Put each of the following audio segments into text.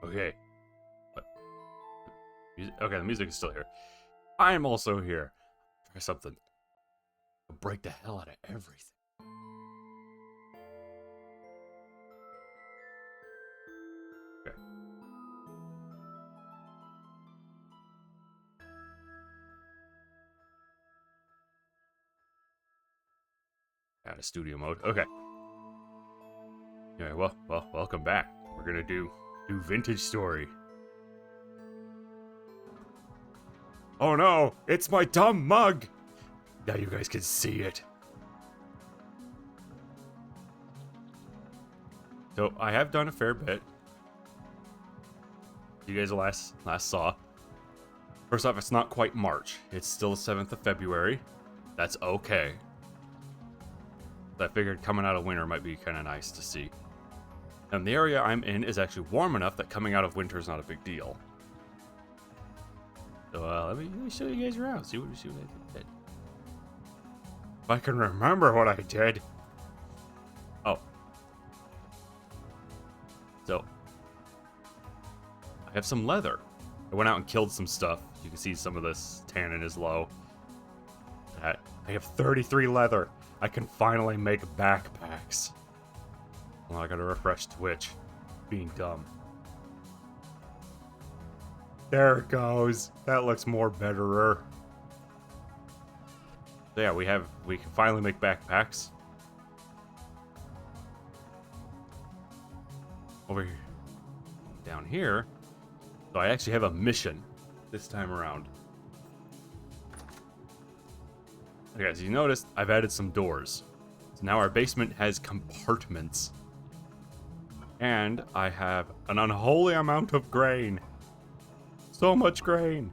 Okay. What? Okay, the music is still here. I am also here. Try something. Break the hell out of everything. Okay. Out of studio mode. Okay. Yeah, well, welcome back. We're gonna do vintage story. Oh no, it's my dumb mug! Now you guys can see it. So I have done a fair bit. You guys last saw. First off, it's not quite March. It's still the 7th of February. That's okay. I figured coming out of winter might be kind of nice to see. And the area I'm in is actually warm enough that coming out of winter is not a big deal. So let me show you guys around. See what I did. If I can remember what I did. Oh. So I have some leather. I went out and killed some stuff. You can see some of this tannin is low. I have 33 leather. I can finally make backpacks. Well, I gotta refresh Twitch. Being dumb. There it goes. That looks more betterer. So yeah, we can finally make backpacks. Over here. Down here. So I actually have a mission this time around. Okay, as you noticed, I've added some doors. So now our basement has compartments. And I have an unholy amount of grain. So much grain.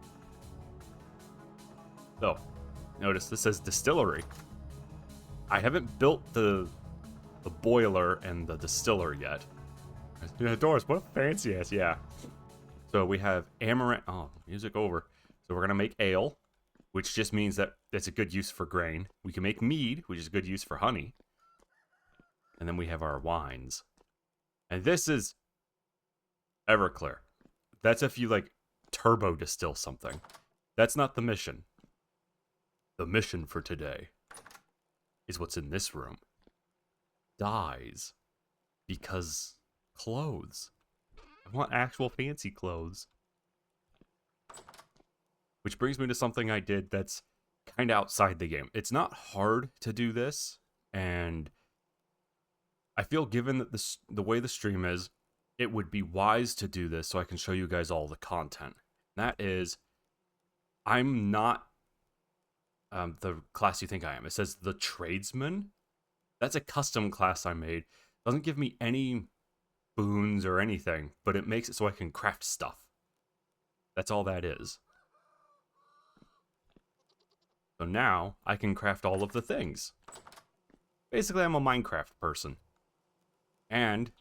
So, notice this says distillery. I haven't built the boiler and the distiller yet. Yeah, doors, what a fancy ass, yeah. So we have amaranth. Oh, music over. So we're gonna make ale, which just means that it's a good use for grain. We can make mead, which is a good use for honey. And then we have our wines. And this is Everclear. That's if you like turbo distill something. That's not the mission. The mission for today is what's in this room. Dyes. Because clothes. I want actual fancy clothes. Which brings me to something I did that's kind of outside the game. It's not hard to do this, and I feel given that the way the stream is, it would be wise to do this so I can show you guys all the content. That is, I'm not the class you think I am. It says the tradesman. That's a custom class I made. Doesn't give me any boons or anything, but it makes it so I can craft stuff. That's all that is. So now I can craft all of the things. Basically, I'm a Minecraft person. And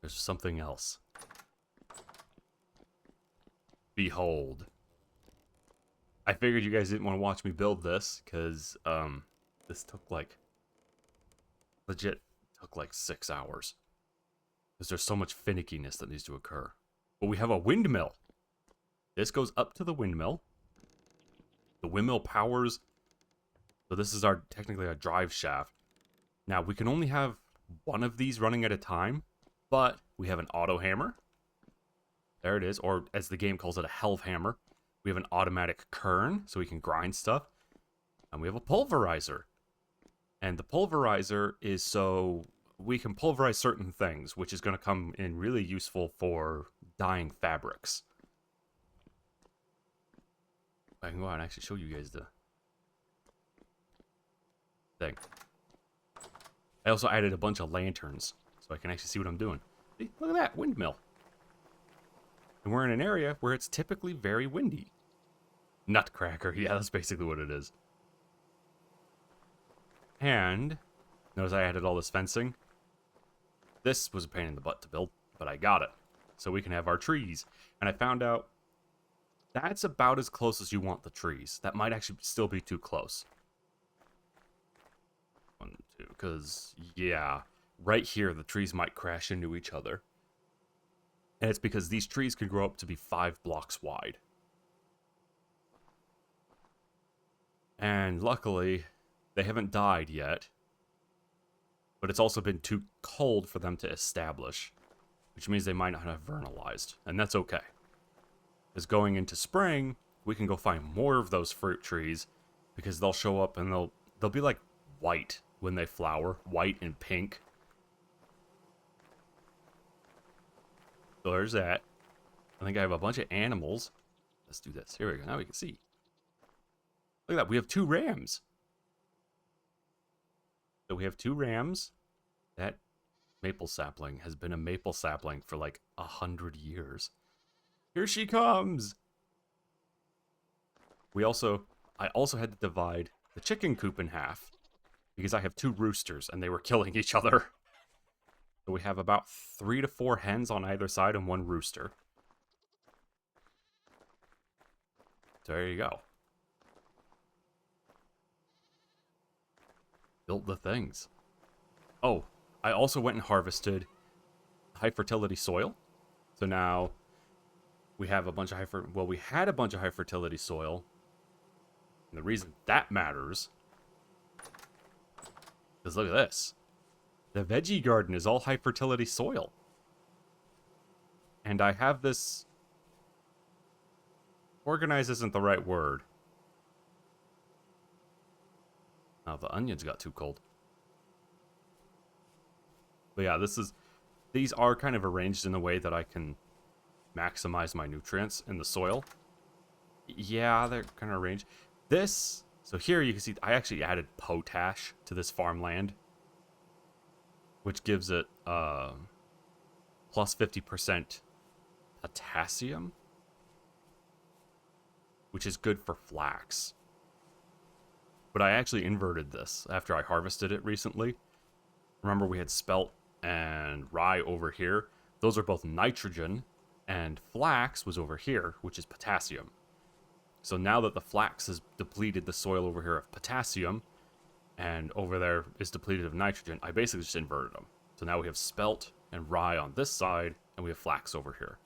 there's something else. Behold. I figured you guys didn't want to watch me build this, because this took like, legit took like 6 hours. Because there's so much finickiness that needs to occur. But we have a windmill. This goes up to the windmill. The windmill powers. So this is technically our drive shaft. Now we can only have one of these running at a time, but we have an auto hammer. There it is, or as the game calls it, a helve hammer. We have an automatic kern, so we can grind stuff. And we have a pulverizer. And the pulverizer is so we can pulverize certain things, which is going to come in really useful for dyeing fabrics. I can go out and actually show you guys the thing. I also added a bunch of lanterns, so I can actually see what I'm doing. See, look at that, windmill. And we're in an area where it's typically very windy. Nutcracker, yeah, that's basically what it is. And, notice I added all this fencing. This was a pain in the butt to build, but I got it. So we can have our trees. And I found out that's about as close as you want the trees. That might actually still be too close. 1, 2, because, yeah, right here the trees might crash into each other. And it's because these trees can grow up to be 5 blocks wide. And luckily, they haven't died yet. But it's also been too cold for them to establish, which means they might not have vernalized. And that's okay. Because going into spring, we can go find more of those fruit trees, because they'll show up and they'll be like white when they flower, white and pink. So there's that. I think I have a bunch of animals. Let's do this. Here we go. Now we can see. Look at that. We have 2 rams. So we have 2 rams. That maple sapling has been a maple sapling for like 100 years. Here she comes. I also had to divide the chicken coop in half because I have 2 roosters and they were killing each other. So we have about 3 to 4 hens on either side and 1 rooster. So there you go. Built the things. Oh, I also went and harvested high fertility soil. So now we have a bunch of we had a bunch of high fertility soil. And the reason that matters is look at this. The veggie garden is all high fertility soil. And I have this... Organize isn't the right word. Oh, the onions got too cold. But yeah, these are kind of arranged in a way that I can maximize my nutrients in the soil. Yeah, they're kind of arranged. So here you can see I actually added potash to this farmland, which gives it plus 50% potassium, which is good for flax. But I actually inverted this after I harvested it recently. Remember we had spelt and rye over here. Those are both nitrogen, and flax was over here, which is potassium. So now that the flax has depleted the soil over here of potassium, and over there is depleted of nitrogen, I basically just inverted them. So now we have spelt and rye on this side, and we have flax over here.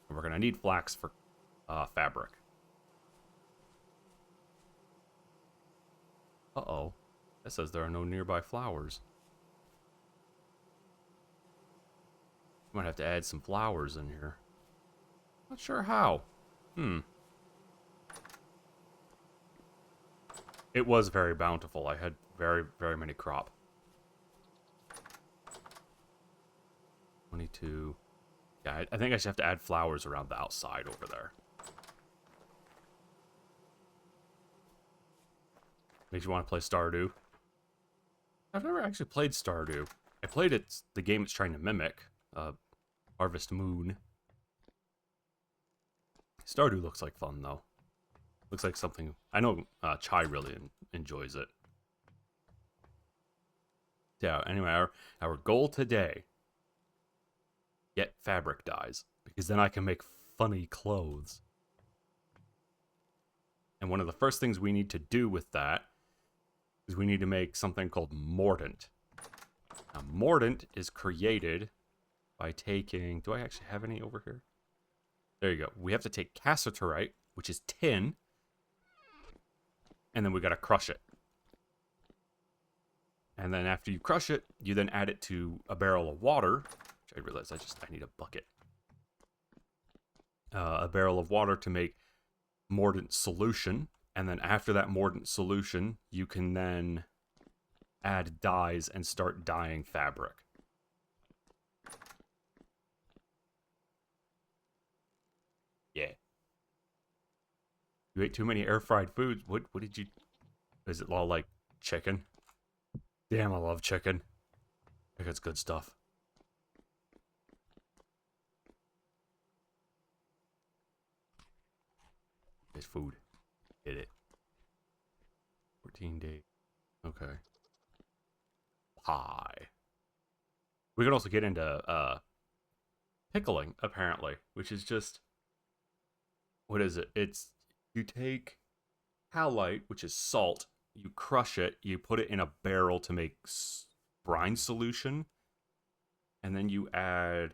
And we're going to need flax for fabric. Uh-oh. That says there are no nearby flowers. Might have to add some flowers in here. Not sure how. It was very bountiful. I had very, very many crop. 22. Yeah, I think I should have to add flowers around the outside over there. Makes you want to play Stardew. I've never actually played Stardew. I played the game it's trying to mimic. Harvest Moon. Stardew looks like fun, though. Looks like something... I know Chai really enjoys it. Yeah, anyway, our goal today... Get fabric dyes. Because then I can make funny clothes. And one of the first things we need to do with that... is we need to make something called mordant. Now, mordant is created by taking... Do I actually have any over here? There you go. We have to take cassiterite, which is tin... and then we gotta crush it. And then after you crush it, you then add it to a barrel of water. Which I realize I need a bucket. A barrel of water to make mordant solution. And then after that mordant solution, you can then add dyes and start dyeing fabric. Yeah. You ate too many air-fried foods. What did you... Is it all like chicken? Damn, I love chicken. I think it's good stuff. It's food. Get it. 14 days. Okay. Pie. We can also get into pickling, apparently, which is just... What is it? It's... You take halite, which is salt, you crush it, you put it in a barrel to make brine solution, and then you add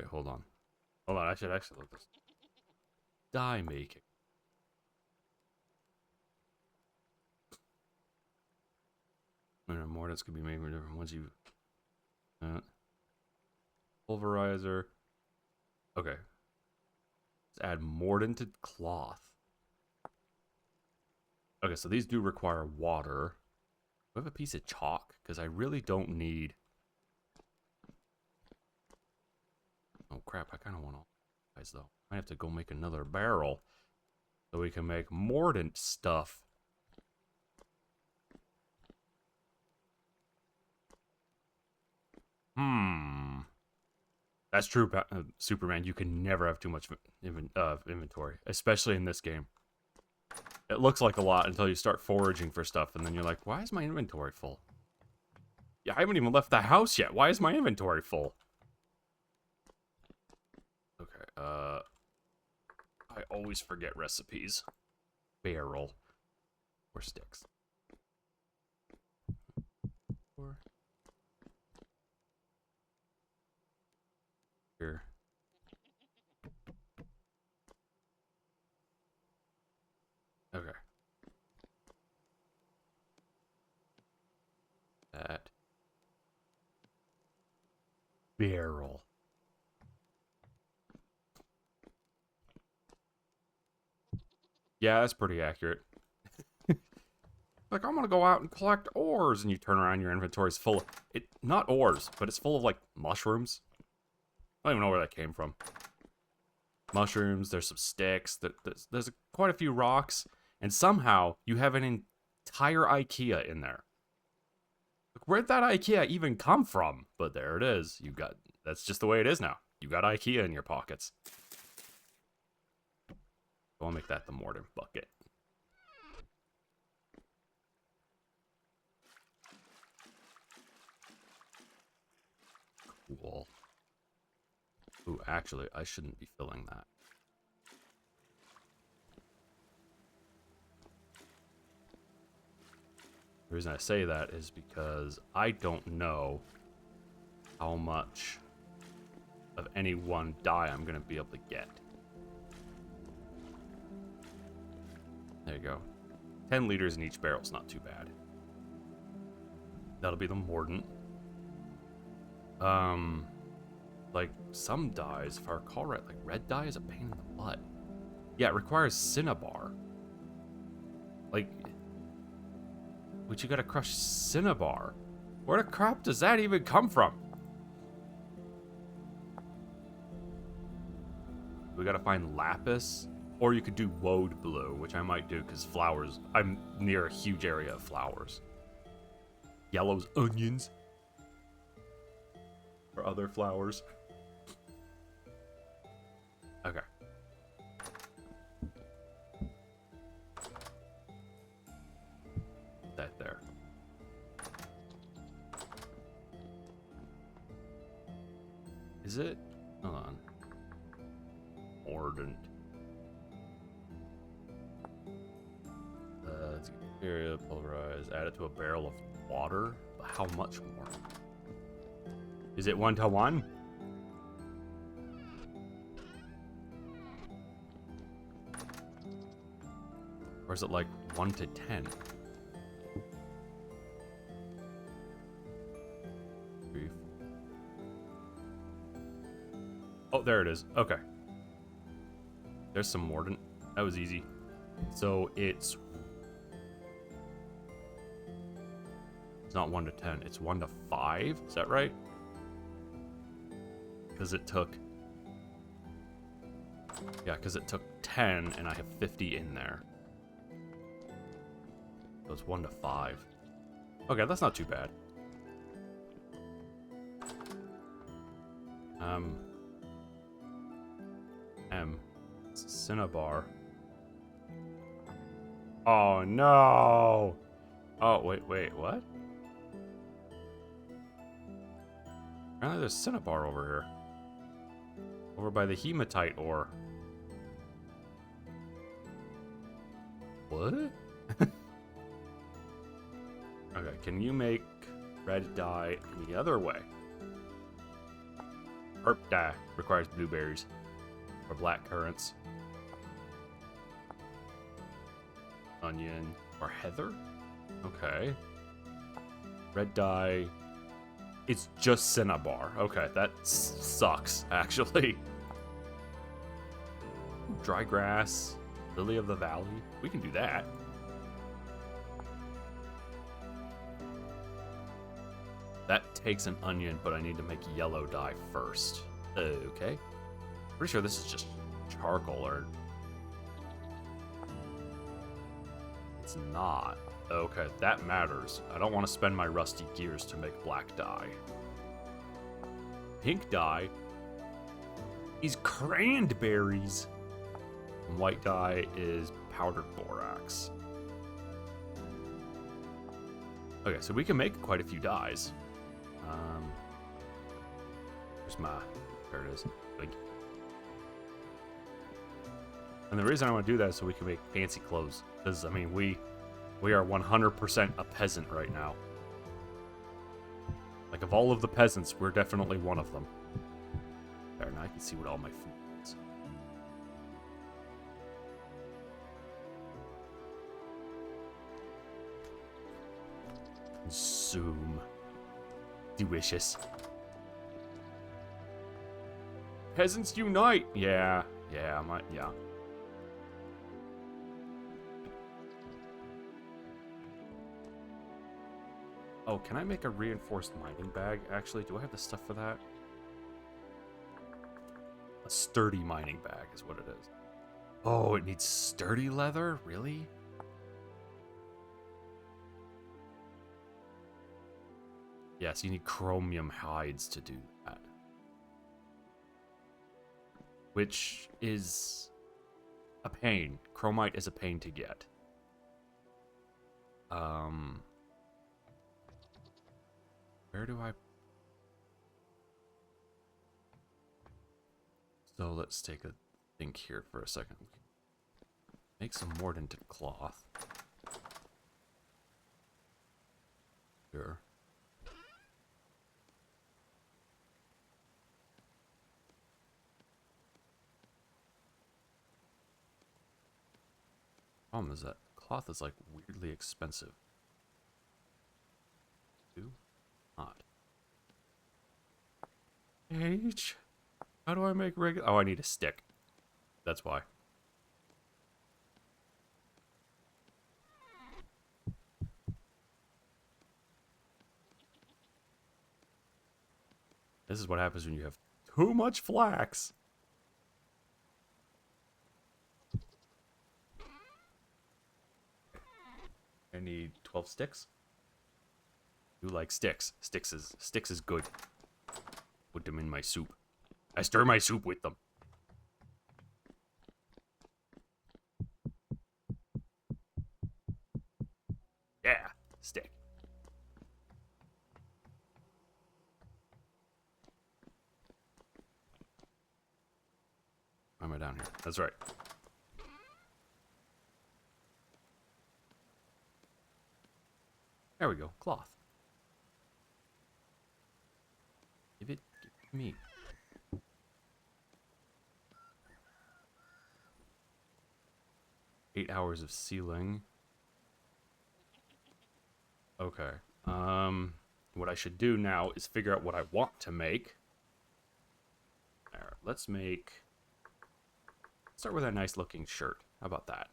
Wait, hold on. Hold on, I should actually look this. Dye making. Mordants could be made from different ones you... pulverizer. Okay. Let's add mordant cloth. Okay, so these do require water. Do I have a piece of chalk? Because I really don't need... Oh crap, I kind of want all guys though. I have to go make another barrel so we can make mordant stuff. That's true, Superman. You can never have too much inventory, especially in this game. It looks like a lot until you start foraging for stuff, and then you're like, why is my inventory full? Yeah, I haven't even left the house yet. Why is my inventory full? Okay, I always forget recipes. Barrel. Or sticks. Here. Okay. That. Barrel. Yeah, that's pretty accurate. Like, I'm gonna go out and collect ores, and you turn around, your inventory's full of... not ores, but it's full of, like, mushrooms. I don't even know where that came from. Mushrooms, there's some sticks, there's quite a few rocks, and somehow you have an entire IKEA in there. Like, where'd that IKEA even come from? But there it is. That's just the way it is now. You got IKEA in your pockets. So I'll make that the mordant bucket. Cool. Ooh, actually, I shouldn't be filling that. The reason I say that is because I don't know how much of any one dye I'm going to be able to get. There you go. 10 liters in each barrel's not too bad. That'll be the mordant. Like, some dyes, if I recall right, like, red dye is a pain in the butt. Yeah, it requires Cinnabar. Like, but you gotta crush Cinnabar. Where the crap does that even come from? We gotta find lapis, or you could do woad blue, which I might do, because flowers, I'm near a huge area of flowers. Yellow's onions. Or other flowers. Okay. That there. Is it? Hold on. Mordant. Let's get area pulverize. Add it to a barrel of water. But how much more? Is it 1-to-1? Or is it like 1-to-10? Oh, there it is. Okay. There's some mordant. That was easy. So it's not 1-to-10. It's 1-to-5. Is that right? Because it took... Yeah, because it took 10 and I have 50 in there. So it's 1-to-5. Okay, that's not too bad. Cinnabar. Oh no! Oh, wait, what? Apparently there's Cinnabar over here. Over by the hematite ore. What? Okay, can you make red dye any other way? Herp dye requires blueberries or black currants. Onion or heather? Okay. Red dye. It's just Cinnabar. Okay, that sucks, actually. Dry grass. Lily of the Valley. We can do that. That takes an onion, but I need to make yellow dye first. Okay. Pretty sure this is just charcoal, or... It's not. Okay, that matters. I don't want to spend my rusty gears to make black dye. Pink dye is cranberries. And white dye is powdered borax. Okay, so we can make quite a few dyes. Where's my... There it is. Like... And the reason I want to do that is so we can make fancy clothes. Because, I mean, we are 100% a peasant right now. Like, of all of the peasants, we're definitely one of them. There, now I can see what all my food is. Zoom. Delicious. Peasants unite! Yeah. Yeah, yeah. Oh, can I make a reinforced mining bag? Actually, do I have the stuff for that? A sturdy mining bag is what it is. Oh, it needs sturdy leather? Really? Yes, you need chromium hides to do that. Which is a pain. Chromite is a pain to get. Where do I... So let's take a think here for a second. Make some mordant cloth. Sure. Problem is that cloth is like weirdly expensive. Do not. H. How do I make regular? Oh, I need a stick. That's why. This is what happens when you have too much flax. I need 12 sticks. You like sticks. Sticks is good. Put them in my soup. I stir my soup with them. Yeah, stick. Why am I down here? That's right. There we go. Cloth. Give it to me. Eight hours of sealing. Okay. What I should do now is figure out what I want to make. There, let's start with a nice looking shirt. How about that?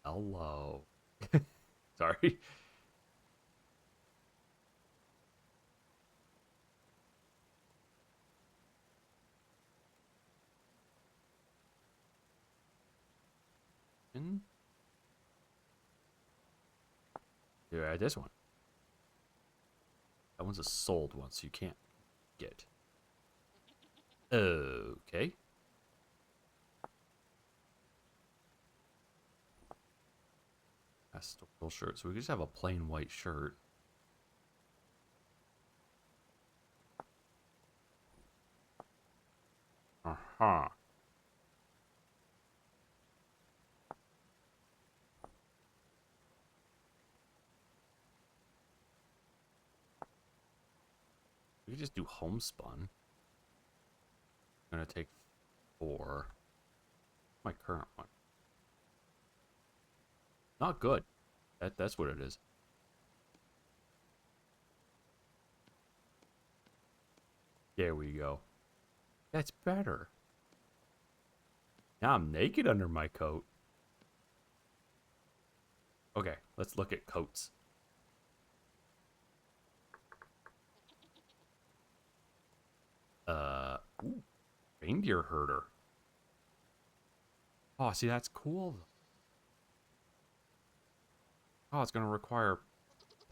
Hello. Sorry. Yeah, this one. That one's a sold one, so you can't get. Okay. Pastoral shirt. So we just have a plain white shirt. Huh. We could just do homespun. I'm gonna take 4. My current one. Not good. That's what it is. There we go. That's better. Now I'm naked under my coat. Okay, let's look at coats. Ooh, reindeer herder. Oh, see, that's cool. Oh, it's gonna require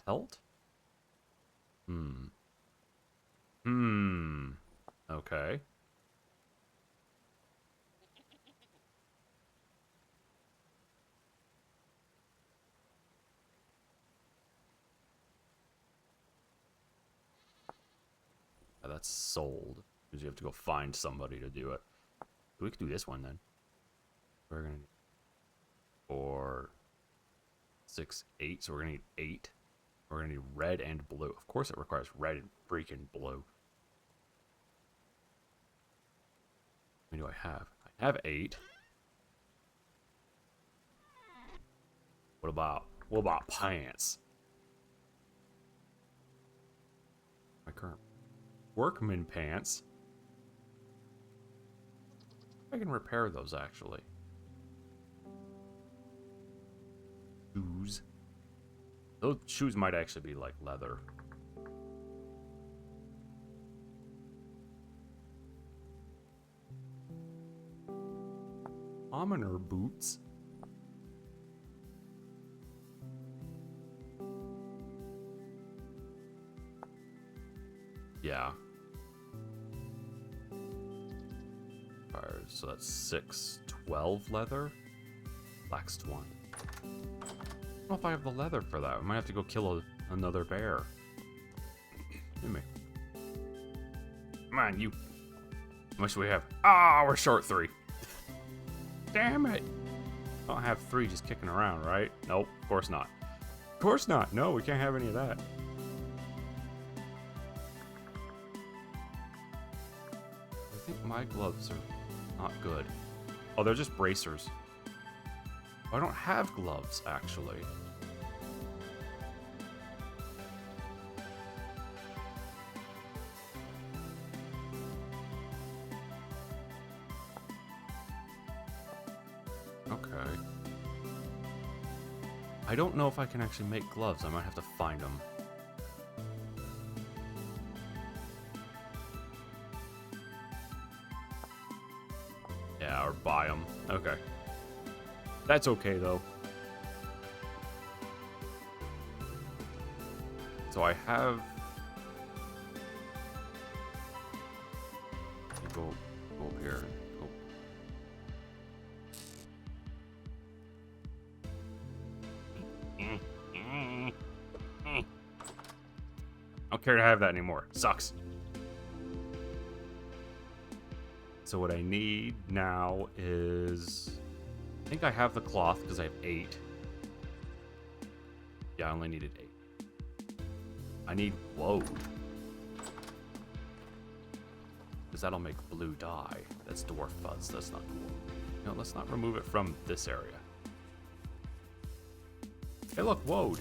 pelt? Okay. Yeah, that's sold. Because you have to go find somebody to do it. We could do this one then. We're gonna need 4, 6, 8. So we're gonna need 8. We're gonna need red and blue. Of course it requires red and freaking blue. How many do I have? I have 8. What about pants? My current workman pants. I can repair those actually. Shoes. Those shoes might actually be like leather. Commoner boots. Yeah. Alright, so that's 6, 12 leather. Black's 1. I don't know if I have the leather for that. I might have to go kill another bear. Give me. Come on, you. How much do we have? Ah, we're short 3. Damn it. I don't have 3 just kicking around, right? Nope, of course not. Of course not. No, we can't have any of that. I think my gloves are not good. Oh, they're just bracers. I don't have gloves, actually. Okay. I don't know if I can actually make gloves. I might have to find them. Yeah, or buy them. Okay. That's okay, though. So I have... Go over here. Go. I don't care to have that anymore. Sucks. So what I need now is... I think I have the cloth because I have 8. Yeah, I only needed 8. I need woad. Because that'll make blue dye. That's dwarf fuzz. That's not cool. No, let's not remove it from this area. Hey, look, woad.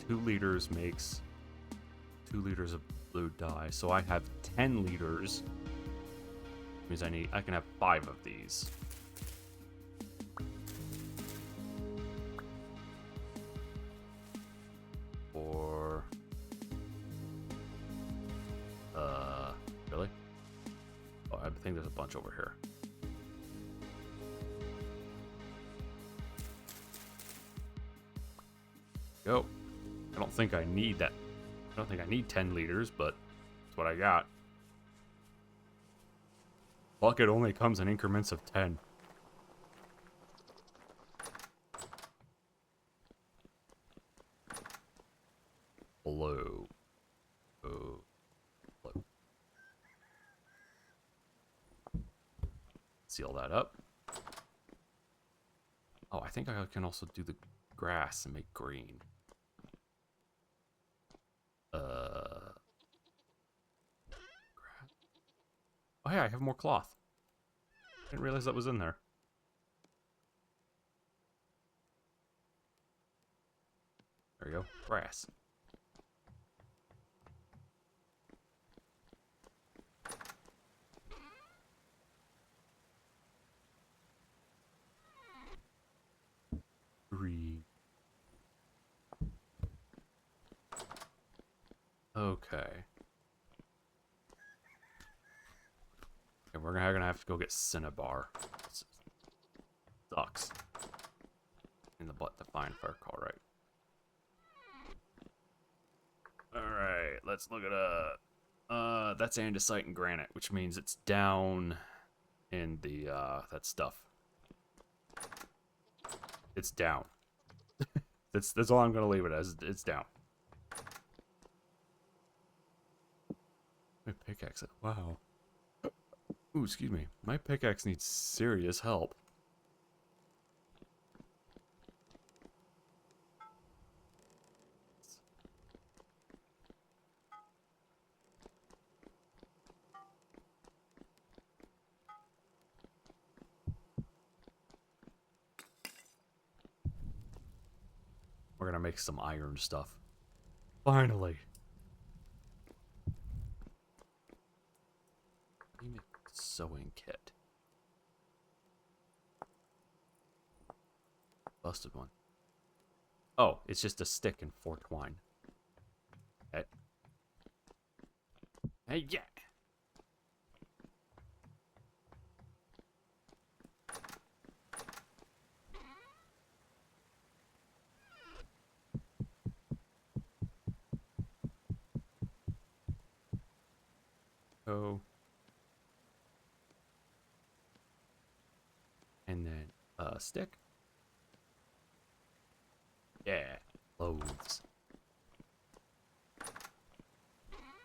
Two liters makes 2 liters of blue dye. So I have 10 liters. Means I can have 5 of these. Or really? Oh, I think there's a bunch over here. Go. I don't think I need that. I don't think I need 10 liters, but that's what I got. Bucket only comes in increments of 10. Blue. Blue. Blue. Seal that up. Oh, I think I can also do the grass and make green. Oh yeah, I have more cloth. Didn't realize that was in there. There we go. Grass. Green. Okay. And we're gonna have to go get Cinnabar. Sucks. In the butt to find fire call, right? Alright, let's look it up. That's andesite and granite, which means it's down in the that stuff. It's down. That's all I'm gonna leave it as. It's down. My pickaxe. Wow. Ooh, excuse me. My pickaxe needs serious help. We're gonna make some iron stuff. Finally. Sewing kit. Busted one. Oh, it's just a stick and 4 twine. Hey. Hey, yeah. Oh. And then stick. Yeah. Clothes.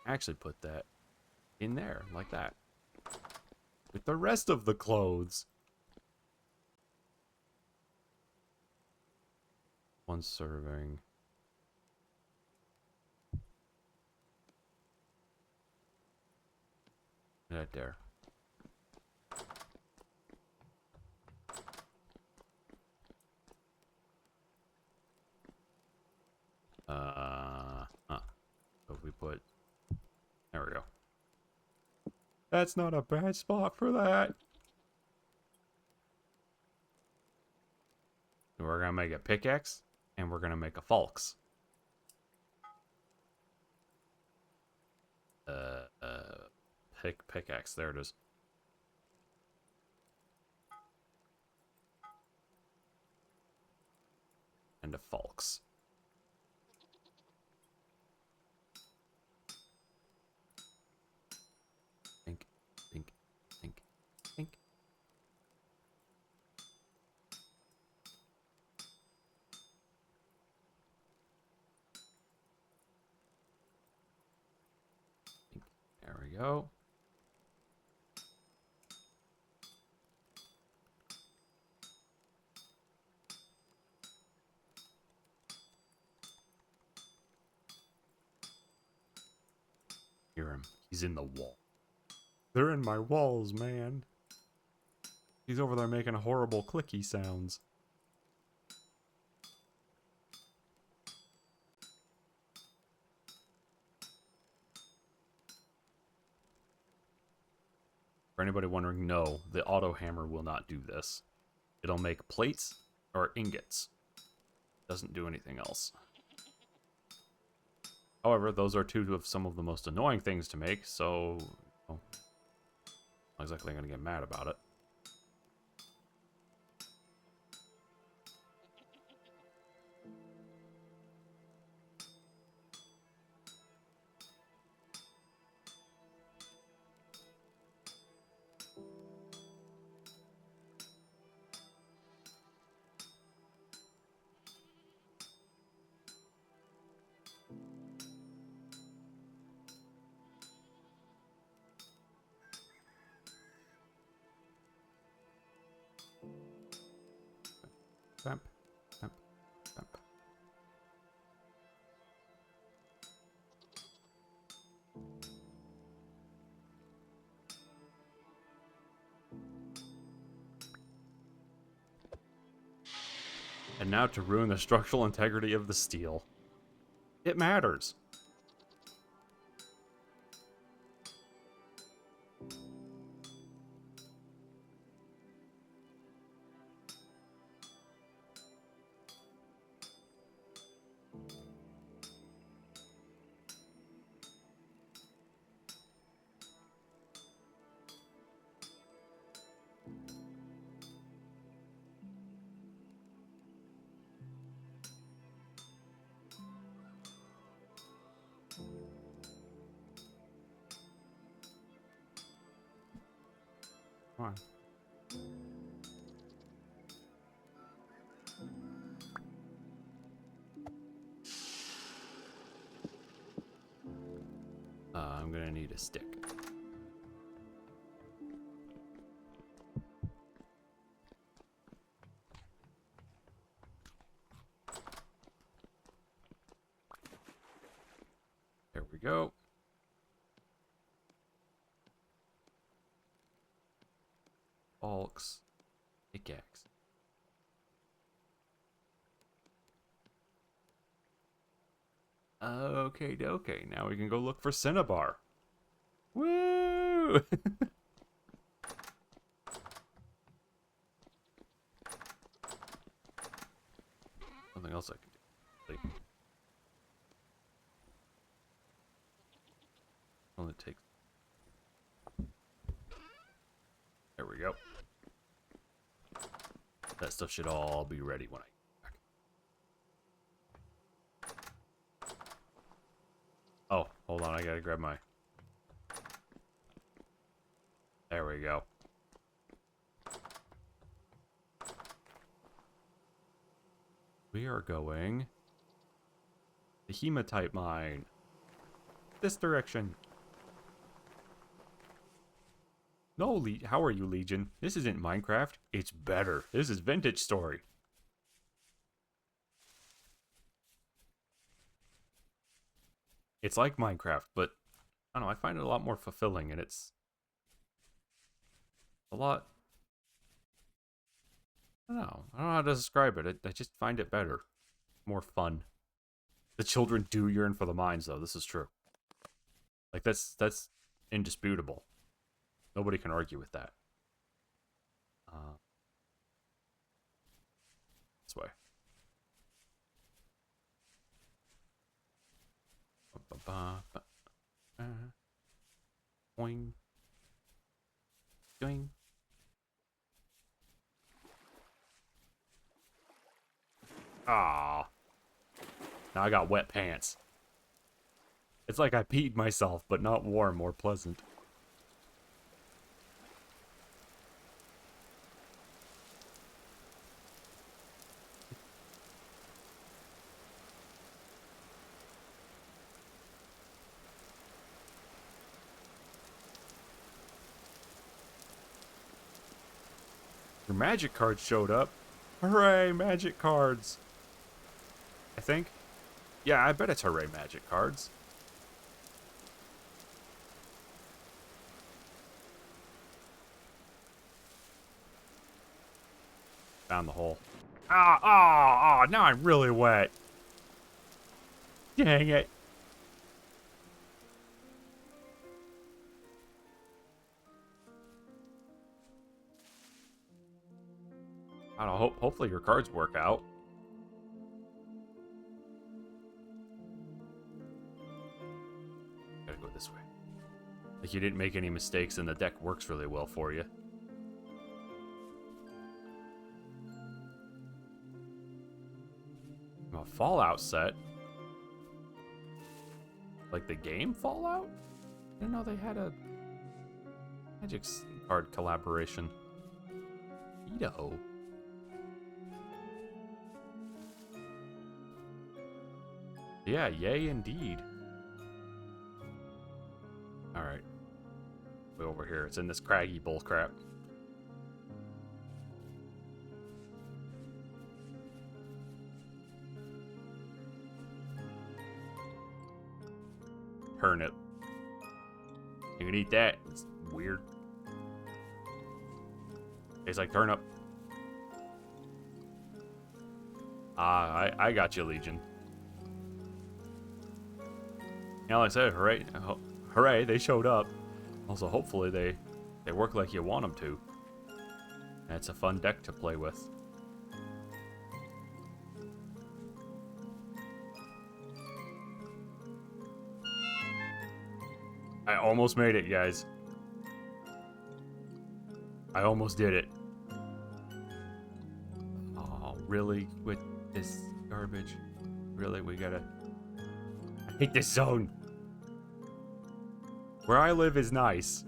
Actually put that in there, like that. With the rest of the clothes. 1 serving. Right there. So if we put... There we go. That's not a bad spot for that. We're gonna make a pickaxe, and we're gonna make a falx. Pickaxe, there it is. And a falx. Think, think, think, think. There we go. Hear him. He's in the wall. They're in my walls, man. He's over there making horrible clicky sounds. For anybody wondering, no, the auto hammer will not do this. It'll make plates or ingots. Doesn't do anything else. However, those are 2 of some of the most annoying things to make, so... Well, not exactly going to get mad about it. And now to ruin the structural integrity of the steel. It matters. Come on. I'm gonna need a stick. There we go. Bulks. Pickaxe. Okay, okay. Now we can go look for Cinnabar. Woo! Something else I can do. Like, only takes. There we go. That stuff should all be ready when I get back. Oh, hold on. I gotta grab my. There we go. We are going the hematite mine. This direction. No, how are you, Legion? This isn't Minecraft. It's better. This is Vintage Story. It's like Minecraft, but I don't know. I find it a lot more fulfilling, and it's a lot. I don't know. I don't know how to describe it. I just find it better, more fun. The children do yearn for the mines, though. This is true. Like that's indisputable. Nobody can argue with that. This way. Boing. Doing. Ah. Now I got wet pants. It's like I peed myself, but not warm, more pleasant. Your magic cards showed up. Hooray, magic cards. I think. Yeah, I bet it's hooray magic cards. Found the hole. Ah, now I'm really wet. Dang it. I don't know, hopefully your cards work out. Gotta go this way. Like you didn't make any mistakes and the deck works really well for you. A Fallout set? Like the game Fallout? I didn't know they had a Magic card collaboration. Neato. Yeah, yay indeed. Alright. Way over here. It's in this craggy bullcrap. Turnip. You can eat that. It's weird. Tastes like turnip. I got you, Legion. Yeah, like I said, hooray, hooray, they showed up. Also, hopefully they work like you want them to. And it's a fun deck to play with. I almost made it, guys. I almost did it. Oh, really? With this garbage? Really? We gotta... I hate this zone. Where I live is nice.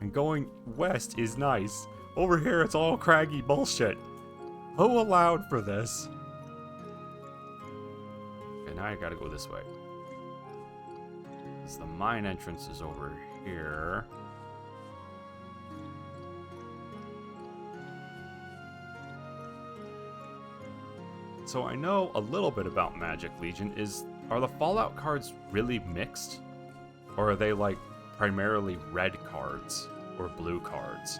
And going west is nice. Over here, it's all craggy bullshit. Who allowed for this? Okay, now I gotta go this way. Because the mine entrance is over here. So I know a little bit about Magic Legion. Are the Fallout cards really mixed? Or are they like primarily red cards or blue cards?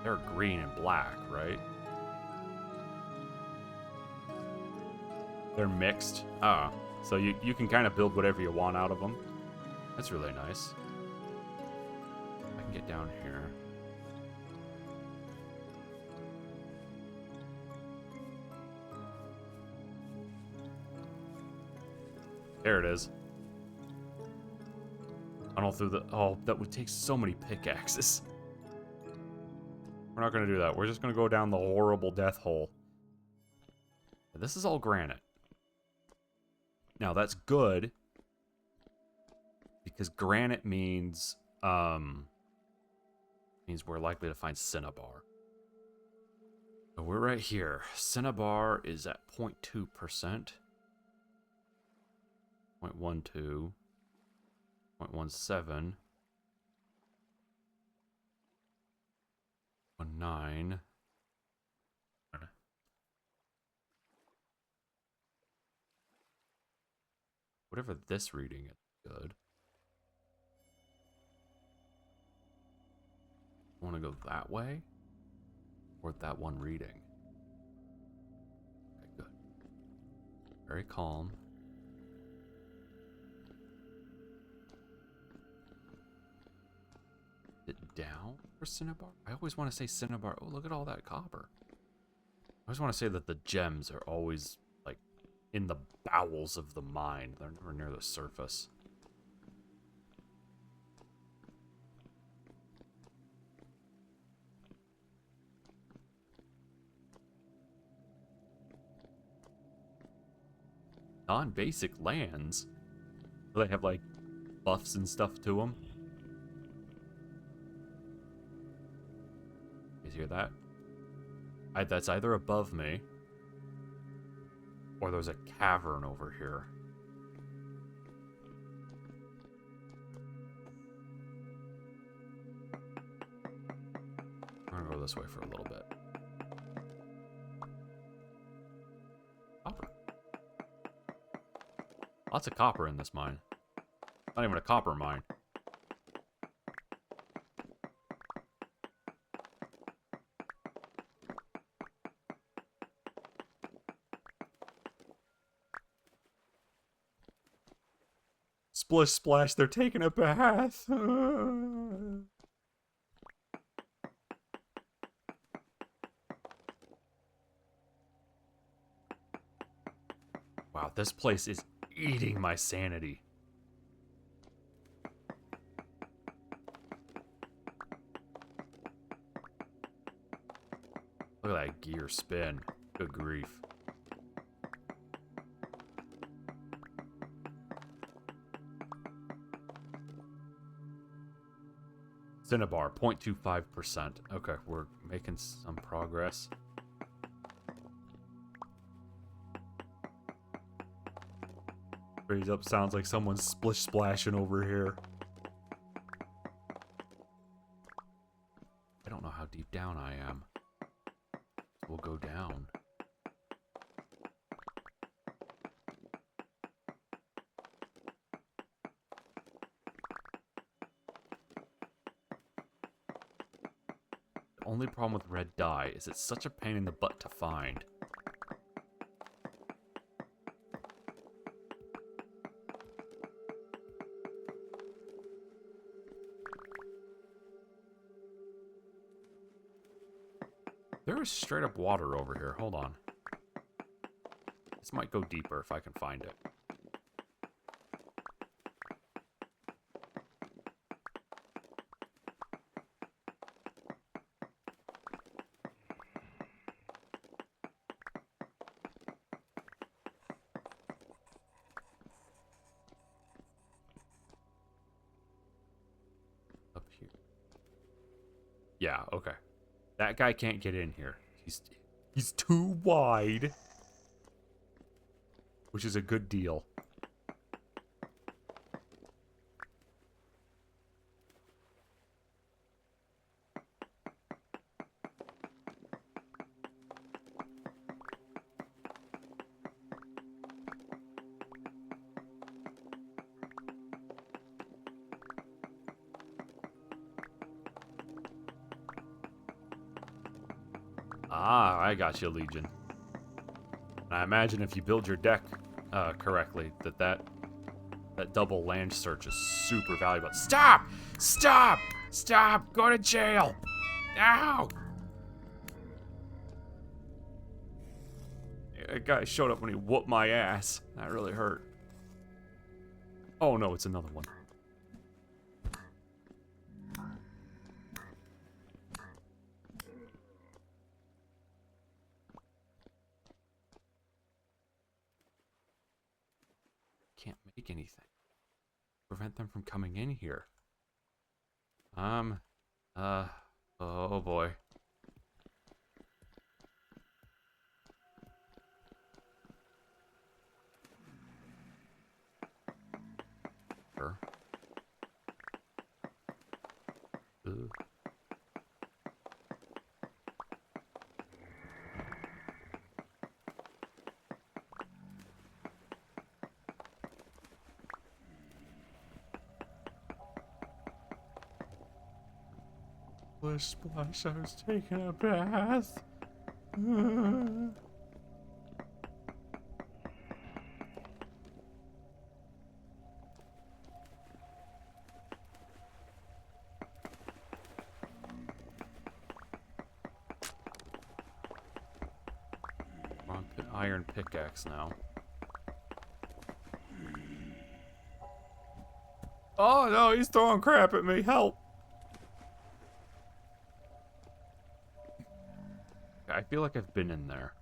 They're green and black, right? They're mixed. Ah, so you can kind of build whatever you want out of them. That's really nice. I can get down here. There it is. Tunnel through the... Oh, that would take so many pickaxes. We're not going to do that. We're just going to go down the horrible death hole. This is all granite. Now, that's good. Because granite means we're likely to find Cinnabar. So we're right here. Cinnabar is at 0.2%. 0.12. 0.17. 0.9. Whatever this reading is good. Want to go that way? Or that one reading? Okay, good. Very calm. Is it down for Cinnabar? I always want to say Cinnabar. Oh, look at all that copper. I always want to say that the gems are always, like, in the bowels of the mine. They're never near the surface. Non-basic lands? Do they have, like, buffs and stuff to them? You hear that? That's either above me, or there's a cavern over here. I'm gonna go this way for a little bit. Copper. Lots of copper in this mine. Not even a copper mine. Splish splash, they're taking a bath. Wow, this place is eating my sanity. Look at that gear spin. Good grief. Cinnabar, 0.25%. Okay, we're making some progress. Raise up sounds like someone's splish splashing over here. I don't know how deep down I am. We'll go down. only problem with red dye is it's such a pain in the butt to find. There is straight up water over here. Hold on. This might go deeper if I can find it. Up here. Yeah, okay. That guy can't get in here. He's too wide. Which is a good deal. Ah, I got you, Legion. And I imagine if you build your deck correctly, that double land search is super valuable. Stop! Stop! Stop! Go to jail! Ow! A guy showed up when he whooped my ass. That really hurt. Oh no, it's another one. Can't make anything. Prevent them from coming in here. Oh boy. Sure. Ugh. Splash, I was taking a bath. Wrong iron pickaxe now. Oh no, he's throwing crap at me. Help! I feel like I've been in there.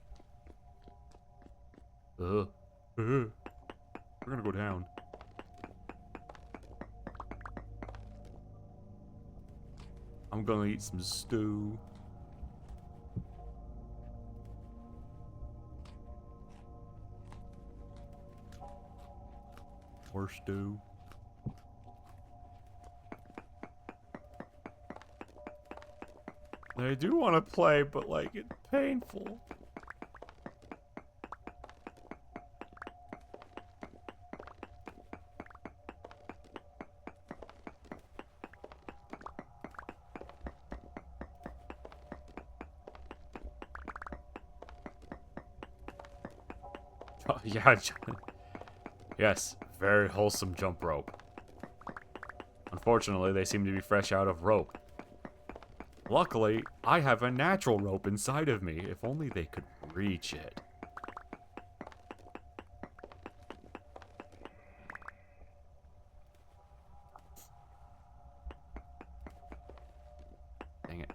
We're gonna go down. I'm gonna eat some stew. Or stew. I do want to play, but like, it's painful. Oh, yeah, yes, very wholesome jump rope. Unfortunately, they seem to be fresh out of rope. Luckily, I have a natural rope inside of me, if only they could reach it. Dang it.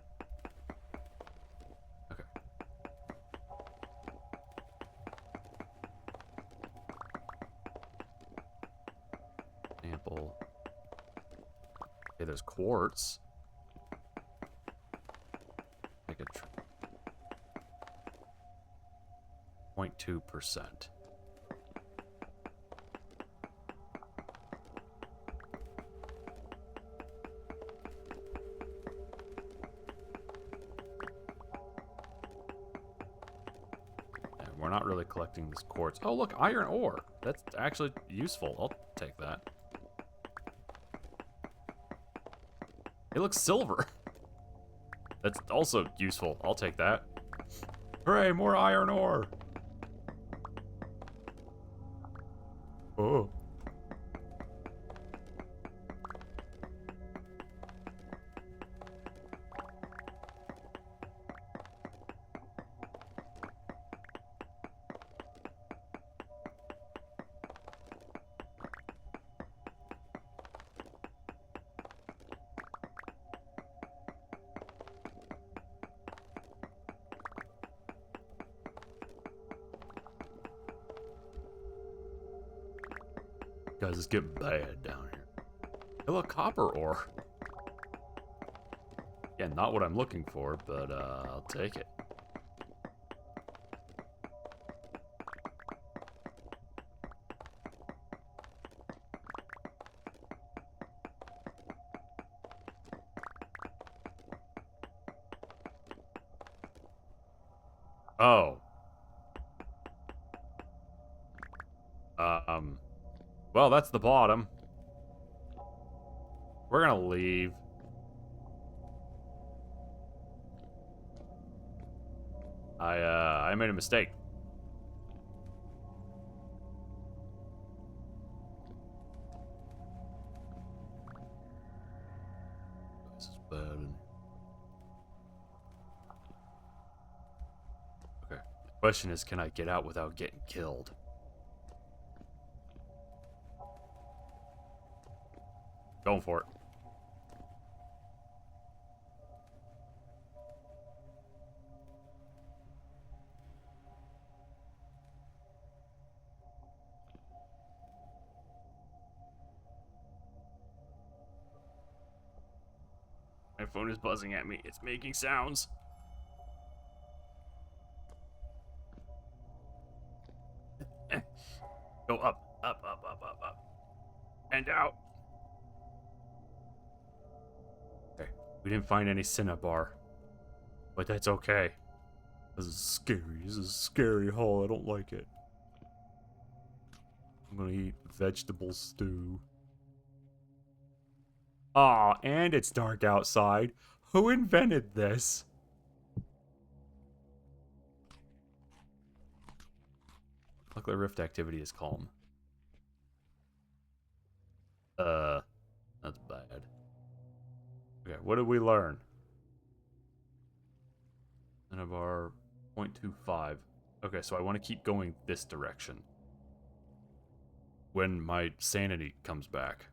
Okay. Sample. Okay, there's quartz. 0.2%. And we're not really collecting this quartz. Oh, look, iron ore. That's actually useful. I'll take that. It looks silver. That's also useful. I'll take that. Hooray, more iron ore! Oh. Guys, it's getting bad down here. Hey, look, copper ore. Yeah, not what I'm looking for, but I'll take it. Oh. Well, that's the bottom. We're gonna leave. I made a mistake. This is bad. Okay. The question is, can I get out without getting killed? Going for it. My phone is buzzing at me. It's making sounds. Go up, up, up, up, up, up. And out. Okay. We didn't find any Cinnabar. But that's okay. This is scary. This is a scary haul. I don't like it. I'm gonna eat vegetable stew. Aw, and it's dark outside. Who invented this? Luckily, rift activity is calm. That's bad. Okay, what did we learn? Cinnabar 0.25. Okay, so I want to keep going this direction. When my sanity comes back.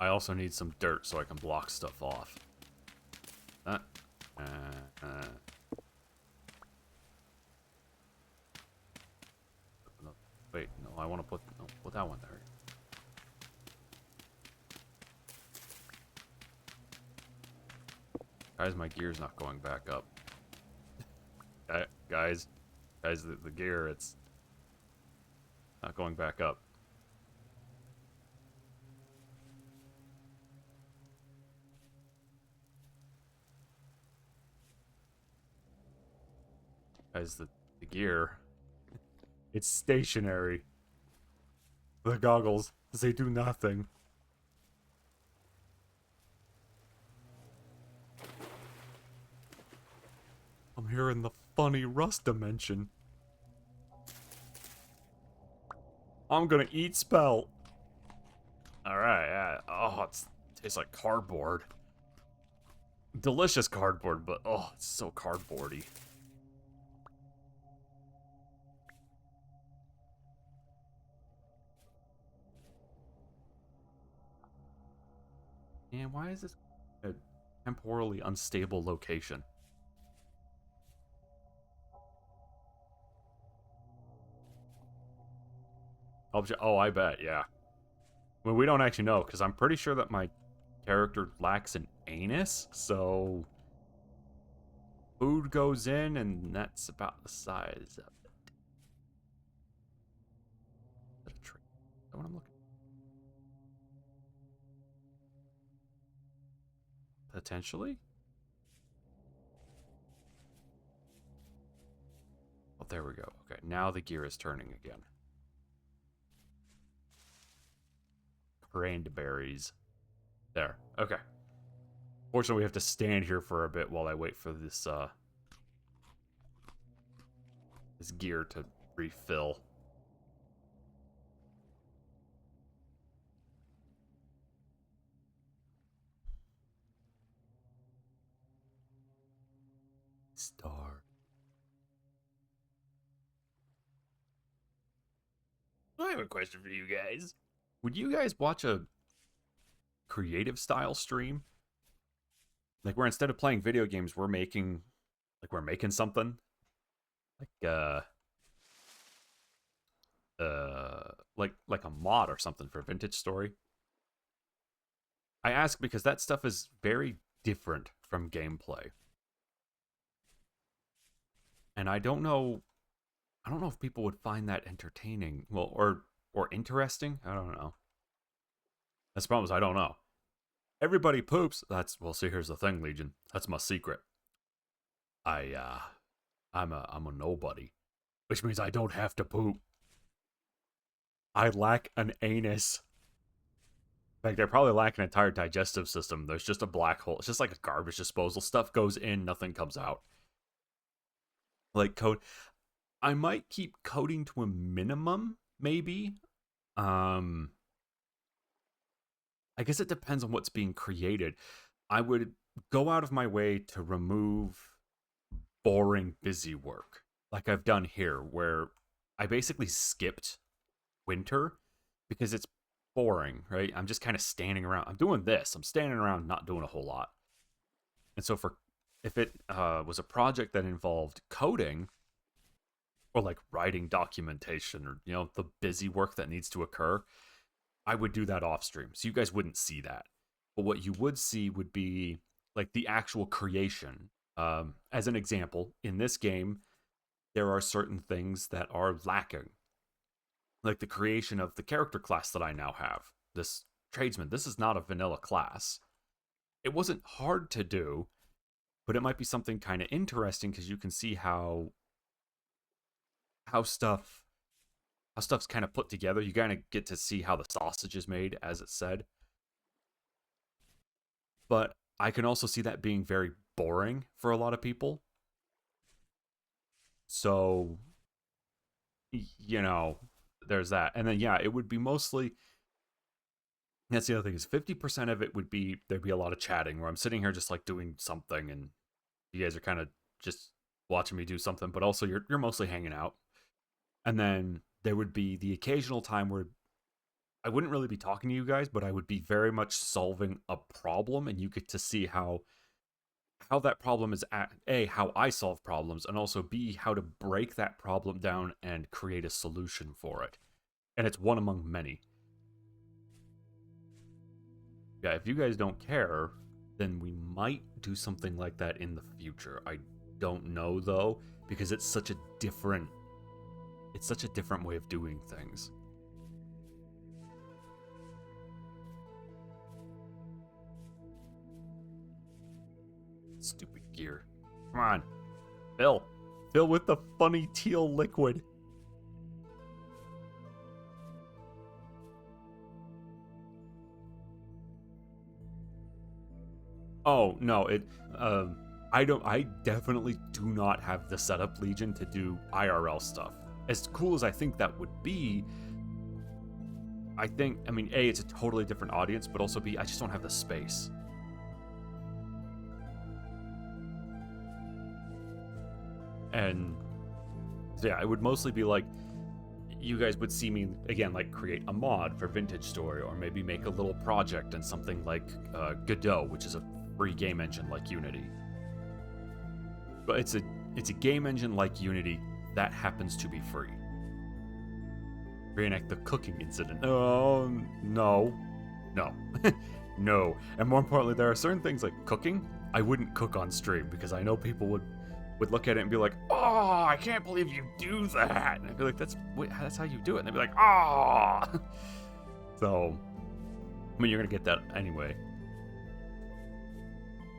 I also need some dirt so I can block stuff off. Wait, no, I want to put that one there. Guys, my gear's not going back up. Guys, the gear, it's not going back up. Guys, the gear, it's stationary. The goggles, they do nothing. I'm here in the funny rust dimension. I'm gonna eat spell. Alright, yeah. Oh, it tastes like cardboard. Delicious cardboard, but oh, it's so cardboardy. And why is this a temporally unstable location? Oh, I bet, yeah. Well, we don't actually know, because I'm pretty sure that my character lacks an anus, so food goes in, and that's about the size of it. Is that a tree? Is that what I'm looking at? Potentially? Oh, there we go. Okay, now the gear is turning again. Cranberries. There. Okay. Fortunately, we have to stand here for a bit while I wait for this, this gear to refill. Star. I have a question for you guys. Would you guys watch a creative style stream? Like where instead of playing video games, we're making something? Like like a mod or something for Vintage Story? I ask because that stuff is very different from gameplay. And I don't know if people would find that entertaining. Well, or interesting. I don't know. That's the problem is I don't know. Everybody poops. Well, see, here's the thing, Legion. That's my secret. I'm a nobody, which means I don't have to poop. I lack an anus. In fact, I probably lack an entire digestive system. There's just a black hole. It's just like a garbage disposal. Stuff goes in, nothing comes out. Like code. I might keep coding to a minimum, maybe. I guess it depends on what's being created. I would go out of my way to remove boring, busy work, like I've done here, where I basically skipped winter because it's boring, right? I'm just kind of standing around. I'm doing this. I'm standing around, not doing a whole lot. And so if it was a project that involved coding or like writing documentation or, the busy work that needs to occur, I would do that off stream. So you guys wouldn't see that. But what you would see would be like the actual creation. As an example, in this game, there are certain things that are lacking. Like the creation of the character class that I now have. This tradesman, this is not a vanilla class. It wasn't hard to do, but it might be something kind of interesting because you can see how stuff's kind of put together. You kind of get to see how the sausage is made, as it said. But I can also see that being very boring for a lot of people. So, there's that. And then, yeah, it would be mostly... That's the other thing is 50% of it would be, there'd be a lot of chatting where I'm sitting here just like doing something and you guys are kind of just watching me do something, but also you're mostly hanging out. And then there would be the occasional time where I wouldn't really be talking to you guys, but I would be very much solving a problem, and you get to see how that problem is A, how I solve problems, and also B, how to break that problem down and create a solution for it. And it's one among many. Yeah, if you guys don't care, then we might do something like that in the future. I don't know though, because it's such a different way of doing things. Stupid gear. Come on. Fill with the funny teal liquid. Oh, no, I definitely do not have the setup, Legion, to do IRL stuff. As cool as I think that would be, A, it's a totally different audience, but also B, I just don't have the space. And so yeah, it would mostly be like, you guys would see me, again, like create a mod for Vintage Story, or maybe make a little project in something like Godot, which is a free game engine like Unity. But it's a game engine like Unity that happens to be free. Reenact the cooking incident. Oh, no. No. And more importantly, there are certain things like cooking. I wouldn't cook on stream because I know people would look at it and be like, "Oh, I can't believe you do that." And I'd be like, that's how you do it. And they'd be like, "Oh." So, you're going to get that anyway.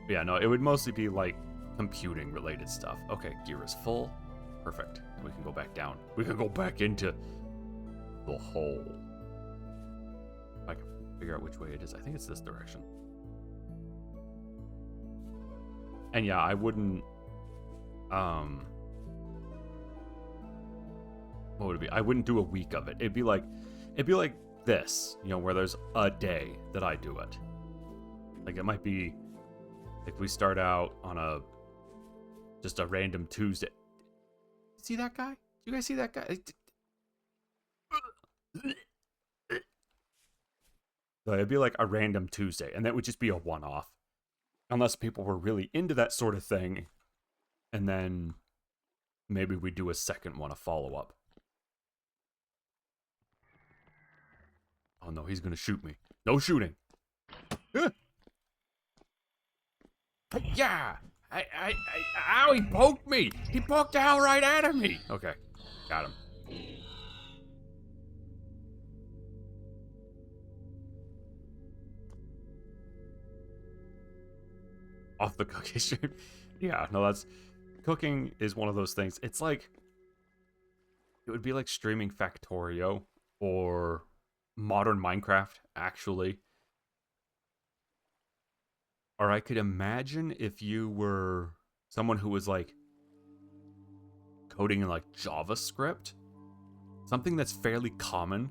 But yeah, no, it would mostly be like computing related stuff. Okay, gear is full. Perfect. We can go back down. We can go back into the hole. If I can figure out which way it is. I think it's this direction. And yeah, I wouldn't... what would it be? I wouldn't do a week of it. It'd be like this, you know, where there's a day that I do it. Like, it might be... Like, we start out on just a random Tuesday. See that guy? You guys see that guy? So it'd be like a random Tuesday, and that would just be a one-off. Unless people were really into that sort of thing, and then maybe we do a second one, a follow-up. Oh no, he's gonna shoot me. No shooting. Yeah! Ow, he poked me! He poked the hell right out of me! Okay, got him. Off the cookie stream. Yeah, no, cooking is one of those things. It's like, it would be like streaming Factorio or modern Minecraft, actually. Or I could imagine if you were someone who was like coding in like JavaScript, something that's fairly common.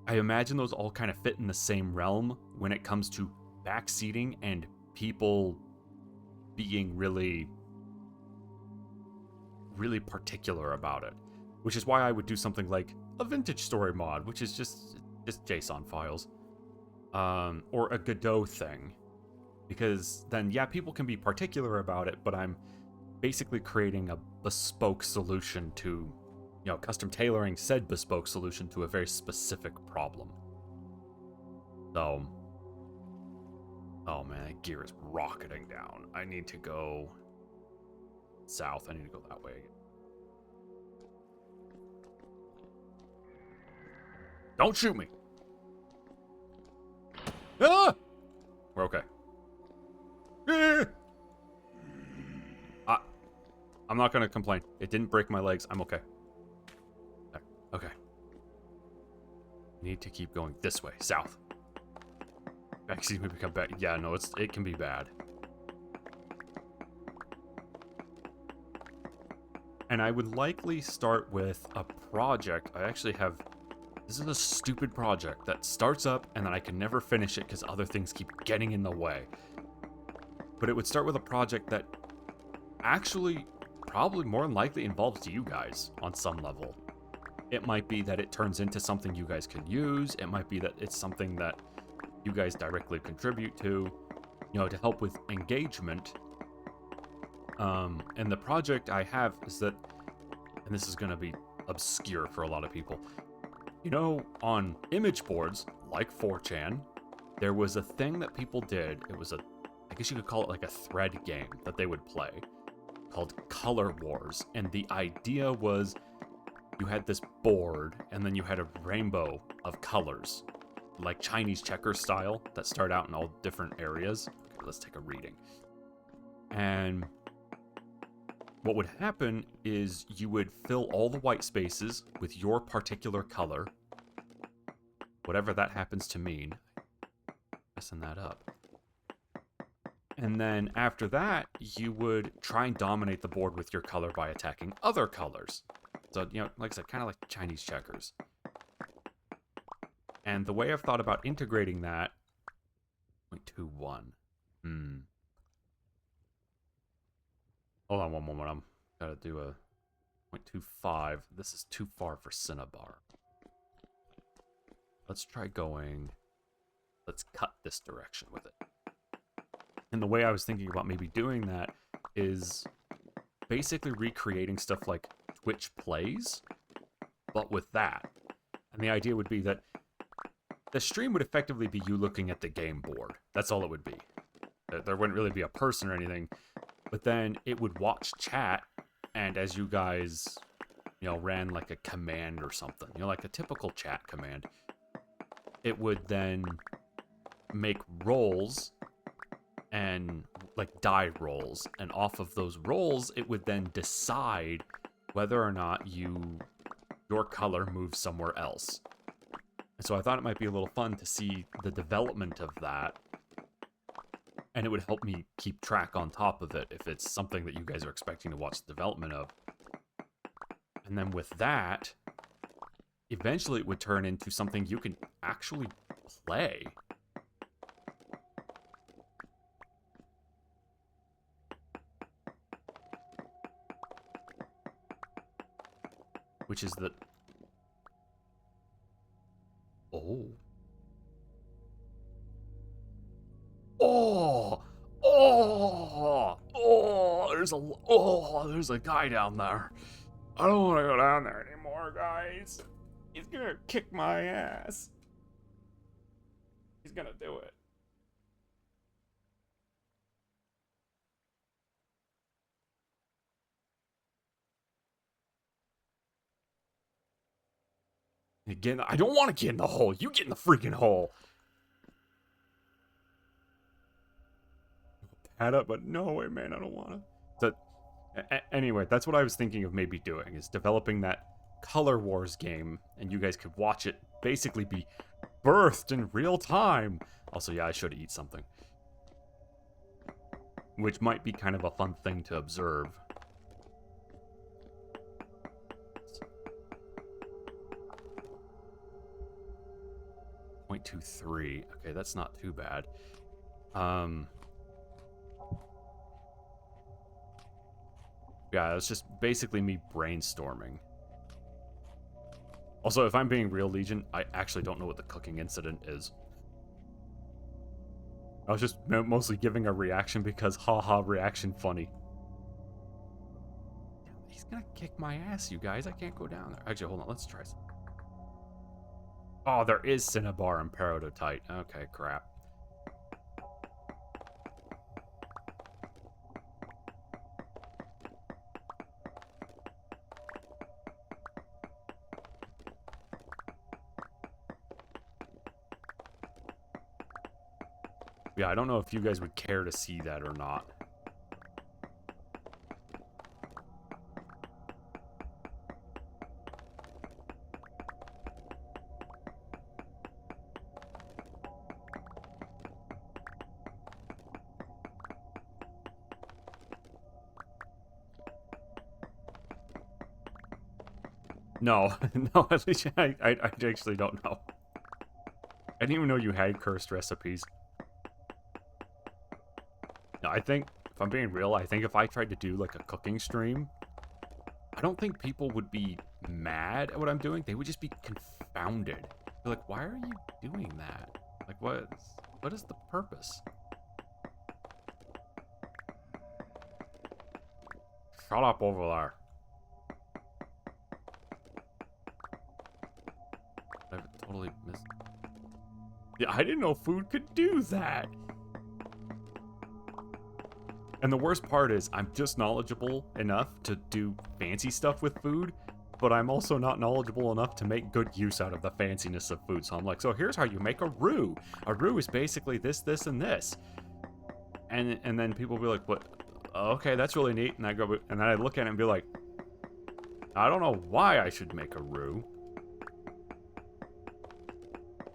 I imagine those all kind of fit in the same realm when it comes to backseating and people being really particular about it, which is why I would do something like a vintage story mod, which is just JSON files, or a Godot thing, because then yeah, people can be particular about it, but I'm basically creating a bespoke solution to, you know, custom tailoring said bespoke solution to a very specific problem. So, oh man, that gear is rocketing down. I need to go south. I need to go that way. Don't shoot me! Ah! We're okay. I'm not gonna complain. It didn't break my legs. I'm okay. Okay. Need to keep going this way, south. Backseat, maybe come back. Yeah, no, it can be bad. And I would likely start with a project. I actually have... This is a stupid project that starts up and then I can never finish it because other things keep getting in the way. But it would start with a project that actually probably more than likely involves you guys on some level. It might be that it turns into something you guys can use. It might be that it's something that you guys directly contribute to, you know, to help with engagement. And the project I have is that, and this is going to be obscure for a lot of people, you know, on image boards like 4chan, there was a thing that people did. It was I guess you could call it like a thread game that they would play called Color Wars. And the idea was you had this board and then you had a rainbow of colors, like Chinese checker style, that start out in all different areas. Okay, let's take a reading. And what would happen is you would fill all the white spaces with your particular color, whatever that happens to mean. Messing that up. And then after that, you would try and dominate the board with your color by attacking other colors. So, you know, like I said, kind of like Chinese checkers. And the way I've thought about integrating that... 0.21. Hold on one moment. I'm gotta do a 0.25. This is too far for Cinnabar. Let's try going... Let's cut this direction with it. And the way I was thinking about maybe doing that is basically recreating stuff like Twitch plays, but with that. And the idea would be that the stream would effectively be you looking at the game board. That's all it would be. There wouldn't really be a person or anything, but then it would watch chat, and as you guys, you know, ran like a command or something, you know, like a typical chat command, it would then make rolls and like die rolls, and off of those rolls it would then decide whether or not your color moves somewhere else. And so I thought it might be a little fun to see the development of that. And it would help me keep track on top of it if it's something that you guys are expecting to watch the development of. And then with that, eventually it would turn into something you can actually play. Which is that... Oh. Oh! Oh! Oh! There's a guy down there. I don't want to go down there anymore, guys. He's gonna kick my ass. He's gonna do it. Again, I don't want to get in the hole. You get in the freaking hole. Had up, but no way, man. I don't want to. Anyway, that's what I was thinking of maybe doing, is developing that Color Wars game, and you guys could watch it basically be birthed in real time. Also, yeah, I should eat something. Which might be kind of a fun thing to observe. 0.23. Okay, that's not too bad. Yeah, it's just basically me brainstorming. Also, if I'm being real, Legion, I actually don't know what the cooking incident is. I was just mostly giving a reaction because haha, reaction funny. He's gonna kick my ass, you guys. I can't go down there. Actually, hold on. Let's try some. Oh, there is Cinnabar and Peridotite. Okay, crap. Yeah, I don't know if you guys would care to see that or not. No, no, at least I actually don't know. I didn't even know you had cursed recipes. No, I think, if I'm being real, I think if I tried to do like a cooking stream, I don't think people would be mad at what I'm doing. They would just be confounded. They're like, why are you doing that? Like, what is the purpose? Shut up over there. I totally missed. Yeah, I didn't know food could do that. And the worst part is, I'm just knowledgeable enough to do fancy stuff with food, but I'm also not knowledgeable enough to make good use out of the fanciness of food. So I'm like, so here's how you make a roux. A roux is basically this, this, and this. And then people will be like, what? Okay, that's really neat. And I go, and then I look at it and be like, I don't know why I should make a roux.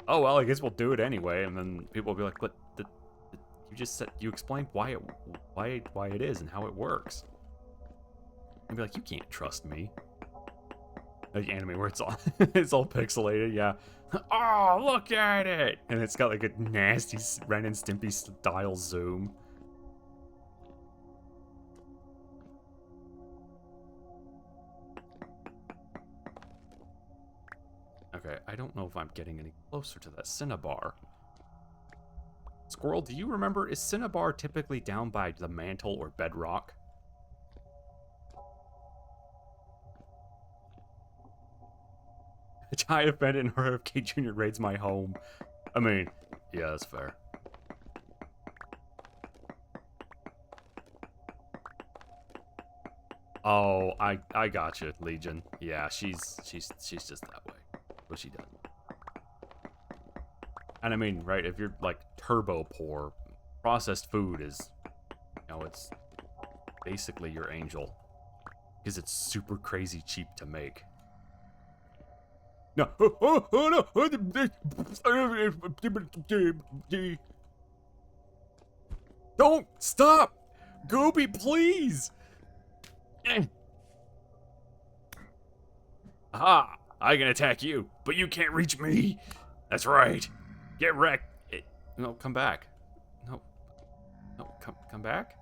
Oh, well, I guess we'll do it anyway. And then people will be like, but you just said, you explained why it is and how it works. And be like, you can't trust me. Like anime where it's all it's all pixelated, yeah. Oh, look at it! And it's got like a nasty Ren and Stimpy style zoom. Okay, I don't know if I'm getting any closer to that Cinnabar. Squirrel, do you remember, is Cinnabar typically down by the mantle or bedrock? I offended and RFK Jr. raids my home. I mean, yeah, that's fair. Oh, I gotcha, Legion. Yeah, she's just that way. What she does. And I mean, right, if you're like turbo poor, processed food is, you know, it's basically your angel. Because it's super crazy cheap to make. No. Oh, no. Don't stop! Gooby, please! Aha! I can attack you, but you can't reach me. That's right. Get wrecked. No, come back. No. No, come back?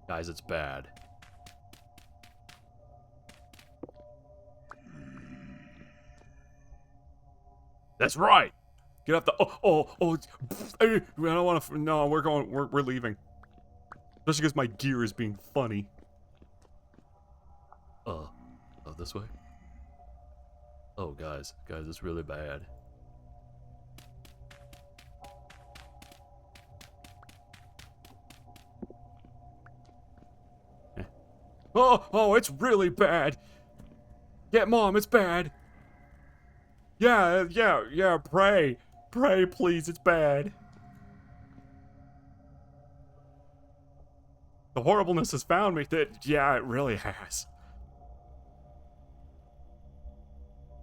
Guys, it's bad. That's right. Get off the. Oh. I don't want to. No, we're leaving. Especially because my gear is being funny. Oh, this way? Oh, guys, it's really bad. Oh, it's really bad. Get Mom, it's bad. Yeah, pray. Pray, please, it's bad. The horribleness has found me. Yeah, it really has.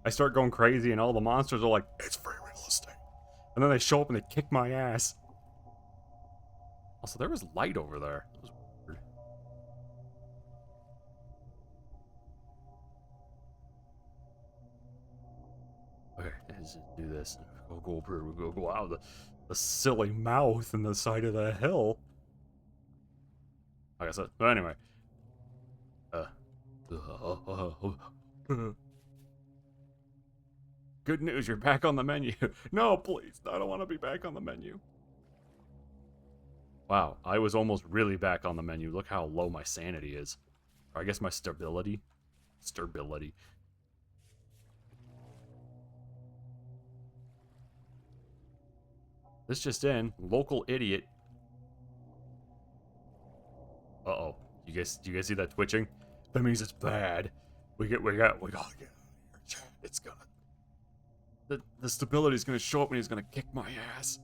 I start going crazy and all the monsters are like, it's free real estate. And then they show up and they kick my ass. Also, there was light over there. That was weird. Okay, let's do this. Go out the silly mouth in the side of the hill. Like I said, but anyway. Good news, you're back on the menu. No, please, I don't want to be back on the menu. Wow, I was almost really back on the menu. Look how low my sanity is. Or I guess my stability. Stability. This just in. Local idiot. Uh-oh. Do you guys see that twitching? That means it's bad. We gotta get out of here. It's gonna... The stability's gonna show up and he's gonna kick my ass.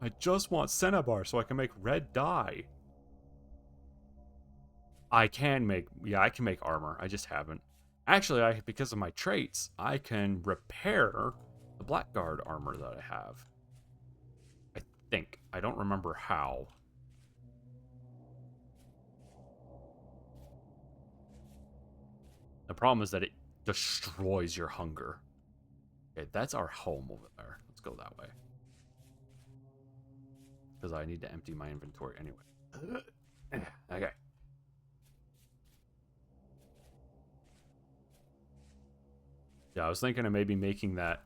I just want Cinnabar so I can make red dye. I can make armor. I just haven't. Actually, because of my traits, I can repair the Blackguard armor that I have. I think. I don't remember how. The problem is that it destroys your hunger. Okay, that's our home over there. Let's go that way. Because I need to empty my inventory anyway. Okay. Yeah, I was thinking of maybe making that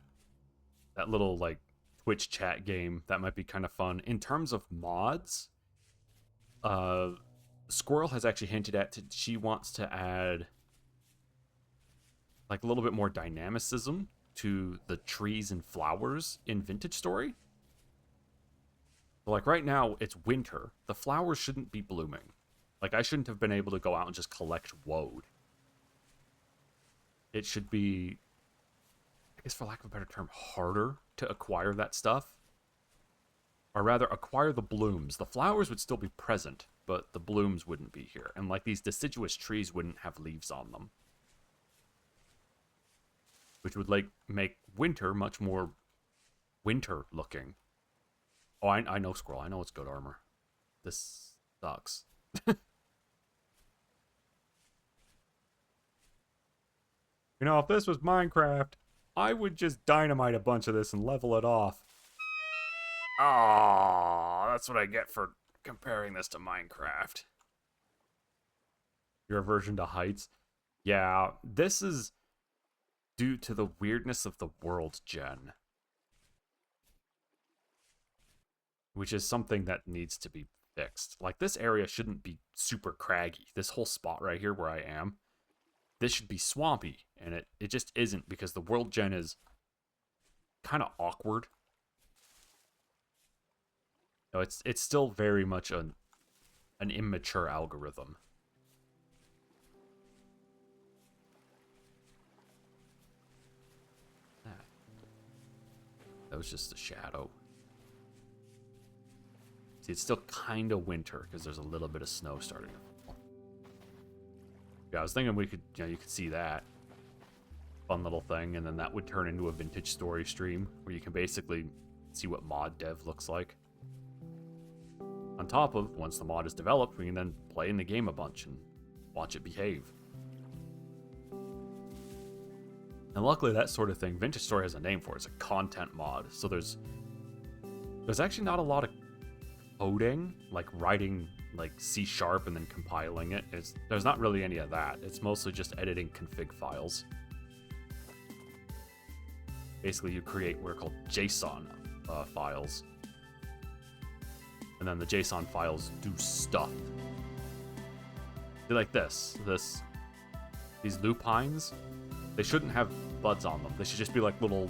little, like, Twitch chat game. That might be kind of fun. In terms of mods, Squirrel has actually hinted at she wants to add, like, a little bit more dynamicism to the trees and flowers in Vintage Story. But, like, right now, it's winter. The flowers shouldn't be blooming. Like, I shouldn't have been able to go out and just collect woad. It should be, I guess for lack of a better term, harder to acquire that stuff. Or rather, acquire the blooms. The flowers would still be present, but the blooms wouldn't be here. And, like, these deciduous trees wouldn't have leaves on them. Which would, like, make winter much more winter-looking. Oh, I know, Squirrel. I know it's good armor. This sucks. You know, if this was Minecraft, I would just dynamite a bunch of this and level it off. Oh, that's what I get for comparing this to Minecraft. Your aversion to heights? Yeah, this is due to the weirdness of the world gen. Which is something that needs to be fixed. Like, this area shouldn't be super craggy. This whole spot right here where I am, this should be swampy, and it just isn't, because the world gen is kind of awkward. No, it's still very much an immature algorithm. That was just a shadow. See, it's still kind of winter because there's a little bit of snow starting to fall. Yeah, I was thinking we could, you know, you could see that fun little thing, and then that would turn into a vintage story stream where you can basically see what mod dev looks like. On top of, once the mod is developed, we can then play in the game a bunch and watch it behave. And luckily, that sort of thing, Vintage Story has a name for it. It's a content mod. So there's actually not a lot of coding, like writing like C# and then compiling it. There's not really any of that. It's mostly just editing config files. Basically, you create what are called JSON files. And then the JSON files do stuff. They're like this. These lupines, they shouldn't have buds on them. They should just be like little...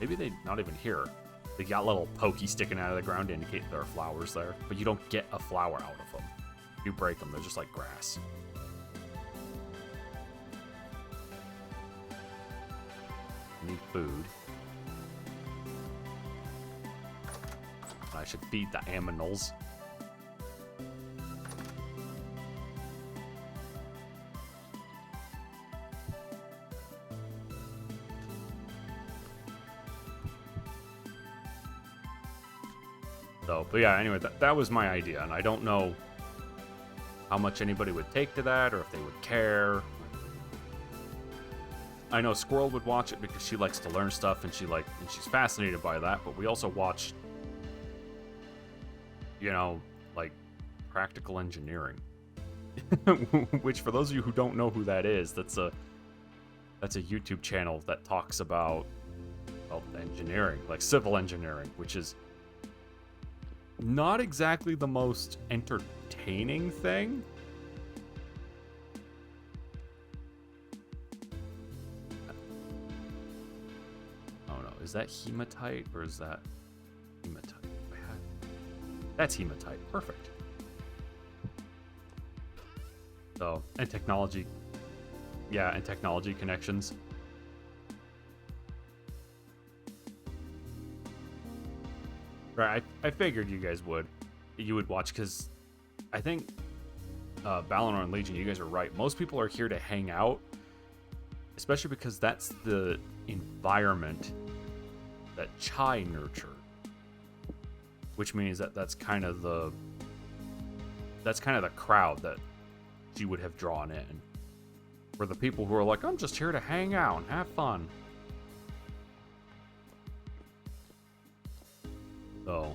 Maybe they're not even here. They got little pokey sticking out of the ground to indicate there are flowers there. But you don't get a flower out of them. If you break them, they're just like grass. I need food. I should feed the aminals. So, but yeah, anyway, that was my idea, and I don't know how much anybody would take to that, or if they would care. I know Squirrel would watch it because she likes to learn stuff, and she's fascinated by that, but we also watch, you know, like, practical engineering. Which, for those of you who don't know who that is, that's a YouTube channel that talks about, well, engineering, like civil engineering, which is not exactly the most entertaining thing. Oh no, is that hematite or is that hematite? That's hematite. Perfect. So, and technology. Yeah, and technology connections. Right, I figured you guys would. You would watch, because I think Valinor and Legion, you guys are right. Most people are here to hang out, especially because that's the environment that Chai nurtured. Which means that that's kind of the crowd that she would have drawn in. For the people who are like, I'm just here to hang out and have fun. So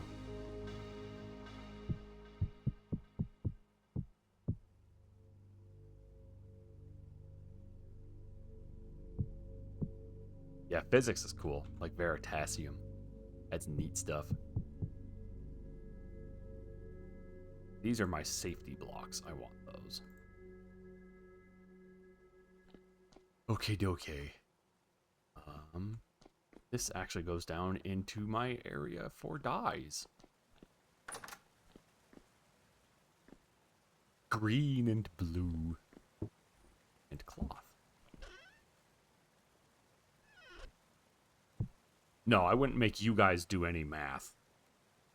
yeah, physics is cool. Like Veritasium. That's neat stuff. These are my safety blocks. I want those. Okay, dokie. This actually goes down into my area for dyes. Green and blue. And cloth. No, I wouldn't make you guys do any math.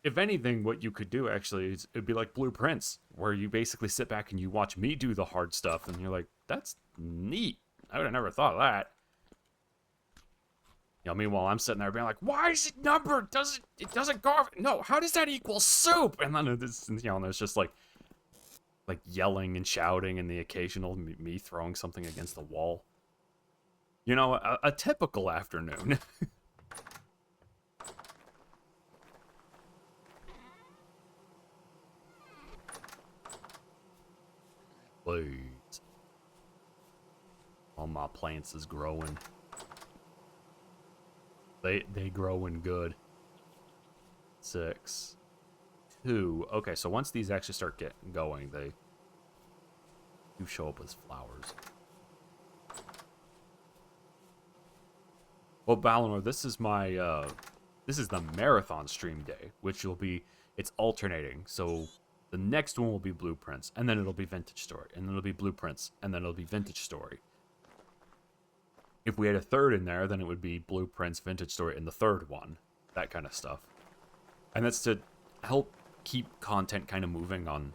If anything, what you could do, actually, is it'd be like Blueprints, where you basically sit back and you watch me do the hard stuff, and you're like, that's neat. I would have never thought of that. You know, meanwhile, I'm sitting there being like, why is it numbered? It doesn't go off. No, how does that equal soup? And then this, you know, there's just like yelling and shouting and the occasional me throwing something against the wall. You know, a typical afternoon. Please. All my plants is growing. They growing good. 6, 2. Okay, so once these actually start getting going, they do show up as flowers. Well, Valinor, this is my this is the marathon stream day, which will be, it's alternating. So the next one will be Blueprints, and then it'll be Vintage Story, and then it'll be Blueprints, and then it'll be Vintage Story. If we had a third in there, then it would be Blueprints, Vintage Story, and the third one. That kind of stuff. And that's to help keep content kind of moving on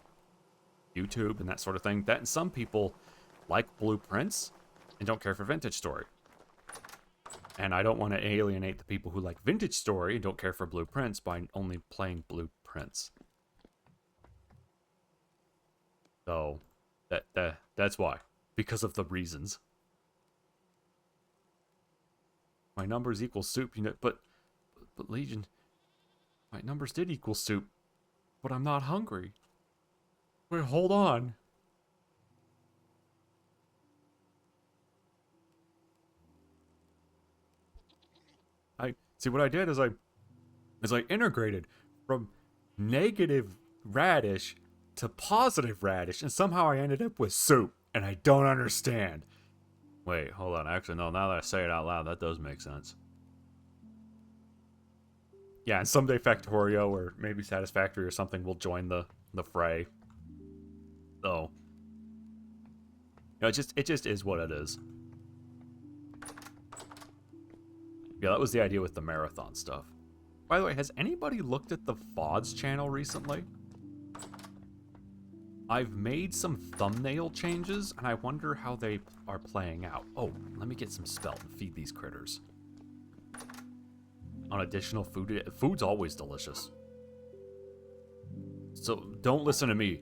YouTube and that sort of thing. That and some people like blueprints and don't care for Vintage Story. And I don't want to alienate the people who like Vintage Story and don't care for blueprints by only playing blueprints. So that's why. Because of the reasons. My numbers equal soup, you know, but Legion, my numbers did equal soup, but I'm not hungry. Wait, hold on. I see what I did is I integrated from negative radish to positive radish, and somehow I ended up with soup, and I don't understand. Wait, hold on. Actually, no, now that I say it out loud, that does make sense. Yeah, and someday Factorio or maybe Satisfactory or something will join the fray. So, you know, it just is what it is. Yeah, that was the idea with the marathon stuff. By the way, has anybody looked at the VODs channel recently? I've made some thumbnail changes, and I wonder how they are playing out. Oh, let me get some spelt and feed these critters. On additional food, food's always delicious. So don't listen to me.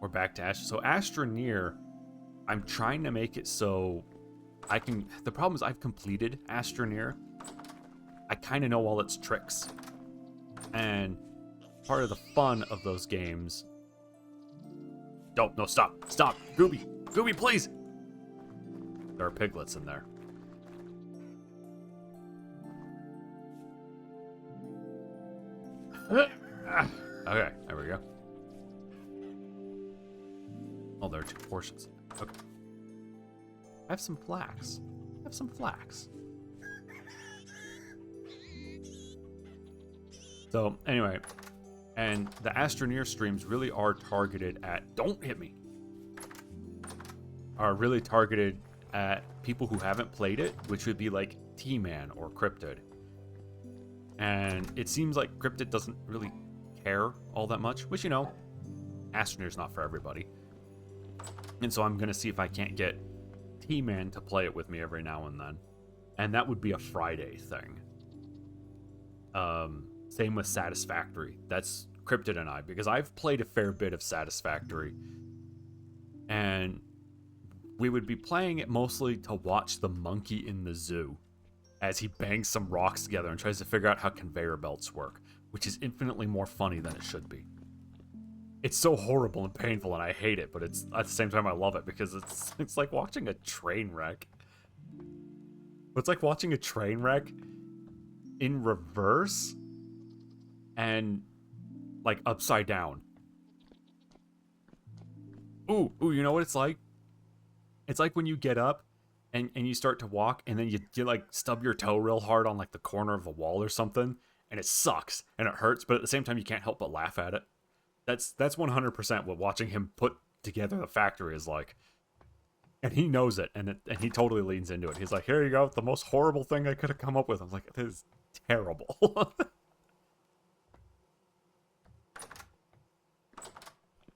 We're back to Astra. So Astroneer, I'm trying to make it so I can... The problem is I've completed Astroneer. I kind of know all its tricks. And part of the fun of those games... No, stop. Stop. Gooby. Gooby, please. There are piglets in there. Okay, there we go. Oh, there are 2 portions. Okay. Have some flax. Have some flax. So, anyway, and the Astroneer streams really are targeted at... Don't hit me! Are really targeted at people who haven't played it, which would be like T-Man or Cryptid. And it seems like Cryptid doesn't really care all that much, which, you know, Astroneer's not for everybody. And so I'm going to see if I can't get T-Man to play it with me every now and then. And that would be a Friday thing. Same with Satisfactory. That's Cryptid and I, because I've played a fair bit of Satisfactory. And we would be playing it mostly to watch the monkey in the zoo as he bangs some rocks together and tries to figure out how conveyor belts work, which is infinitely more funny than it should be. It's so horrible and painful, and I hate it, but it's at the same time I love it because it's like watching a train wreck. It's like watching a train wreck in reverse and like upside down. Ooh, you know what it's like? It's like when you get up and you start to walk and then you like stub your toe real hard on like the corner of a wall or something, and it sucks and it hurts, but at the same time you can't help but laugh at it. That's 100% what watching him put together the factory is like. And he knows it, and he totally leans into it. He's like, here you go, the most horrible thing I could have come up with. I'm like, this is terrible.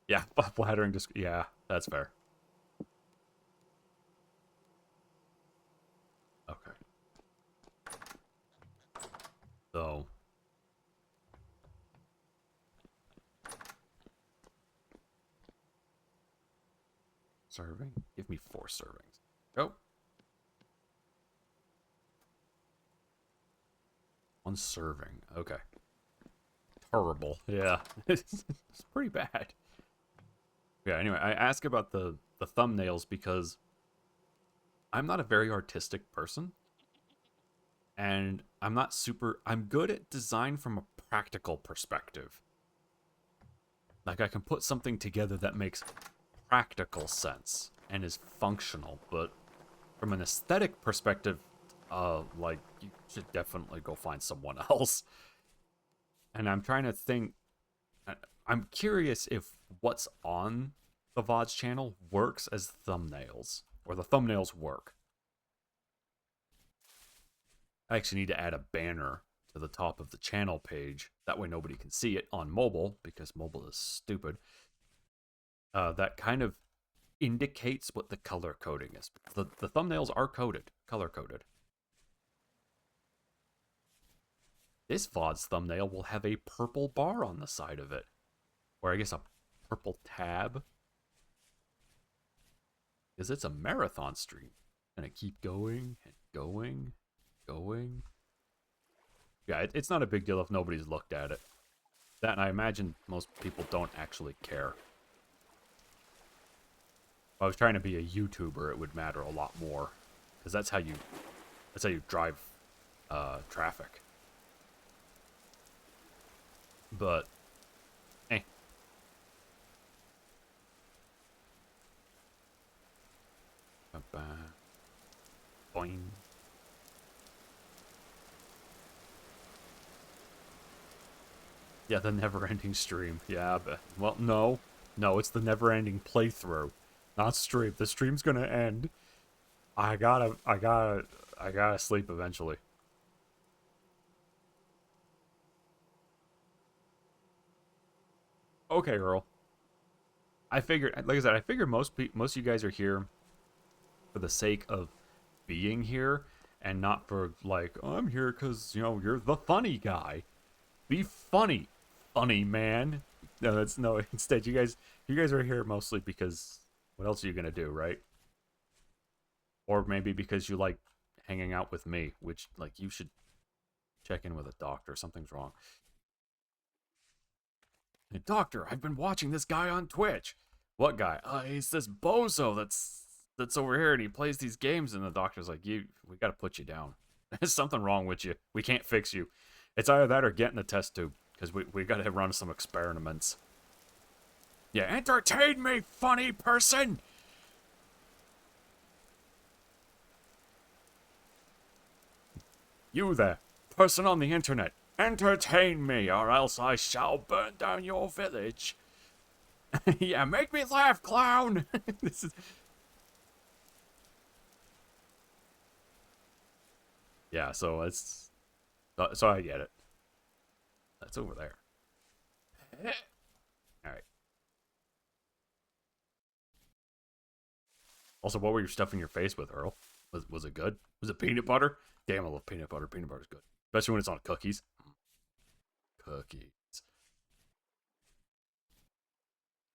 Yeah, flattering just... Yeah, that's fair. Okay. So... Serving? Give me 4 servings. Go. 1 serving. Okay. Terrible. Yeah. It's pretty bad. Yeah, anyway, I ask about the thumbnails because I'm not a very artistic person. And I'm not super... I'm good at design from a practical perspective. Like, I can put something together that makes practical sense and is functional, but from an aesthetic perspective, like, you should definitely go find someone else. And I'm trying to think... I'm curious if what's on the VODs channel works as thumbnails, or the thumbnails work. I actually need to add a banner to the top of the channel page. That way nobody can see it on mobile, because mobile is stupid. That kind of indicates what the color coding is. The thumbnails are color coded. This VOD's thumbnail will have a purple bar on the side of it. Or I guess a purple tab. Because it's a marathon stream. Gonna keep going and going, going. Yeah, it's not a big deal if nobody's looked at it. That, and I imagine most people don't actually care. If I was trying to be a YouTuber, it would matter a lot more. Because that's how you drive traffic. But, eh. Boing. Yeah, the never-ending stream. Yeah, but, well, no. No, it's the never-ending playthrough. Not stream. The stream's gonna end. I gotta sleep eventually. Okay, Earl. I figured, like I said, I figured most of you guys are here for the sake of being here, and not for, like, oh, I'm here because, you know, you're the funny guy. Be funny, funny man. No, that's no. Instead, you guys are here mostly because what else are you gonna do, right? Or maybe because you like hanging out with me, which, like, you should check in with a doctor. Something's wrong. Hey, doctor, I've been watching this guy on Twitch. What guy? He's this bozo that's over here, and he plays these games. And the doctor's like, we gotta put you down. There's something wrong with you. We can't fix you. It's either that or get in the test tube, because we gotta run some experiments. Yeah, entertain me, funny person! You there, person on the internet, entertain me, or else I shall burn down your village. Yeah, make me laugh, clown! This is... Yeah, so it's... So I get it. That's over there. Alright. Also, what were you stuffing your face with, Earl? Was it good? Was it peanut butter? Damn, I love peanut butter. Peanut butter's good. Especially when it's on cookies. Cookies.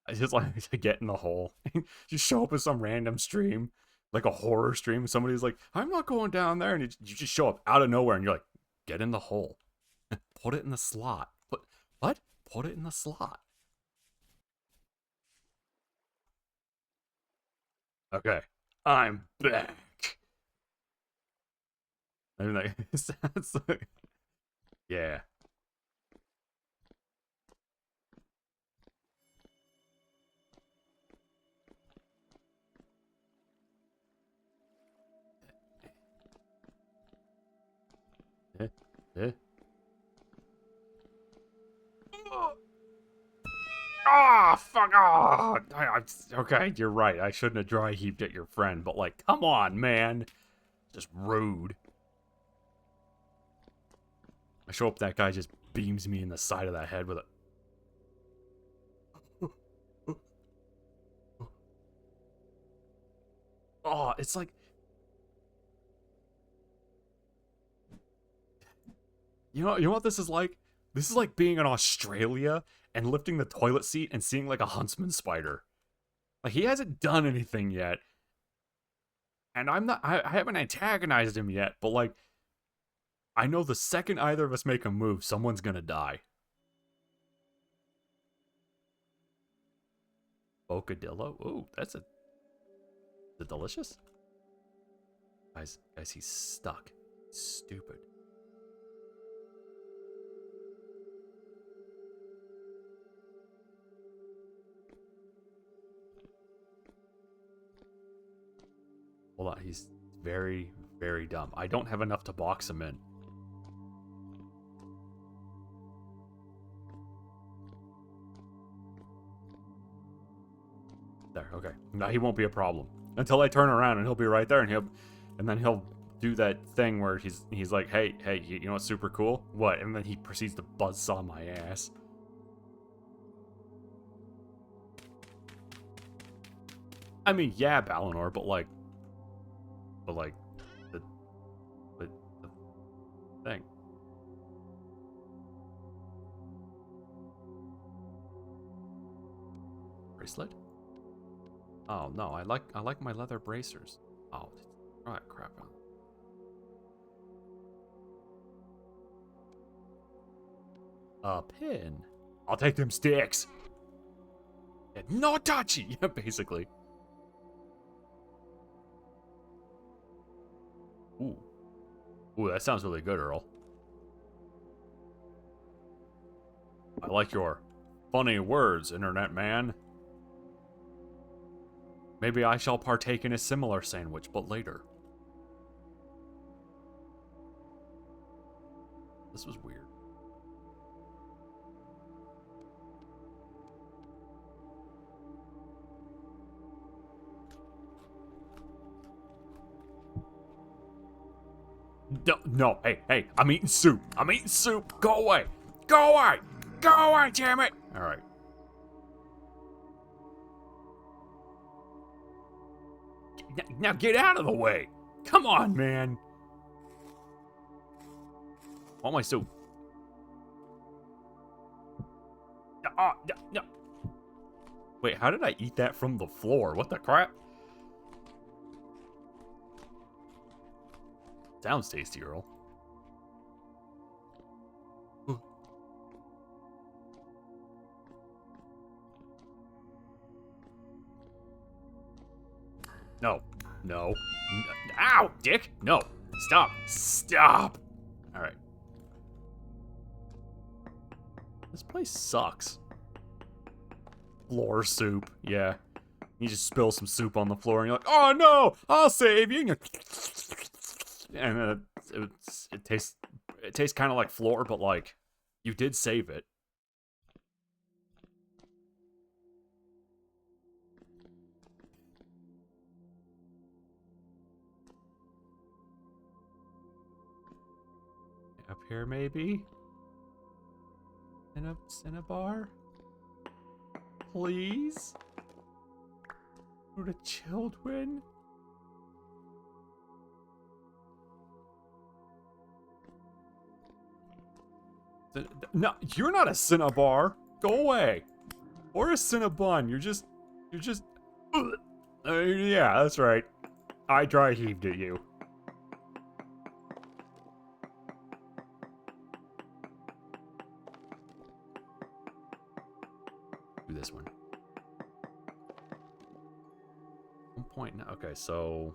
I just like to get in the hole. Just show up with some random stream. Like a horror stream. Somebody's like, I'm not going down there. And you just show up out of nowhere and you're like, get in the hole. Put it in the slot. What? Put it in the slot. Okay. I'm back. I mean, like, it sounds like... Yeah. Eh? Ah, fuck off! Okay, you're right. I shouldn't have dry heaped at your friend, but, like, come on, man. Just rude. I show up, that guy just beams me in the side of the head with a... Oh, it's like... You know what this is like? This is like being in Australia and lifting the toilet seat and seeing, like, a huntsman spider. Like, he hasn't done anything yet. And I haven't antagonized him yet, but, like, I know the second either of us make a move, someone's gonna die. Bocadillo? Ooh, that's a... Is it delicious? Guys, he's stuck. Stupid. Hold on, he's very, very dumb. I don't have enough to box him in. There, okay. Now he won't be a problem. Until I turn around and he'll be right there and then he'll do that thing where he's like, hey, you know what's super cool? What? And then he proceeds to buzzsaw my ass. I mean, yeah, Balinor, but like the thing. Bracelet? Oh no, I like my leather bracers. Oh, throw that crap on. A pin. I'll take them sticks. No touchy, basically. Ooh. Ooh, that sounds really good, Earl. I like your funny words, internet man. Maybe I shall partake in a similar sandwich, but later. This was weird. No, hey, I'm eating soup. I'm eating soup. Go away. Go away. Go away, damn it. All right. Now get out of the way. Come on, man. Want my soup? No. Wait, how did I eat that from the floor? What the crap? Sounds tasty, Earl. No. Ow, dick! No. Stop! Alright. This place sucks. Floor soup, yeah. You just spill some soup on the floor and you're like, oh no! I'll save you! And it tastes kind of like floor, but like, you did save it. Up here, maybe? In a Cinnabar? Please? For the children? No, you're not a Cinnabar. Go away. Or a Cinnabon. You're just... yeah, that's right. I dry heaved at you. Do this one. 1.9. Okay, so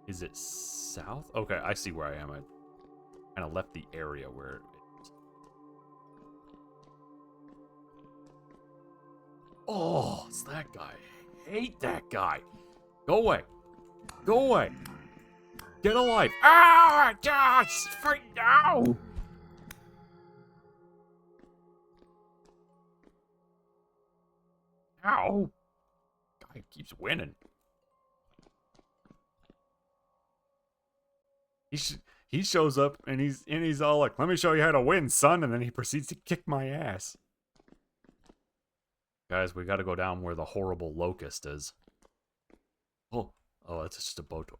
is it south? Okay, I see where I am. I kind of left the area where it is. Oh, it's that guy. I hate that guy. Go away. Go away. Get a life. Ah, gosh, right now. Ow. Guy keeps winning. He shows up and he's all like, "Let me show you how to win, son," and then he proceeds to kick my ass. Guys, we got to go down where the horrible locust is. Oh, that's just a boat.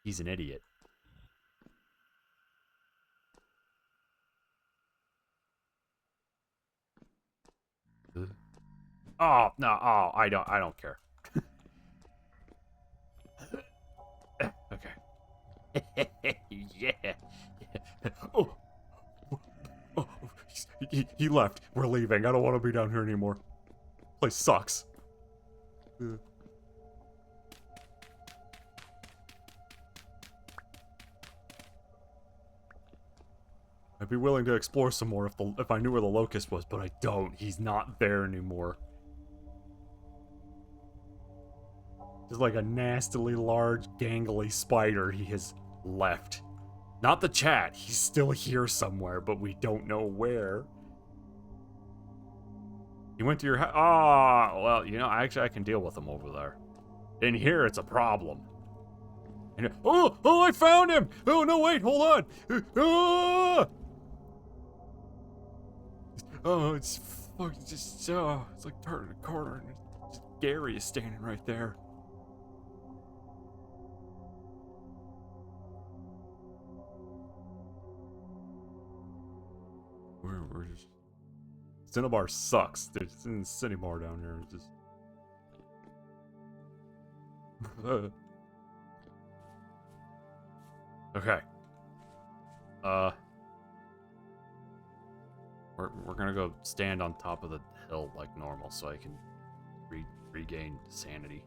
He's an idiot. Oh no! Oh, I don't care. Okay. Yeah. Oh. He left. We're leaving. I don't want to be down here anymore. Place sucks. I'd be willing to explore some more if I knew where the locust was, but I don't. He's not there anymore. Just like a nastily large, gangly spider, he has left. Not the chat. He's still here somewhere, but we don't know where. He went to your house. Oh, well, you know, actually, I can deal with him over there. In here, it's a problem. And, oh, I found him! Oh, no, wait, hold on! Ah! Oh, it's fucking just, it's like turning a corner and just Gary is standing right there. We're just... Cinnabar sucks. There's Cinnabar down here. It's just... Okay. We're gonna go stand on top of the hill like normal so I can regain sanity.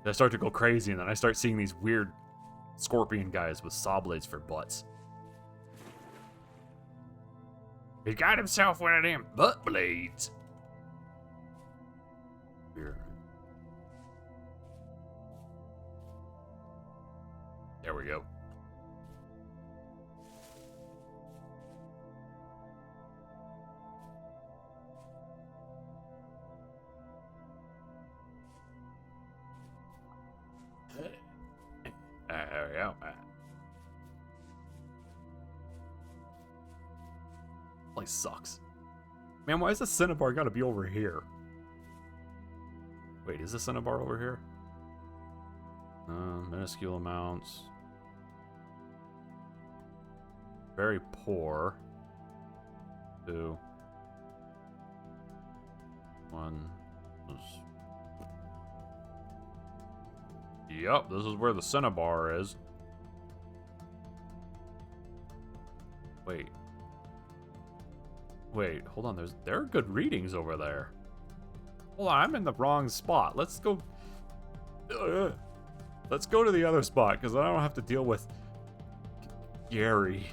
I start to go crazy and then I start seeing these weird scorpion guys with saw blades for butts. He got himself one of them butt blades. Here. There we go. There we go. Place sucks. Man, why is the Cinnabar gotta be over here? Wait, is the Cinnabar over here? Minuscule amounts. Very poor. 2. 1. Yup, this is where the Cinnabar is. Wait, hold on. There are good readings over there. Hold on, I'm in the wrong spot. Let's go. Let's go to the other spot because I don't have to deal with Gary.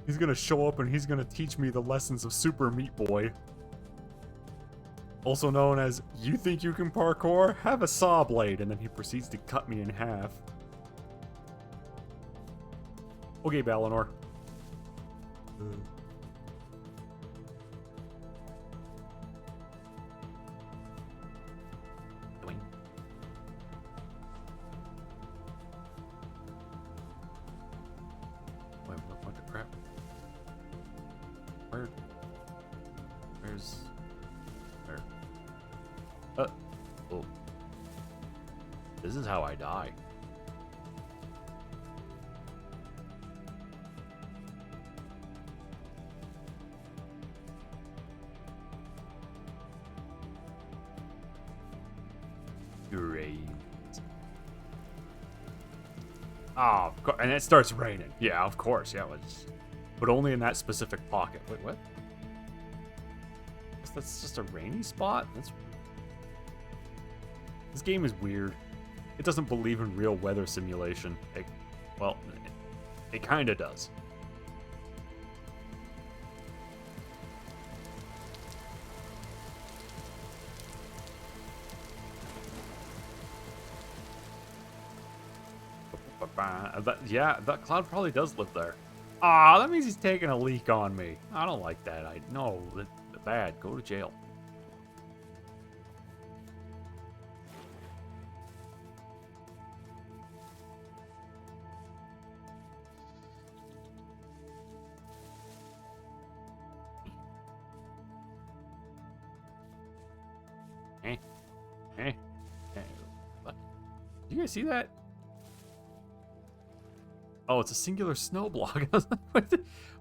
He's gonna show up and he's gonna teach me the lessons of Super Meat Boy. Also known as, you think you can parkour? Have a saw blade, and then he proceeds to cut me in half. Okay, Balinor. Wait, what the crap? Where's... Where? Oh. This is how I die. Great. Oh, of course. And it starts raining. Yeah, of course. Yeah, but only in that specific pocket. Wait, what? That's just a rainy spot? This game is weird. It doesn't believe in real weather simulation. It kind of does. That cloud probably does live there. Ah, that means he's taking a leak on me. I don't like that. No, that's bad. Go to jail. What? Do you guys see that? Oh, it's a singular snow block.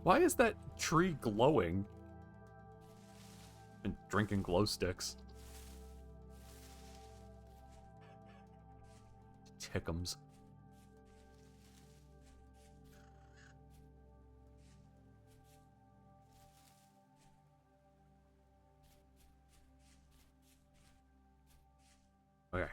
Why is that tree glowing? And drinking glow sticks. Chickums. Okay.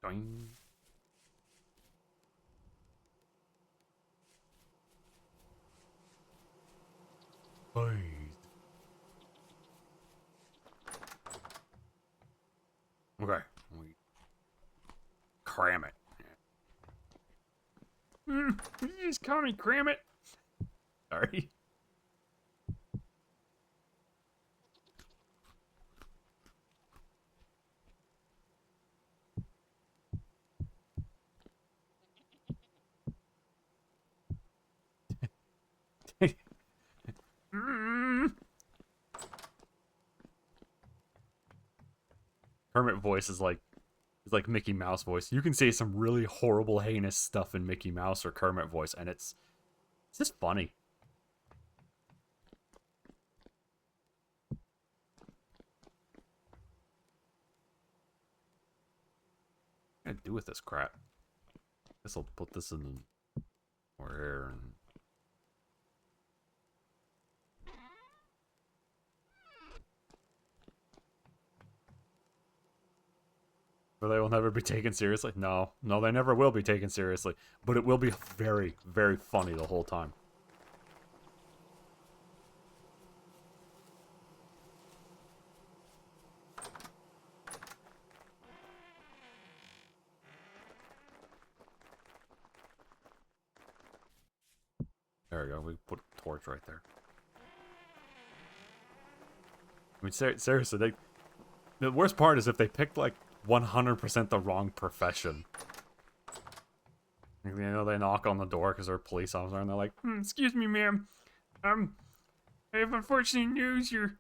Doing. Okay. We cram it. You just call me cram it. Sorry. Kermit voice is like Mickey Mouse voice. You can say some really horrible, heinous stuff in Mickey Mouse or Kermit voice, and it's just funny. What am I gonna do with this crap? Guess I'll put this in more air and. But they will never be taken seriously? No, they never will be taken seriously. But it will be very, very funny the whole time. There we go. We put a torch right there. I mean, seriously, the worst part is if they picked, like, 100% the wrong profession. You know, they knock on the door because they're a police officer, and they're like, excuse me, ma'am. I have unfortunate news. Your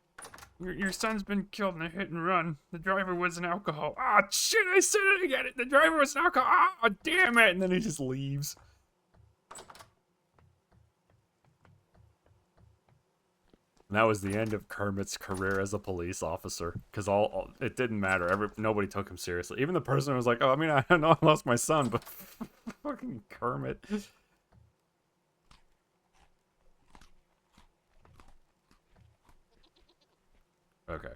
son's been killed in a hit and run. The driver was an alcohol. Ah, shit, I said it again. The driver was an alcohol. Ah, damn it. And then he just leaves. And that was the end of Kermit's career as a police officer. Because it didn't matter. Nobody took him seriously. Even the person was like, oh, I mean, I know I lost my son, but fucking Kermit. Okay.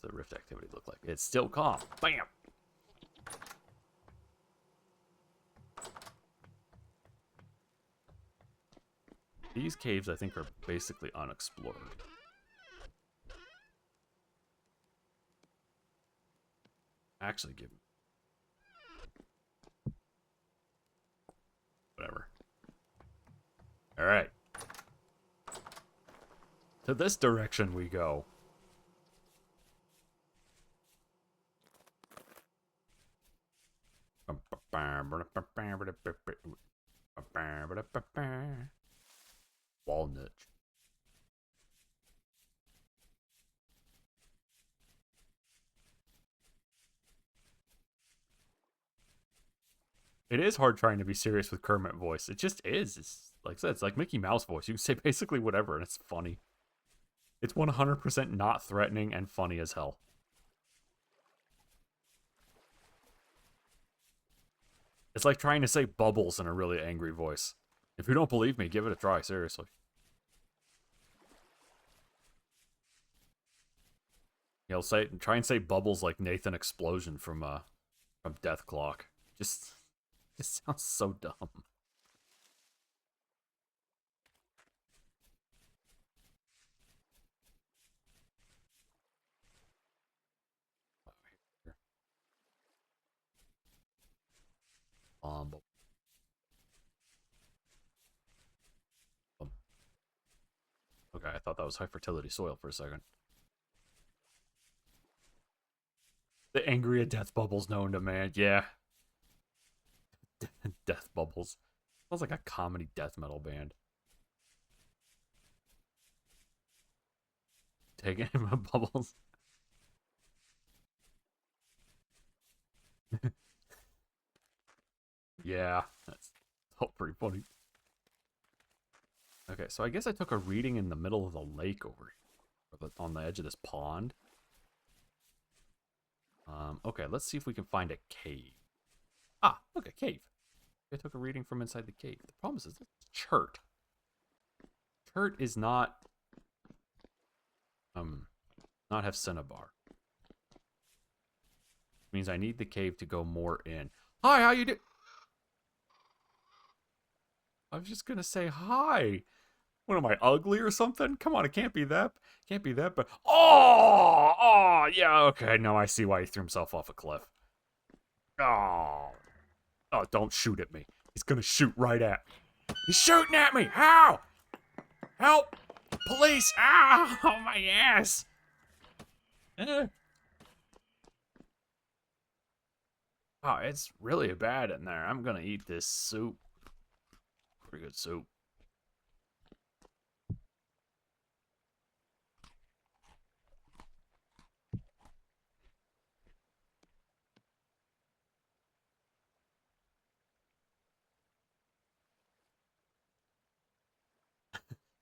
What's the rift activity look like? It's still calm. Bam! These caves, I think, are basically unexplored. Actually, give me... Whatever. Alright. To this direction we go. Walnut. It is hard trying to be serious with Kermit voice. It just is. It's like I said, it's like Mickey Mouse voice. You can say basically whatever and it's funny. It's 100% not threatening and funny as hell. It's like trying to say Bubbles in a really angry voice. If you don't believe me, give it a try, seriously. Try and say Bubbles like Nathan Explosion from Death Clock. Just sounds so dumb. Okay, I thought that was high fertility soil for a second. The angrier death bubbles known to man. Yeah. Death bubbles. Sounds like a comedy death metal band. Taking him bubbles. Yeah, that's all pretty funny. Okay, so I guess I took a reading in the middle of the lake over here, on the edge of this pond. Okay, let's see if we can find a cave. Ah, Look, a cave. I took a reading from inside the cave. The problem is this chert. Chert is not not have Cinnabar. Means I need the cave to go more in. Hi, how you do? I was just gonna say hi. What am I, ugly or something? Come on, it can't be that. Can't be that. But oh, yeah. Okay, now I see why he threw himself off a cliff. Oh, don't shoot at me. He's gonna shoot right at me. He's shooting at me. How? Help! Police! Ow! Oh, my ass! Oh, it's really bad in there. I'm gonna eat this soup. Pretty good soup.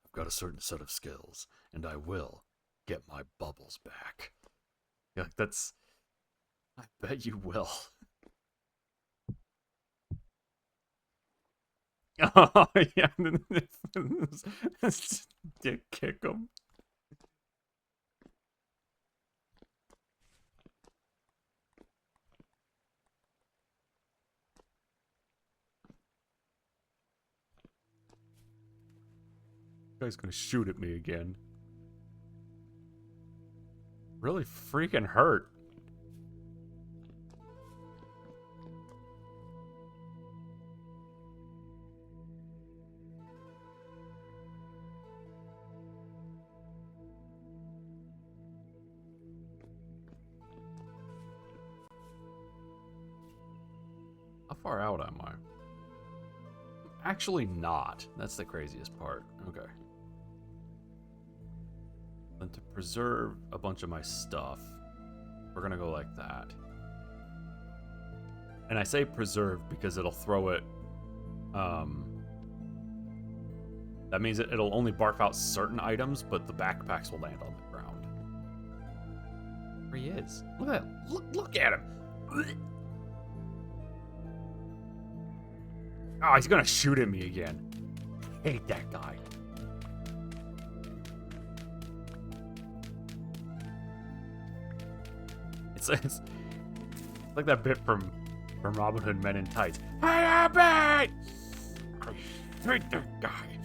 I've got a certain set of skills, and I will get my bubbles back. Yeah, that's... I bet you will. Oh, yeah. Dick kick him. Guy's gonna shoot at me again. Really freaking hurt. How far out am I? Actually not. That's the craziest part. Okay. Then to preserve a bunch of my stuff, we're gonna go like that. And I say preserve because it'll throw it, that means it'll only barf out certain items, but the backpacks will land on the ground. There he is. Look at that. Look at him. Oh, he's gonna shoot at me again. Hate that guy. It's like that bit from Robin Hood Men in Tights. Hey, Abby! I hate that guy.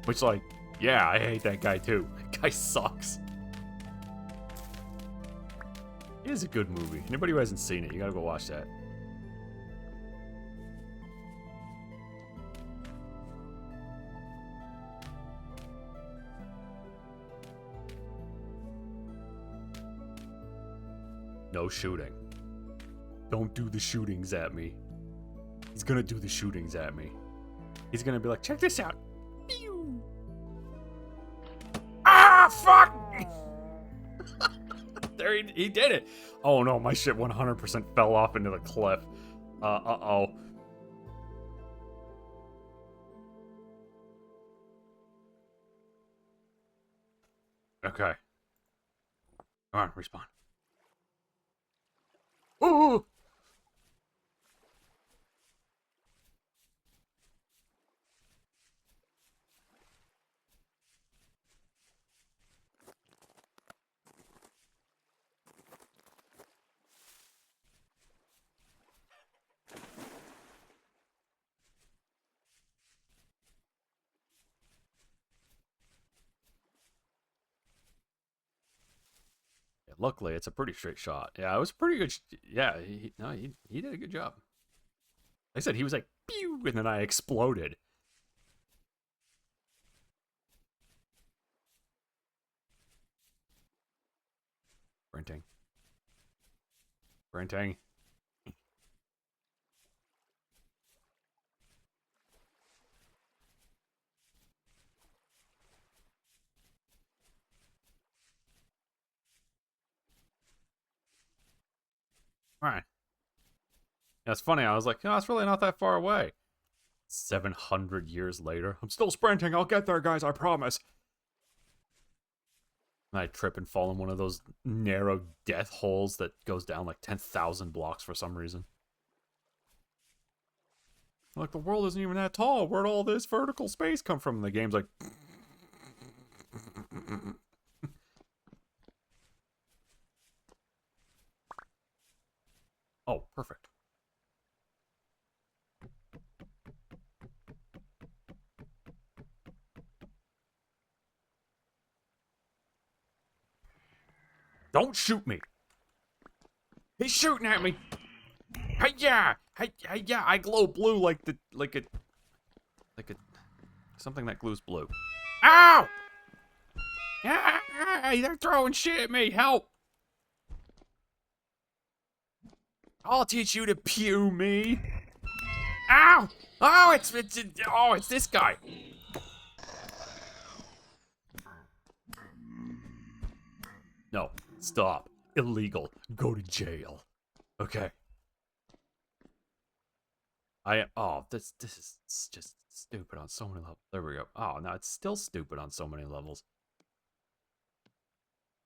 Which, like, yeah, I hate that guy too. That guy sucks. It is a good movie. Anybody who hasn't seen it, you gotta go watch that. No shooting. Don't do the shootings at me. He's gonna do the shootings at me. He's gonna be like, check this out. Pew! Ah, fuck! There, he did it. Oh no, my shit 100% fell off into the cliff. Uh-oh. Okay. Come on, respawn. Ooh! Luckily, it's a pretty straight shot. Yeah, it was pretty good. Yeah, he did a good job. Like I said, he was like, pew, and then I exploded. Sprinting. Sprinting. All right. That's funny. I was like, oh, it's really not that far away. 700 years later. I'm still sprinting. I'll get there, guys. I promise. And I trip and fall in one of those narrow death holes that goes down like 10,000 blocks for some reason. Like, the world isn't even that tall. Where'd all this vertical space come from? And the game's like... Oh, perfect. Don't shoot me! He's shooting at me! Hey yeah! Hey yeah! I glow blue like something that glues blue. Ow! Ah, they're throwing shit at me! Help! I'll teach you to pew me! Ow! Oh, it's this guy. No, stop. Illegal. Go to jail. Okay. This is just stupid on so many levels. There we go. Oh, no, it's still stupid on so many levels.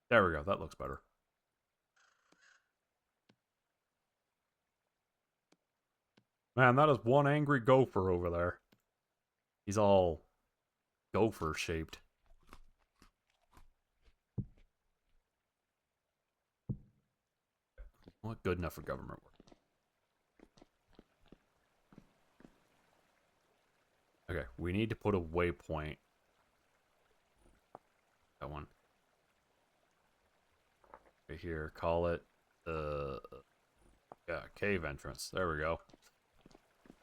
There we go. That looks better. Man, that is one angry gopher over there. He's all gopher shaped. Not good enough for government work. Okay, we need to put a waypoint. That one. Right here, call it, yeah, cave entrance. There we go.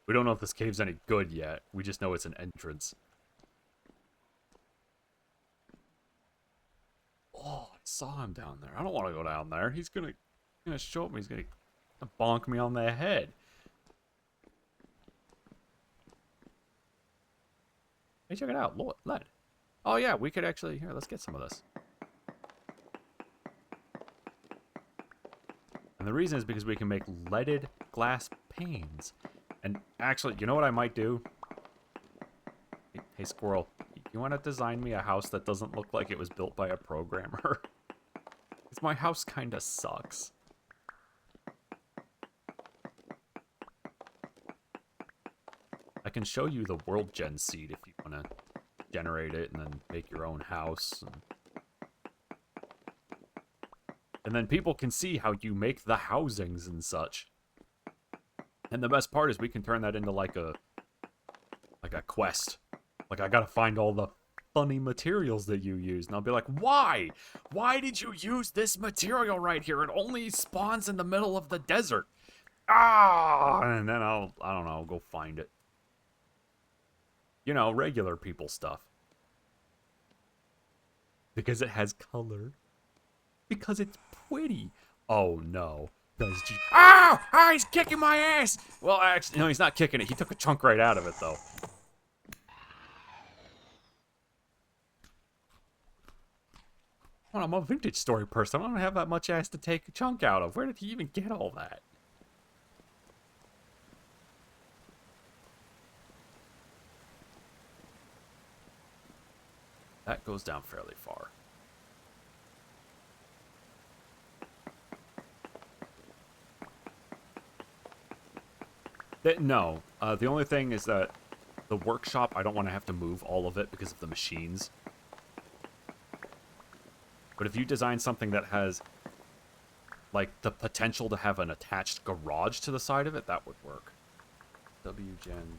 We don't know if this cave's any good yet. We just know it's an entrance. Oh, I saw him down there. I don't want to go down there. He's gonna show up me. He's gonna bonk me on the head. Hey, check it out. Lead. Oh, yeah, we could actually... Here, let's get some of this. And the reason is because we can make leaded glass panes. And actually, you know what I might do? Hey, squirrel. You want to design me a house that doesn't look like it was built by a programmer? Because my house kind of sucks. I can show you the world gen seed if you want to generate it and then make your own house. And then people can see how you make the housings and such. And the best part is we can turn that into like a quest. Like, I gotta find all the funny materials that you use. And I'll be like, why? Why did you use this material right here? It only spawns in the middle of the desert. Ah! And then I don't know, I'll go find it. You know, regular people stuff. Because it has color. Because it's pretty. Oh, no. Ah! Ah, he's kicking my ass! Well, actually, no, he's not kicking it. He took a chunk right out of it, though. Well, I'm a vintage story person. I don't have that much ass to take a chunk out of. Where did he even get all that? That goes down fairly far. No. The only thing is that the workshop, I don't want to have to move all of it because of the machines. But if you design something that has, like, the potential to have an attached garage to the side of it, that would work. WGen.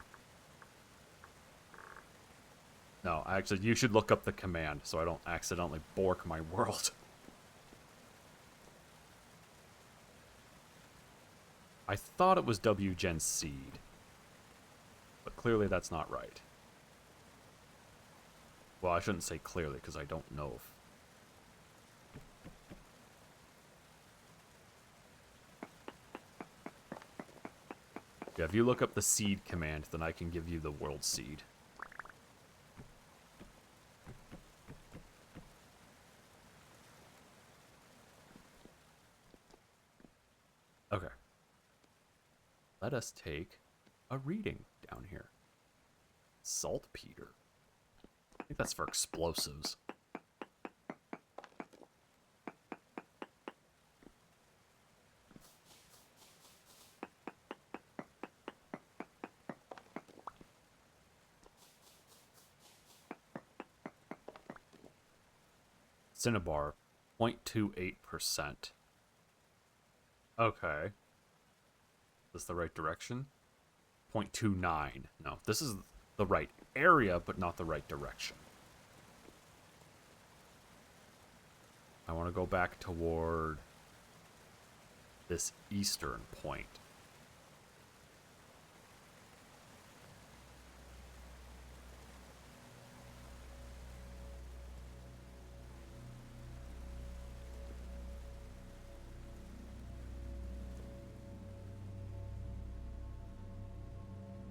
No, actually, you should look up the command so I don't accidentally bork my world. I thought it was WGen seed. But clearly that's not right. Well, I shouldn't say clearly because I don't know if... Yeah, if you look up the seed command, then I can give you the world seed. Okay. Let us take a reading down here. Saltpeter. I think that's for explosives. Cinnabar, 0.28%. Okay. Is this the right direction? 0.29. No, this is the right area, but not the right direction. I want to go back toward this eastern point.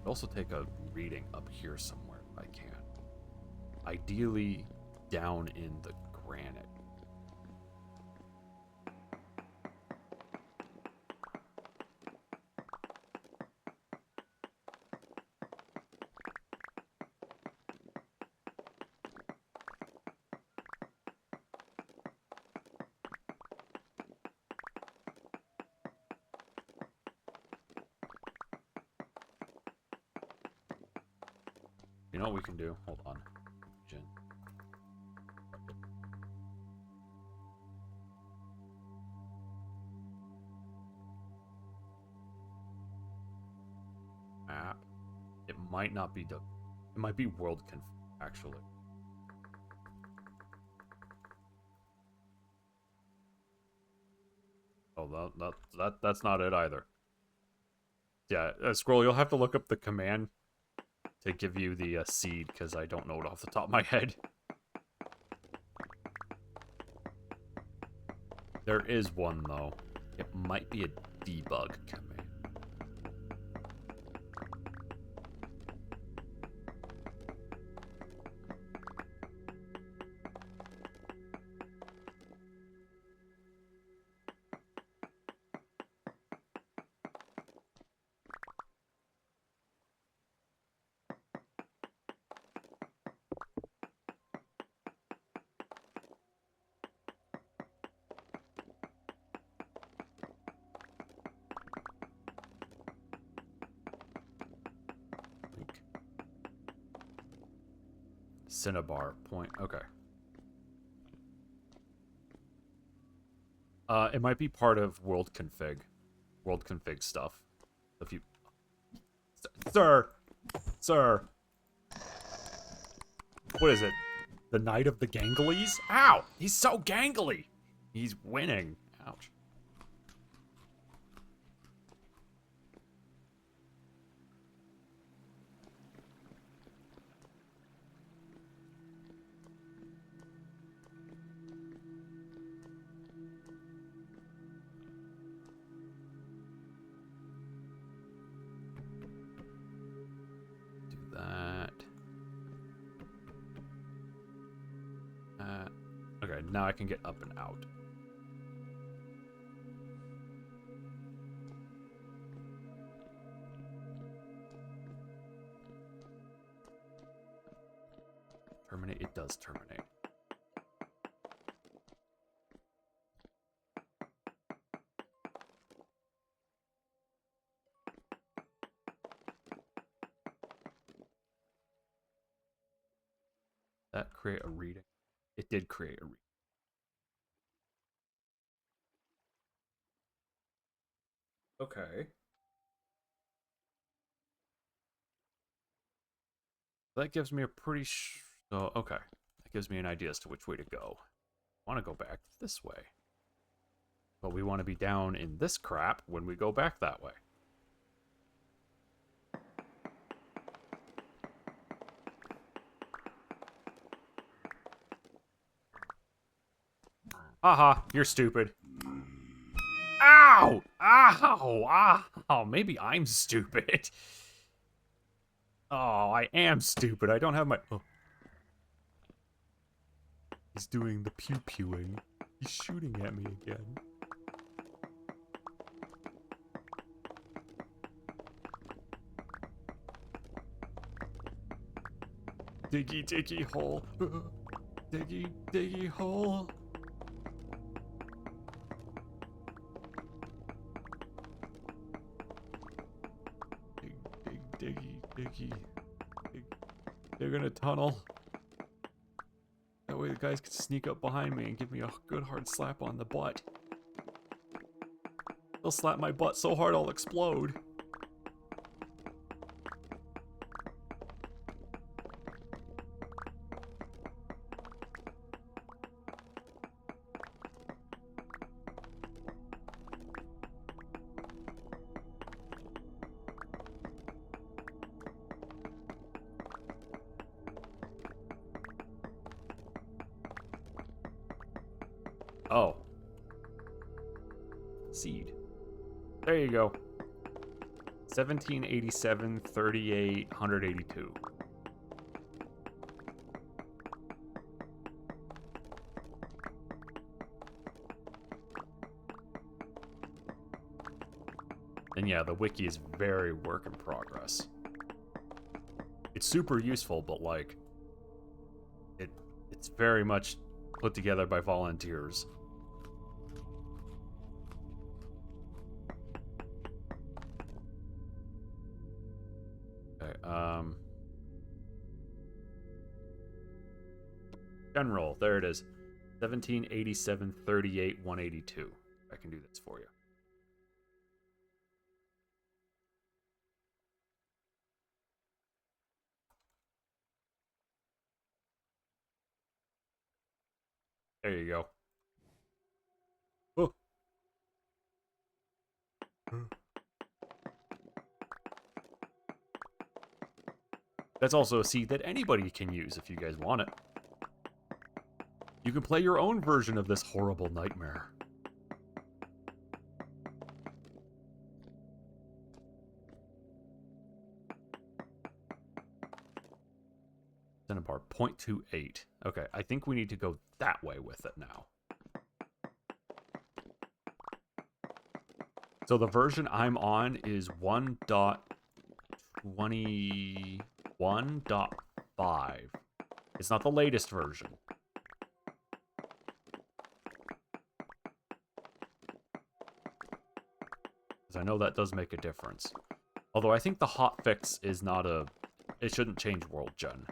I'll also take a reading up here somewhere if I can. Ideally, down in the granite. You know what we can do? Hold on. Map. It might not be it might be world conf actually. Oh, that's not it either. Yeah, Scroll, you'll have to look up the command to give you the seed, because I don't know it off the top of my head. There is one, though. It might be a debug command. Cinnabar point. Okay. It might be part of world config stuff. If you, sir, what is it? The Knight of the Ganglies? Ow! He's so gangly. He's winning. Ouch. Okay, now I can get up and out. Terminate, it does terminate. That create a reading? It did create a reading. Okay. That gives me a pretty so okay. That gives me an idea as to which way to go. I want to go back this way. But we want to be down in this crap when we go back that way. Haha, you're stupid. Ow! Ow! Ow! Maybe I'm stupid. Oh, I am stupid. I don't have my... Oh. He's doing the pew-pewing. He's shooting at me again. Diggy, diggy hole. Diggy, diggy hole. Diggy. Dig in a tunnel. That way the guys can sneak up behind me and give me a good hard slap on the butt. They'll slap my butt so hard I'll explode. Oh. Seed. There you go. 1787, 38, 182. And yeah, the wiki is very work in progress. It's super useful, but like, it's very much put together by volunteers. Okay, General, there it is. 1787, 38, 182. I can do this for you. There you go. Oh. That's also a seed that anybody can use if you guys want it. You can play your own version of this horrible nightmare. Cinnabar, 0.28. Okay, I think we need to go that way with it now. So the version I'm on is 1.21.5. It's not the latest version. Because I know that does make a difference. Although I think the hotfix is not a... It shouldn't change world gen.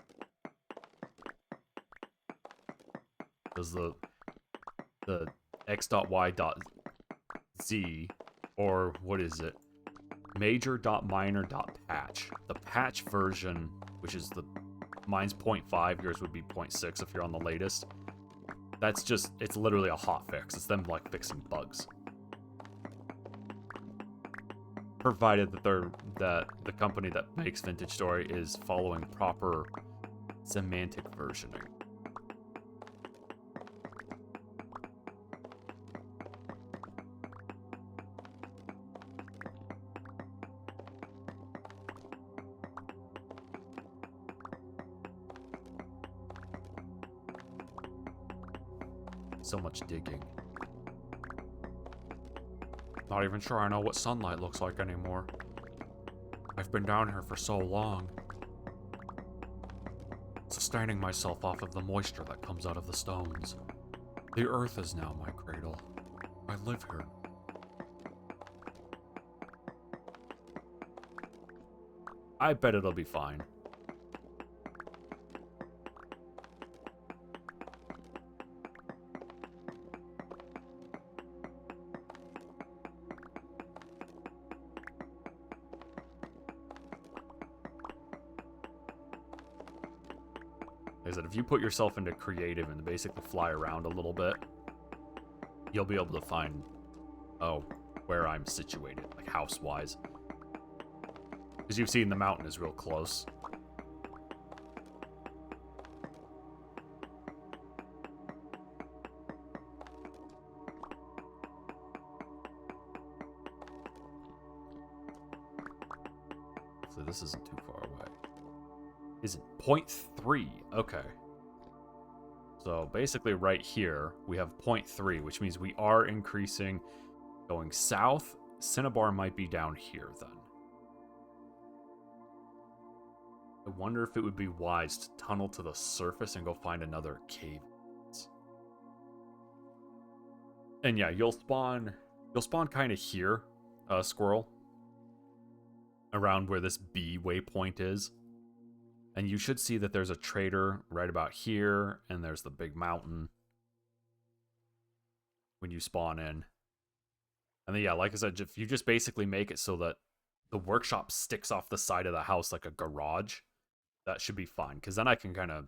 Because the x.y.z, or what is it? Major.minor.patch. The patch version, which is mine's 0.5, yours would be 0.6 if you're on the latest. That's just, it's literally a hotfix. It's them like fixing bugs. Provided that the company that makes Vintage Story is following proper semantic versioning. So much digging. Not even sure I know what sunlight looks like anymore. I've been down here for so long. Sustaining myself off of the moisture that comes out of the stones. The earth is now my cradle. I live here. I bet it'll be fine. Is that if you put yourself into creative and basically fly around a little bit, you'll be able to find, where I'm situated, like house-wise. Because you've seen the mountain is real close. So this isn't too far away. Is it 0.3? Okay. So basically right here, we have 0.3, which means we are increasing. Going south, Cinnabar might be down here then. I wonder if it would be wise to tunnel to the surface and go find another cave. And yeah, you'll spawn kind of here, Squirrel. Around where this B waypoint is. And you should see that there's a trader right about here, and there's the big mountain when you spawn in. And then, yeah, like I said, if you just basically make it so that the workshop sticks off the side of the house like a garage, that should be fine. Because then I can kind of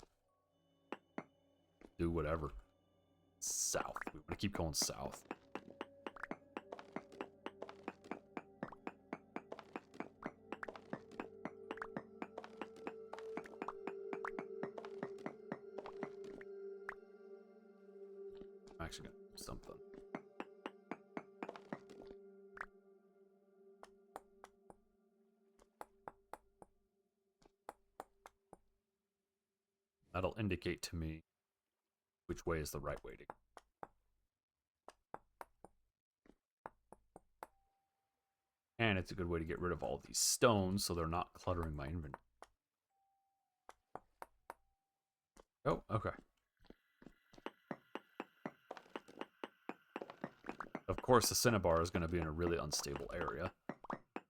do whatever. South. We want to keep going south. I'm actually gonna do something. That'll indicate to me which way is the right way to go. And it's a good way to get rid of all these stones so they're not cluttering my inventory. Oh, okay. Of course, the Cinnabar is going to be in a really unstable area.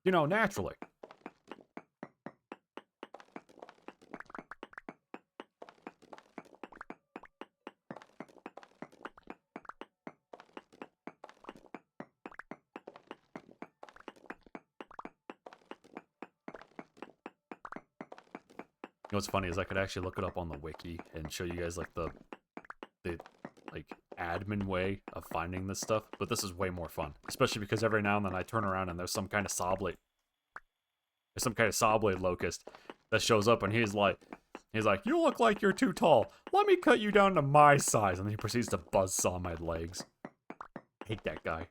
You know, naturally. You know what's funny is I could actually look it up on the wiki and show you guys like the like admin way of finding this stuff, but this is way more fun, especially because every now and then I turn around and there's some kind of saw blade locust that shows up, and he's like, you look like you're too tall, let me cut you down to my size, and then he proceeds to buzzsaw my legs. Hate that guy.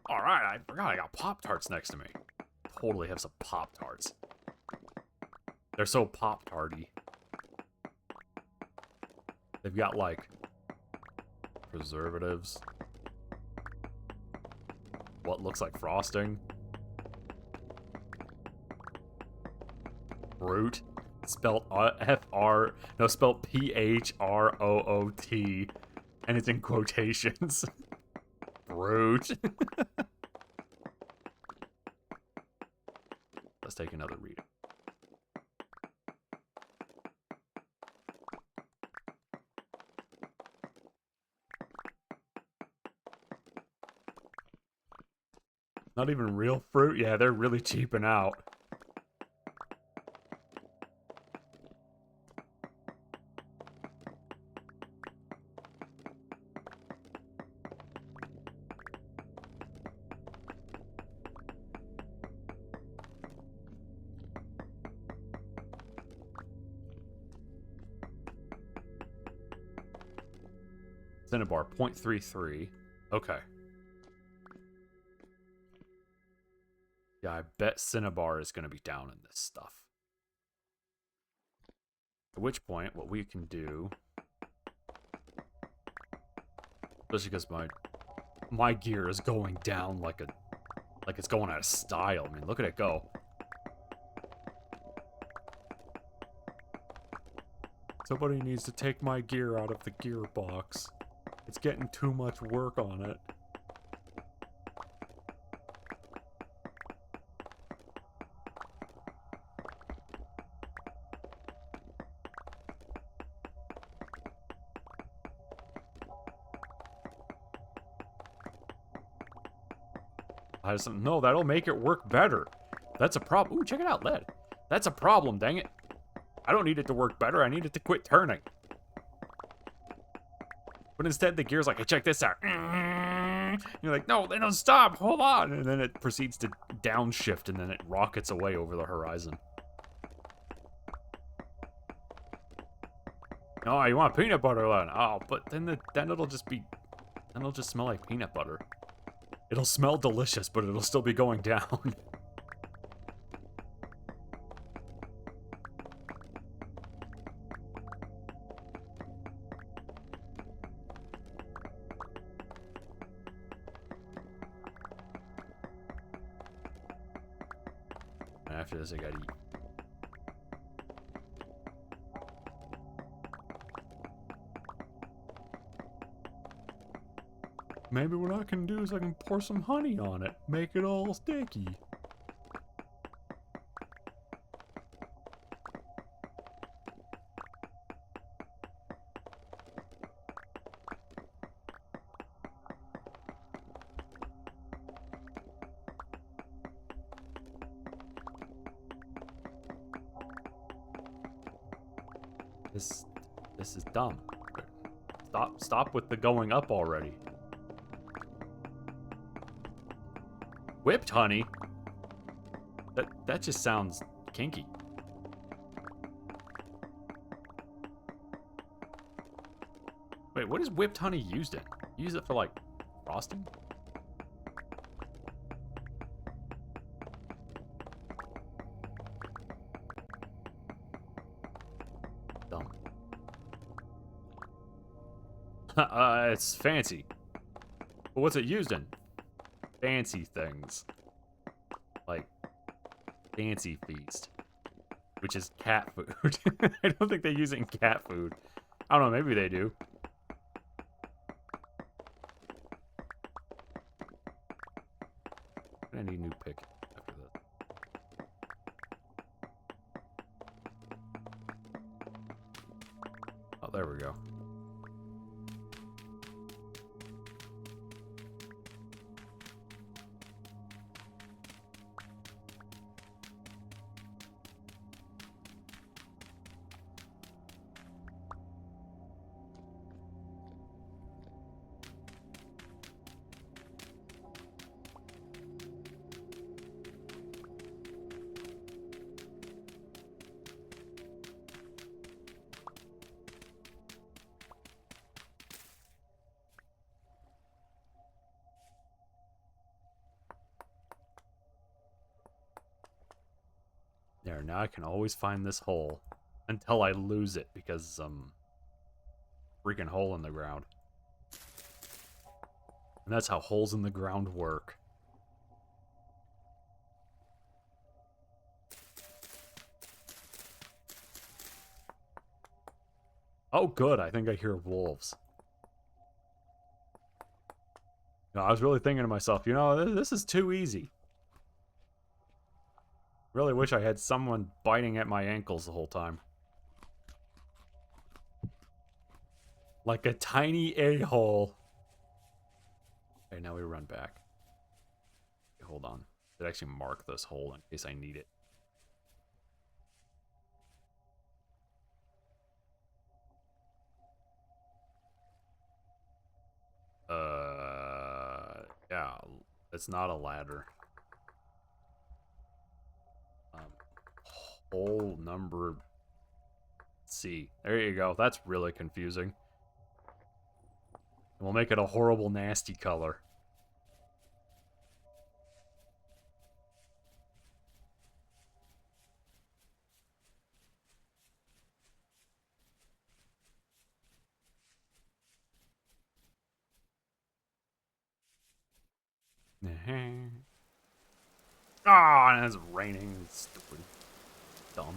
Alright, I forgot I got Pop-Tarts next to me. Totally have some Pop-Tarts. They're so Pop-Tarty. They've got, like, preservatives. What looks like frosting. Fruit. Spelled spelled P-H-R-O-O-T. And it's in quotations. Fruit. Let's take another read. Not even real fruit? Yeah, they're really cheaping out. Cinnabar, 0.33. Okay. Yeah, I bet Cinnabar is going to be down in this stuff. At which point, what we can do... Especially because my gear is going down like it's going out of style. I mean, look at it go. Somebody needs to take my gear out of the gearbox. It's getting too much work on it. No, that'll make it work better. That's a problem. Ooh, check it out, lead. That's a problem, dang it. I don't need it to work better. I need it to quit turning. But instead, the gear's like, hey, check this out. You're like, no, they don't stop. Hold on. And then it proceeds to downshift, and then it rockets away over the horizon. Oh, you want peanut butter, then? Oh, but then it'll just smell like peanut butter. It'll smell delicious, but it'll still be going down. And after this, I gotta eat. Maybe what I can do is I can pour some honey on it. Make it all sticky. This is dumb. Stop with the going up already. Whipped honey? That just sounds kinky. Wait, what is whipped honey used in? Use it for like frosting? Dumb. It's fancy. But what's it used in? Fancy things. Like, fancy feast. Which is cat food. I don't think they use it in cat food. I don't know, maybe they do. I need a new pick after this. Oh, there we go. There, now I can always find this hole until I lose it because freaking hole in the ground. And that's how holes in the ground work. Oh good, I think I hear wolves. No, I was really thinking to myself, you know, this is too easy. Really wish I had someone biting at my ankles the whole time. Like a tiny a-hole. Okay, now we run back. Okay, hold on. Did actually mark this hole in case I need it. Yeah, it's not a ladder. Hole number C. There you go. That's really confusing. We'll make it a horrible, nasty color. Ah, and it's raining. It's stupid. Dumb.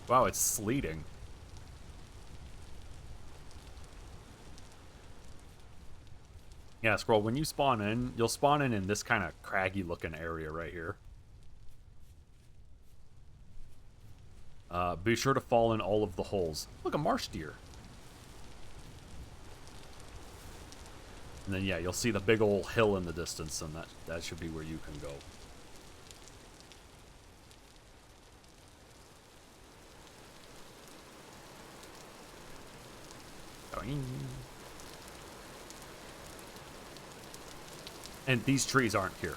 Wow, it's sleeting. Yeah, Scroll, when you spawn in, you'll spawn in this kind of craggy looking area right here. Be sure to fall in all of the holes. Look, a marsh deer. And then, yeah, you'll see the big old hill in the distance, and that should be where you can go. And these trees aren't here.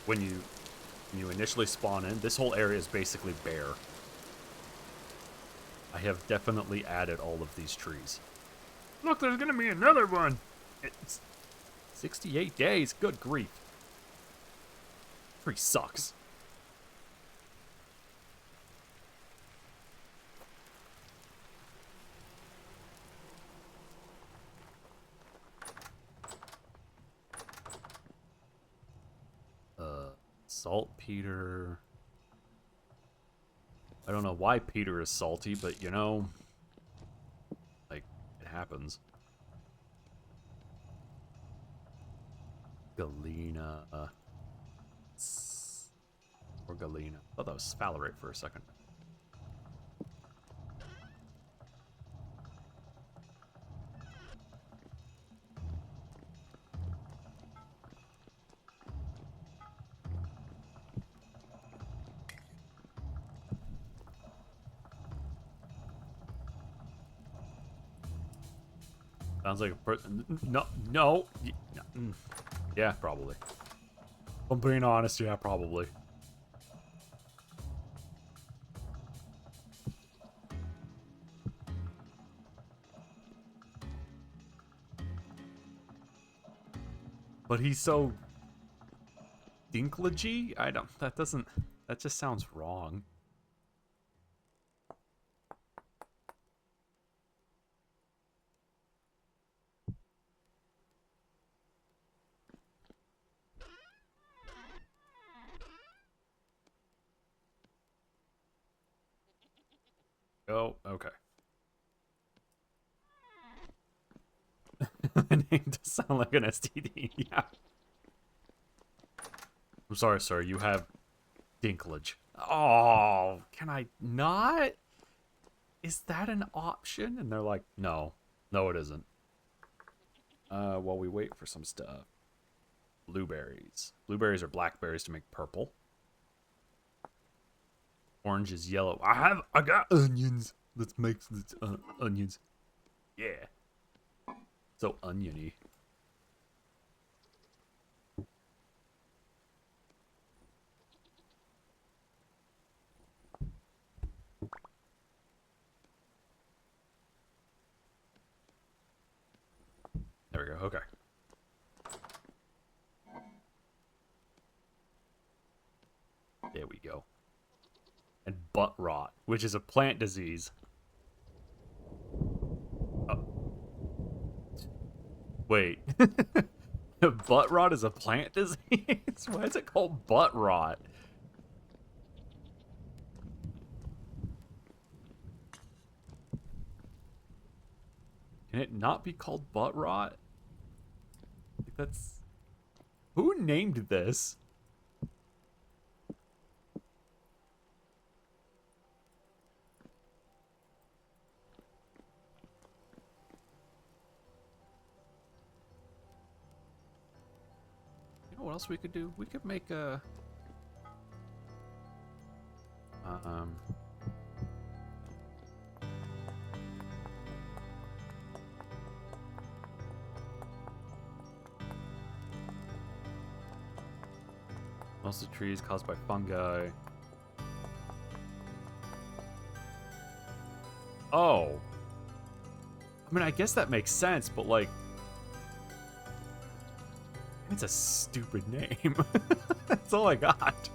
When you initially spawn in, this whole area is basically bare. I have definitely added all of these trees. Look, there's gonna be another one! It's 68 days, good grief. Tree sucks. Saltpeter. I don't know why Peter is salty, but you know, like, it happens. Galena. Or Galena. I thought that was sphalerate for a second. Sounds like a person. No. Yeah, probably. If I'm being honest, yeah, probably. But he's so dinklagey? That just sounds wrong. Oh, okay. The name does sound like an STD, yeah. I'm sorry, sir, you have dinklage. Oh, can I not? Is that an option? And they're like, no. No, it isn't. While we wait for some stuff. Blueberries. Blueberries are blackberries to make purple. Orange is yellow. I got onions. Let's make onions. Yeah. So oniony. There we go. Okay. There we go. And butt rot, which is a plant disease. Oh. Wait. Butt rot is a plant disease? Why is it called butt rot? Can it not be called butt rot? Like that's... Who named this? You know what else we could do? We could make a... Most of the trees caused by fungi. Oh. I mean, I guess that makes sense, but like... It's a stupid name. That's all I got.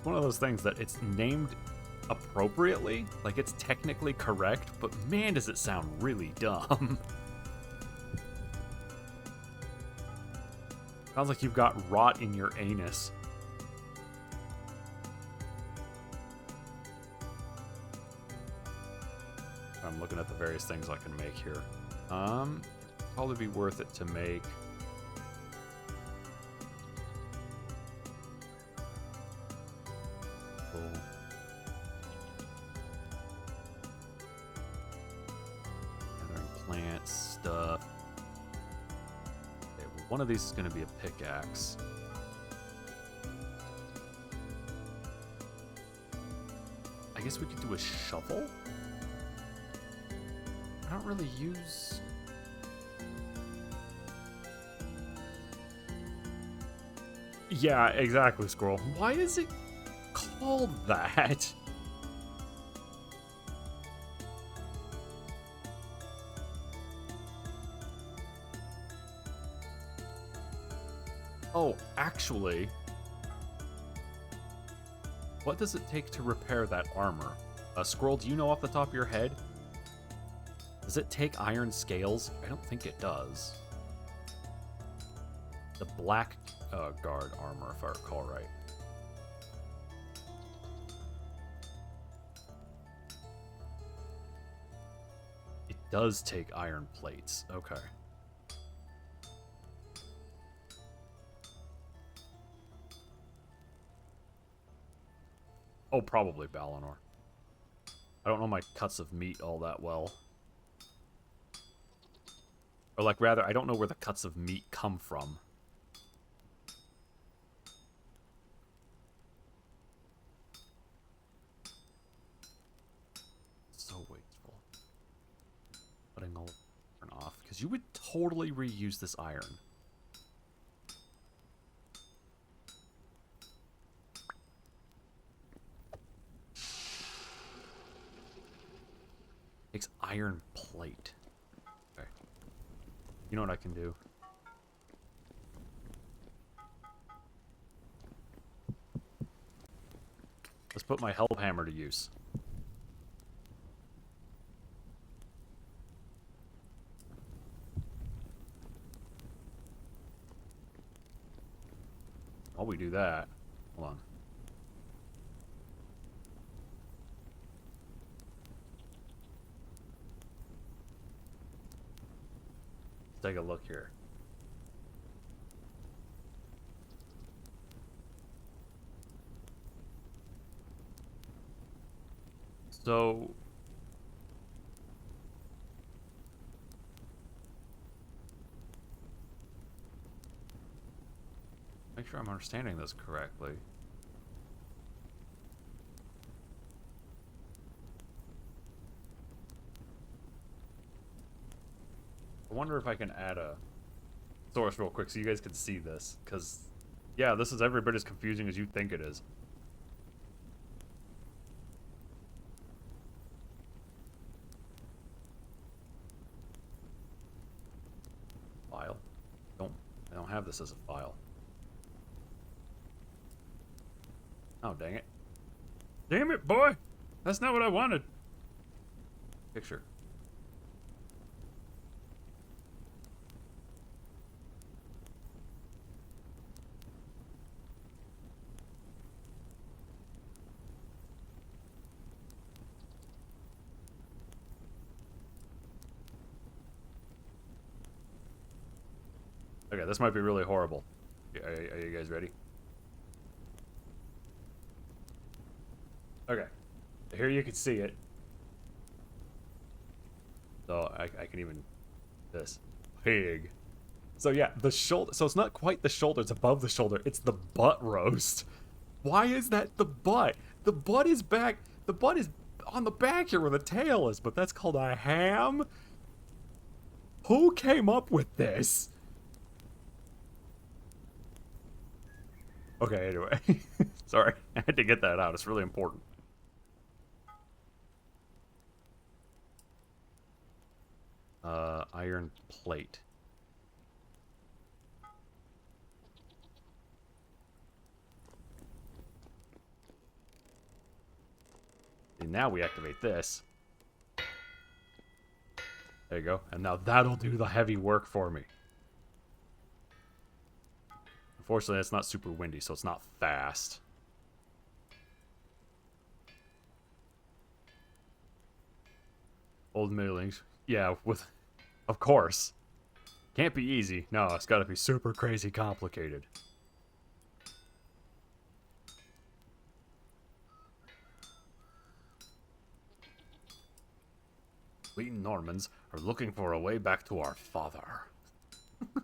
One of those things that it's named appropriately, like it's technically correct, but man does it sound really dumb. Sounds like you've got rot in your anus. I'm looking at the various things I can make here. Probably be worth it to make... Gathering plants, stuff. Okay, well, one of these is going to be a pickaxe. I guess we could do a shovel? I don't really use... Yeah, exactly, Squirrel. Why is it called that? Oh, actually... What does it take to repair that armor? Squirrel, do you know off the top of your head? Does it take iron scales? I don't think it does. The black guard armor, if I recall right. It does take iron plates. Okay. Oh, probably Balinor. I don't know my cuts of meat all that well. Or, like, rather, I don't know where the cuts of meat come from. So wasteful. Putting all the iron off. Because you would totally reuse this iron. Takes iron plate. Okay. You know what I can do? Let's put my help hammer to use. While we do that, hold on. Take a look here. So make sure I'm understanding this correctly. I wonder if I can add a source real quick so you guys can see this, because yeah, this is every bit as confusing as you think it is. File. I don't have this as a file. Oh, dang it. Damn it, boy! That's not what I wanted. Picture. Okay, this might be really horrible. Are you guys ready? Okay. Here you can see it. So I can even... This. Pig. So yeah, the shoulder... So it's not quite the shoulder, it's above the shoulder. It's the butt roast. Why is that the butt? The butt is back... The butt is on the back here where the tail is, but that's called a ham? Who came up with this? Okay, anyway. Sorry, I had to get that out. It's really important. Iron plate. And now we activate this. There you go. And now that'll do the heavy work for me. Unfortunately, it's not super windy, so it's not fast. Old middlings. Yeah, with... Of course. Can't be easy. No, it's gotta be super crazy complicated. We Normans are looking for a way back to our father. I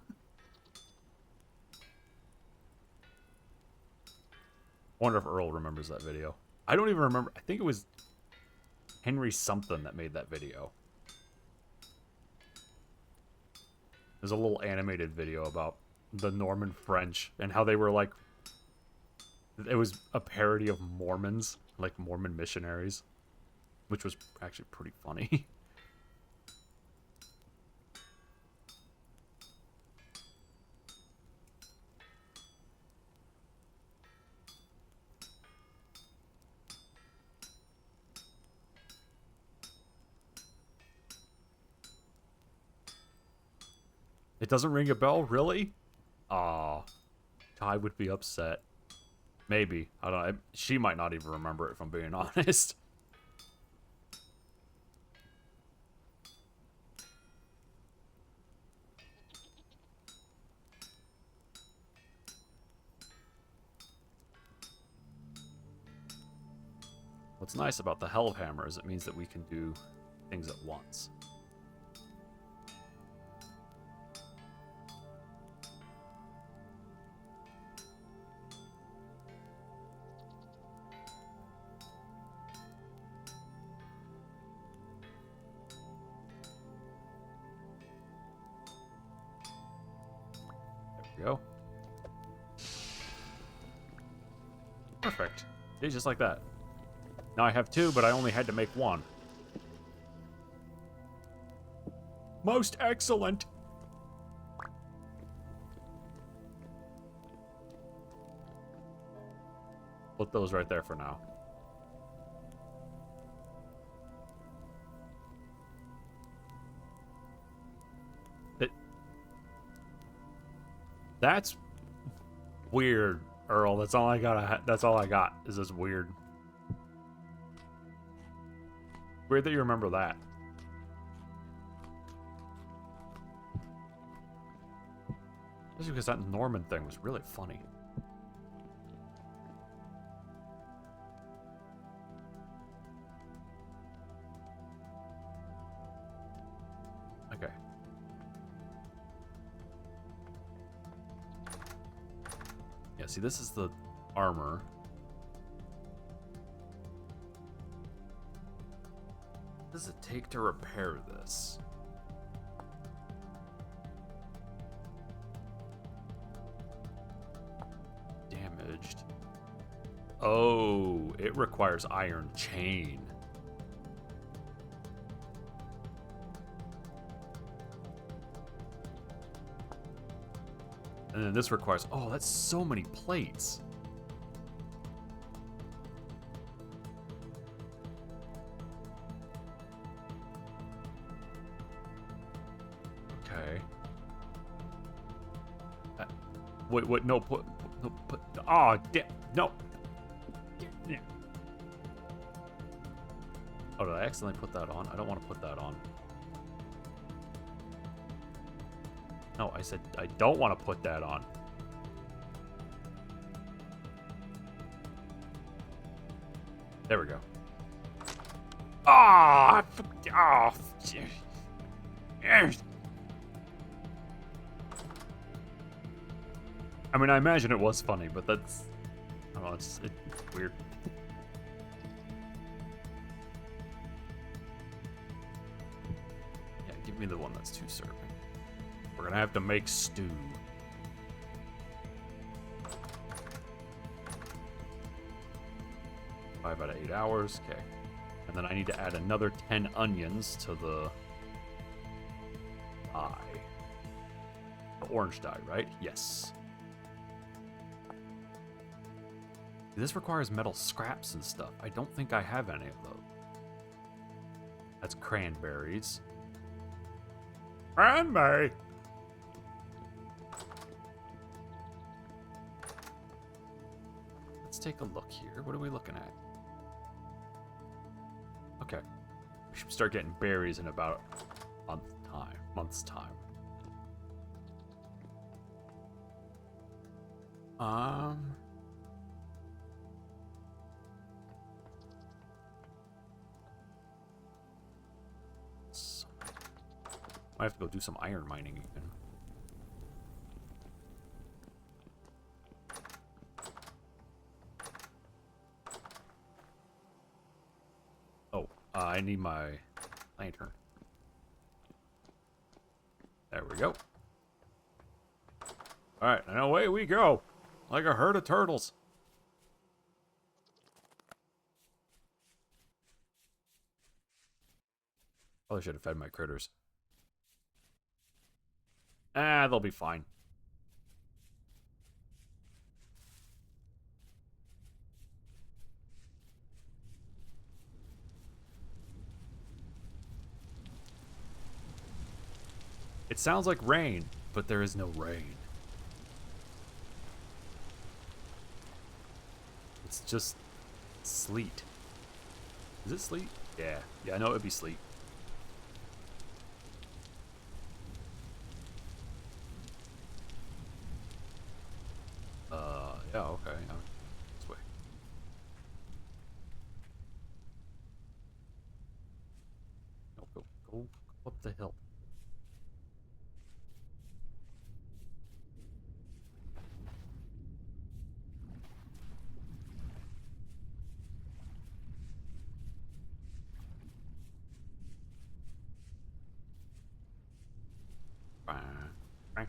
wonder if Earl remembers that video. I don't even remember. I think it was Henry something that made that video. There's a little animated video about the Norman French and how they were like... It was a parody of Mormons, like Mormon missionaries, which was actually pretty funny. It doesn't ring a bell, really? Aw, Ty would be upset. Maybe. I don't know. She might not even remember it, if I'm being honest. What's nice about the Hellhammer is it means that we can do things at once. There we go. Perfect. See, just like that. Now I have 2, but I only had to make 1. Most excellent! Put those right there for now. That's weird, Earl. That's all I got. That's all I got. Is this weird? Weird that you remember that. Just because that Norman thing was really funny. Okay. Yeah, see, this is the armor. What does it take to repair this? Damaged. Oh, it requires iron chain. And then this requires... Oh, that's so many plates. Okay. Wait, no, put... Oh, damn, no. Oh, did I accidentally put that on? I don't want to put that on. No, I said I don't want to put that on. There we go. Ah! Oh, I mean, I imagine it was funny, but that's... I don't know, it's weird. Yeah, give me the one that's 2 serving. We're gonna have to make stew. Five out of 8 hours, okay. And then I need to add another 10 onions to the dye. The orange dye, right? Yes. This requires metal scraps and stuff. I don't think I have any of those. That's cranberries. Cranberry! Let's take a look here. What are we looking at? Okay. We should start getting berries in about a month's time. I have to go do some iron mining even. Oh, I need my lantern. There we go. Alright, and away we go. Like a herd of turtles. Probably should have fed my critters. Ah, they'll be fine. It sounds like rain. But there is no rain. It's just sleet. Is it sleet? Yeah. Yeah, I know it would be sleet. Yeah, okay. This way. No, go up the hill. Bang.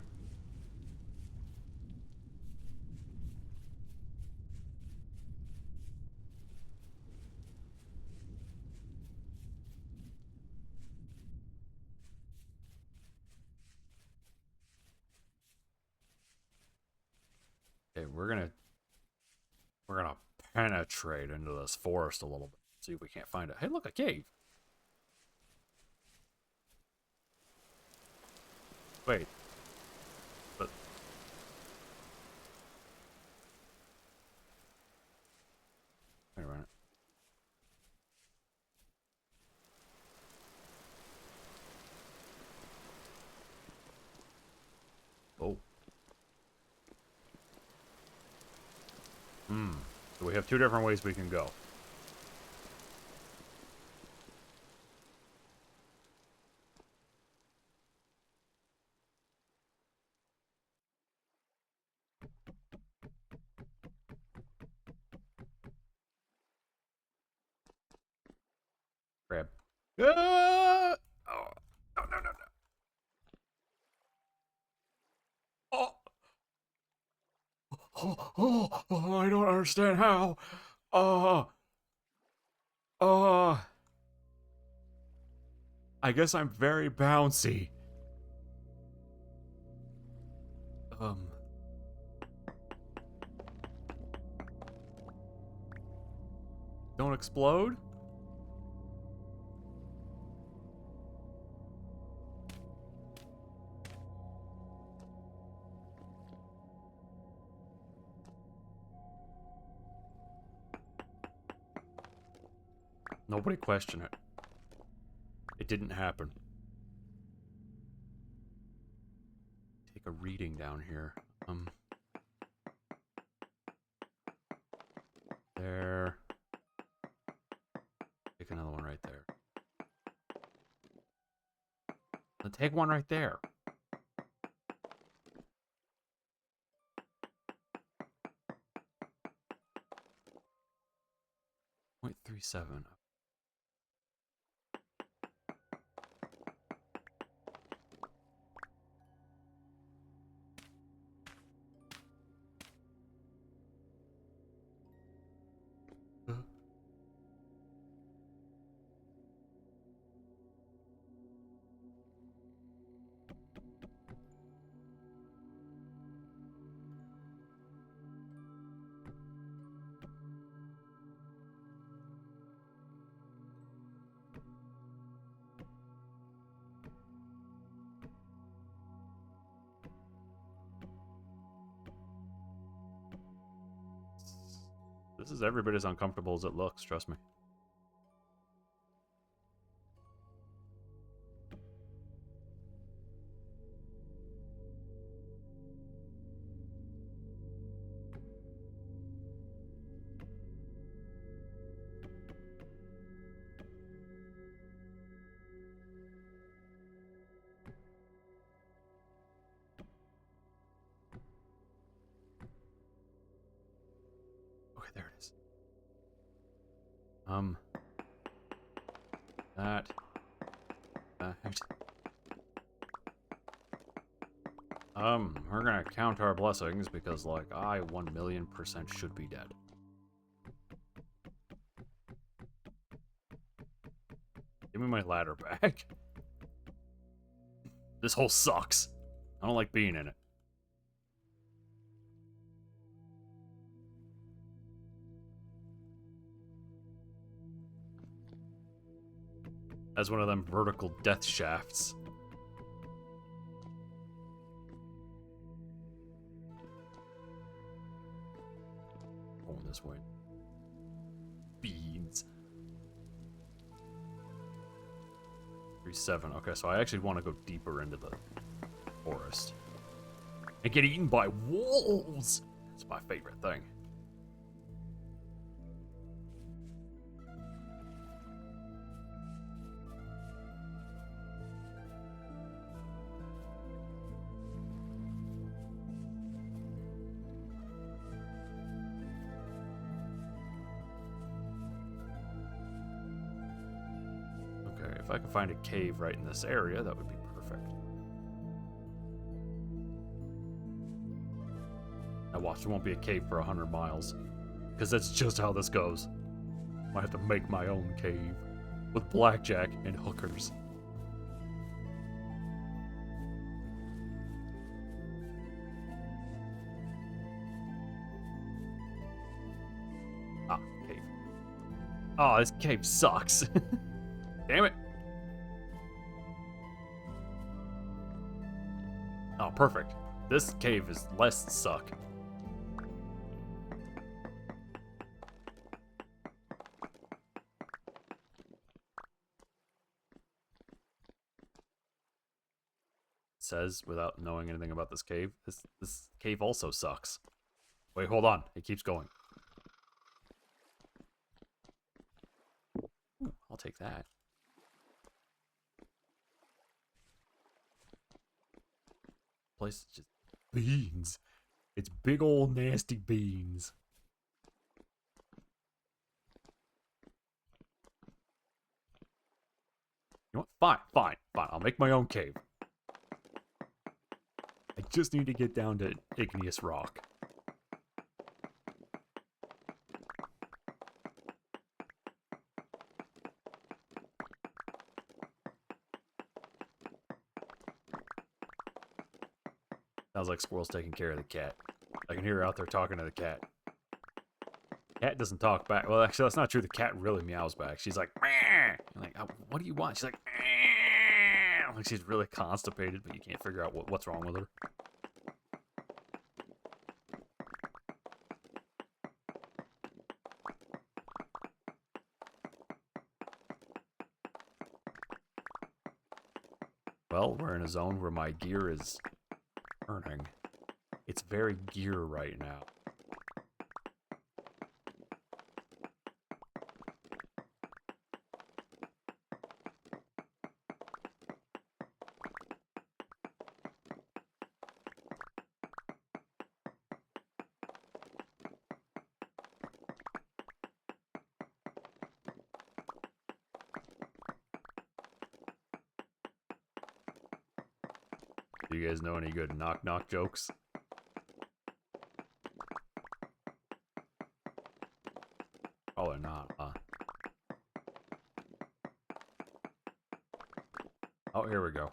Okay, we're gonna penetrate into this forest a little bit. See if we can't find it. Hey, look, a cave. Wait, but wait a minute. Oh. So we have two different ways we can go. Grab. Ah! Oh, no, no, no, no. Oh. Oh, I don't understand how. Uh, uh, I guess I'm very bouncy. Um, don't explode? Nobody question it. It didn't happen. Take a reading down here. There. Take another one right there. Then take one right there. 0.37. This is every bit as uncomfortable as it looks, trust me. Okay, there it is. That. We're gonna count our blessings because, like, I 1,000,000% should be dead. Give me my ladder back. This hole sucks. I don't like being in it. As one of them vertical death shafts. this way. Beans. 3-7. Okay, so I actually want to go deeper into the forest. And get eaten by wolves! That's my favorite thing. Okay, if I can find a cave right in this area, that would be perfect. Now watch, there won't be a cave for 100 miles. Because that's just how this goes. Might have to make my own cave. With blackjack and hookers. Ah, cave. Oh, this cave sucks. Damn it. Oh, perfect. This cave is less suck. Says without knowing anything about this cave. This cave also sucks. Wait, hold on. It keeps going. Ooh, I'll take that. Place is just beans. It's big old nasty beans. You know what? Fine. I'll make my own cave. I just need to get down to igneous rock. Sounds like Squirrel's taking care of the cat. I can hear her out there talking to the cat. Cat doesn't talk back. Well, actually, that's not true. The cat really meows back. She's like, meh. I'm like, what do you want? She's like, meh. Like she's really constipated, but you can't figure out what's wrong with her. Well, we're in a zone where my gear is turning. It's very gear right now. Do you guys know any good knock-knock jokes? Probably not, huh? Oh, here we go.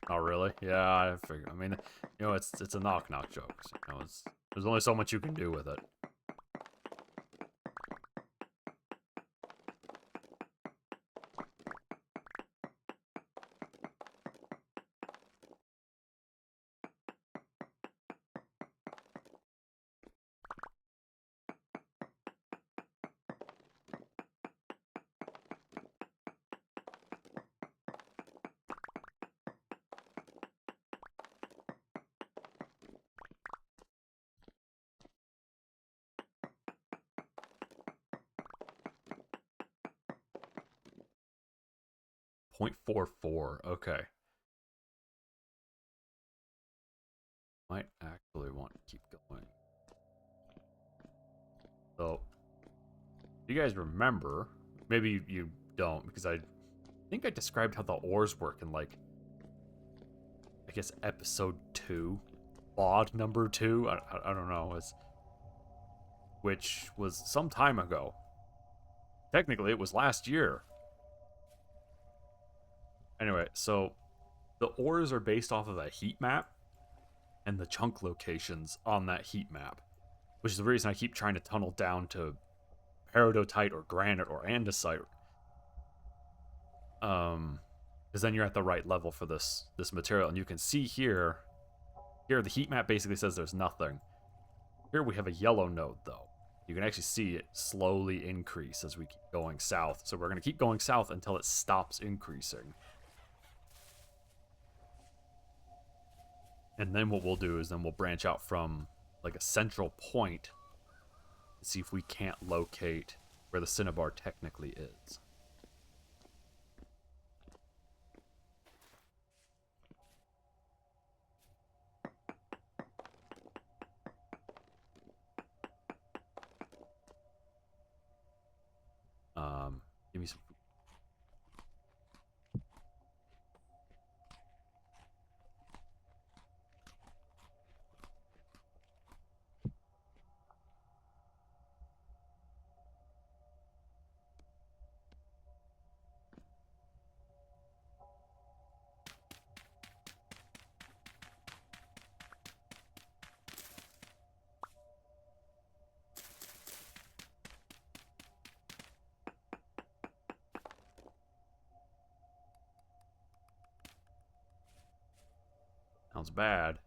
Oh, really? Yeah, I figured. I mean, you know, it's a knock-knock joke. So, you know, there's only so much you can do with it. .44. Okay. Might actually want to keep going. So, you guys remember? Maybe you don't, because I think I described how the ores work in, like, I guess episode 2. Bod number 2? I don't know. Which was some time ago. Technically, it was last year. Anyway, so the ores are based off of a heat map and the chunk locations on that heat map, which is the reason I keep trying to tunnel down to peridotite or granite or andesite. Because then you're at the right level for this material, and you can see here Here, the heat map basically says there's nothing. Here we have a yellow node, though. You can actually see it slowly increase as we keep going south. So we're going to keep going south until it stops increasing. And then what we'll do is then we'll branch out from like a central point and see if we can't locate where the Cinnabar technically is. Give me some food. Sounds bad.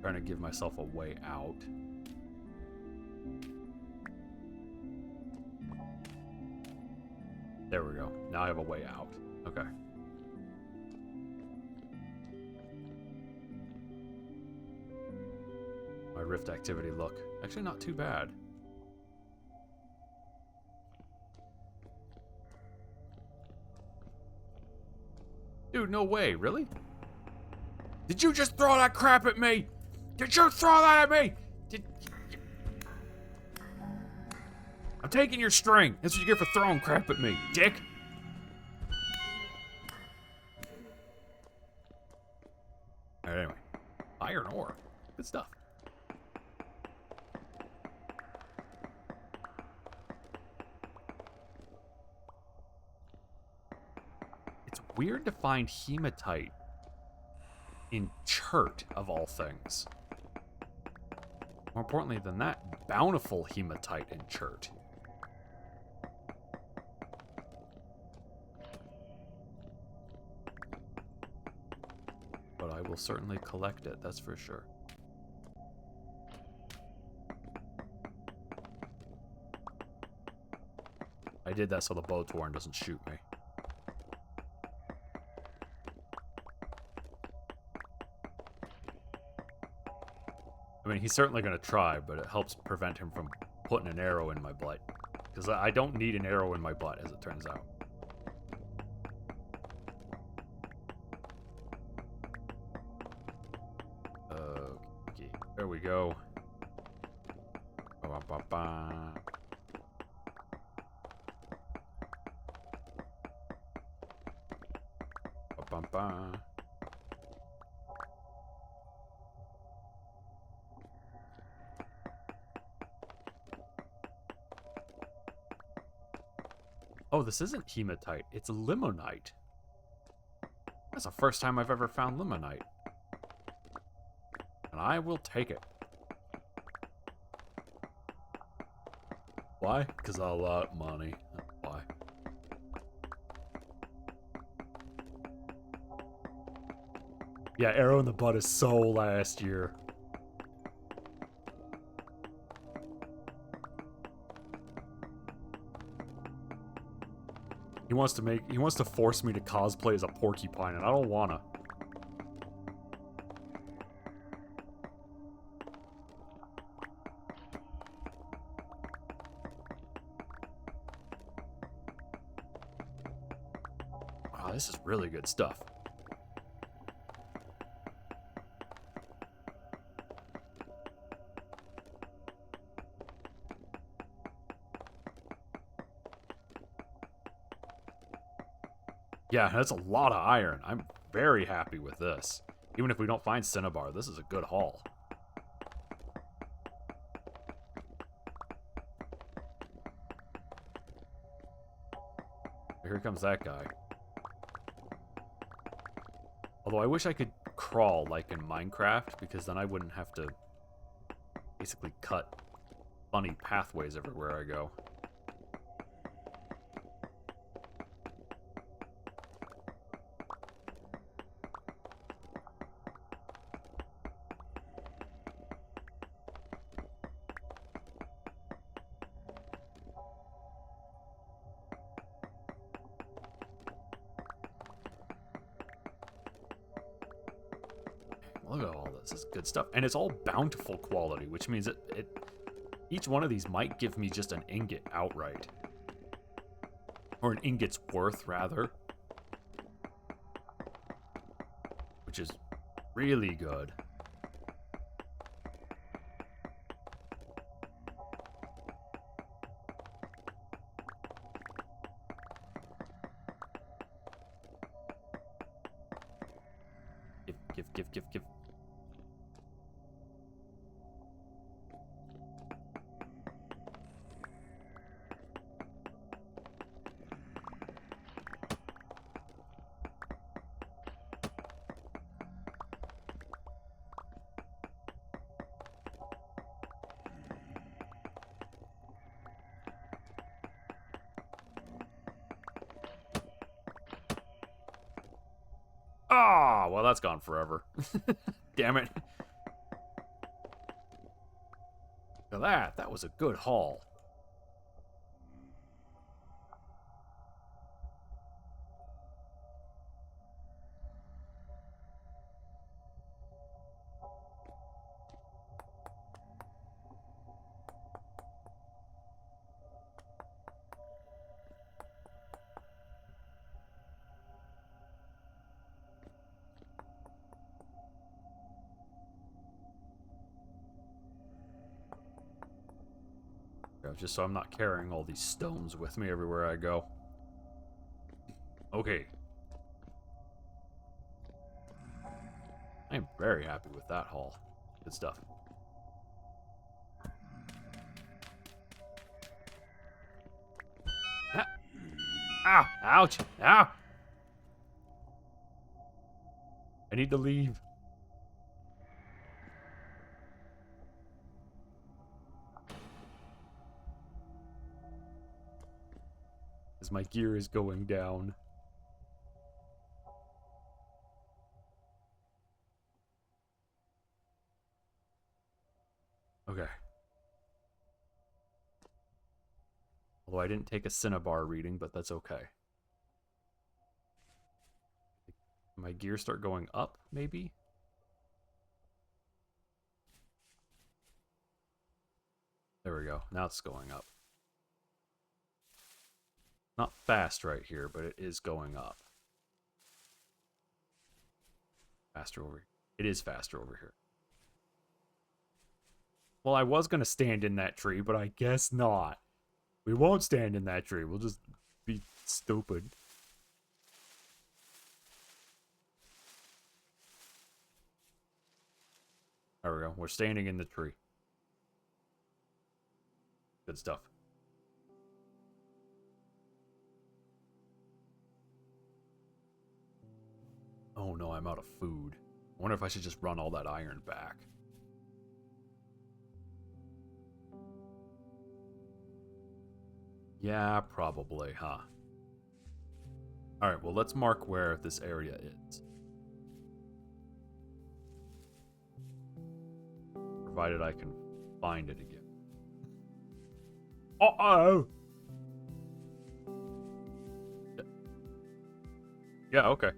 Trying to give myself a way out. There we go. Now I have a way out. Okay. My rift activity look. Actually not too bad. Dude, no way. Really? Did you just throw that crap at me? Did you throw that at me? I'm taking your string. That's what you get for throwing crap at me, dick. Alright, anyway. Iron ore. Good stuff. It's weird to find hematite in Chert, of all things. More importantly than that, bountiful hematite in Chert. But I will certainly collect it, that's for sure. I did that so the Bowtorn doesn't shoot me. I mean, he's certainly going to try, but it helps prevent him from putting an arrow in my butt. Because I don't need an arrow in my butt, as it turns out. Okay, there we go. Ba-ba-ba-ba. Ba-ba-ba. Oh, this isn't hematite. It's limonite. That's the first time I've ever found limonite. And I will take it. Why? Because I like money. That's why. Yeah, arrow in the butt is so last year. He wants to force me to cosplay as a porcupine, and I don't wanna. Wow, this is really good stuff. Yeah, that's a lot of iron. I'm very happy with this. Even if we don't find Cinnabar, this is a good haul. Here comes that guy. Although I wish I could crawl like in Minecraft, because then I wouldn't have to basically cut funny pathways everywhere I go. Look at all this. This is good stuff. And it's all bountiful quality, which means each one of these might give me just an ingot outright. Or an ingot's worth, rather. Which is really good. Give. Ah, well, that's gone forever. Damn it. Look at that was a good haul. Just so I'm not carrying all these stones with me everywhere I go. Okay. I am very happy with that haul. Good stuff. Ah! Ah! Ouch! Ah! I need to leave. As my gear is going down. Okay. Although I didn't take a Cinnabar reading, but that's okay. My gear start going up, maybe? There we go. Now it's going up. Not fast right here, but it is going up. Faster over here. It is faster over here. Well, I was going to stand in that tree, but I guess not. We won't stand in that tree. We'll just be stupid. There we go. We're standing in the tree. Good stuff. Oh no, I'm out of food. I wonder if I should just run all that iron back. Yeah, probably, huh? Alright, well, let's mark where this area is. Provided I can find it again. Uh-oh! Yeah, okay.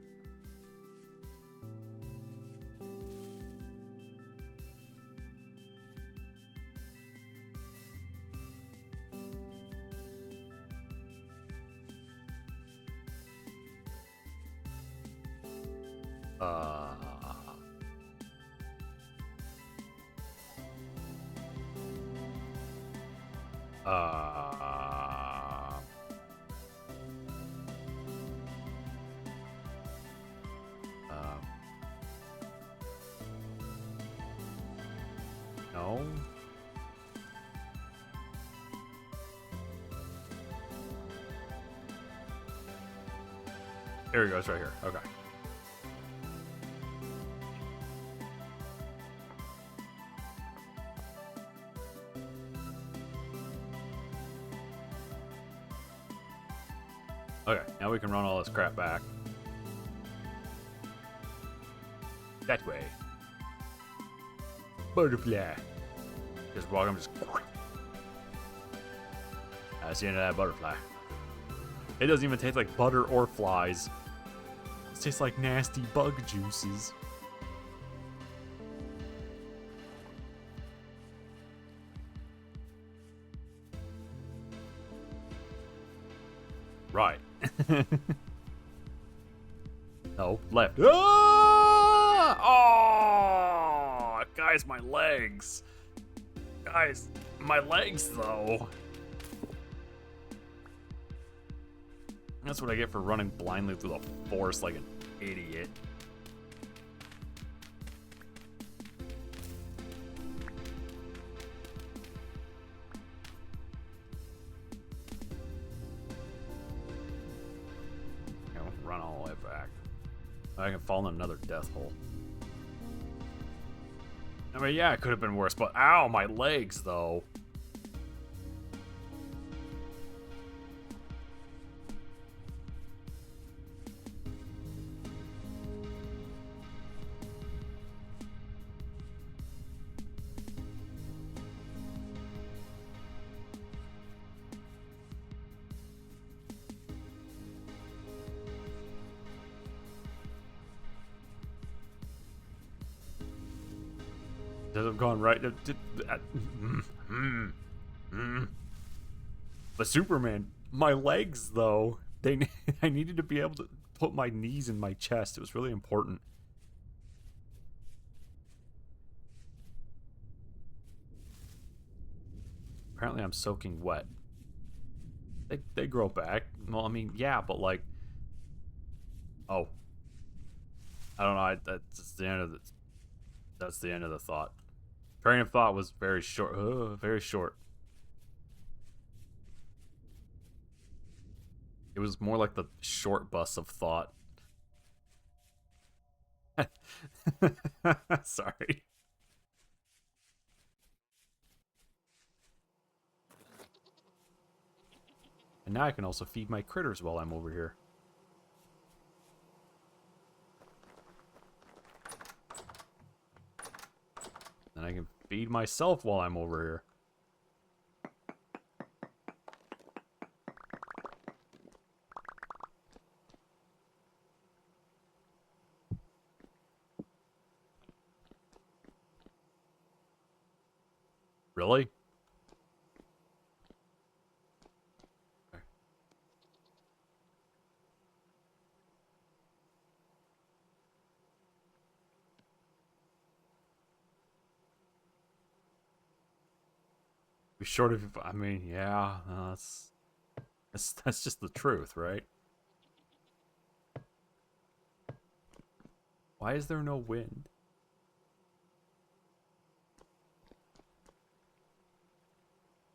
No. There he goes, right here. Okay. Okay, now we can run all this crap back. That way. Butterfly. Just walk him, just... That's the end of that butterfly. It doesn't even taste like butter or flies. It tastes like nasty bug juices. Right. No, left. Ah! Oh, guys, my legs. Guys, my legs, though. That's what I get for running blindly through the forest like an idiot. Run all the way back. I can fall in another death hole. I mean, yeah, it could have been worse, but ow, my legs, though. I've gone right. But Superman, my legs though, I needed to be able to put my knees in my chest. It was really important. Apparently, I'm soaking wet. They grow back. Well, I mean, yeah, but like, oh, I don't know. That's the end of the. That's the end of the thought. Train of thought was very short. Very short. It was more like the short bus of thought. Sorry. And now I can also feed my critters while I'm over here. And I can feed myself while I'm over here. Really? Okay. Be short of, I mean, yeah, that's just the truth, right? Why is there no wind?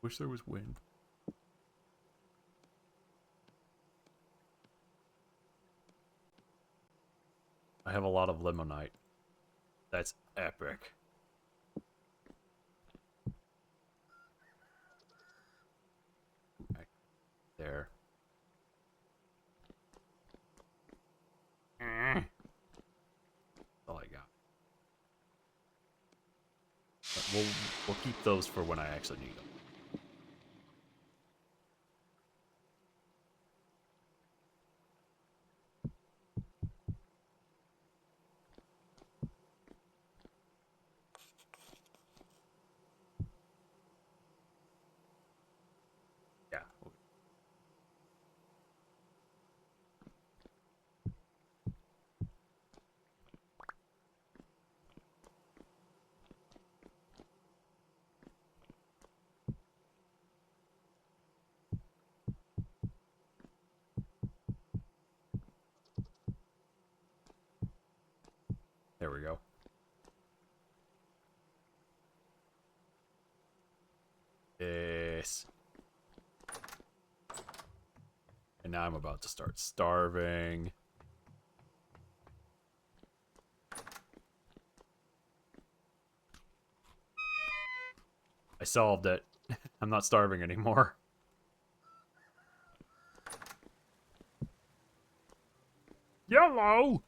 Wish there was wind. I have a lot of limonite. That's epic. Okay. There. That's all I got. But we'll keep those for when I actually need them. Yeah. There we go. And now I'm about to start starving. I solved it. I'm not starving anymore. Yellow!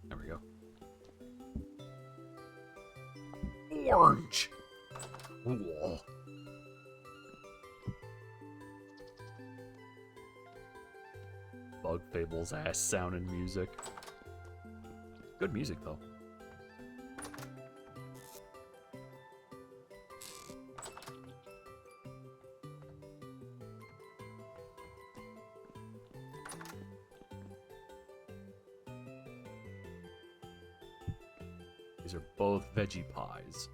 There we go. Orange! Whoa. Bug Fable's ass sounding music. Good music, though. These are both veggie pies.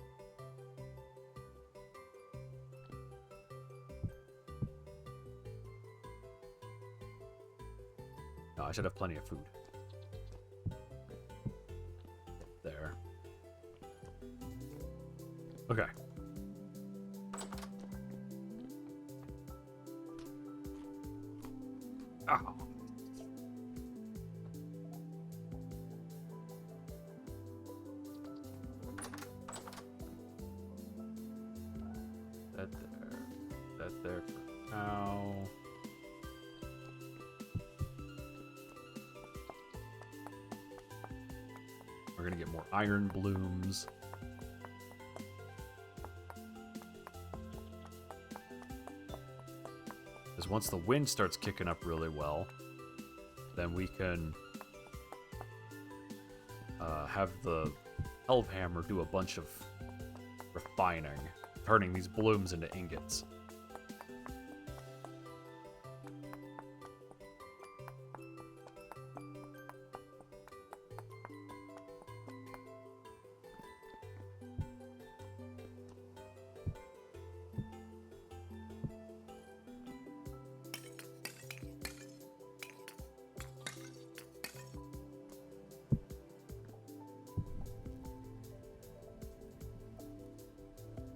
No, I should have plenty of food. There. Okay. Ow. That there. That there for now. We're gonna get more iron blooms. Because once the wind starts kicking up really well, then we can have the Elfhammer do a bunch of refining, turning these blooms into ingots.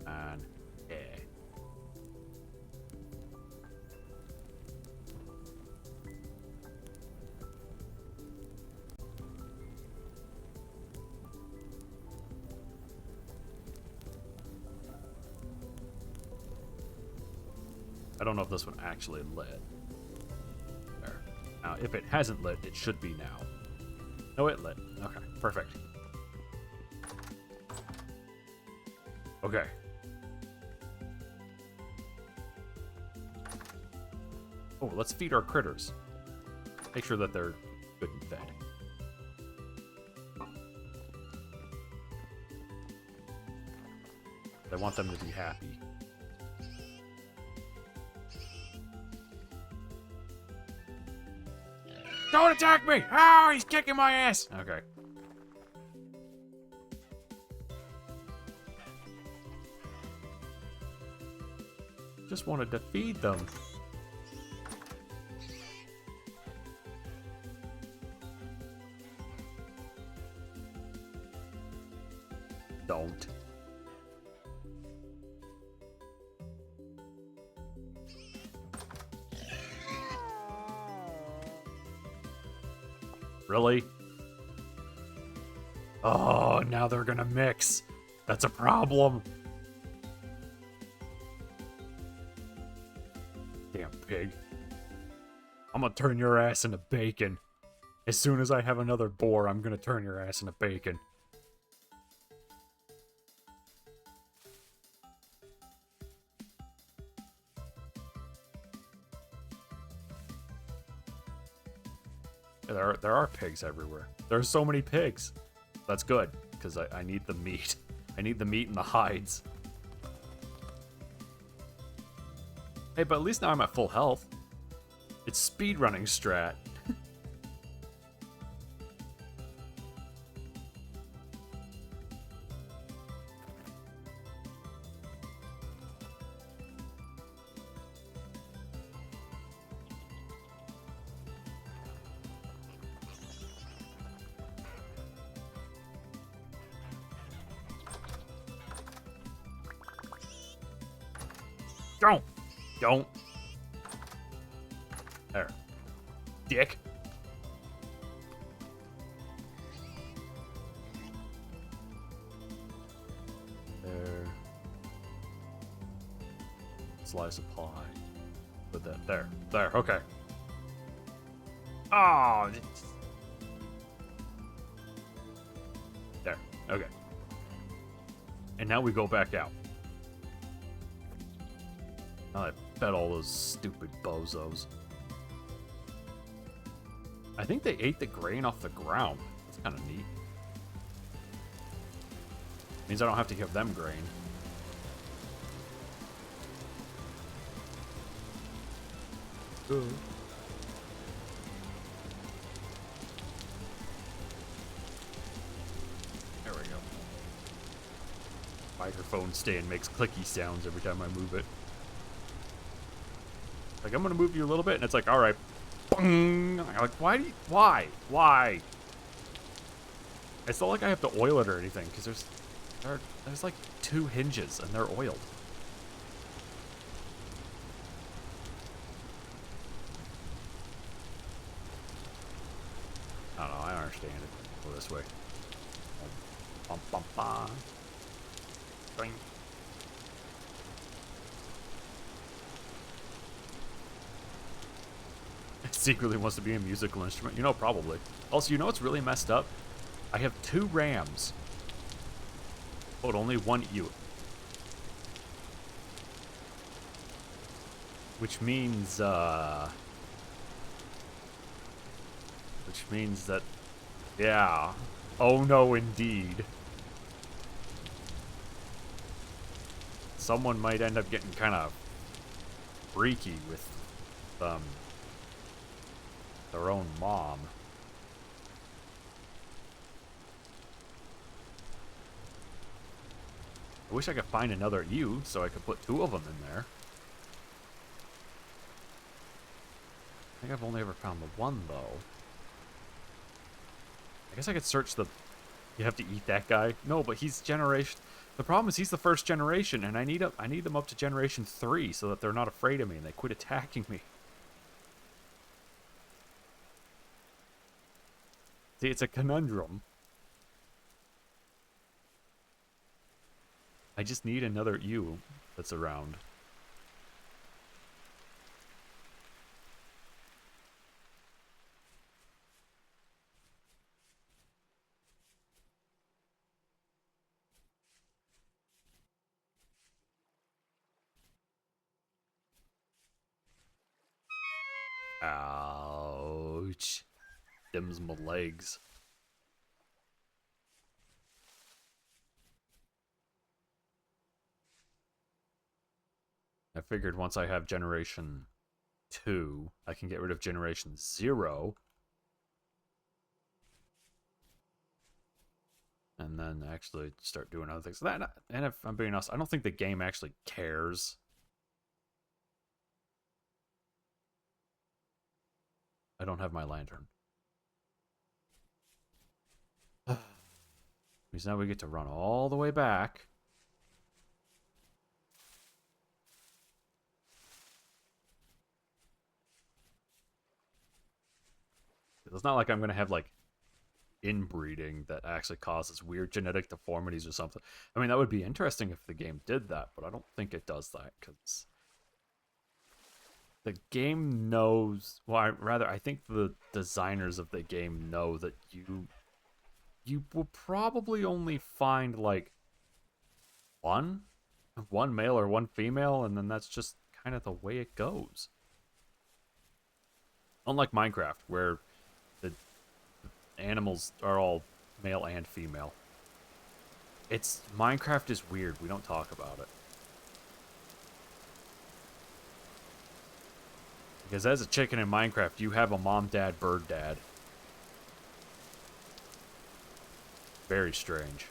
And yeah. I don't know if this one actually lit. There. Now, if it hasn't lit, it should be now. No, it lit. Okay, perfect. Okay. Oh, let's feed our critters. Make sure that they're good and fed. I want them to be happy. Don't attack me! Oh, he's kicking my ass! Okay. Just wanted to feed them. Don't. Really? Oh, now they're gonna mix. That's a problem. Damn pig. I'm gonna turn your ass into bacon. As soon as I have another boar, I'm gonna turn your ass into bacon. There are pigs everywhere. There's so many pigs. That's good, because I need the meat. I need the meat and the hides. Hey, but at least now I'm at full health. It's speedrunning strat. Don't. Don't. There. Dick. There. Slice of pie. Put that there. There. Okay. Oh. There. Okay. And now we go back out. Now I fed all those stupid bozos. I think they ate the grain off the ground. That's kind of neat. Means I don't have to give them grain. There we go. Microphone stand makes clicky sounds every time I move it. Like, I'm gonna move you a little bit, and it's like, alright. Bong! Like, why do you, why? Why? It's not like I have to oil it or anything, because there's like 2 hinges, and they're oiled. I don't know, I don't understand it. Go this way. Bum, bum, bum. Boing. Secretly wants to be a musical instrument. You know, probably. Also, you know what's really messed up? I have 2 rams. But only 1 ewe. Which means that... Yeah. Oh no, indeed. Someone might end up getting kind of freaky with, their own mom. I wish I could find another ewe so I could put 2 of them in there. I think I've only ever found the 1 though. I guess I could search the... You have to eat that guy? No, but he's generation... The problem is he's the first generation, and I need them up to generation 3 so that they're not afraid of me and they quit attacking me. See, it's a conundrum. I just need another ewe that's around. Ouch. Them's my legs. I figured once I have generation 2, I can get rid of generation 0. And then actually start doing other things. And if I'm being honest, I don't think the game actually cares. I don't have my lantern. Because now we get to run all the way back. It's not like I'm going to have, like, inbreeding that actually causes weird genetic deformities or something. I mean, that would be interesting if the game did that, but I don't think it does that, because the game knows... Well, I think the designers of the game know that you will probably only find, like, one male or 1 female, and then that's just kind of the way it goes. Unlike Minecraft, where the animals are all male and female. Minecraft is weird. We don't talk about it. Because as a chicken in Minecraft, you have a mom, dad, bird, dad. Very strange.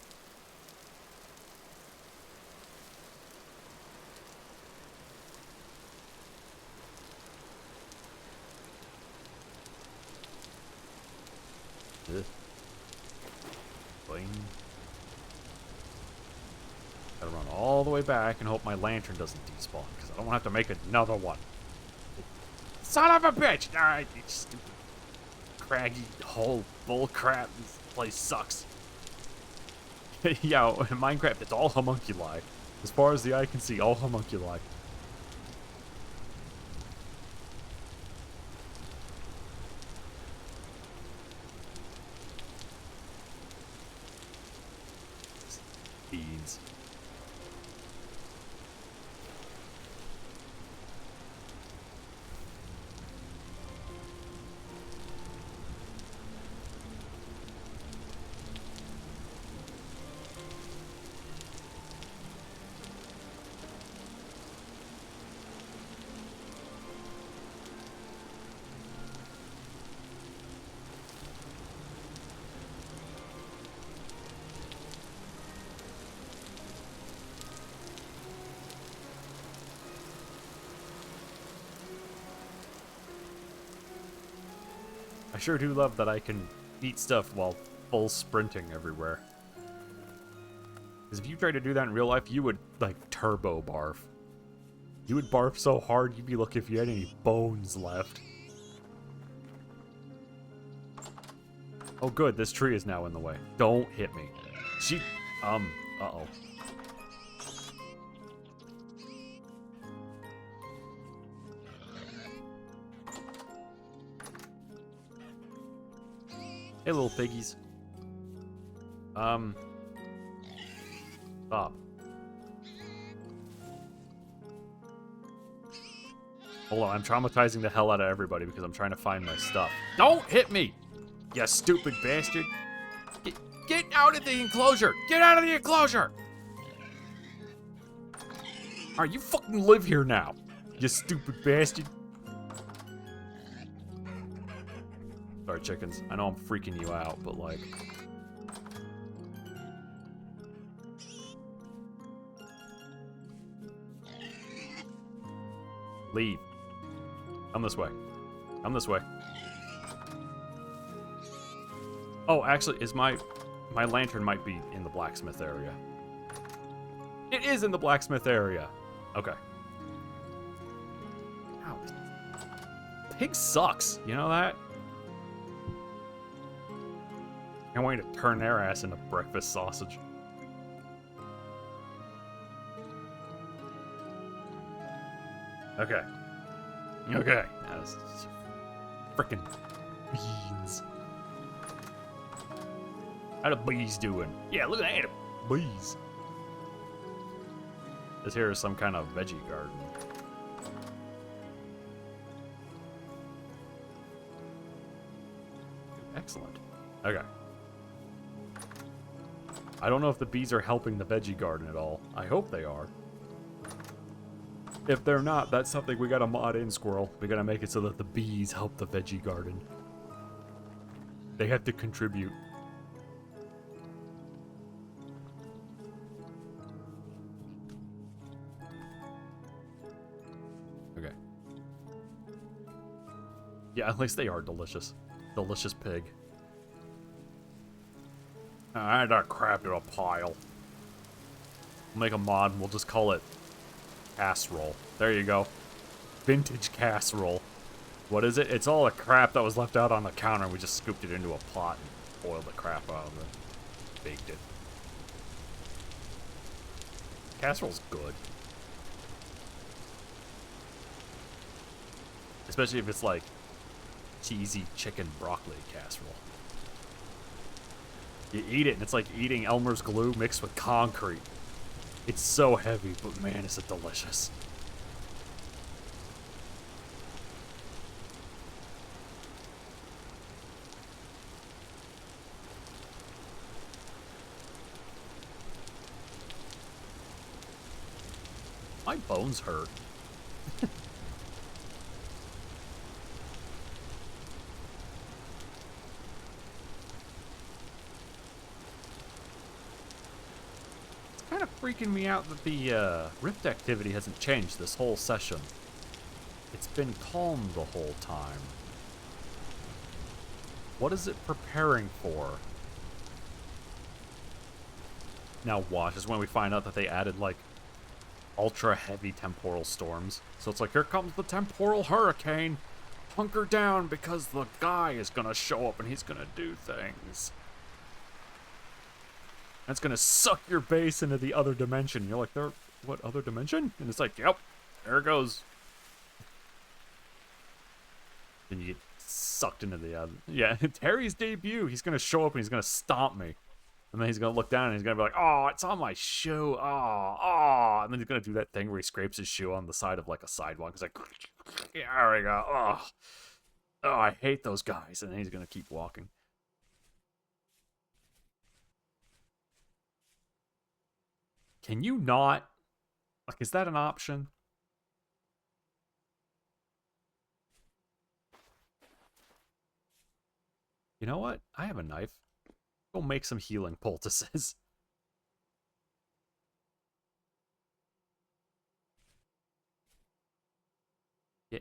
Ugh. Boing. Gotta run all the way back and hope my lantern doesn't despawn, because I don't want to have to make another one. Son of a bitch! Alright, you stupid craggy hole bull crap. This place sucks. Yeah, in Minecraft, it's all homunculi. As far as the eye can see, all homunculi. Beans. I sure do love that I can eat stuff while full sprinting everywhere. Because if you tried to do that in real life, you would, like, turbo barf. You would barf so hard, you'd be lucky if you had any bones left. Oh good, this tree is now in the way. Don't hit me. Uh-oh. Hey, little piggies. Stop. Hold on, I'm traumatizing the hell out of everybody because I'm trying to find my stuff. Don't hit me! You stupid bastard! Get out of the enclosure! Get out of the enclosure! Alright, you fucking live here now, you stupid bastard. Sorry, chickens. I know I'm freaking you out, but like... Leave. Come this way. Come this way. Oh, actually, is my lantern might be in the blacksmith area. It is in the blacksmith area. Okay. Ow. Pig sucks. You know that? Can't wait to turn their ass into breakfast sausage. Okay. Okay. That's frickin' beans. How the bees doing? Yeah, look at that. Bees. This here is some kind of veggie garden. Excellent. Okay. I don't know if the bees are helping the veggie garden at all. I hope they are. If they're not, that's something we gotta mod in, Squirrel. We gotta make it so that the bees help the veggie garden. They have to contribute. Okay. Yeah, at least they are delicious. Delicious pig. Add that crap to a pile. We'll make a mod and we'll just call it casserole. There you go. Vintage casserole. What is it? It's all the crap that was left out on the counter and we just scooped it into a pot and boiled the crap out of it. Baked it. Casserole's good. Especially if it's like cheesy chicken broccoli casserole. You eat it and it's like eating Elmer's glue mixed with concrete. It's so heavy, but man, is it delicious. My bones hurt. Kind of freaking me out that the rift activity hasn't changed this whole session. It's been calm the whole time. What is it preparing for? Now watch is when we find out that they added, like, ultra heavy temporal storms. So it's like, here comes the temporal hurricane. Hunker down because the guy is gonna show up and he's gonna do things. That's gonna suck your base into the other dimension. You're like, there, what other dimension? And it's like, yep, there it goes. Then you get sucked into the other. Yeah, it's Harry's debut. He's gonna show up and he's gonna stomp me. And then he's gonna look down and he's gonna be like, oh, it's on my shoe. Oh. And then he's gonna do that thing where he scrapes his shoe on the side of like a sidewalk. He's like, yeah, there we go. Oh, I hate those guys. And then he's gonna keep walking. Can you not? Like, is that an option? You know what? I have a knife. Go make some healing poultices. Yeah.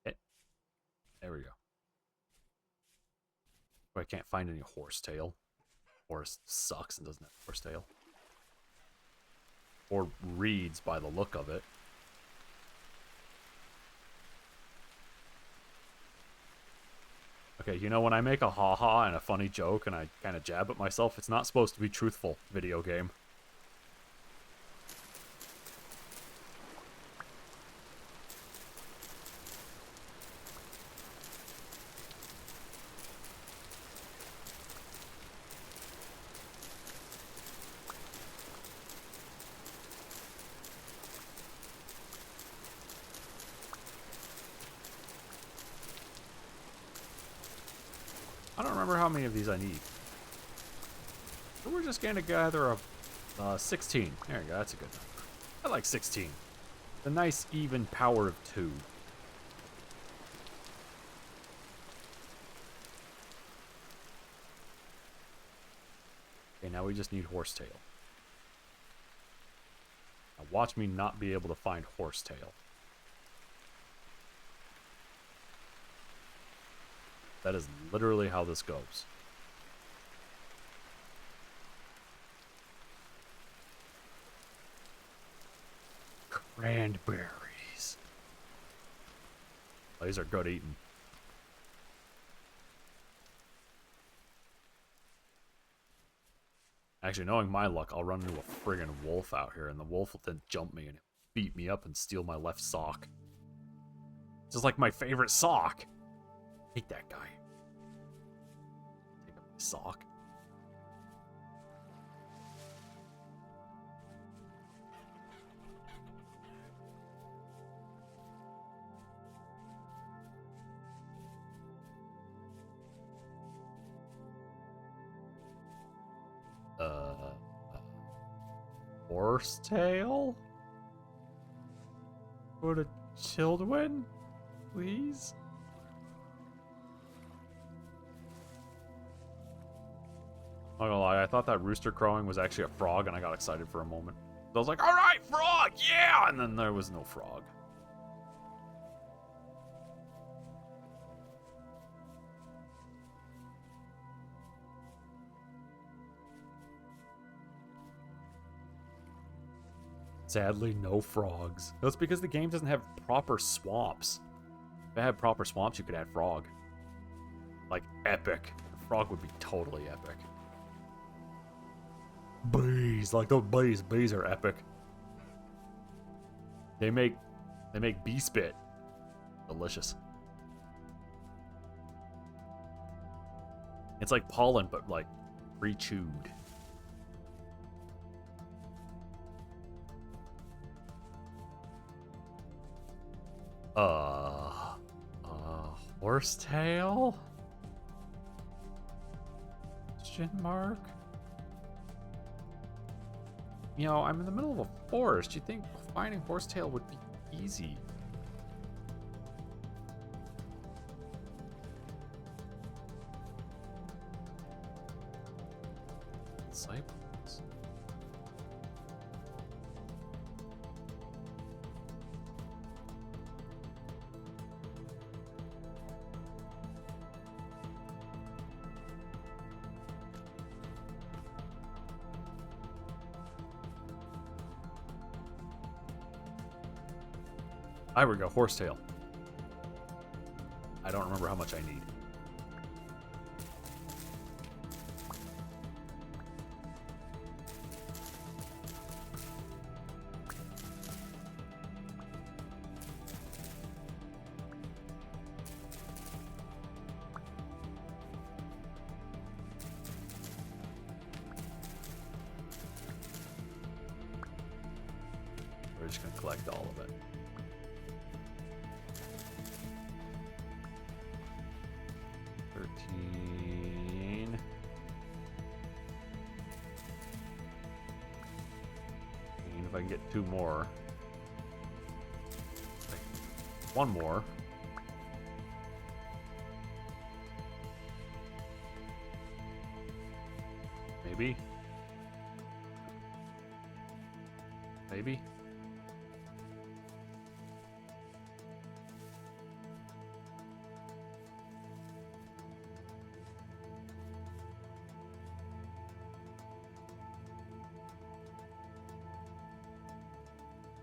There we go. But I can't find any horsetail. Horse sucks and doesn't have horsetail. Or reeds by the look of it. Okay, you know, when I make a ha-ha and a funny joke and I kind of jab at myself, it's not supposed to be truthful, video game. I don't remember how many of these I need. But we're just going to gather a 16. There you go, that's a good number. I like 16. The nice even power of 2. Okay, now we just need horsetail. Now watch me not be able to find horsetail. That is literally how this goes. Cranberries. Oh, these are good eating. Actually, knowing my luck, I'll run into a friggin' wolf out here, and the wolf will then jump me and beat me up and steal my left sock. This is like my favorite sock. Hate that guy. Take up my sock. Horsetail? For the children? Please? I'm not gonna lie, I thought that rooster crowing was actually a frog, and I got excited for a moment. I was like, alright, frog, yeah! And then there was no frog. Sadly, no frogs. That's because the game doesn't have proper swamps. If it had proper swamps, you could add frog. Like, epic. The frog would be totally epic. Bees, like those bees. Bees are epic. They make bee spit. Delicious. It's like pollen, but like pre-chewed. Horsetail? Question mark? You know, I'm in the middle of a forest. You'd think finding horsetail would be easy. Disciples. There we go, horsetail. I don't remember how much I need. We're just going to collect all of it. If I can get 2 more. One more. Maybe. Maybe.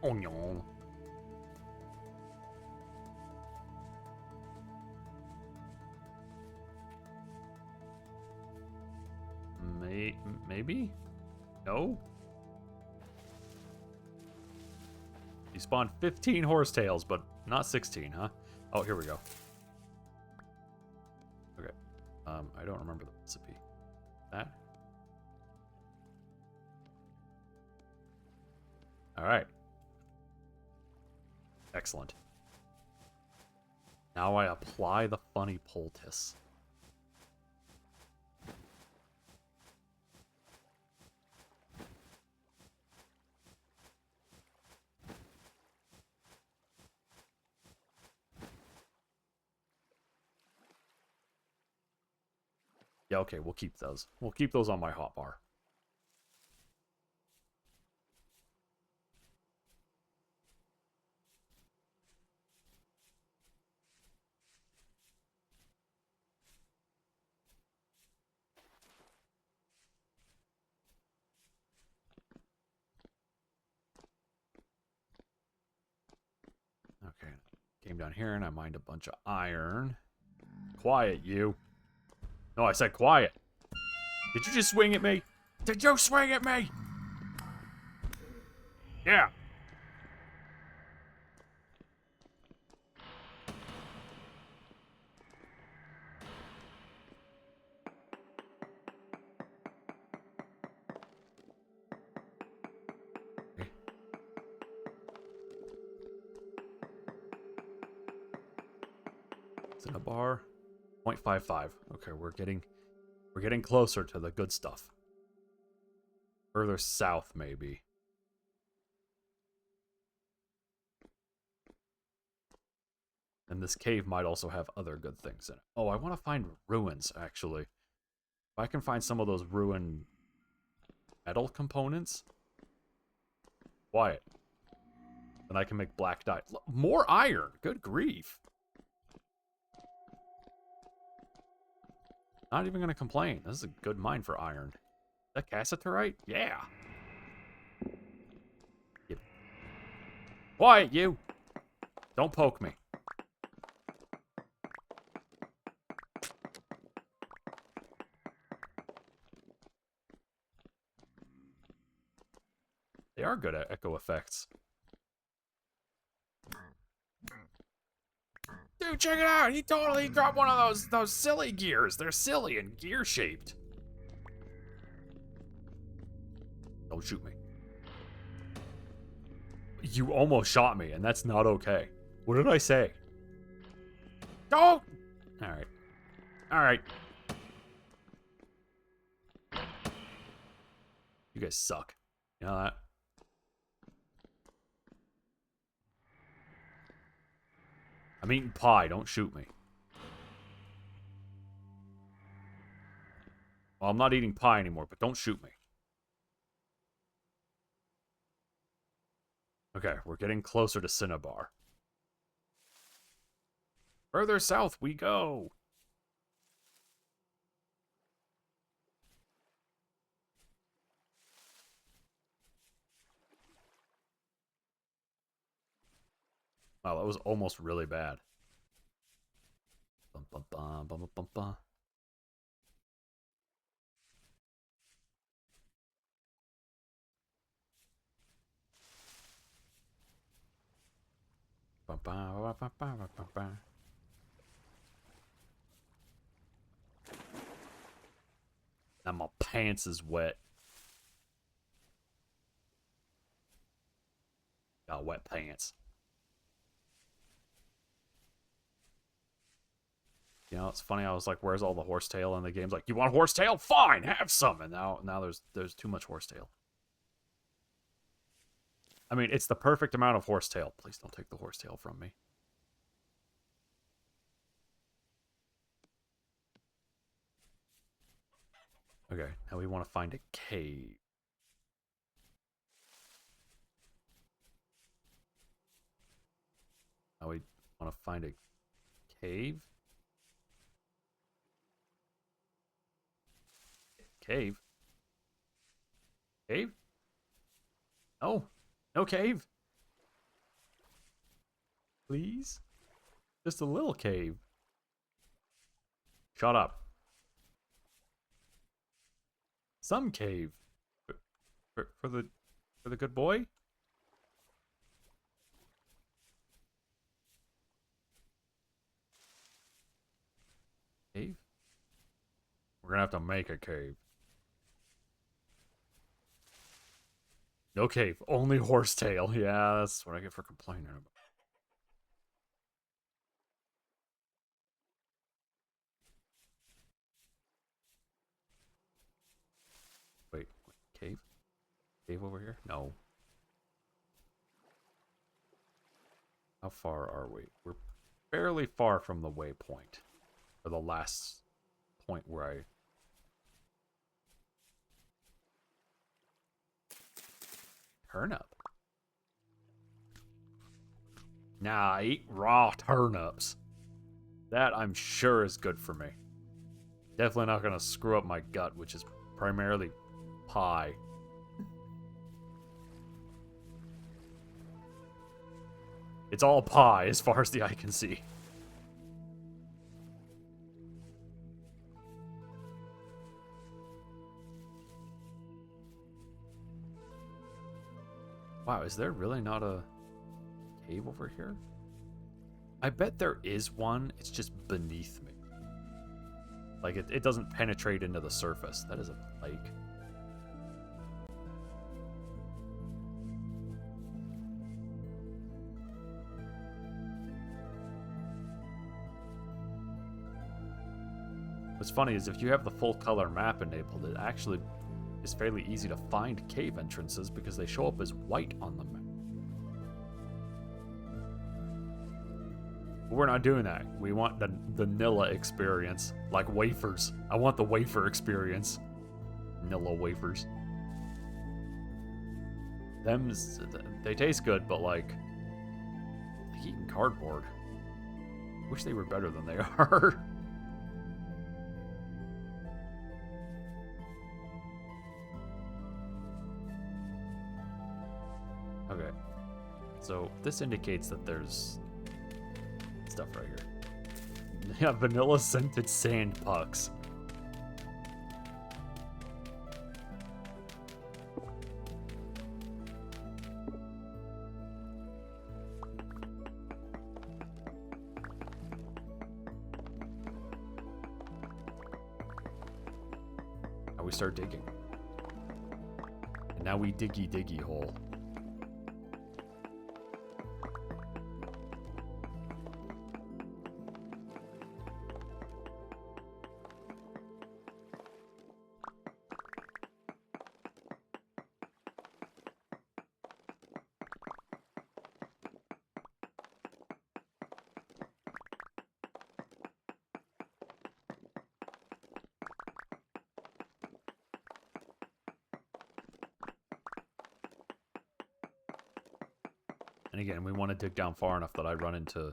Oh no. Maybe? No? You spawned 15 horsetails, but not 16, huh? Oh, here we go. Okay. I don't remember the recipe. That? Alright. Excellent. Now I apply the funny poultice. Yeah, okay, we'll keep those. We'll keep those on my hotbar. Okay, came down here and I mined a bunch of iron. Quiet, you. No, I said quiet. Did you just swing at me? Did you swing at me? Yeah. Cinnabar. 0.55. Okay, we're getting closer to the good stuff. Further south, maybe. And this cave might also have other good things in it. Oh, I want to find ruins, actually. If I can find some of those ruined metal components. Quiet. Then I can make black dye. More iron! Good grief. Not even going to complain. This is a good mine for iron. Is that cassiterite? Yeah. Yep. Quiet, you! Don't poke me. They are good at echo effects. Dude, check it out! He totally dropped one of those silly gears. They're silly and gear-shaped. Don't shoot me. You almost shot me, and that's not okay. What did I say? Don't! Alright. Alright. You guys suck. You know that? I'm eating pie. Don't shoot me. Well, I'm not eating pie anymore, but don't shoot me. Okay, we're getting closer to Cinnabar. Further south we go. Wow, that was almost really bad. Bum, bum, bum, bum, bum, bum. Bum, bum, bum, bum, bum, bum, bum, bum. Now my pants is wet. Got wet pants. You know, it's funny. I was like, "Where's all the horsetail?" In the game's like, "You want horsetail? Fine, have some." And now there's too much horsetail. I mean, it's the perfect amount of horsetail. Please don't take the horsetail from me. Okay, now we want to find a cave. Now we want to find a cave. Cave. Cave? No. No cave. Please? Just a little cave. Shut up. Some cave. For the good boy? Cave? We're gonna have to make a cave. No cave. Only horsetail. Yeah, that's what I get for complaining about. Wait, cave? Cave over here? No. How far are we? We're fairly far from the waypoint. Or the last point where I... Turnip? Nah, I eat raw turnips. That, I'm sure, is good for me. Definitely not gonna screw up my gut, which is primarily pie. It's all pie as far as the eye can see. Wow, is there really not a cave over here? I bet there is one, it's just beneath me. Like, it doesn't penetrate into the surface. That is a lake. What's funny is if you have the full color map enabled, it actually is fairly easy to find cave entrances because they show up as white on the map. But we're not doing that. We want the vanilla experience, like wafers. I want the wafer experience. Vanilla wafers. They taste good, but like eating cardboard. Wish they were better than they are. Okay. So this indicates that there's stuff right here. Yeah, vanilla scented sand pucks. Now we start digging. And now we diggy hole. And again, we want to dig down far enough that I run into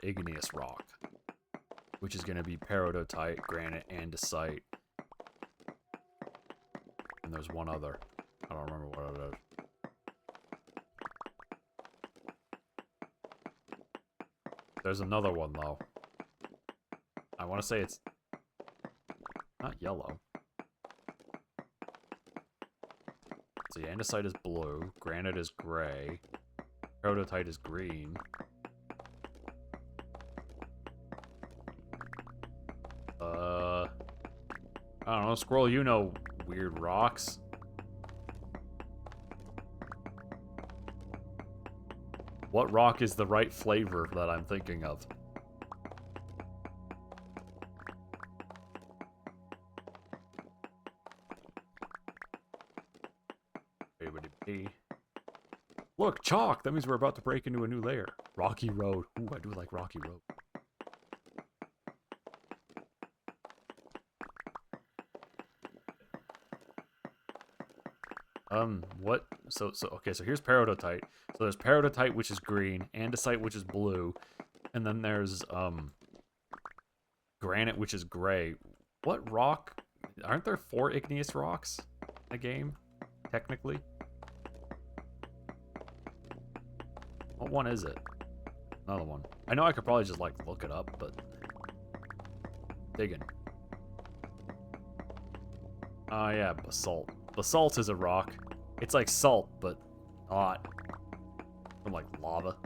igneous rock, which is going to be peridotite, granite, andesite. And there's one other. I don't remember what it is. There's another one, though. I want to say it's not yellow. So yeah, andesite is blue. Granite is gray. Peridotite is green. I don't know, Squirrel, you know weird rocks. What rock is the right flavor that I'm thinking of? Look, chalk! That means we're about to break into a new layer. Rocky Road. Ooh, I do like Rocky Road. What? So okay, so here's peridotite. So there's peridotite, which is green, andesite, which is blue, and then there's, granite, which is gray. What rock? Aren't there 4 igneous rocks in the game, technically? What one is it? Another one. I know I could probably just, like, look it up, but... digging. Oh, yeah, basalt. Basalt is a rock. It's like salt, but not. From, like, lava.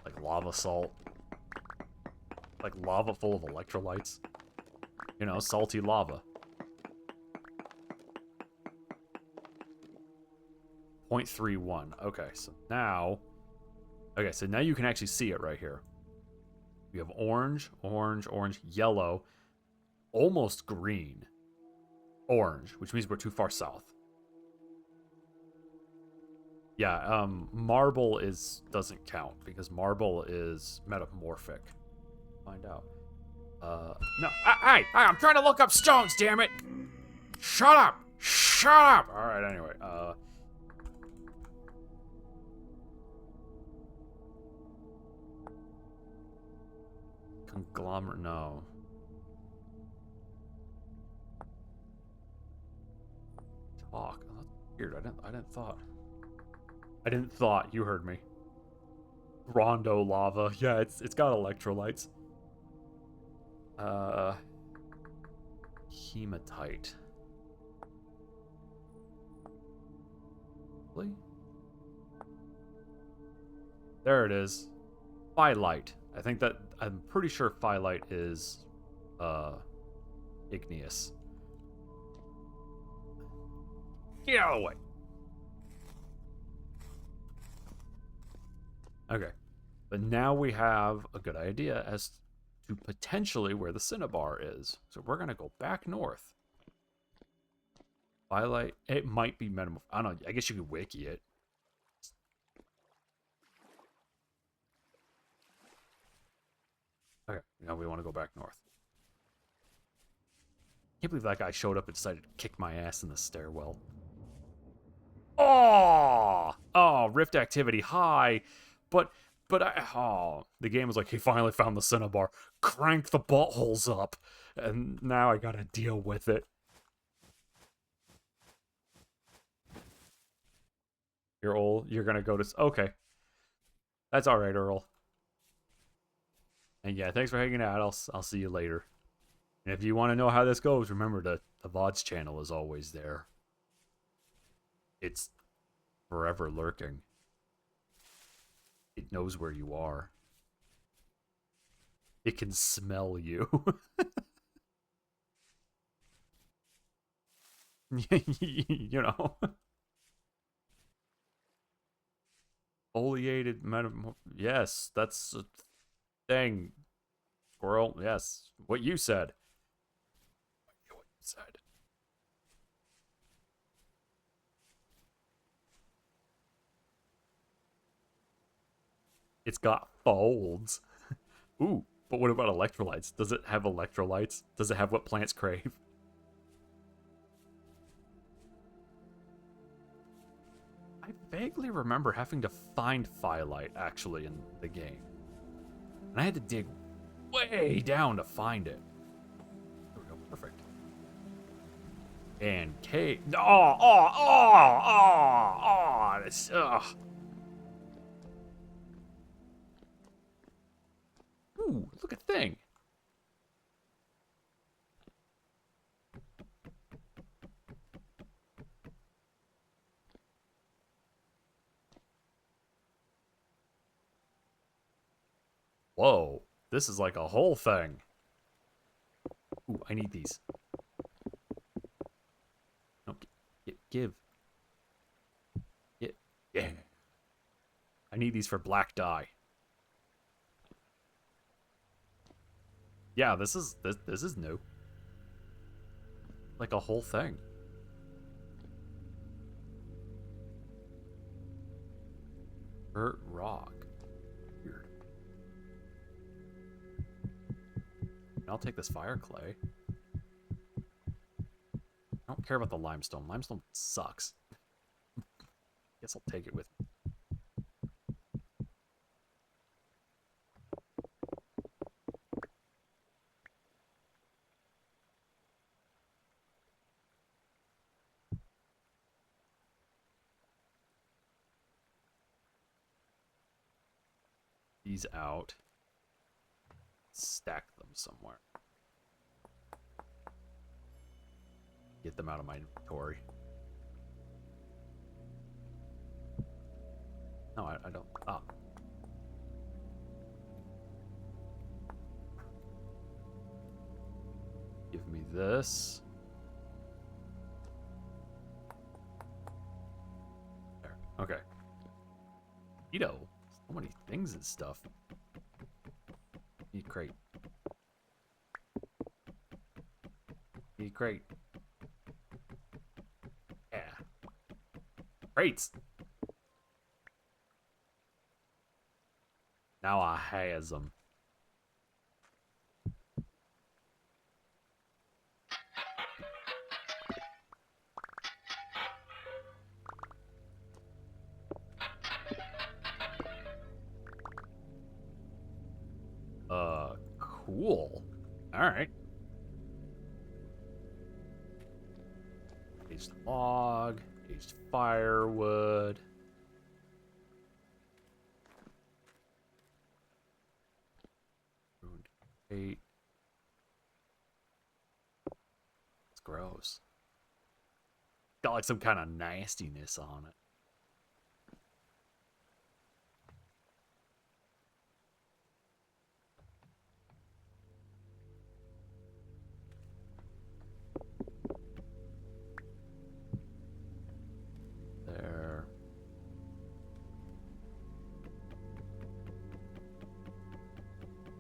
Like lava salt. Like lava full of electrolytes. You know, salty lava. 0.31. Okay, so now... okay, so now you can actually see it right here. We have orange, orange, orange, yellow, almost green, orange, which means we're too far south. Yeah, marble doesn't count because marble is metamorphic. Find out. No, hey, I'm trying to look up stones, damn it! Shut up! Shut up! All right, anyway, conglomerate, no. Talk. Oh, that's weird. I didn't thought. You heard me. Rondo lava. Yeah, it's got electrolytes. Hematite. Really? There it is. Phyllite. I think that I'm pretty sure phyllite is igneous. Get out of the way. Okay. But now we have a good idea as to potentially where the Cinnabar is. So we're going to go back north. Phyllite. It might be metamorph. I don't know. I guess you could wiki it. Okay. Now we want to go back north. Can't believe that guy showed up and decided to kick my ass in the stairwell. Oh! Oh, rift activity high. But the game was like, he finally found the Cinnabar. Crank the buttholes up. And now I gotta deal with it. You're old. You're gonna go to... okay. That's alright, Earl. And yeah, thanks for hanging out. I'll see you later. And if you want to know how this goes, remember the VODs channel is always there. It's forever lurking. It knows where you are. It can smell you. You know. Foliated metamorph... yes, that's a thing. Squirrel, yes. What you said. What you said. It's got folds. Ooh, but what about electrolytes? Does it have electrolytes? Does it have what plants crave? I vaguely remember having to find phyllite, actually, in the game. And I had to dig way down to find it. There we go, perfect. And cave... this... thing. Whoa, this is like a whole thing. Ooh, I need these. No, give. Yeah. I need these for black dye. Yeah, this is new. Like a whole thing. Dirt rock. Weird. I'll take this fire clay. I don't care about the limestone. Limestone sucks. Guess I'll take it with me. These out. Stack them somewhere. Get them out of my inventory. No, I don't. Ah. Give me this. There. Okay. So many things and stuff. Need crate. Need crate. Yeah. Crates. Now I has them. Cool. All right. Aged log, aged firewood. Ruined crate. It's gross. Got like some kind of nastiness on it. There.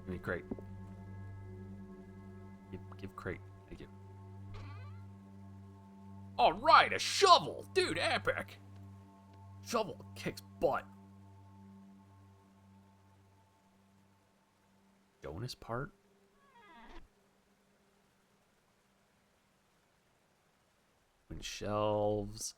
Give me crate. Give crate. Thank you. All right, a shovel, dude. Epic. Shovel kicks butt. Bonus part. Open shelves.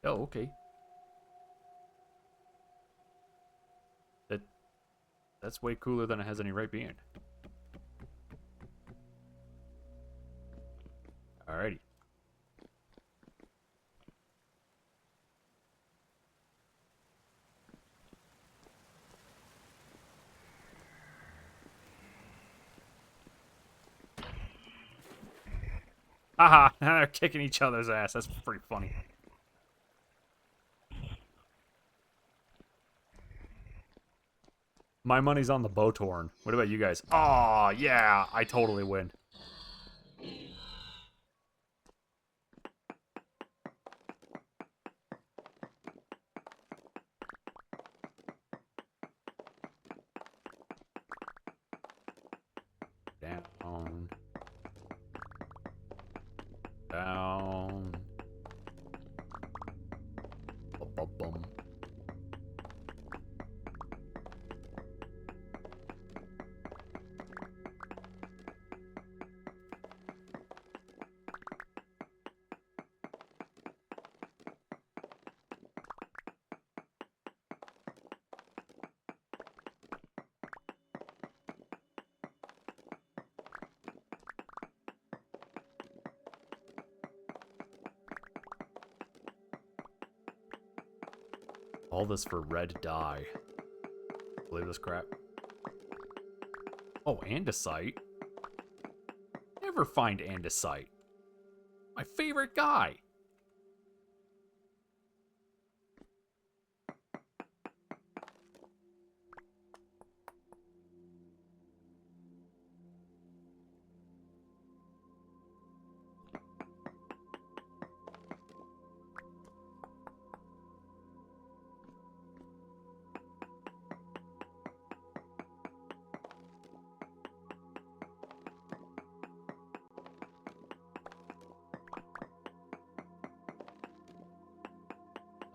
Oh, okay. That's way cooler than it has any right being. Alrighty. Haha, they're kicking each other's ass. That's pretty funny. My money's on the Bowtorn. What about you guys? Oh, yeah, I totally win. Down. Down. Bum. All this for red dye. Believe this crap. Oh, andesite. Never find andesite. My favorite guy.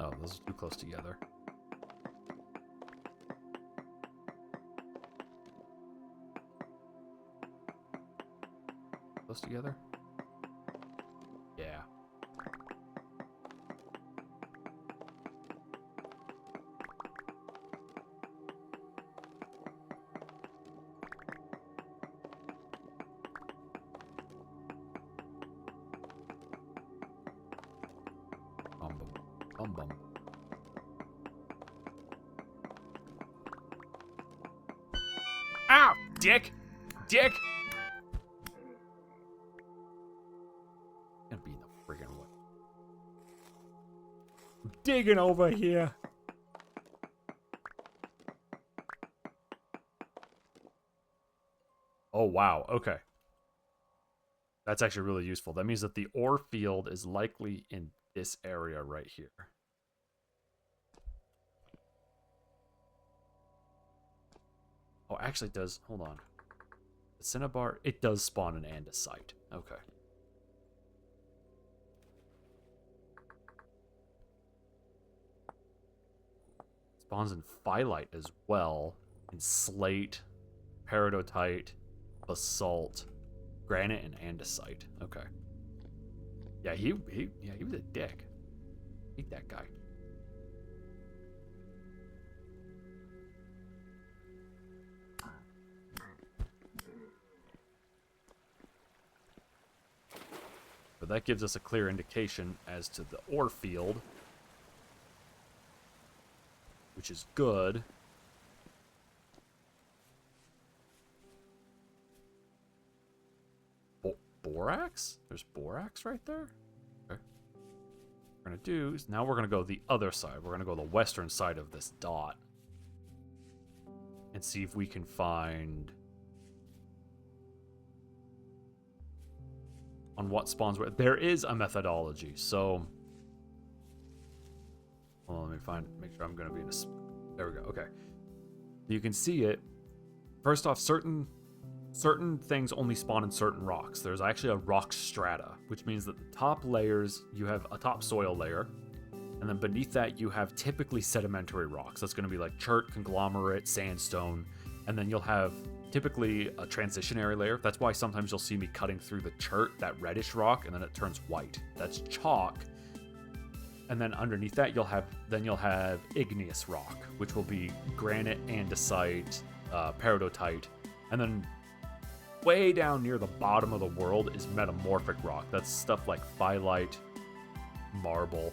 Oh, those are too close together. Close together? Yeah. Bum bum. Bum bum. Ow! Dick! Dick! Gonna be in the friggin' way. I'm digging over here. Oh, wow. Okay. That's actually really useful. That means that the ore field is likely in this area right here. Oh, actually it does. Hold on. The Cinnabar, it does spawn an andesite. Okay. Spawns in phyllite as well. In slate, peridotite, basalt, granite, and andesite. Okay. Yeah, he was a dick. Hate that guy. But that gives us a clear indication as to the ore field, which is good. Borax? There's borax right there? Okay. What we're going to do is now we're going to go the other side. We're going to go the western side of this dot and see if we can find on what spawns where. There is a methodology, so well, let me make sure I'm going to be in a. There we go. Okay, you can see it. First off, certain things only spawn in certain rocks. There's actually a rock strata, which means that the top layers, you have a topsoil layer, and then beneath that you have typically sedimentary rocks. That's going to be like chert, conglomerate, sandstone, and then you'll have typically a transitionary layer. That's why sometimes you'll see me cutting through the chert, that reddish rock, and then it turns white. That's chalk. And then underneath that you'll have igneous rock, which will be granite, andesite, peridotite, and then way down near the bottom of the world is metamorphic rock. That's stuff like phyllite, marble,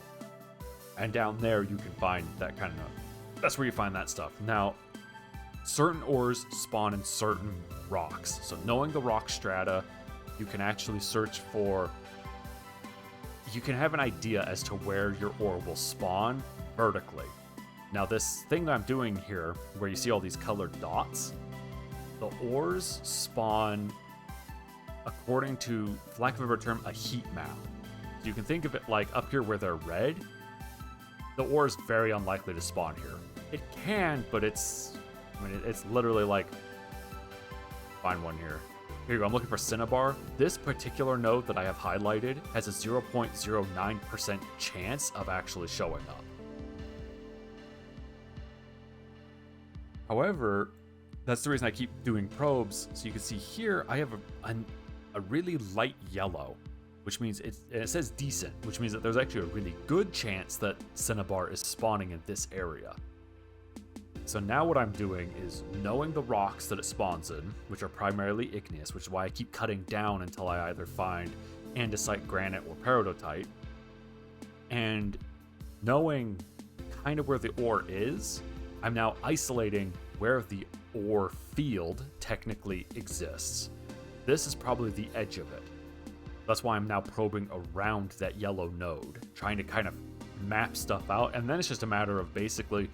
and down there you can find that kind of. That's where you find that stuff. Now, certain ores spawn in certain rocks. So knowing the rock strata, you can actually search for. You can have an idea as to where your ore will spawn vertically. Now, this thing that I'm doing here, where you see all these colored dots, the ores spawn according to, for lack of a better term, a heat map. So you can think of it like up here where they're red, the ore is very unlikely to spawn here. It can, but it's literally like, find one here. Here you go, I'm looking for Cinnabar. This particular node that I have highlighted has a 0.09% chance of actually showing up. However, that's the reason I keep doing probes. So you can see here, I have a really light yellow, which means it says decent, which means that there's actually a really good chance that Cinnabar is spawning in this area. So now what I'm doing is knowing the rocks that it spawns in, which are primarily igneous, which is why I keep cutting down until I either find andesite, granite, or peridotite, and knowing kind of where the ore is, I'm now isolating where the ore field technically exists. This is probably the edge of it. That's why I'm now probing around that yellow node, trying to kind of map stuff out, and then it's just a matter of basically,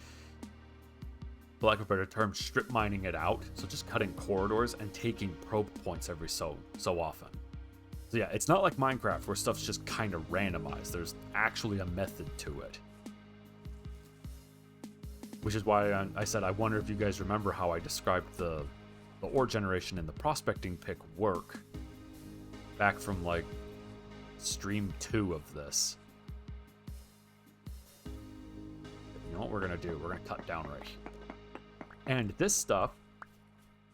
for lack of a better term, strip mining it out. So just cutting corridors and taking probe points every so often. So yeah, it's not like Minecraft where stuff's just kind of randomized. There's actually a method to it. Which is why I said I wonder if you guys remember how I described the ore generation and the prospecting pick work back from like stream 2 of this. You know what we're gonna do? We're gonna cut down right here. And this stuff,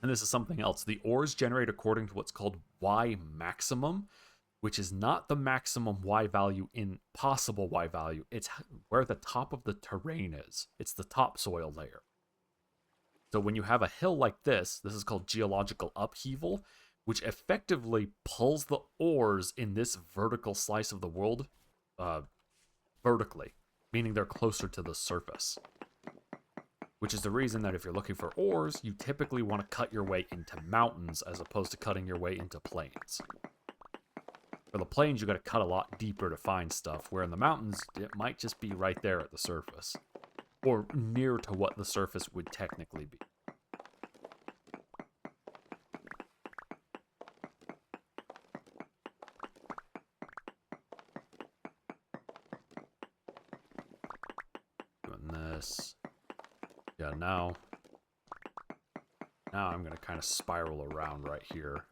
and this is something else, the ores generate according to what's called Y maximum, which is not the maximum Y value in possible Y value. It's where the top of the terrain is. It's the topsoil layer. So when you have a hill like this is called geological upheaval, which effectively pulls the ores in this vertical slice of the world vertically, meaning they're closer to the surface. Which is the reason that if you're looking for ores, you typically want to cut your way into mountains as opposed to cutting your way into plains. For the plains, you got to cut a lot deeper to find stuff, where in the mountains, it might just be right there at the surface. Or near to what the surface would technically be. Doing this. Yeah, now I'm going to kind of spiral around right here.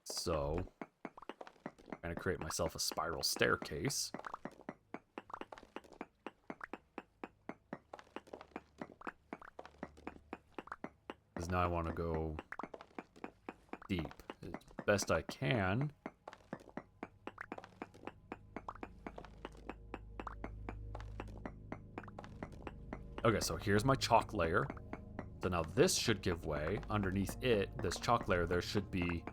So, I'm going to create myself a spiral staircase. Because now I want to go deep as best I can. Okay, so here's my chalk layer. So now this should give way. Underneath it, this chalk layer, there should be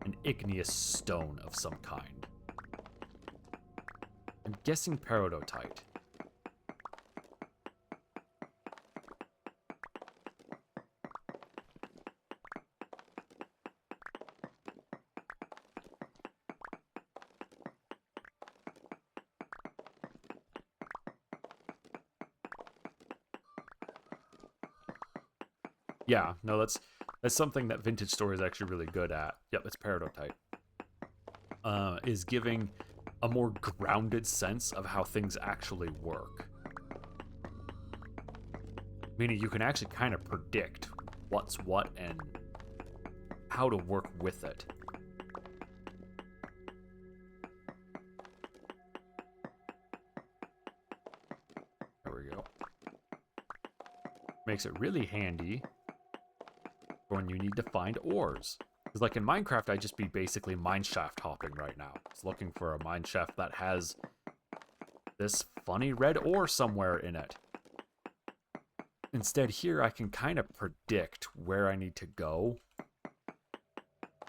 an igneous stone of some kind. I'm guessing peridotite. Yeah, no, that's something that Vintage Store is actually really good at. Yep, it's peridotite. Is giving a more grounded sense of how things actually work. Meaning you can actually kind of predict what's what and how to work with it. There we go. Makes it really handy when you need to find ores. Because like in Minecraft, I'd just be basically mineshaft hopping right now. It's looking for a mineshaft that has this funny red ore somewhere in it. Instead here, I can kind of predict where I need to go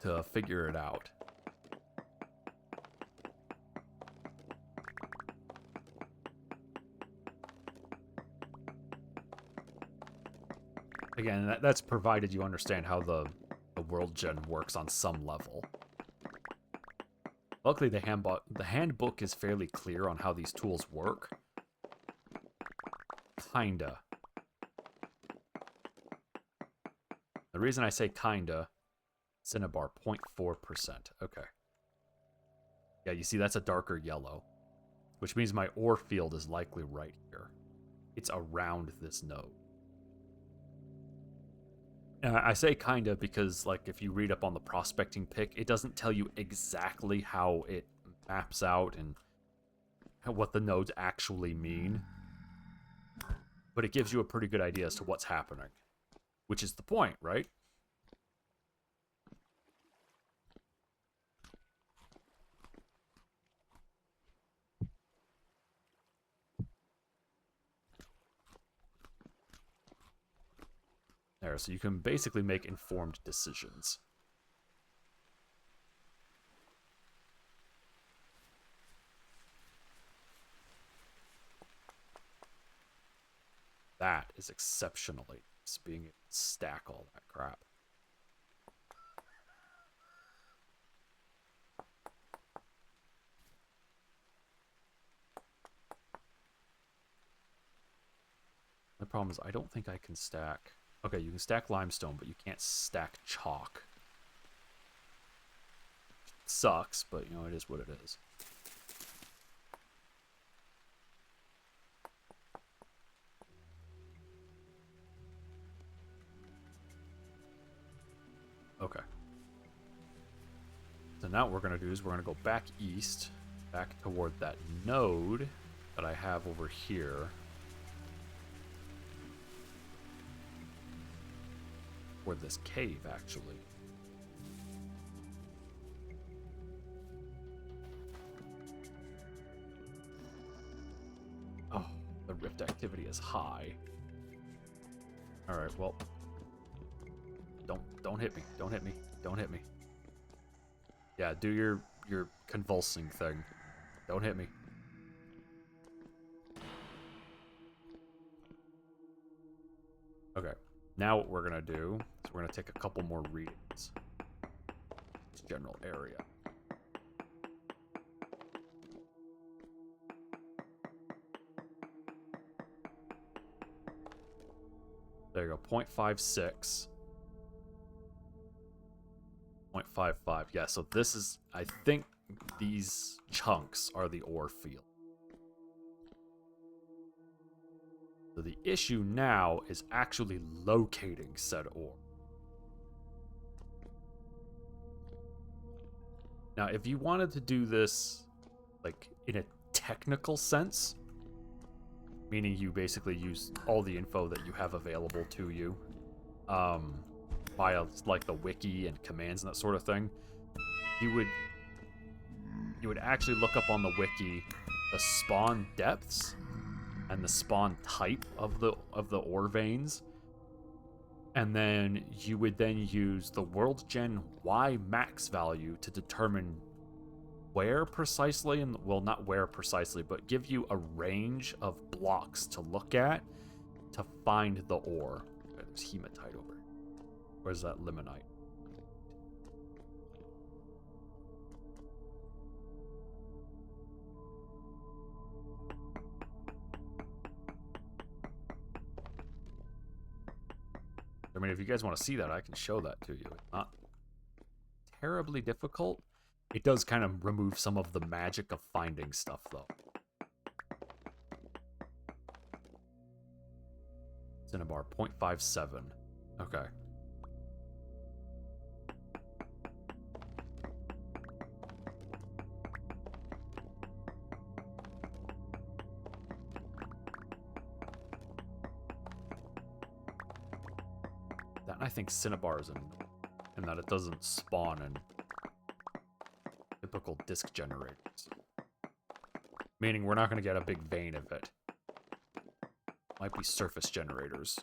to figure it out. Again, that's provided you understand how the world gen works on some level. Luckily, the handbook is fairly clear on how these tools work. Kinda. The reason I say kinda, Cinnabar, 0.4%. Okay. Yeah, you see that's a darker yellow, which means my ore field is likely right here. It's around this node. I say kinda because, like, if you read up on the prospecting pick, it doesn't tell you exactly how it maps out and what the nodes actually mean. But it gives you a pretty good idea as to what's happening. Which is the point, right? There there, so you can basically make informed decisions. That is exceptionally nice, being able to stack all that crap. The problem is I don't think I can stack... Okay, you can stack limestone, but you can't stack chalk. It sucks, but, you know, it is what it is. Okay. So now what we're going to do is we're going to go back east, back toward that node that I have over here. Or this cave, actually. Oh, the rift activity is high. Alright, well. Don't hit me. Don't hit me. Don't hit me. Yeah, do your convulsing thing. Don't hit me. Okay. Now what we're gonna do is we're gonna take a couple more readings. This general area. There you go. 0.56. 0.55. Yeah, so this is... I think these chunks are the ore field. So the issue now is actually locating said ore. Now, if you wanted to do this, like, in a technical sense, meaning you basically use all the info that you have available to you, via, like, the wiki and commands and that sort of thing, you would actually look up on the wiki the spawn depths and the spawn type of the ore veins, and then you would then use the world gen Y max value to determine where precisely, and well, not where precisely, but give you a range of blocks to look at to find the ore. Okay, there's hematite over here. Where's that limonite? I mean, if you guys want to see that, I can show that to you. It's not terribly difficult. It does kind of remove some of the magic of finding stuff, though. Cinnabar, 0.57. Okay. That, I think Cinnabar is in that it doesn't spawn in typical disk generators. Meaning we're not going to get a big vein of it. Might be surface generators.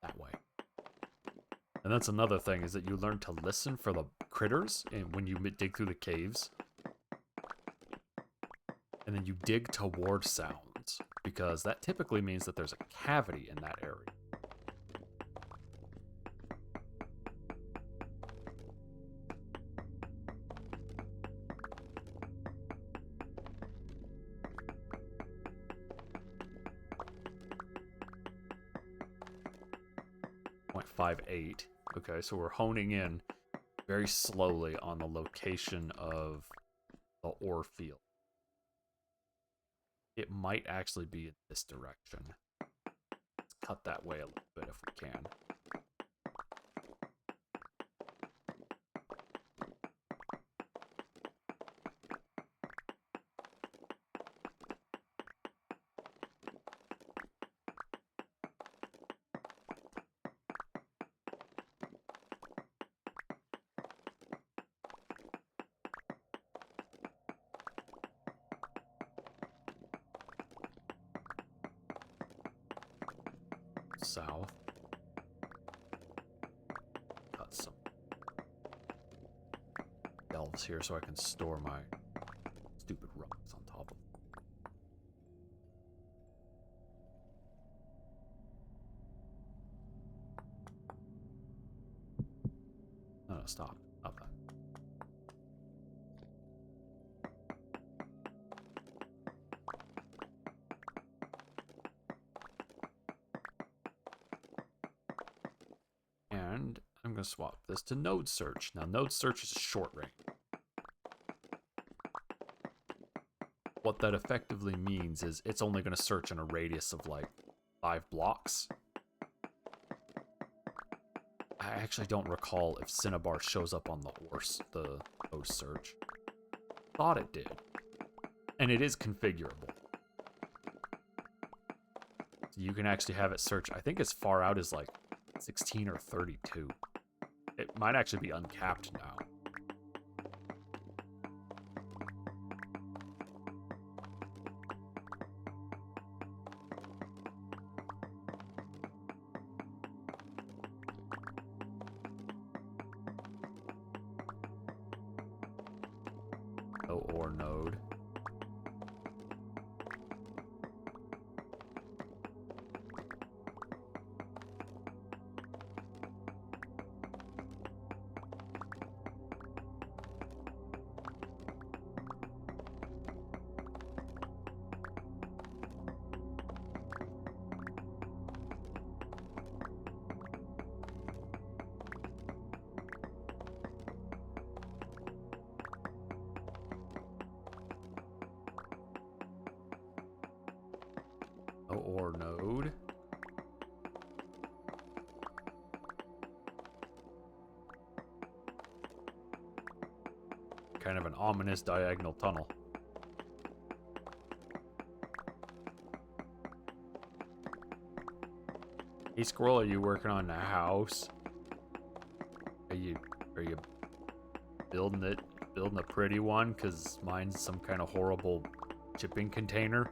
That way. And that's another thing, is that you learn to listen for the critters and when you dig through the caves. And then you dig toward sounds, because that typically means that there's a cavity in that area. .58. Okay, so we're honing in very slowly on the location of the ore field. It might actually be in this direction. Let's cut that way a little bit if we can. south. Got some shelves here so I can store my stupid rocks on top of them. No, stop. Not that. And I'm going to swap this to node search. Now, node search is a short range. What that effectively means is it's only going to search in a radius of like 5 blocks. I actually don't recall if Cinnabar shows up on the node search. Thought it did. And it is configurable. So you can actually have it search, I think as far out as like 16 or 32. It might actually be uncapped now. No ore node. No ore node. Kind of an ominous diagonal tunnel. Hey Squirrel, are you working on a house? Are you building a pretty one? 'Cause mine's some kind of horrible shipping container.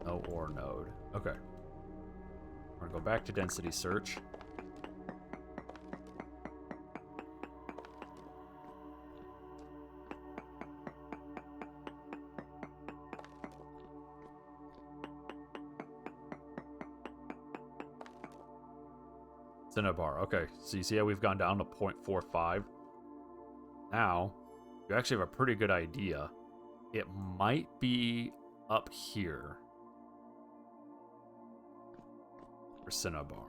No ore node. Okay. We're gonna go back to density search. Cinnabar. Okay, so you see how we've gone down to 0.45? Now, you actually have a pretty good idea. It might be up here for Cinnabar.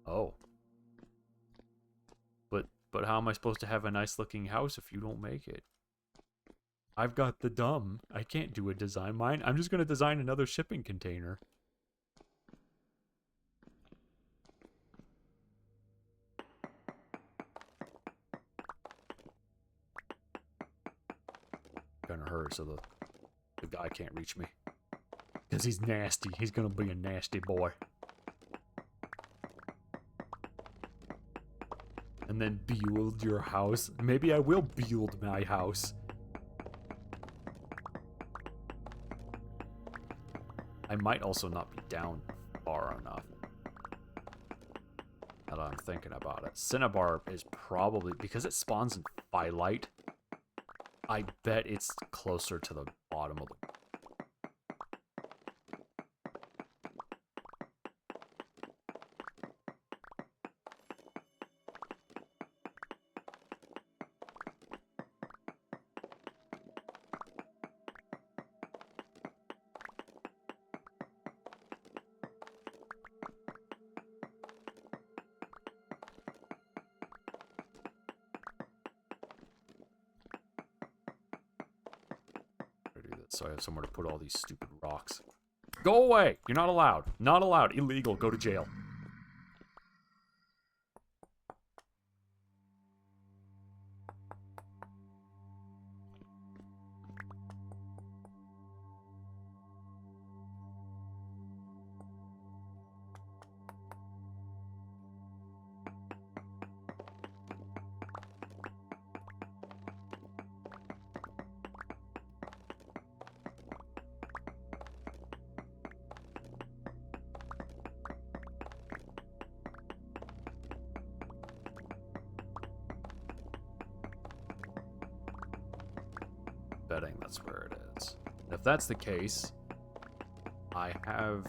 Oh. But how am I supposed to have a nice looking house if you don't make it? I've got the dumb. I can't do a design. Mine, I'm just going to design another shipping container. Gonna hurt so the guy can't reach me. Because he's nasty. He's going to be a nasty boy. And then build your house. Maybe I will build my house. I might also not be down far enough. Now that I'm thinking about it. Cinnabar is probably, because it spawns in Firelight, I bet it's closer to the bottom of the... So I have somewhere to put all these stupid rocks. Go away! You're not allowed. Not allowed. Illegal. Go to jail. betting that's where it is. If that's the case, I have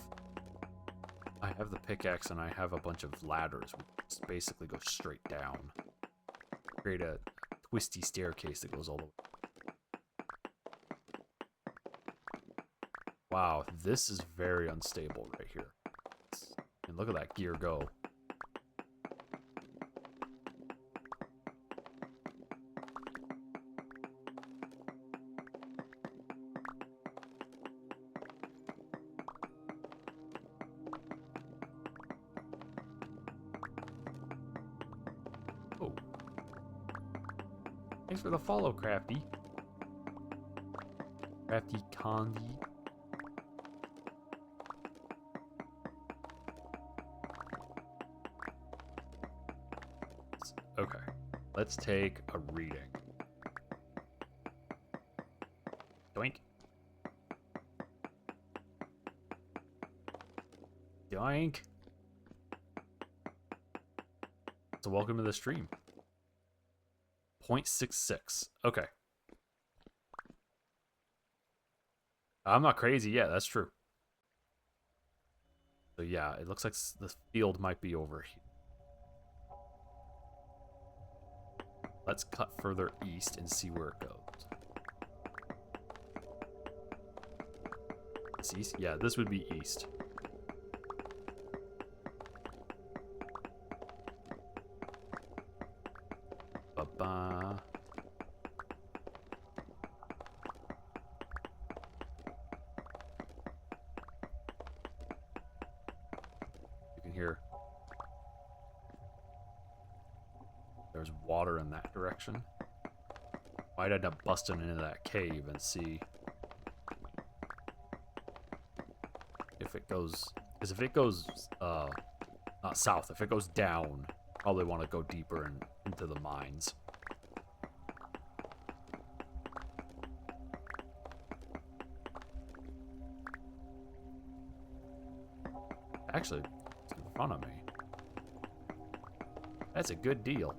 the pickaxe and I have a bunch of ladders. We just basically go straight down. Create a twisty staircase that goes all the way. Wow, this is very unstable right here. And look at that gear go. Oh. Thanks for the follow, Crafty. Crafty Condi. Okay, let's take a reading. Doink. Doink. So welcome to the stream. 0.66. Okay. I'm not crazy. Yeah, that's true. So yeah, it looks like the field might be over here. Let's cut further east and see where it goes. It's east? Yeah, this would be east. Ba-ba. You can hear there's water in that direction. Might end up busting into that cave and see if it goes. Because if it goes not south, if it goes down, probably want to go deeper into the mines. Actually, it's in front of me. That's a good deal.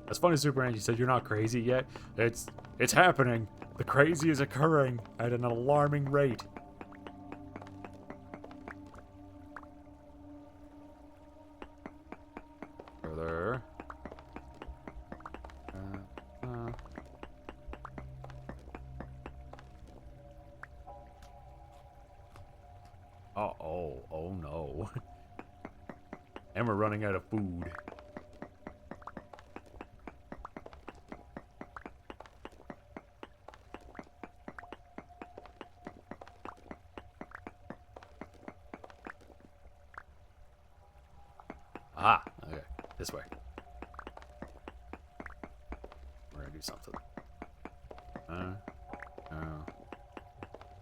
That's funny, Super Angie said you're not crazy yet. It's happening. The crazy is occurring at an alarming rate. Further. Oh no. And we're running out of food. Ah, okay. This way. We're gonna do something.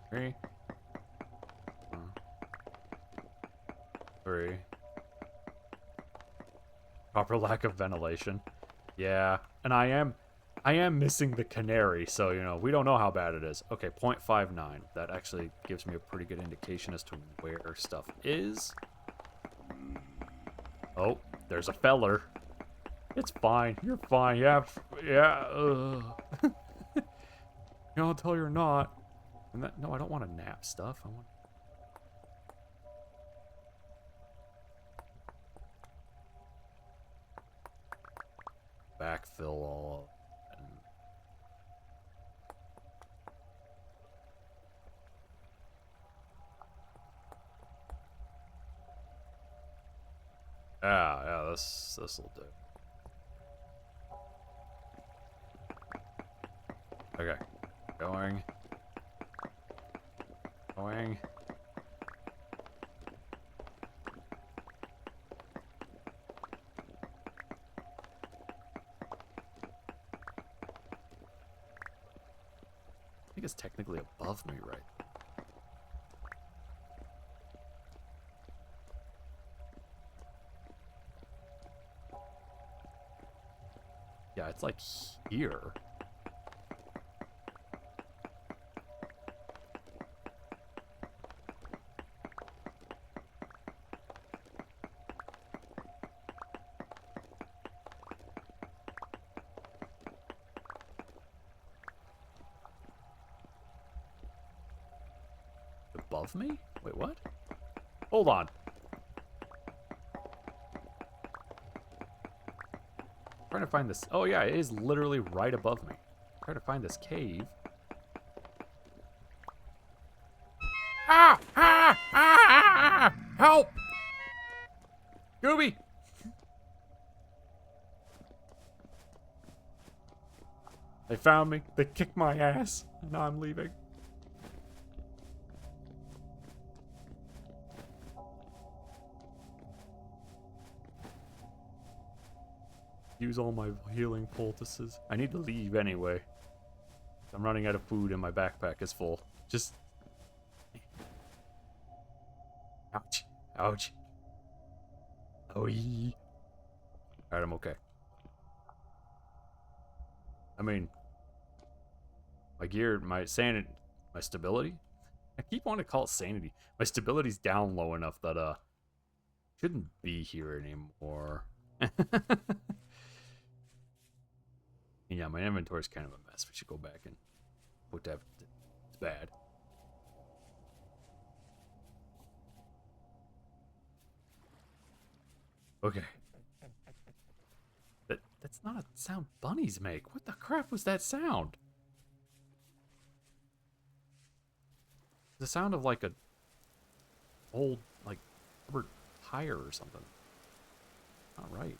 3. 3. Proper lack of ventilation. Yeah, and I am missing the canary, so you know we don't know how bad it is. Okay, 0.59. That actually gives me a pretty good indication as to where stuff is. Oh, there's a feller. It's fine. You're fine. Yeah. Don't tell you're not. And that, no, I don't want to nap stuff. I want. Backfill all of it. Yeah, this'll do. Okay. Going. I think it's technically above me, right? Yeah, it's like here. above me? Wait, what? Hold on. I'm trying to find this. Oh, yeah, it is literally right above me. I'm trying to find this cave. Ah! Ah! Ah! Help! Gooby! They found me. They kicked my ass. And now I'm leaving. Use all my healing poultices. I need to leave anyway. I'm running out of food and my backpack is full. Just... Ouch. Ouch. Owie. Alright, I'm okay. I mean... My gear, my sanity... My stability? I keep wanting to call it sanity. My stability's down low enough that, shouldn't be here anymore. Yeah, my inventory's kind of a mess. We should go back and put that. It's bad. Okay. That's not a sound bunnies make. What the crap was that sound? The sound of like a old like rubber tire or something. Not right.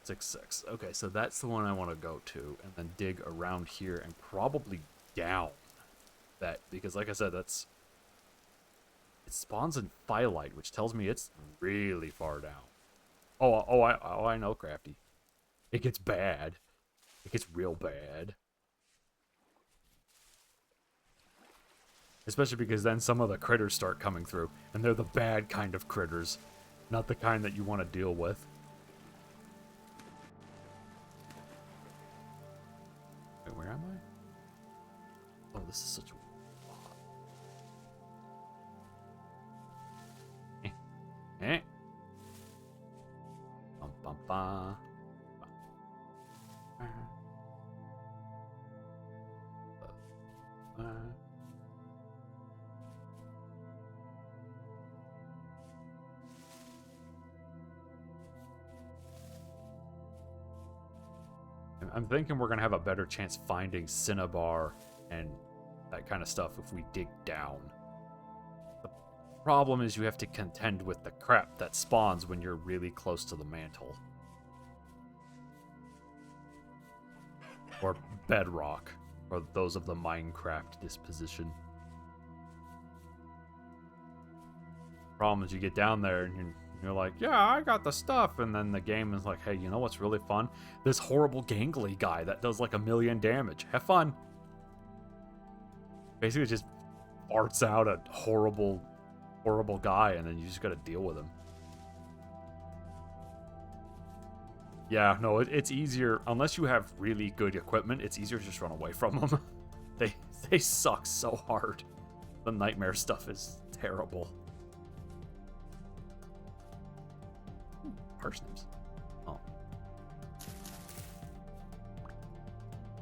6. Okay, so that's the one I want to go to, and then dig around here and probably down that, because like I said, it spawns in Firelight, which tells me it's really far down. Oh, I know, Crafty. It gets bad. It gets real bad. Especially because then some of the critters start coming through, and they're the bad kind of critters, not the kind that you want to deal with. Wait, where am I? Oh, this is such a... Eh. Bum, bum, bum. I'm thinking we're going to have a better chance finding Cinnabar and that kind of stuff if we dig down. The problem is you have to contend with the crap that spawns when you're really close to the mantle. Or bedrock, or those of the Minecraft disposition. Problem is you get down there and you're like, yeah, I got the stuff, and then the game is like, hey, you know what's really fun? This horrible gangly guy that does like 1,000,000 damage. Have fun. Basically just farts out a horrible guy, and then you just gotta deal with him. Yeah, no, it's easier, unless you have really good equipment, it's easier to just run away from them. They suck so hard. The nightmare stuff is terrible. Parsnips. Oh.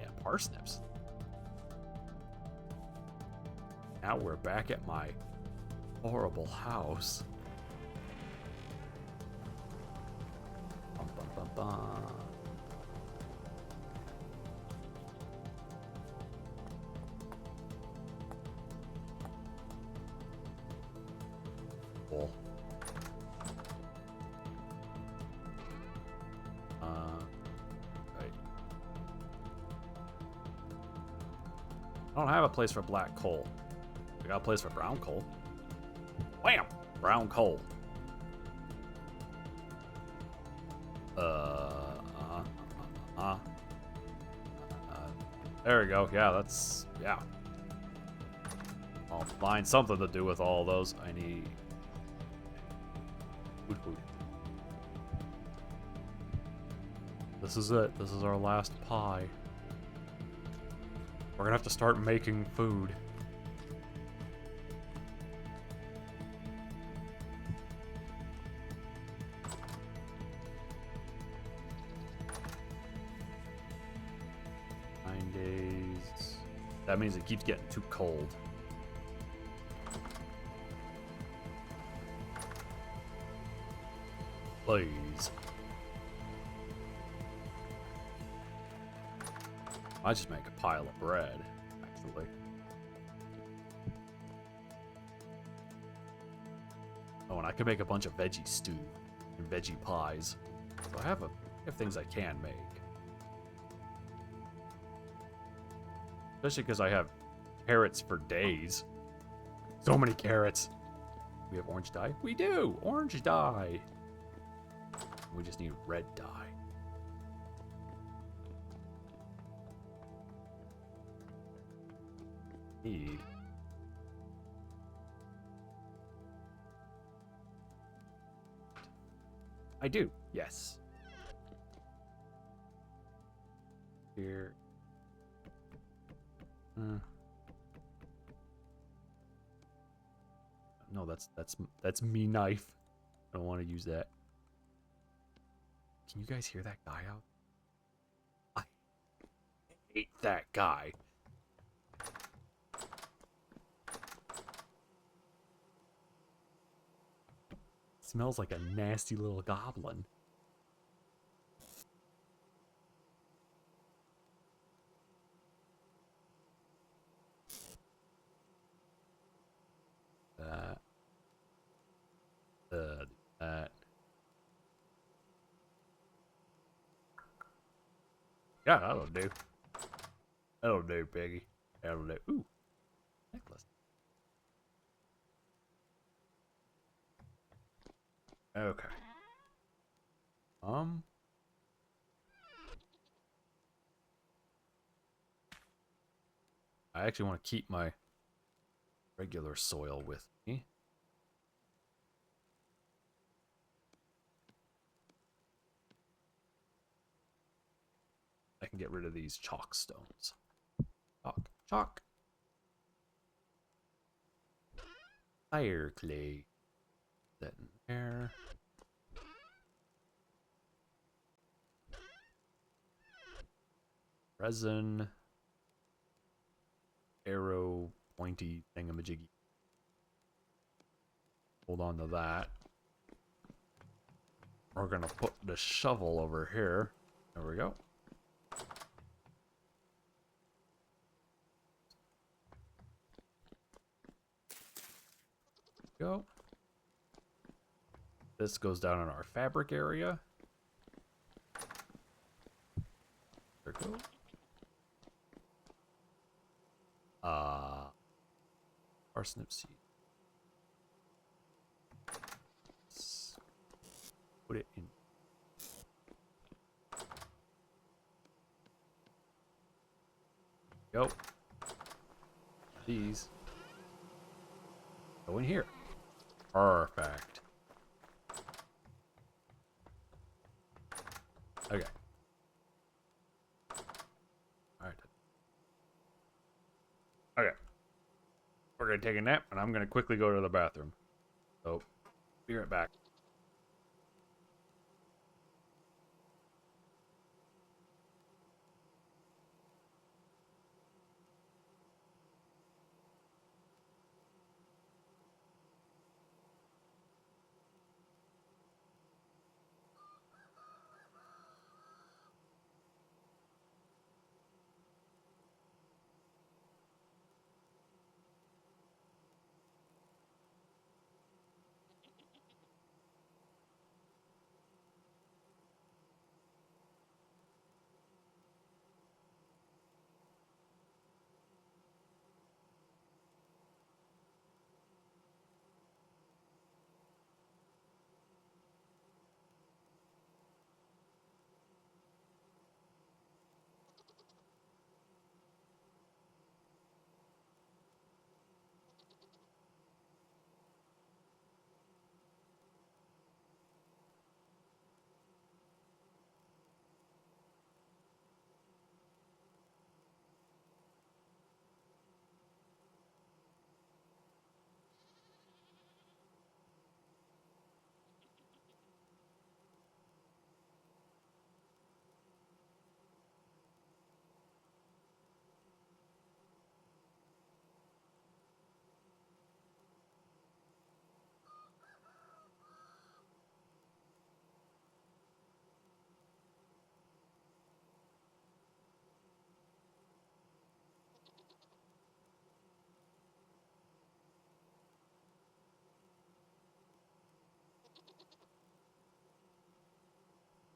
Yeah, parsnips. Now we're back at my horrible house. Bum, bum, bum, bum. Cool. Right. I don't have a place for black coal. I got a place for brown coal. Wham! Brown coal. There we go. Yeah, that's... Yeah. I'll find something to do with all those. I need... Food. This is it. This is our last pie. We're gonna have to start making food. That means it keeps getting too cold. Please. I just make a pile of bread, actually. Oh, and I can make a bunch of veggie stew and veggie pies. So I have things I can make. Especially because I have carrots for days. So many carrots. We have orange dye? We do! Orange dye! We just need red dye. Need. I do, yes. Here. No, that's me knife. I don't want to use that. Can you guys hear that guy out? I hate that guy. Smells like a nasty little goblin. That. Yeah, that'll do. That'll do, Piggy. That'll do. Ooh, necklace. Okay. I actually want to keep my regular soil with me. I can get rid of these chalk stones. Chalk. Chalk. Fire clay. That in there. Resin. Arrow. Pointy thingamajiggy. Hold on to that. We're gonna put the shovel over here. There we go. Go. This goes down in our fabric area. There we go. Parsnip seed. Let's put it in. Go. These go in here. Perfect. Okay. Alright. Okay. We're gonna take a nap, and I'm gonna quickly go to the bathroom. So, be right back.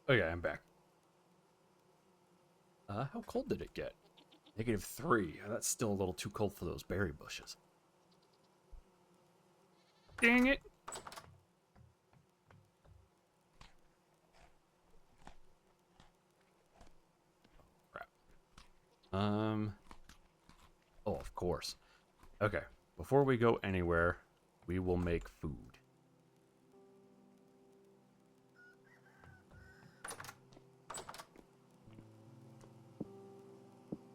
Okay, I'm back. How cold did it get? -3. That's still a little too cold for those berry bushes. Dang it! Crap. Oh, of course. Okay, before we go anywhere, we will make food.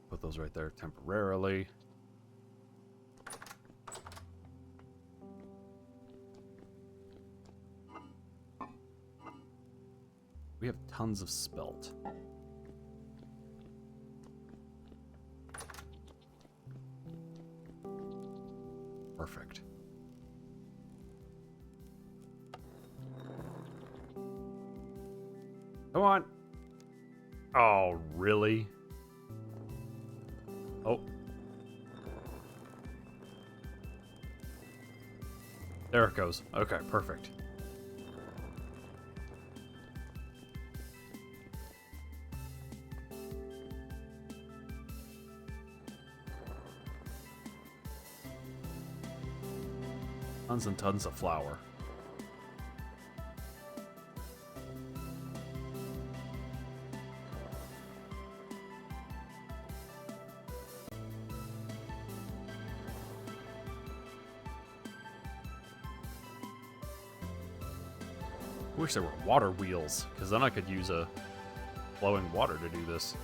Put those right there temporarily. We have tons of spelt. Perfect. Come on. Oh, really? Oh. There it goes. Okay, perfect. Tons and tons of flour. I wish there were water wheels, because then I could use a flowing water to do this.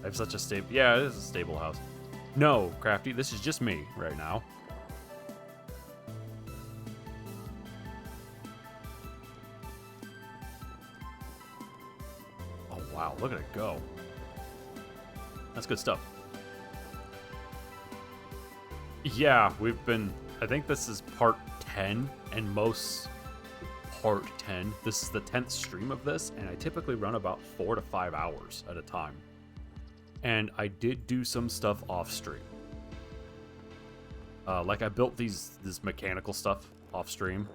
I have such a stable... Yeah, it is a stable house. No, Crafty, this is just me right now. Oh, wow, look at it go. That's good stuff. Yeah, we've been... I think this is part 10, and most part 10. This is the 10th stream of this, and I typically run about 4 to 5 hours at a time. And I did do some stuff off stream. Like I built this mechanical stuff off stream.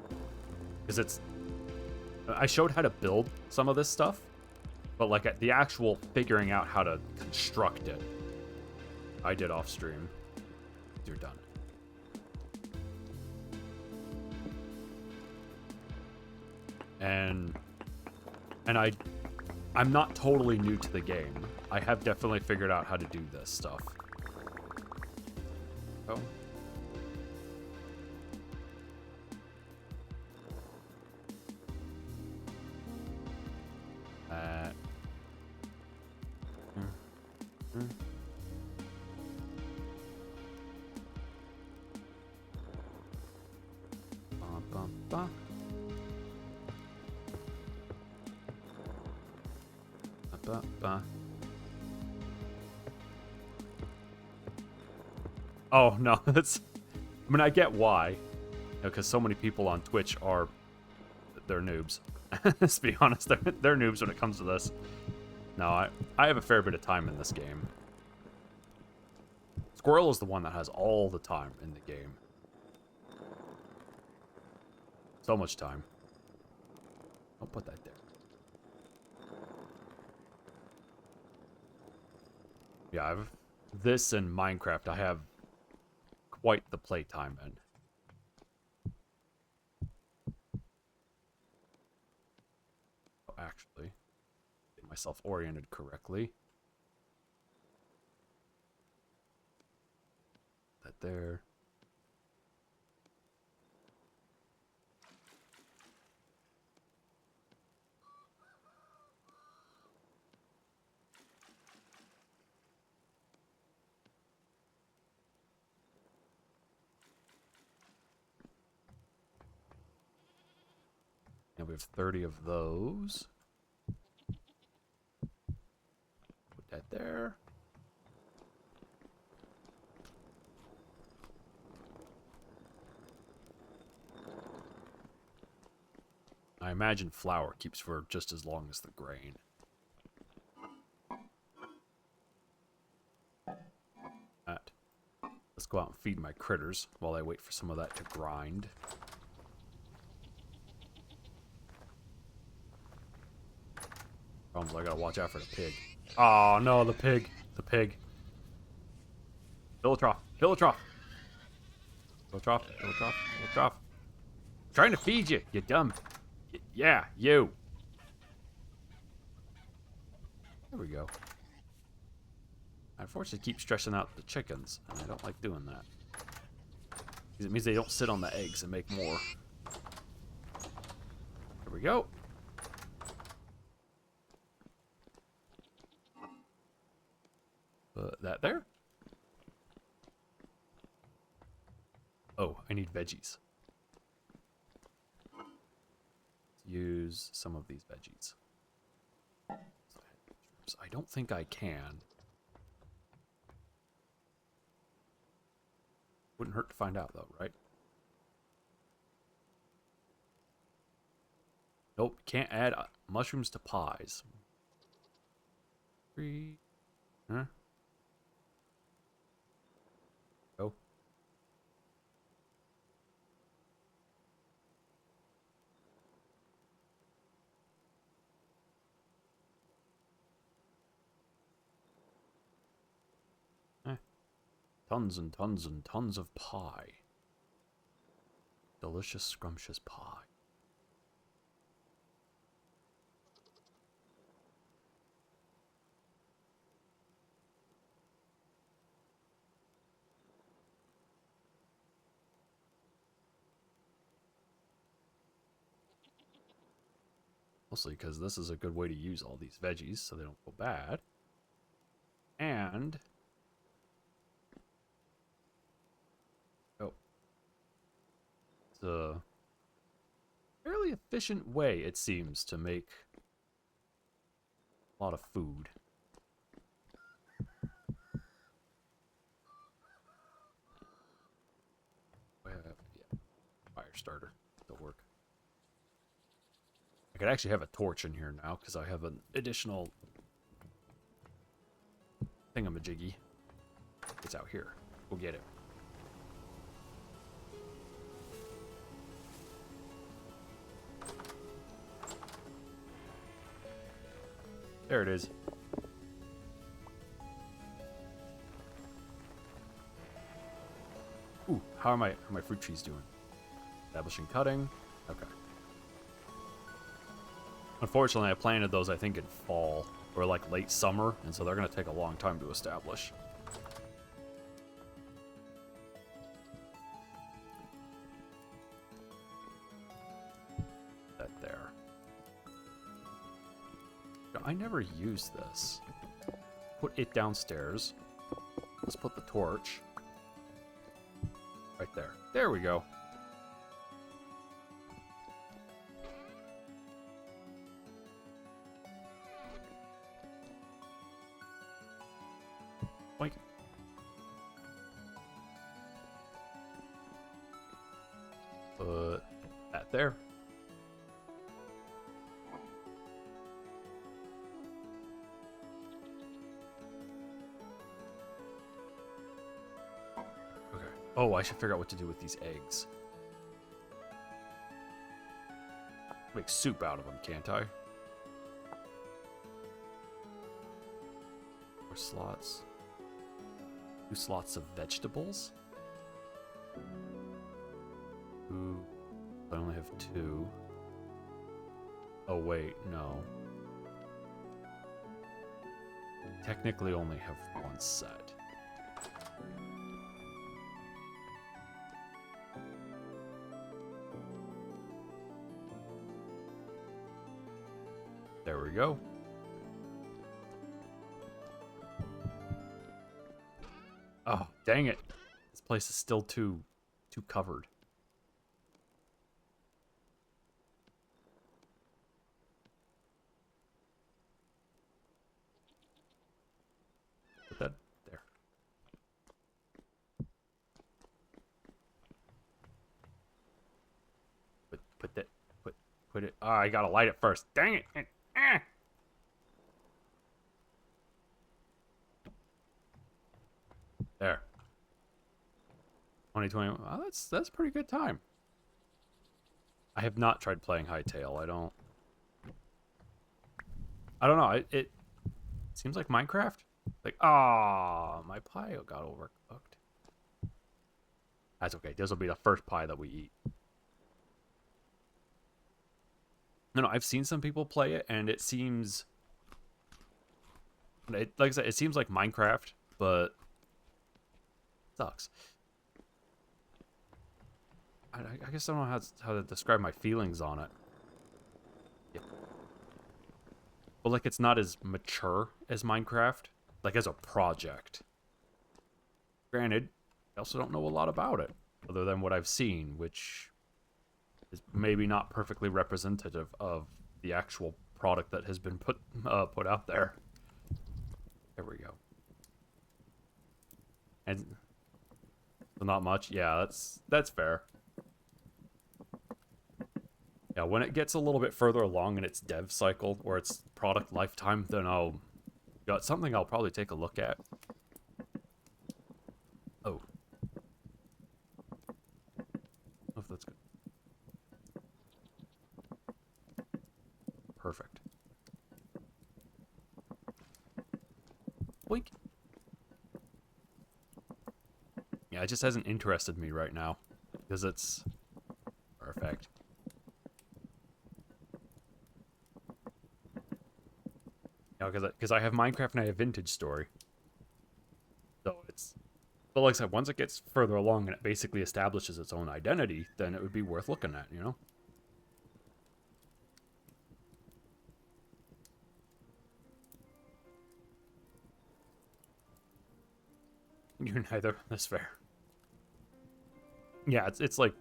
Because it's... I showed how to build some of this stuff. But like the actual figuring out how to construct it, I did off stream. You're done. And I'm not totally new to the game. I have definitely figured out how to do this stuff. Oh. Oh, no, that's... I mean, I get why. Because so many people on Twitch are... They're noobs. Let's be honest, they're noobs when it comes to this. No, I have a fair bit of time in this game. Squirrel is the one that has all the time in the game. So much time. I'll put that there. Yeah, I've... This and Minecraft, I have quite the playtime in. Oh, actually, get myself oriented correctly. That there. And we have 30 of those. Put that there. I imagine flour keeps for just as long as the grain. That. go out and feed my critters while I wait for some of that to grind. Problems, I gotta watch out for the pig. Oh no, the pig. The pig. Fill a trough. Fill a trough. Fill a trough. Fill a trough. Fill a trough. I'm trying to feed you, you dumb. Yeah, you. There we go. I unfortunately keep stressing out the chickens, and I don't like doing that. Because it means they don't sit on the eggs and make more. There we go. Put that there. Oh, I need veggies. Let's use some of these veggies. I don't think I can. Wouldn't hurt to find out, though, right? Nope, can't add mushrooms to pies. 3. Huh? Go. Tons and tons and tons of pie. Delicious, scrumptious pie. Mostly because this is a good way to use all these veggies so they don't go bad. And... oh. It's a fairly efficient way, it seems, to make a lot of food. Yeah, fire starter. It'll work. I could actually have a torch in here now because I have an additional thingamajiggy. It's out here. Go get it. There it is. Ooh, how are my fruit trees doing? Establishing cutting. Okay. Unfortunately, I planted those, I think, in fall or like late summer, and so they're going to take a long time to establish. That there. I never use this. Put it downstairs. Let's put the torch right there. There we go. Boink. Put that there. Okay. Oh, I should figure out what to do with these eggs. Make soup out of them, can't I? Or slots. 2 slots of vegetables. Ooh, I only have 2. Oh wait, no. Technically only have 1 set. There we go. Oh, dang it. This place is still too covered. Put that there. Put it. Oh, I gotta light it first. Dang it. Ah. There. 2020. Well, that's a pretty good time. I have not tried playing Hytale. I don't know. It seems like Minecraft. Like, my pie got overcooked. That's okay. This will be the first pie that we eat. No, I've seen some people play it, and it seems, like I said, it seems like Minecraft, but it sucks. I guess I don't know how to describe my feelings on it. Yeah. But like, it's not as mature as Minecraft, like as a project. Granted, I also don't know a lot about it, other than what I've seen, which is maybe not perfectly representative of the actual product that has been put out there. There we go. And not much. Yeah, that's fair. Yeah, when it gets a little bit further along in its dev cycle or its product lifetime, then got something I'll probably take a look at. Oh. Oh, that's good. Perfect. Boink. Yeah, it just hasn't interested me right now because it's perfect. Yeah, because I have Minecraft and I have Vintage Story. So it's, but like I said, once it gets further along and it basically establishes its own identity, then it would be worth looking at, you know? You're neither. That's fair. Yeah, it's like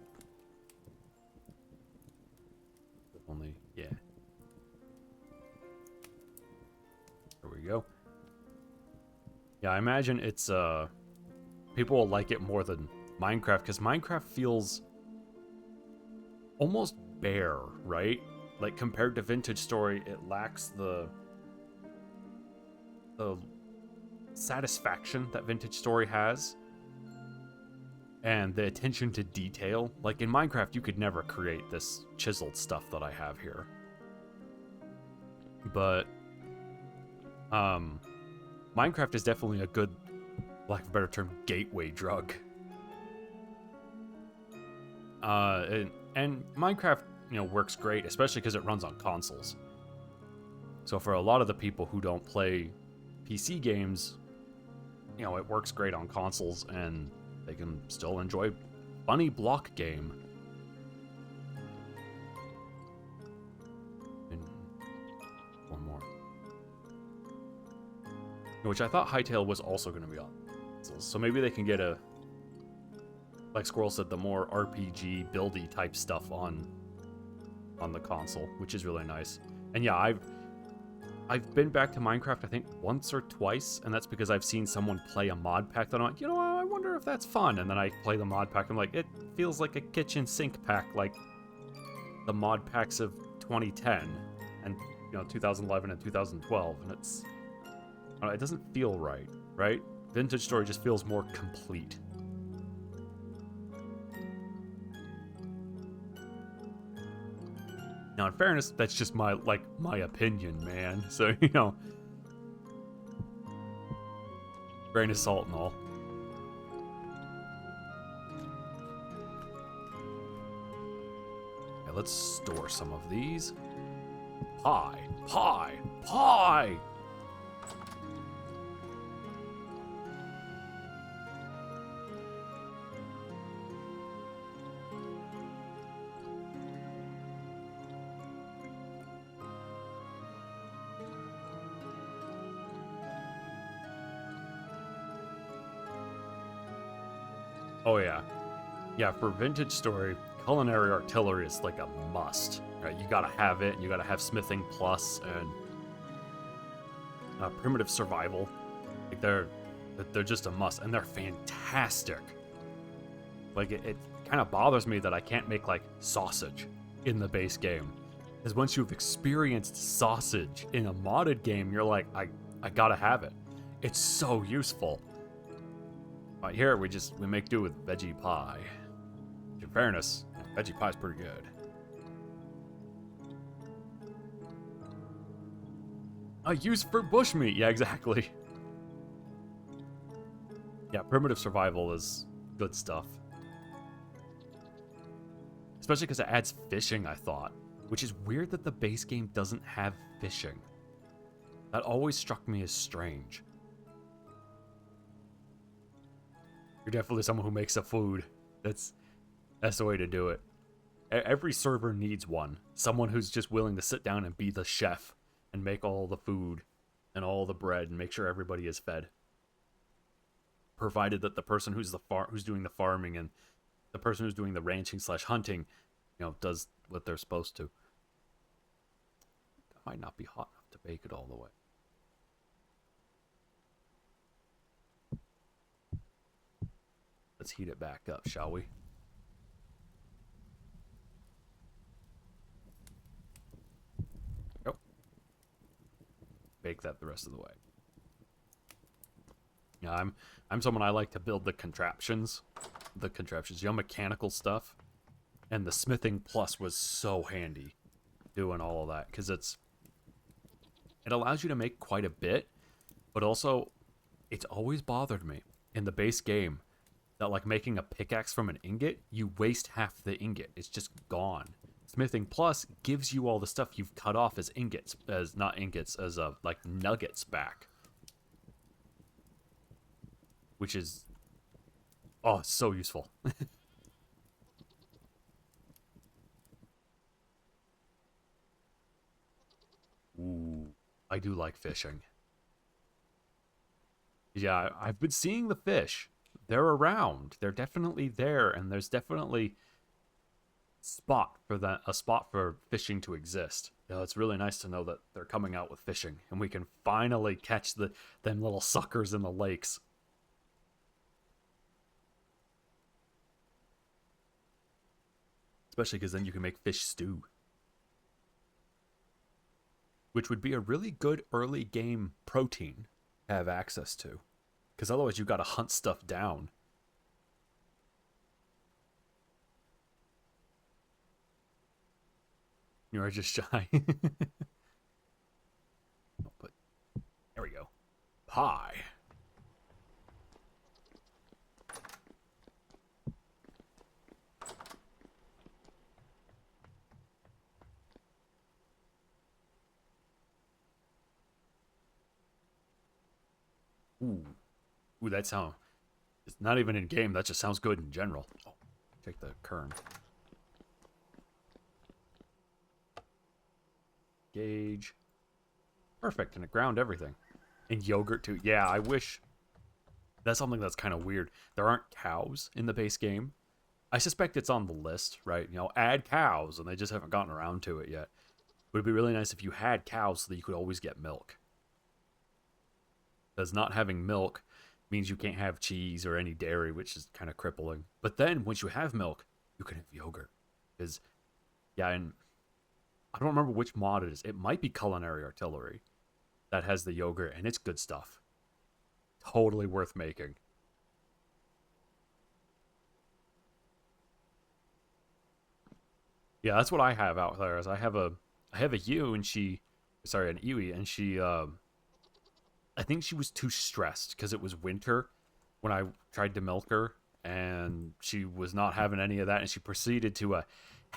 only, yeah. There we go. Yeah, I imagine it's people will like it more than Minecraft because Minecraft feels almost bare, right? Like compared to Vintage Story, it lacks the satisfaction that Vintage Story has and the attention to detail. Like in Minecraft, you could never create this chiseled stuff that I have here. But Minecraft is definitely a good, lack of a better term, gateway drug. And Minecraft, works great, especially because it runs on consoles. So for a lot of the people who don't play PC games, it works great on consoles, and they can still enjoy funny block game. And one more. Which I thought Hytale was also going to be on consoles. So maybe they can get a, like Squirrel said, the more RPG buildy type stuff on the console, which is really nice. And yeah, I've been back to Minecraft, I think, once or twice, and that's because I've seen someone play a mod pack that I'm like, I wonder if that's fun. And then I play the mod pack, and I'm like, it feels like a kitchen sink pack, like the mod packs of 2010 and 2011 and 2012, and it doesn't feel right? Vintage Story just feels more complete. Now, in fairness, that's just my opinion, man. So, grain of salt and all. Okay, let's store some of these. Pie! Oh, yeah. Yeah, for Vintage Story, culinary artillery is like a must. Right? You gotta have it, and you gotta have smithing plus, and primitive survival. Like, they're just a must, and they're fantastic. Like, it kind of bothers me that I can't make, like, sausage in the base game. Because once you've experienced sausage in a modded game, you're like, I gotta have it. It's so useful. Here, we make do with veggie pie. In fairness, veggie pie's pretty good. I use for bushmeat. Yeah, exactly. Yeah, primitive survival is good stuff. Especially because it adds fishing, I thought. Which is weird that the base game doesn't have fishing. That always struck me as strange. You're definitely someone who makes a food. That's the way to do it. Every server needs one. Someone who's just willing to sit down and be the chef and make all the food and all the bread and make sure everybody is fed. Provided that the person who's doing the farming and the person who's doing the ranching / hunting, does what they're supposed to. That might not be hot enough to bake it all the way. Let's heat it back up, shall we? Yep. Bake that the rest of the way. Yeah, I'm someone, I like to build the contraptions. Mechanical stuff. And the smithing plus was so handy doing all of that, because it allows you to make quite a bit, but also it's always bothered me in the base game that, like, making a pickaxe from an ingot, you waste half the ingot. It's just gone. Smithing plus gives you all the stuff you've cut off as like nuggets back. Which is, oh, so useful. Ooh, I do like fishing. Yeah, I've been seeing the fish. They're around. They're definitely there, and there's definitely a spot for fishing to exist. It's really nice to know that they're coming out with fishing, and we can finally catch them little suckers in the lakes. Especially because then you can make fish stew. Which would be a really good early game protein to have access to. Because otherwise you've got to hunt stuff down. You're just shy. But there we go. Pie. Ooh, that sound. It's not even in game. That just sounds good in general. Oh, take the kern. Gauge. Perfect, and it ground everything. And yogurt too. Yeah, I wish. That's something that's kind of weird. There aren't cows in the base game. I suspect it's on the list, right? Add cows, and they just haven't gotten around to it yet. But it'd be really nice if you had cows so that you could always get milk. Because not having milk means you can't have cheese or any dairy, which is kind of crippling. But then, once you have milk, you can have yogurt. Because, yeah, and I don't remember which mod it is. It might be Culinary Artillery that has the yogurt, and it's good stuff. Totally worth making. Yeah, that's what I have out there. Is I have a ewe, and an Iwi, and she I think she was too stressed because it was winter when I tried to milk her, and she was not having any of that, and she proceeded to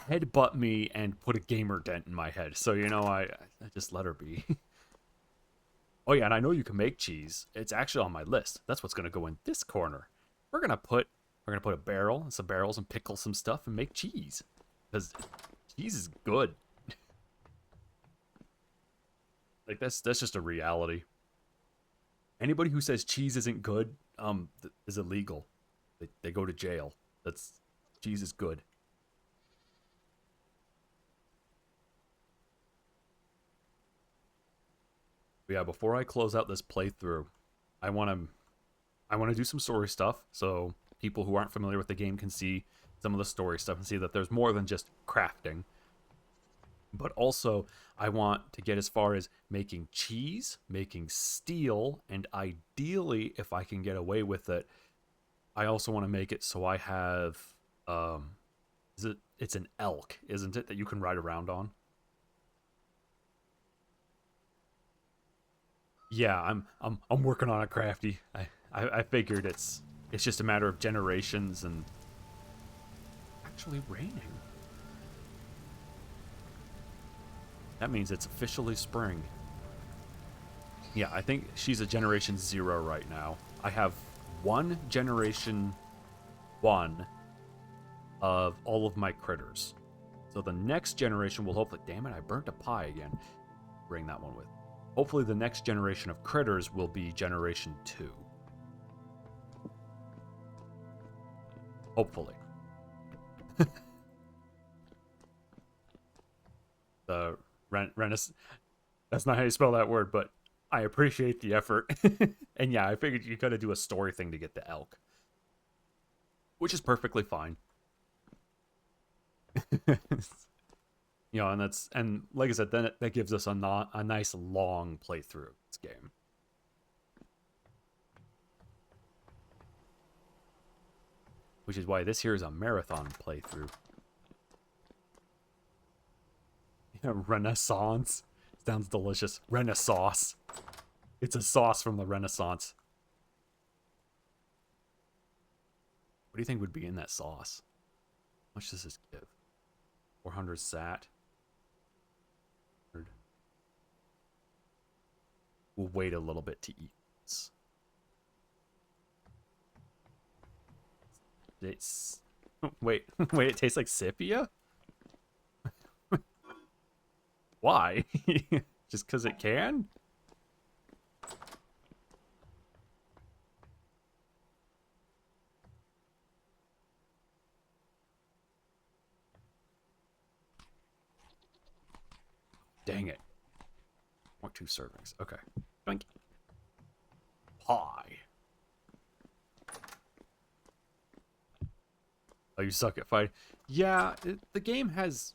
headbutt me and put a gamer dent in my head. So, I just let her be. Oh yeah, and I know you can make cheese. It's actually on my list. That's what's going to go in this corner. We're going to put a barrel and some barrels and pickle some stuff and make cheese. Because cheese is good. Like, that's just a reality. Anybody who says cheese isn't good is illegal. They go to jail. Cheese is good. But yeah, before I close out this playthrough, I want to do some story stuff so people who aren't familiar with the game can see some of the story stuff and see that there's more than just crafting. But also, I want to get as far as making cheese, making steel, and ideally, if I can get away with it, I also want to make it so I have, it's an elk, isn't it, that you can ride around on? Yeah, I'm working on it, Crafty. I figured it's just a matter of generations and actually raining. That means it's officially spring. Yeah, I think she's a generation 0 right now. I have one generation 1 of all of my critters. So the next generation will hopefully... Damn it, I burnt a pie again. Bring that one with. Hopefully the next generation of critters will be generation 2. Hopefully. The Renaissance... That's not how you spell that word, but I appreciate the effort. And yeah, I figured you gotta do a story thing to get the elk. Which is perfectly fine. You know, and like I said, then that gives us a nice long playthrough of this game. Which is why this here is a marathon playthrough. Yeah, Renaissance. Sounds delicious. Renaissance. It's a sauce from the Renaissance. What do you think would be in that sauce? How much does this give? 400 sat. We'll wait a little bit to eat this. It's... Wait, it tastes like sepia? Why? Just because it can? Dang it. Or 2 servings. Okay. Thank you. Pie. Oh, you suck at fighting? Yeah, the game has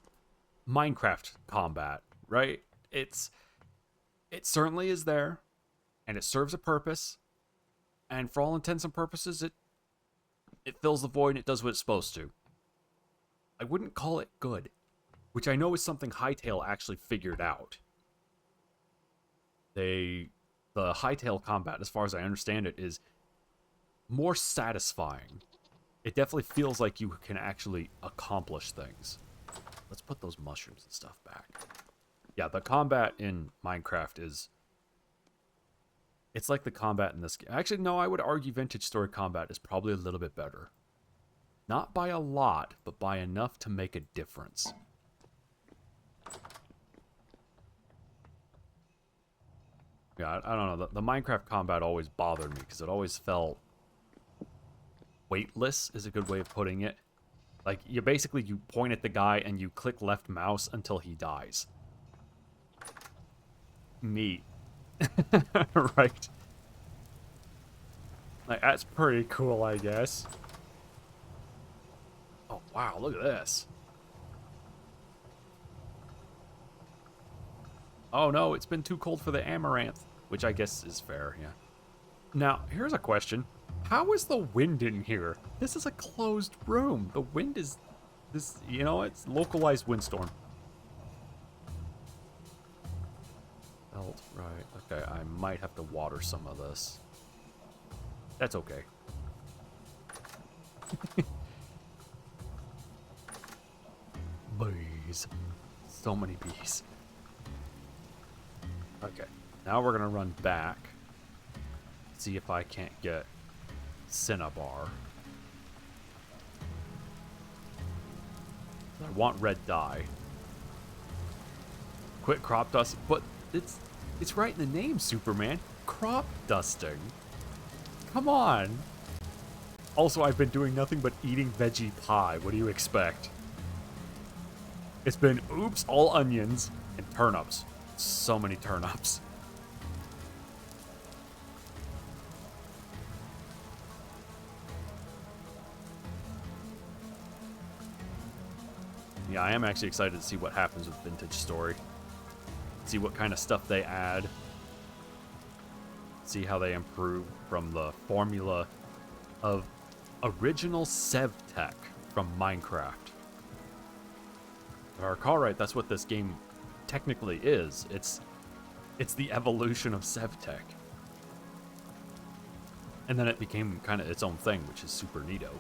Minecraft combat, right? It certainly is there, and it serves a purpose, and for all intents and purposes, it fills the void and it does what it's supposed to. I wouldn't call it good, which I know is something Hytale actually figured out. The Hytale combat, as far as I understand it, is more satisfying. It definitely feels like you can actually accomplish things. Let's put those mushrooms and stuff back. Yeah, the combat in Minecraft is... It's like the combat in this game. Actually, no, I would argue Vintage Story combat is probably a little bit better. Not by a lot, but by enough to make a difference. Yeah, I don't know. The Minecraft combat always bothered me because it always felt weightless is a good way of putting it. Like, you point at the guy and you click left mouse until he dies. Neat. Right. Like, that's pretty cool, I guess. Oh, wow, look at this. Oh no, it's been too cold for the amaranth. Which I guess is fair, yeah. Now, here's a question. How is the wind in here? This is a closed room. The wind is... this, you know, it's localized windstorm. Felt right. Okay, I might have to water some of this. That's okay. Bees. So many bees. Okay, now we're gonna run back. See if I can't get Cinnabar. I want red dye. Quit crop dust, but it's right in the name, Superman. Crop dusting. Come on. Also, I've been doing nothing but eating veggie pie. What do you expect? It's been, oops, all onions and turnips. So many turnips. Yeah, I am actually excited to see what happens with Vintage Story. See what kind of stuff they add. See how they improve from the formula of original Sev tech from Minecraft. If I recall right, that's what this game technically is. It's the evolution of Sev tech. And then it became kind of its own thing, which is super neato.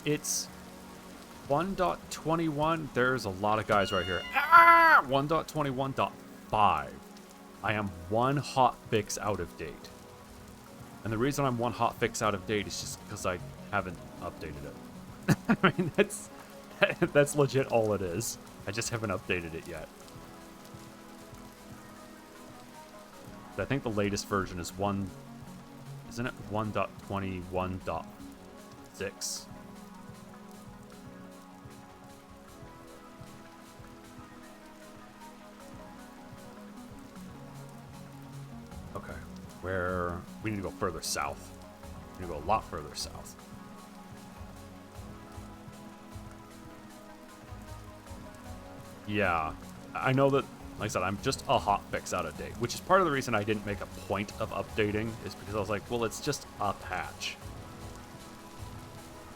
It's 1.21. There's a lot of guys right here. 1.21.5. I am one hotfix out of date. And the reason I'm one hotfix out of date is just because I haven't updated it. I mean, that's legit all it is. I just haven't updated it yet. But I think the latest version is isn't it 1.21.6? Okay, where we need to go further south. We need to go a lot further south. Yeah, I know that, like I said, I'm just a hotfix out of date, which is part of the reason I didn't make a point of updating, is because I was like, well, it's just a patch.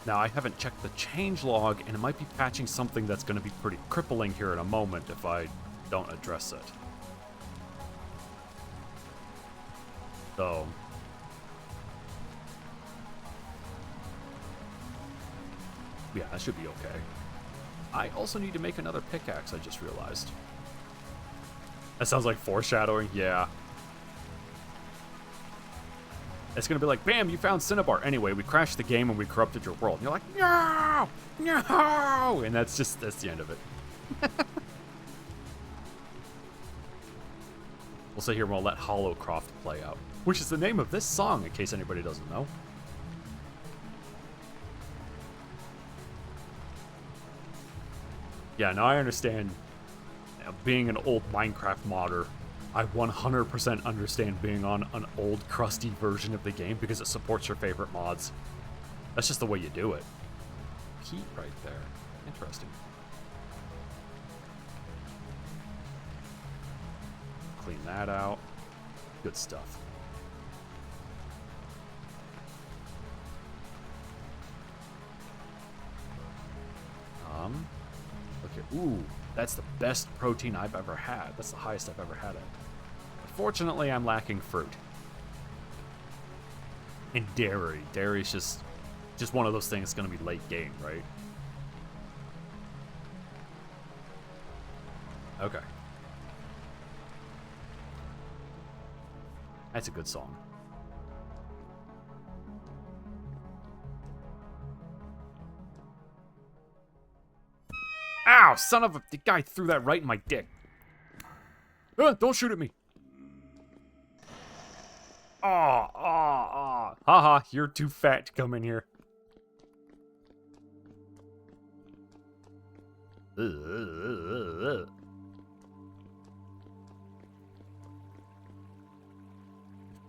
Now, I haven't checked the changelog, and it might be patching something that's going to be pretty crippling here in a moment if I don't address it. So, yeah, that should be okay. I also need to make another pickaxe, I just realized. That sounds like foreshadowing, yeah. It's gonna be like, bam, you found Cinnabar. Anyway, we crashed the game and we corrupted your world. And you're like, no! No! And that's the end of it. We'll sit here and we'll let Hollowcroft play out. Which is the name of this song, in case anybody doesn't know. Yeah, now I understand being an old Minecraft modder. I 100% understand being on an old, crusty version of the game because it supports your favorite mods. That's just the way you do it. Heat right there. Interesting. Clean that out. Good stuff. Look here. Ooh, that's the best protein I've ever had. That's the highest I've ever had it. Unfortunately, I'm lacking fruit. And dairy. Dairy's just one of those things that's going to be late game, right? Okay. That's a good song. Ow, son of a... The guy threw that right in my dick. Don't shoot at me. Haha, you're too fat to come in here.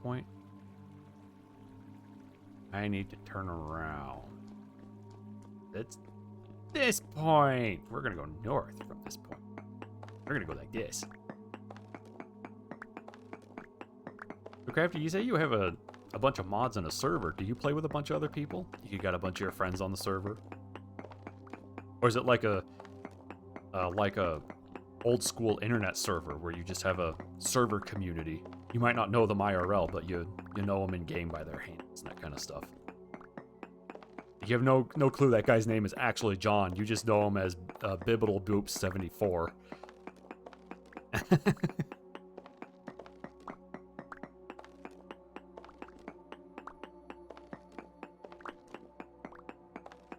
Point. I need to turn around. It's this point. We're gonna go north from this point. We're gonna go like this. Okay, after you say you have a bunch of mods on a server, do you play with a bunch of other people? You got a bunch of your friends on the server? Or is it like a old school internet server where you just have a server community? You might not know them IRL, but you know them in game by their hands and that kind of stuff. You have no clue that guy's name is actually John. You just know him as Bibbidle Boop 74.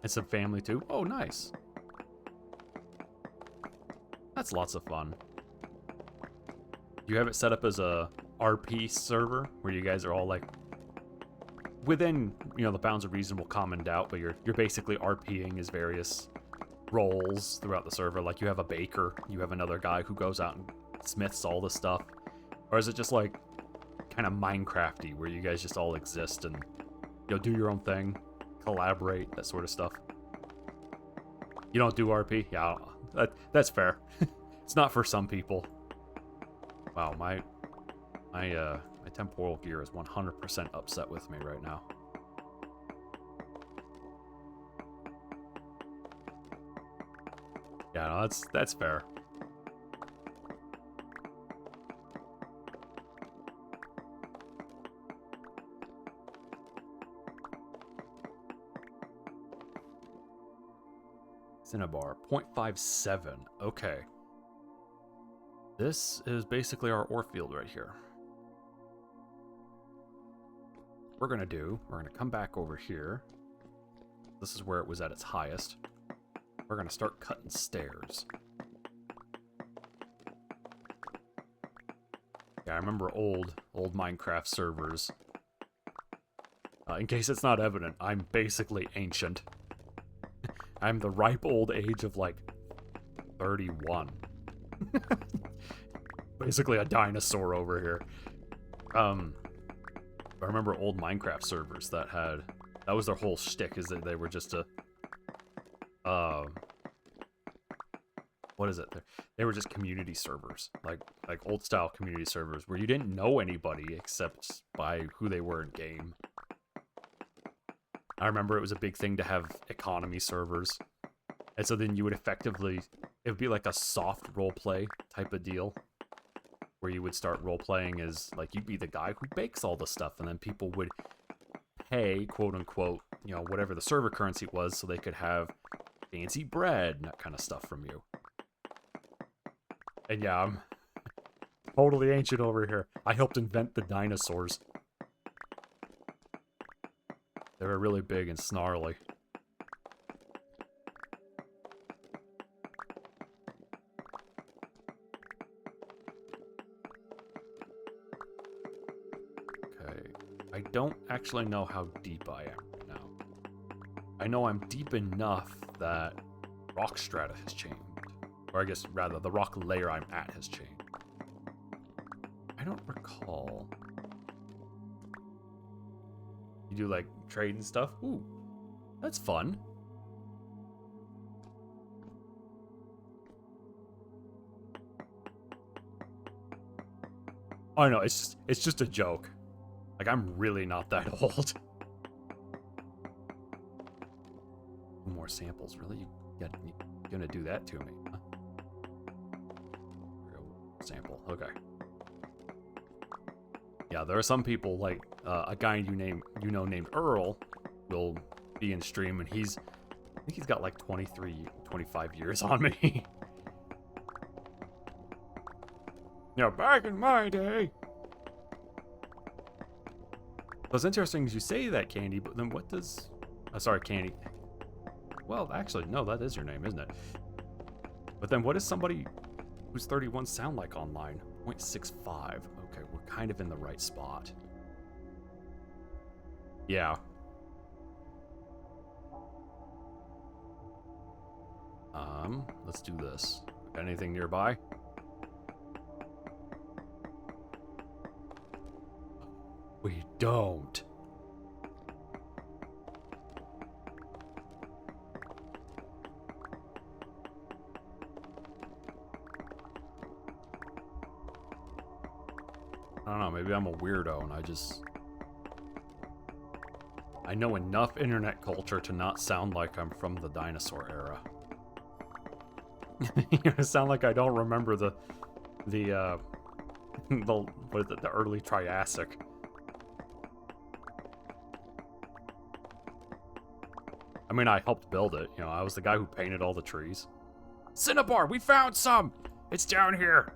And some family too. Oh, nice. That's lots of fun. You have it set up as a RP server where you guys are all like within, you know, the bounds of reasonable common doubt, but you're basically RPing as various roles throughout the server. Like you have a baker, you have another guy who goes out and smiths all the stuff. Or is it just like kind of Minecrafty where you guys just all exist and you'll do your own thing, collaborate, that sort of stuff? You don't do RP? Yeah, that's fair. It's not for some people. Wow, my temporal gear is 100% upset with me right now. Yeah, no, that's fair. Cinnabar, 0.57. Okay. This is basically our ore field right here. We're gonna come back over here. This is where it was at its highest. We're gonna start cutting stairs. Yeah, I remember old Minecraft servers. In case it's not evident, I'm basically ancient. I'm the ripe old age of like 31. Basically a dinosaur over here. I remember old Minecraft servers that was their whole shtick, is that they were just a what is it? They were just community servers, like old style community servers where you didn't know anybody except by who they were in game. I remember it was a big thing to have economy servers, and so then you would it would be like a soft roleplay type of deal, where you would start role-playing as, like, you'd be the guy who bakes all the stuff, and then people would pay, quote-unquote, you know, whatever the server currency was, so they could have fancy bread and that kind of stuff from you. And yeah, I'm totally ancient over here. I helped invent the dinosaurs. They were really big and snarly. I don't actually know how deep I am right now. I know I'm deep enough that rock strata has changed. Or I guess, rather, the rock layer I'm at has changed. I don't recall. You do, like, trade and stuff? Ooh, that's fun. Oh, no, it's just a joke. Like, I'm really not that old. More samples, really? You're gonna do that to me, huh? Sample, okay. Yeah, there are some people, like, a guy you know named Earl will be in stream, and I think he's got like 25 years on me. Yeah, back in my day. So it's interesting as you say that, Candy, but then what does... sorry, Candy. Well, actually, no, that is your name, isn't it? But then what does somebody who's 31 sound like online? 0.65. Okay, we're kind of in the right spot. Yeah. Let's do this. Got anything nearby? We don't. I don't know, maybe I'm a weirdo and I know enough internet culture to not sound like I'm from the dinosaur era. You sound like I don't remember the what is it, the early Triassic. I mean, I helped build it. You know, I was the guy who painted all the trees. Cinnabar, we found some! It's down here!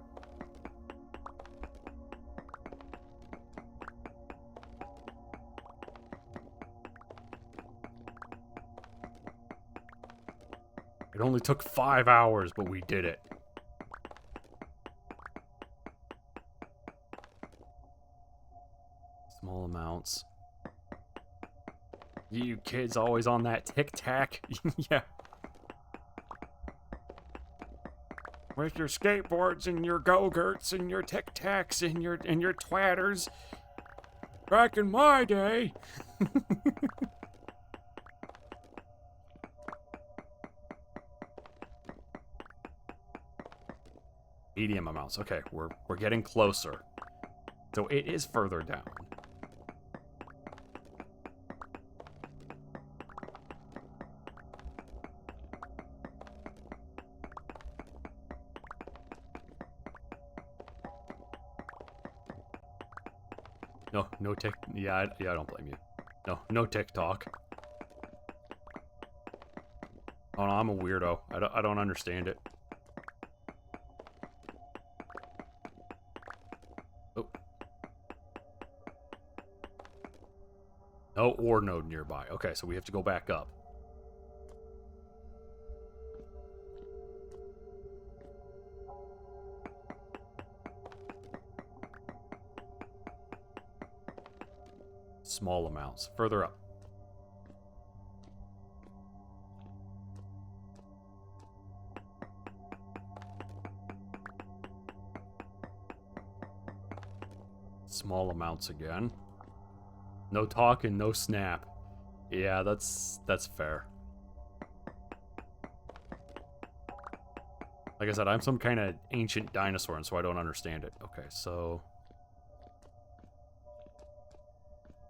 It only took 5 hours, but we did it. Small amounts. You kids always on that tic-tac. Yeah. With your skateboards and your go-gurts and your tic-tacs and your twatters. Back in my day. Medium amounts. Okay, we're getting closer. So it is further down. No tick. Yeah, I don't blame you. No TikTok. Oh no, I'm a weirdo. I don't understand it. Oh. No ore node nearby. Okay, so we have to go back up. Small amounts. Further up. Small amounts again. No talk and no snap. Yeah, that's fair. Like I said, I'm some kind of ancient dinosaur, and so I don't understand it. Okay, so...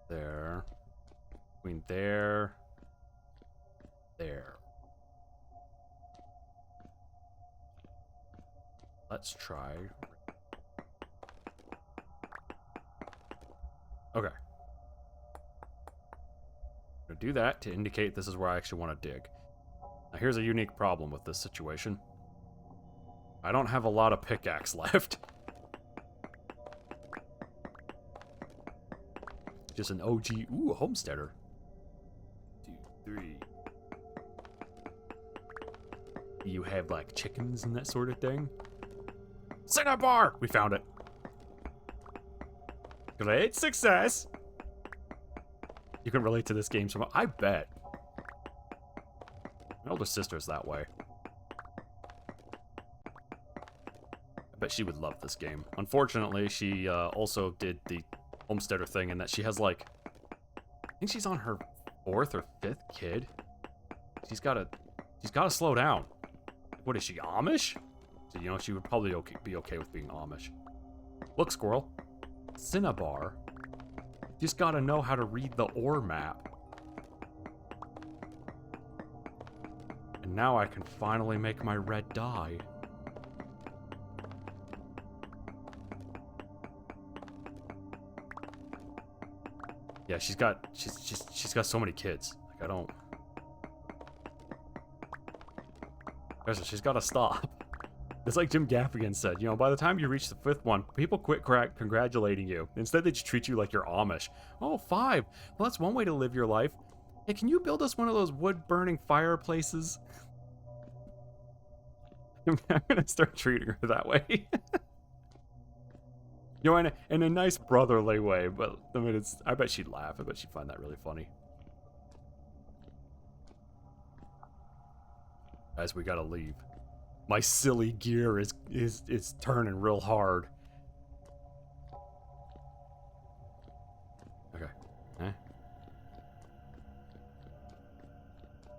There. Between there. There. Let's try. Okay. I'm gonna do that to indicate this is where I actually want to dig. Now here's a unique problem with this situation. I don't have a lot of pickaxe left. Just an OG. Ooh, a homesteader. 2, 3. You have like chickens and that sort of thing. Cinnabar! We found it. Great success. You can relate to this game so much. I bet. My older sister's that way. I bet she would love this game. Unfortunately, she also did the homesteader thing in that she has like, I think she's on her 4th or 5th kid. She's gotta slow down. What is she, Amish? So, you know, she would probably be okay with being Amish. Look, squirrel. Cinnabar. Just gotta know how to read the ore map. And now I can finally make my red dye. Yeah, she's got so many kids. Like, I don't. She's got to stop. It's like Jim Gaffigan said, you know, by the time you reach the 5th one, people quit congratulating you. Instead, they just treat you like you're Amish. Oh, 5. Well, that's one way to live your life. Hey, can you build us one of those wood-burning fireplaces? I'm gonna start treating her that way. You know, in a nice brotherly way, but I mean, I bet she'd laugh. I bet she'd find that really funny. Guys, we gotta leave. My silly gear is turning real hard. Okay. Eh?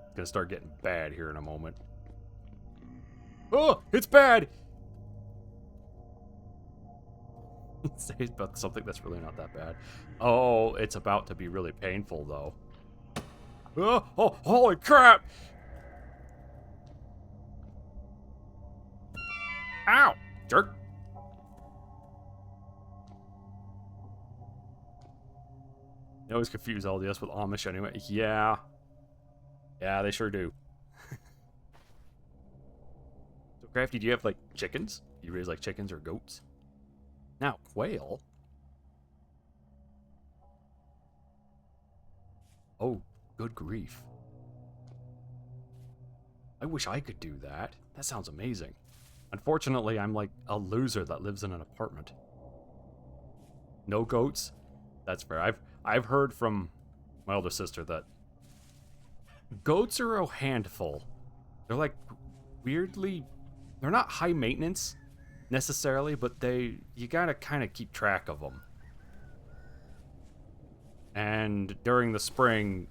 It's gonna start getting bad here in a moment. Oh, it's bad! Say about something that's really not that bad. Oh, it's about to be really painful, though. Oh, holy crap! Ow! Jerk! They always confuse LDS with Amish anyway. Yeah. Yeah, they sure do. So, Crafty, do you have, like, chickens? Do you raise, like, chickens or goats? Now, quail? Oh, good grief. I wish I could do that. That sounds amazing. Unfortunately, I'm like a loser that lives in an apartment. No goats? That's fair. I've heard from my older sister that goats are a handful. They're like weirdly, they're not high maintenance necessarily, but you gotta kind of keep track of them. And during the spring,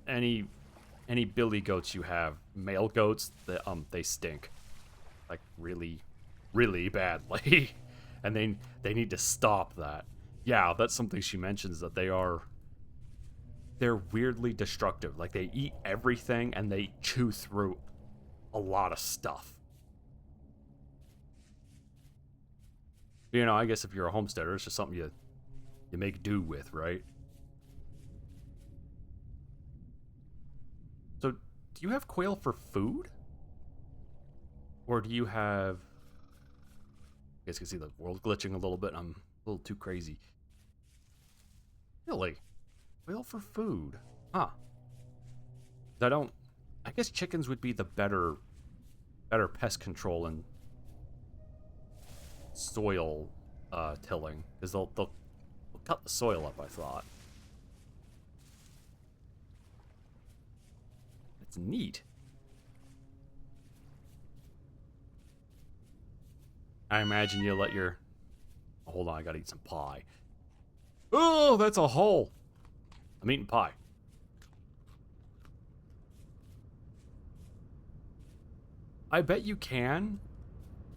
any billy goats you have, male goats, they stink. Like really, really badly. And they need to stop that. Yeah, that's something she mentions, that they're weirdly destructive. Like, they eat everything and they chew through a lot of stuff. You know, I guess if you're a homesteader, it's just something you make do with, right? So, do you have quail for food? Or do you have... You guys can see the world glitching a little bit. I'm a little too crazy. Really? Quail for food? Huh. I don't... I guess chickens would be the better pest control and soil tilling. Because they'll cut the soil up, I thought. It's neat. I imagine you let your... Oh, hold on, I gotta eat some pie. Oh, that's a hole. I'm eating pie. I bet you can.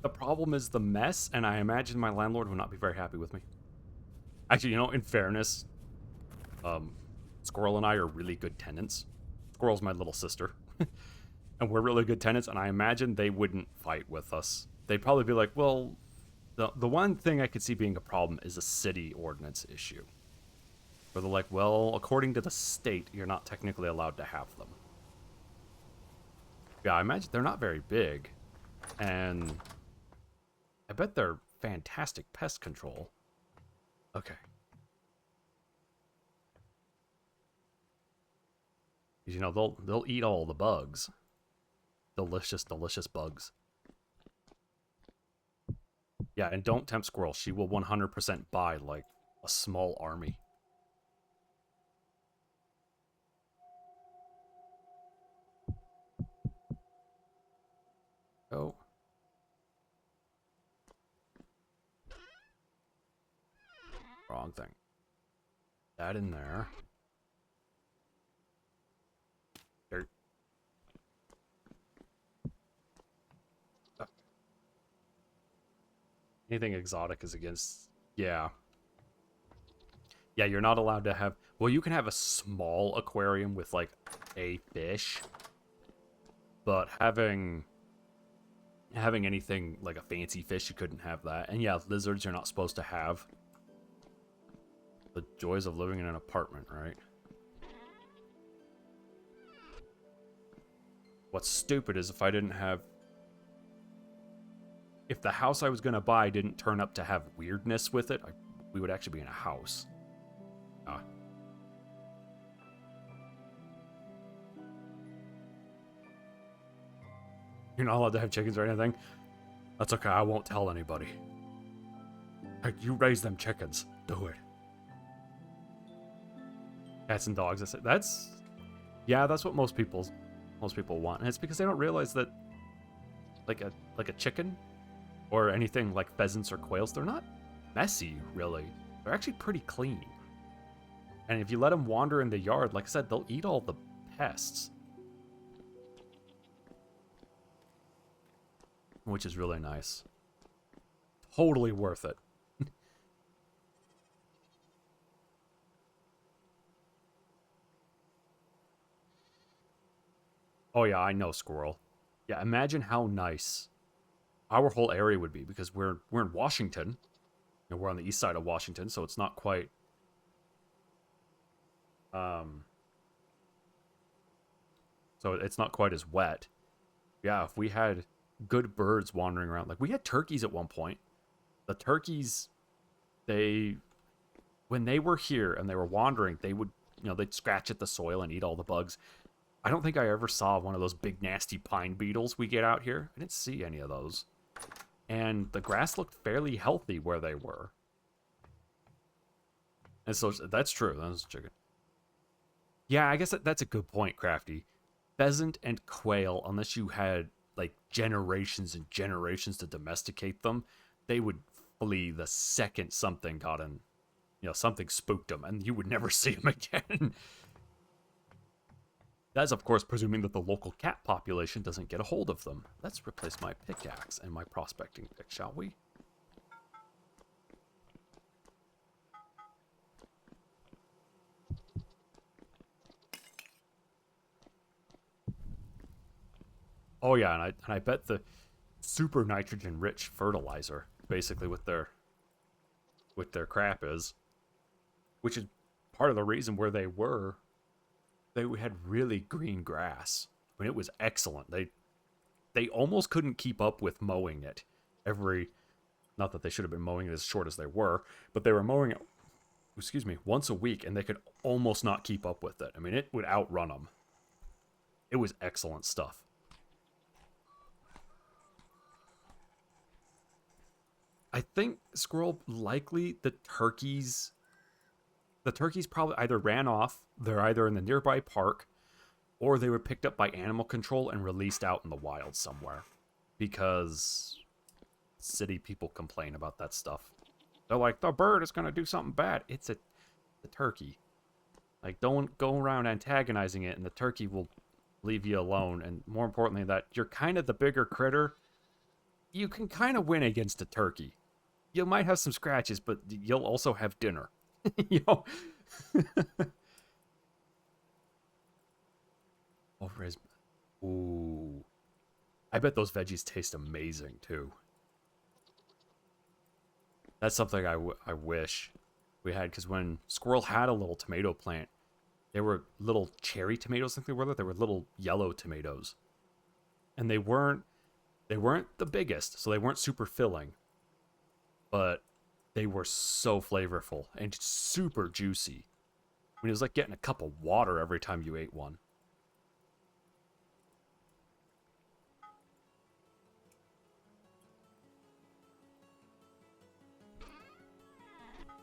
The problem is the mess, and I imagine my landlord would not be very happy with me. Actually, you know, in fairness, Squirrel and I are really good tenants. Squirrel's my little sister. And we're really good tenants, and I imagine they wouldn't fight with us. They'd probably be like, well, the one thing I could see being a problem is a city ordinance issue. Where they're like, well, according to the state, you're not technically allowed to have them. Yeah, I imagine they're not very big. And I bet they're fantastic pest control. Okay. You know, they'll eat all the bugs. Delicious, delicious bugs. Yeah, and don't tempt Squirrel. She will 100% buy, like, a small army. Oh. Wrong thing. That in there. Dirt. Anything exotic is against... Yeah. Yeah, you're not allowed to have... Well, you can have a small aquarium with, like, a fish. But having anything like a fancy fish, you couldn't have that. And yeah, lizards you're not supposed to have. The joys of living in an apartment, right? What's stupid is if I didn't have... If the house I was going to buy didn't turn up to have weirdness with it, we would actually be in a house. You're not allowed to have chickens or anything? That's okay, I won't tell anybody. Like, you raise them chickens. Do it. Cats and dogs, that's... Yeah, that's what most people want. And it's because they don't realize that like a chicken or anything like pheasants or quails, they're not messy, really. They're actually pretty clean. And if you let them wander in the yard, like I said, they'll eat all the pests. Which is really nice. Totally worth it. Oh yeah, I know, Squirrel. Yeah, imagine how nice our whole area would be, because we're in Washington, and we're on the east side of Washington, so it's not quite so it's not quite as wet. Yeah, if we had good birds wandering around, like we had turkeys at one point. The turkeys, when they were here and they were wandering, they would, they'd scratch at the soil and eat all the bugs. I don't think I ever saw one of those big nasty pine beetles we get out here. I didn't see any of those. And the grass looked fairly healthy where they were. And so that's true. That's chicken. Yeah, I guess that's a good point, Crafty. Pheasant and quail, unless you had like generations and generations to domesticate them, they would flee the second something got in, something spooked them, and you would never see them again. That's, of course, presuming that the local cat population doesn't get a hold of them. Let's replace my pickaxe and my prospecting pick, shall we? Oh yeah, and I bet the super nitrogen-rich fertilizer, basically what their crap is, which is part of the reason where they had really green grass. I mean, it was excellent. They almost couldn't keep up with mowing it not that they should have been mowing it as short as they were, but they were mowing it, excuse me, once a week, and they could almost not keep up with it. I mean, it would outrun them. It was excellent stuff. I think, Squirrel, likely the turkeys probably either ran off, they're either in the nearby park, or they were picked up by animal control and released out in the wild somewhere. Because city people complain about that stuff. They're like, the bird is going to do something bad. It's a turkey. Like, don't go around antagonizing it, and the turkey will leave you alone. And more importantly, that you're kind of the bigger critter. You can kind of win against a turkey. You might have some scratches, but you'll also have dinner. You know? Ooh. I bet those veggies taste amazing, too. That's something I wish we had, because when Squirrel had a little tomato plant, they were little cherry tomatoes, I think they were. They were little yellow tomatoes. And they weren't the biggest, so they weren't super filling. But they were so flavorful and super juicy. I mean, it was like getting a cup of water every time you ate one.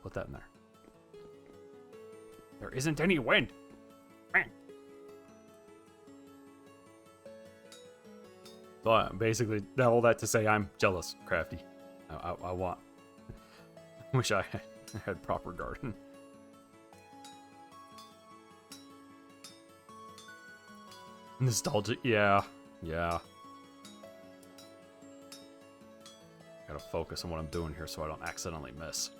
Put that in there. There isn't any wind. So basically, all that to say, I'm jealous, Crafty. I want. Wish I had proper garden. Nostalgic, yeah. Gotta focus on what I'm doing here so I don't accidentally miss.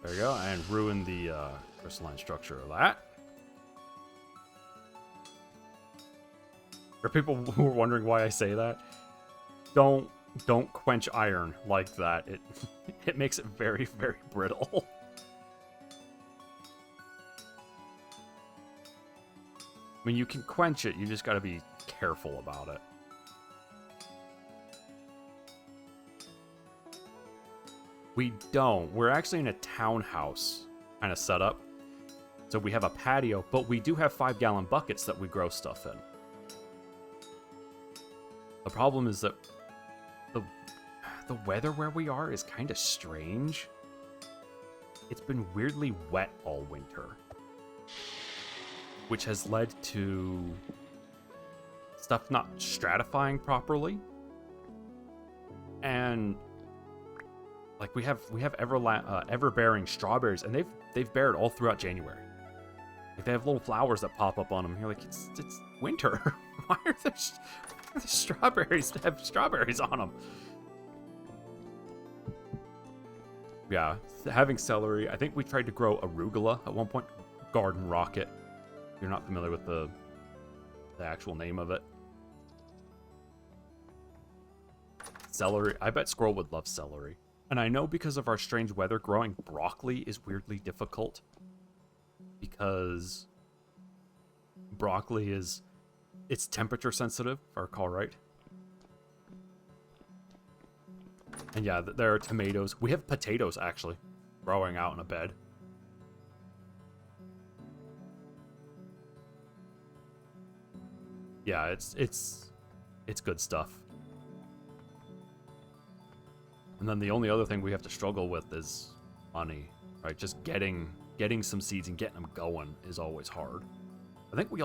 There we go, and ruin the crystalline structure of that. For people who are wondering why I say that, don't quench iron like that. It makes it very, very brittle. I mean, you can quench it, you just gotta be careful about it. We don't. We're actually in a townhouse kind of setup. So we have a patio, but we do have 5-gallon buckets that we grow stuff in. The problem is that the weather where we are is kind of strange. It's been weirdly wet all winter, which has led to stuff not stratifying properly. And like we have ever-bearing strawberries, and they've bared all throughout January. Like they have little flowers that pop up on them. You're like, it's winter. Why are there strawberries to have strawberries on them? Yeah, having celery. I think we tried to grow arugula at one point. Garden rocket. If you're not familiar with the actual name of it. Celery. I bet Squirrel would love celery. And I know because of our strange weather, growing broccoli is weirdly difficult. Because broccoli it's temperature sensitive, if I recall right. And yeah, there are tomatoes. We have potatoes, actually, growing out in a bed. Yeah, it's good stuff. And then the only other thing we have to struggle with is money, right? Just getting some seeds and getting them going is always hard. I think we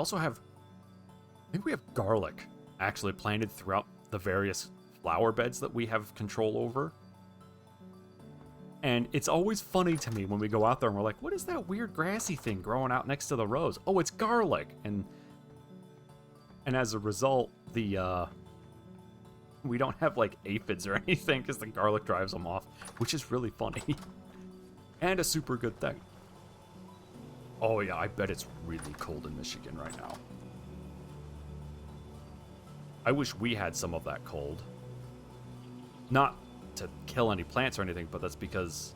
have garlic actually planted throughout the various flower beds that we have control over. And it's always funny to me when we go out there and we're like, what is that weird grassy thing growing out next to the rows? Oh, it's garlic. And as a result, we don't have like aphids or anything because the garlic drives them off, which is really funny. And a super good thing. Oh yeah, I bet it's really cold in Michigan right now. I wish we had some of that cold. Not to kill any plants or anything, but that's because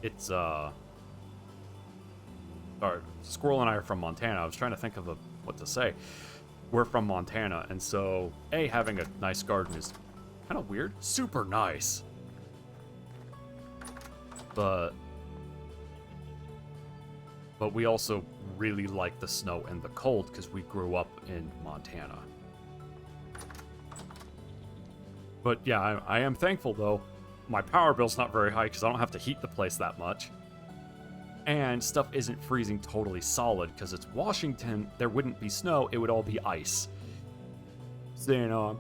it's Or Squirrel and I are from Montana. I was trying to think of what to say. We're from Montana, and so having a nice garden is kind of weird. Super nice. But we also really like the snow and the cold because we grew up in Montana. But yeah, I am thankful though. My power bill's not very high because I don't have to heat the place that much. And stuff isn't freezing totally solid because it's Washington. There wouldn't be snow. It would all be ice. So, you know,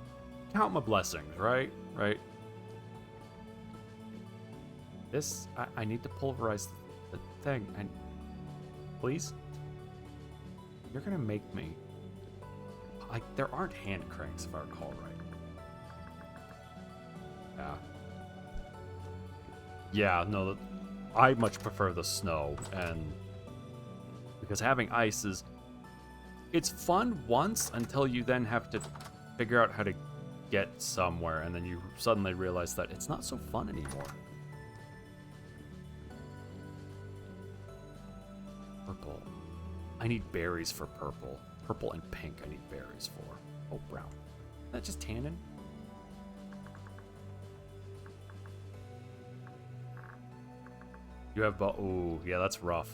count my blessings, right? Right. This, I need to pulverize the thing. And please? You're going to make me... there aren't hand cranks, if I recall right. Yeah. Yeah, no, I much prefer the snow, and because having ice is, it's fun once until you then have to figure out how to get somewhere, and then you suddenly realize that it's not so fun anymore. Purple. I need berries for purple. Purple and pink I need berries for. Oh, brown. Is that just tannin? You have, ooh, yeah, that's rough.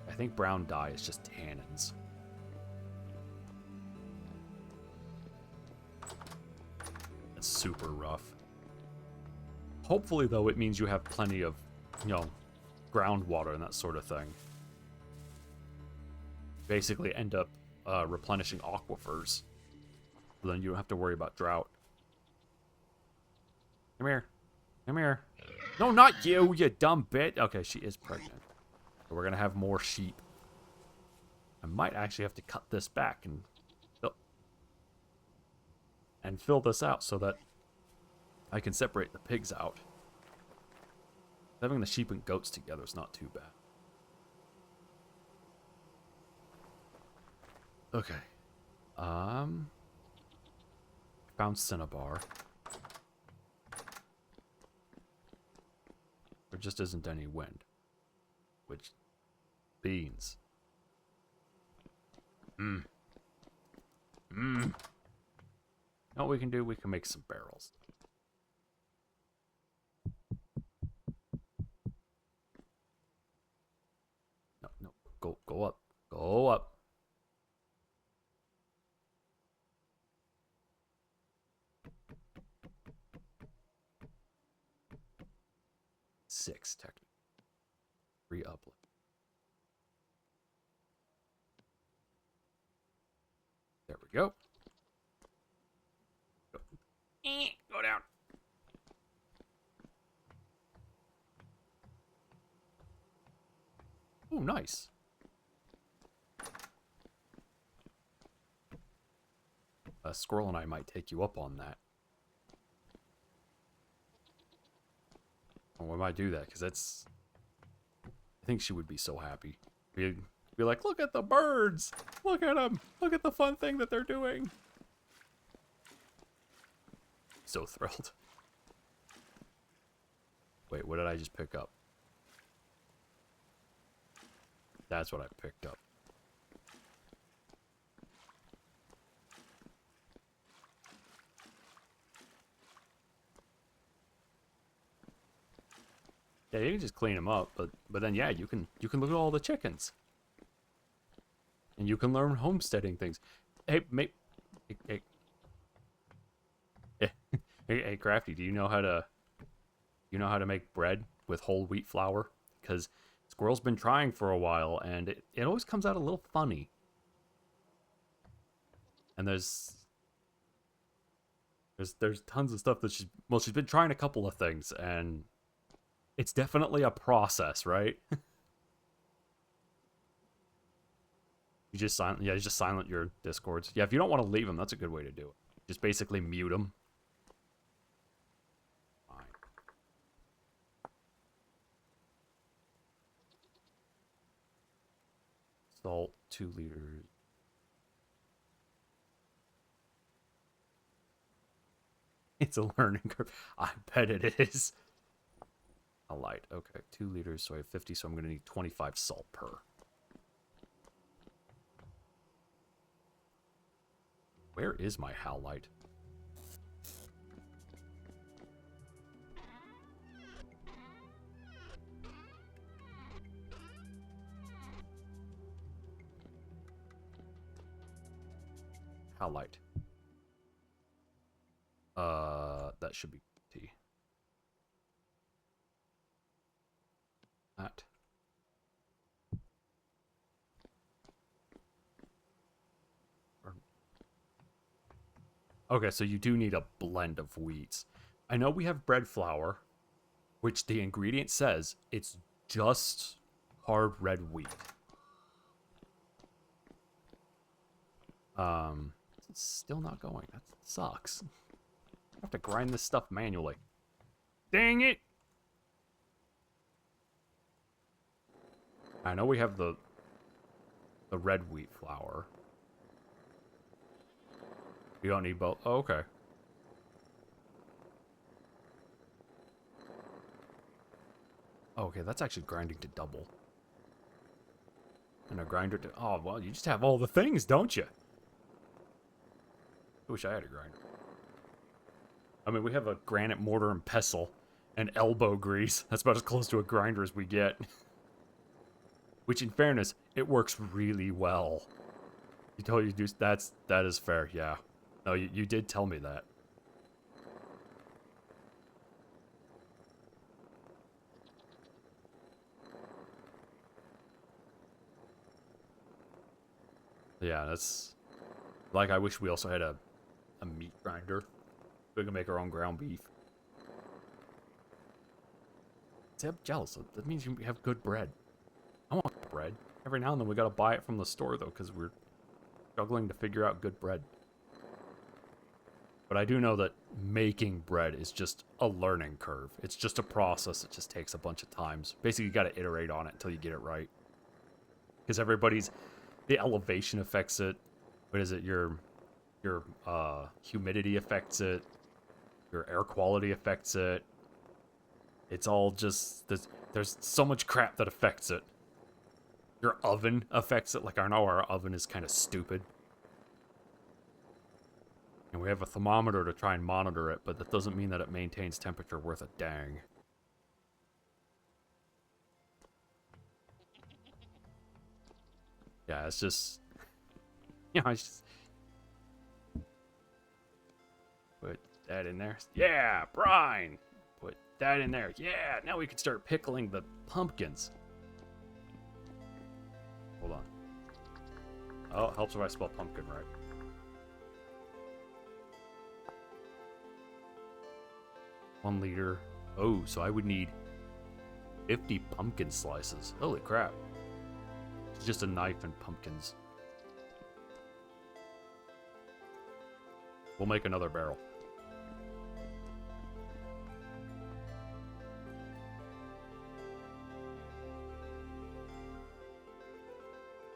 I think brown dye is just tannins. That's super rough. Hopefully, though, it means you have plenty of, you know, groundwater and that sort of thing. Basically end up replenishing aquifers. So then you don't have to worry about drought. Come here. Come here. No, not you, you dumb bit. Okay, she is pregnant. So we're going to have more sheep. I might actually have to cut this back and fill this out so that I can separate the pigs out. Having the sheep and goats together is not too bad. Okay. Found Cinnabar. There just isn't any wind. Which, beans. You know what we can do? We can make some barrels. No. Go up. Go up. Six, technically. 3 uplift. There we go. Go down. Ooh, nice. Squirrel and I might take you up on that. Or we might do that, because that's... I think she would be so happy. We'd be like, look at the birds! Look at them! Look at the fun thing that they're doing! So thrilled. Wait, what did I just pick up? That's what I picked up. Yeah, you can just clean them up, but then yeah, you can look at all the chickens, and you can learn homesteading things. Hey, hey, Crafty, do you know how to make bread with whole wheat flour? Because Squirrel's been trying for a while, and it always comes out a little funny. And there's There's tons of stuff that she's been trying a couple of things, and it's definitely a process, right? You just silent your discords. Yeah, if you don't want to leave them, that's a good way to do it. Just basically mute them. Fine. Salt, 2 liters. It's a learning curve. I bet it is. A light. Okay, 2 liters, so I have 50, so I'm going to need 25 salt per. Where is my halite? Halite. That should be T. That. Okay, so you do need a blend of wheats. I know we have bread flour, which the ingredient says it's just hard red wheat. It's still not going. That sucks. I have to grind this stuff manually. Dang it! I know we have the red wheat flour. You don't need both. Oh, okay. Okay, that's actually grinding to double. And a grinder to... Oh, well, you just have all the things, don't you? I wish I had a grinder. I mean, we have a granite mortar and pestle and elbow grease. That's about as close to a grinder as we get. Which, in fairness, it works really well. You told you do... That is fair, yeah. No, you did tell me that. Yeah, that's... Like, I wish we also had a meat grinder. We can make our own ground beef. See, I'm jealous. That means you have good bread. I want bread. Every now and then we gotta buy it from the store, though, because we're struggling to figure out good bread. But I do know that making bread is just a learning curve. It's just a process that just takes a bunch of times. Basically, you gotta iterate on it until you get it right. Because everybody's... The elevation affects it. What is it? Your humidity affects it. Your air quality affects it. It's all just... There's so much crap that affects it. Your oven affects it. Like, I know our oven is kind of stupid. And we have a thermometer to try and monitor it, but that doesn't mean that it maintains temperature worth a dang. Yeah, it's just... You know, it's just... Put that in there. Yeah, brine! Put that in there. Yeah, now we can start pickling the pumpkins. Hold on. Oh, it helps if I spell pumpkin right. One liter. Oh, so I would need 50 pumpkin slices. Holy crap. It's just a knife and pumpkins. We'll make another barrel.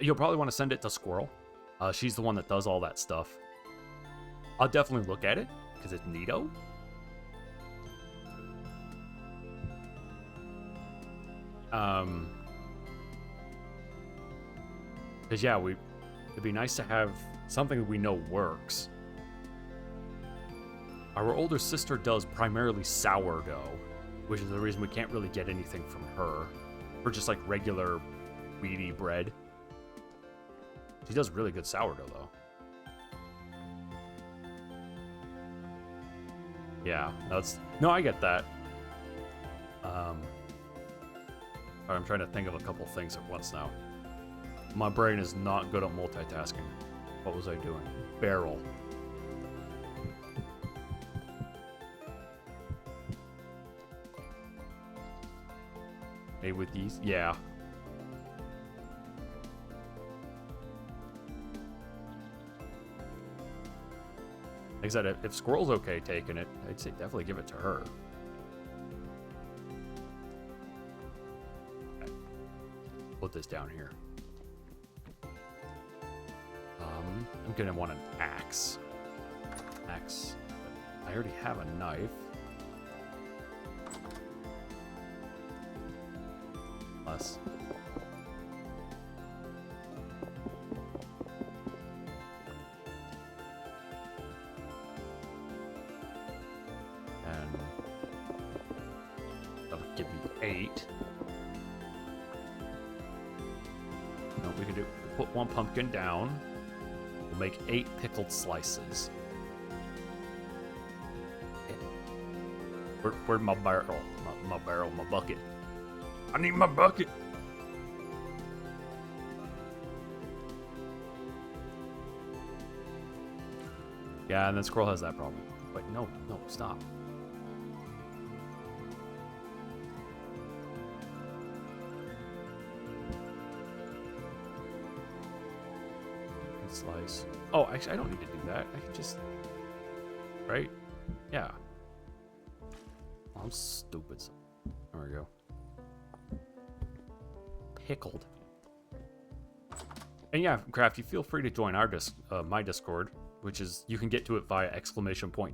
You'll probably want to send it to Squirrel. She's the one that does all that stuff. I'll definitely look at it, because it's neato. Because yeah, it'd be nice to have something that we know works. Our older sister does primarily sourdough, which is the reason we can't really get anything from her. Or just like regular wheaty bread. She does really good sourdough though. Yeah, no, I get that. I'm trying to think of a couple things at once now. My brain is not good at multitasking. What was I doing? Barrel. Made with these? Yeah. Like I said, if Squirrel's okay taking it, I'd say definitely give it to her. Okay. Put this down here. I'm gonna want an axe. Axe. I already have a knife. Plus. And that'll give me 8. No, we can do put 1 pumpkin down. We'll make 8 pickled slices. Where's my barrel? My barrel, my bucket. I need my bucket. Yeah, and then Squirrel has that problem. Wait, no, stop. Slice. Oh, actually, I don't need to do that. I can just... Right? Yeah. I'm stupid. There we go. Pickled. And yeah, Crafty, feel free to join our my Discord, which is, you can get to it via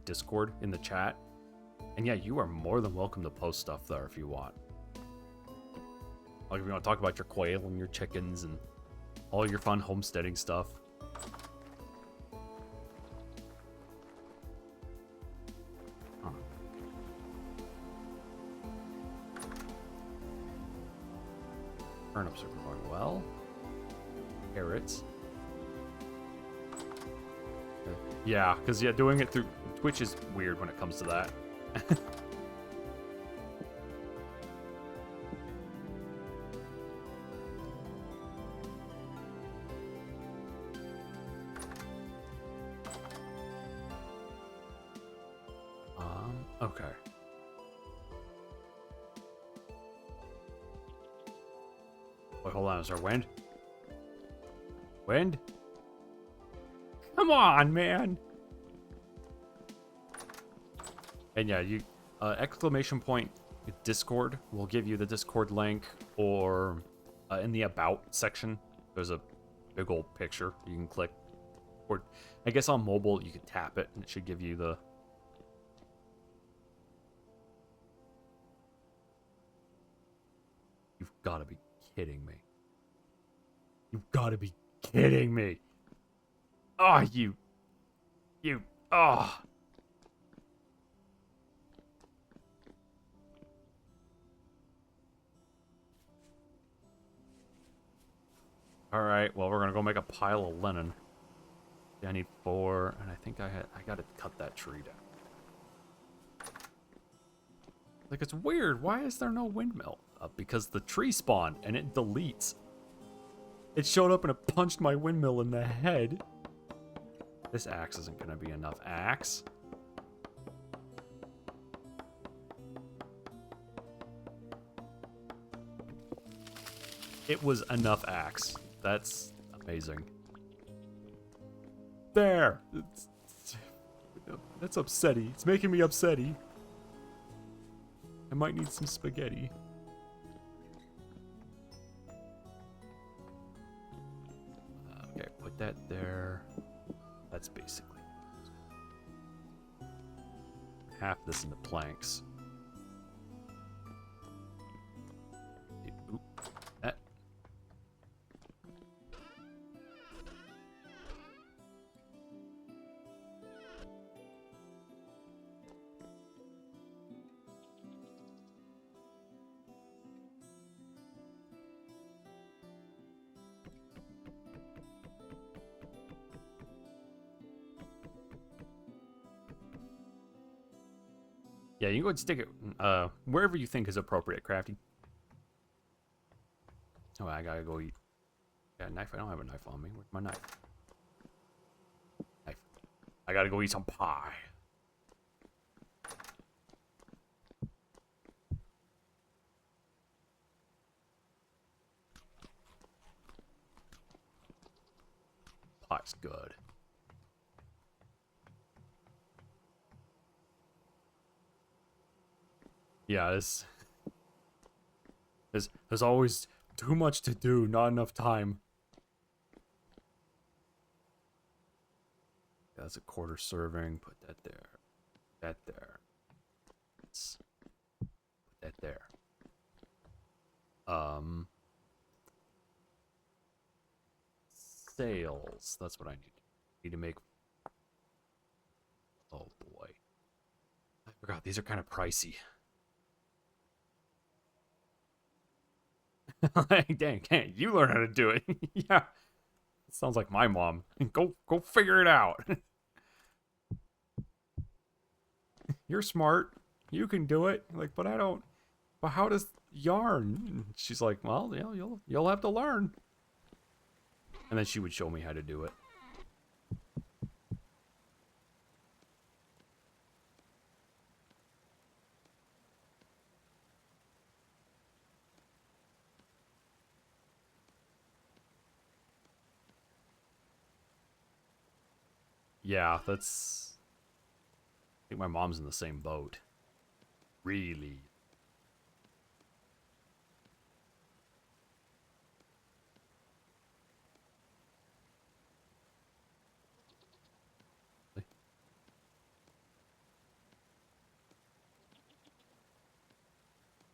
!Discord in the chat. And yeah, you are more than welcome to post stuff there if you want. Like if you want to talk about your quail and your chickens and all your fun homesteading stuff. Turnips are going well. Carrots. Yeah, because yeah, doing it through Twitch is weird when it comes to that. Okay. Wait, hold on. Is there wind? Wind? Come on, man. And yeah, you !Discord will give you the Discord link, or in the About section, there's a big old picture you can click. Or I guess on mobile you can tap it and it should give you the... You've got to be kidding me. You've got to be kidding me. Oh, oh. All right, well, we're going to go make a pile of linen. I need 4, and I think I got to cut that tree down. Like, it's weird. Why is there no windmill? Because the tree spawned, and it deletes. It showed up and it punched my windmill in the head. This axe isn't going to be enough axe. It was enough axe. That's amazing. There! That's upsetty. It's making me upsetty. I might need some spaghetti. Okay, put that there. That's basically half this into planks. Oop, that. Yeah, you can go ahead and stick it wherever you think is appropriate, Crafty. Oh, I gotta go eat. Got a knife? I don't have a knife on me. Where's my knife? Knife. I gotta go eat some pie. looks good. Yeah, there's always too much to do, not enough time. That's a quarter serving. Put that there. That there. Let's put that there. Sales. That's what I need. Need to make. Oh boy. I forgot these are kind of pricey. Dang, can't you learn how to do it? Yeah. Sounds like my mom. Go figure it out. You're smart. You can do it. Like, but I don't. But how does yarn? She's like, well, yeah, you'll have to learn. And then she would show me how to do it. Yeah, that's. I think my mom's in the same boat. Really.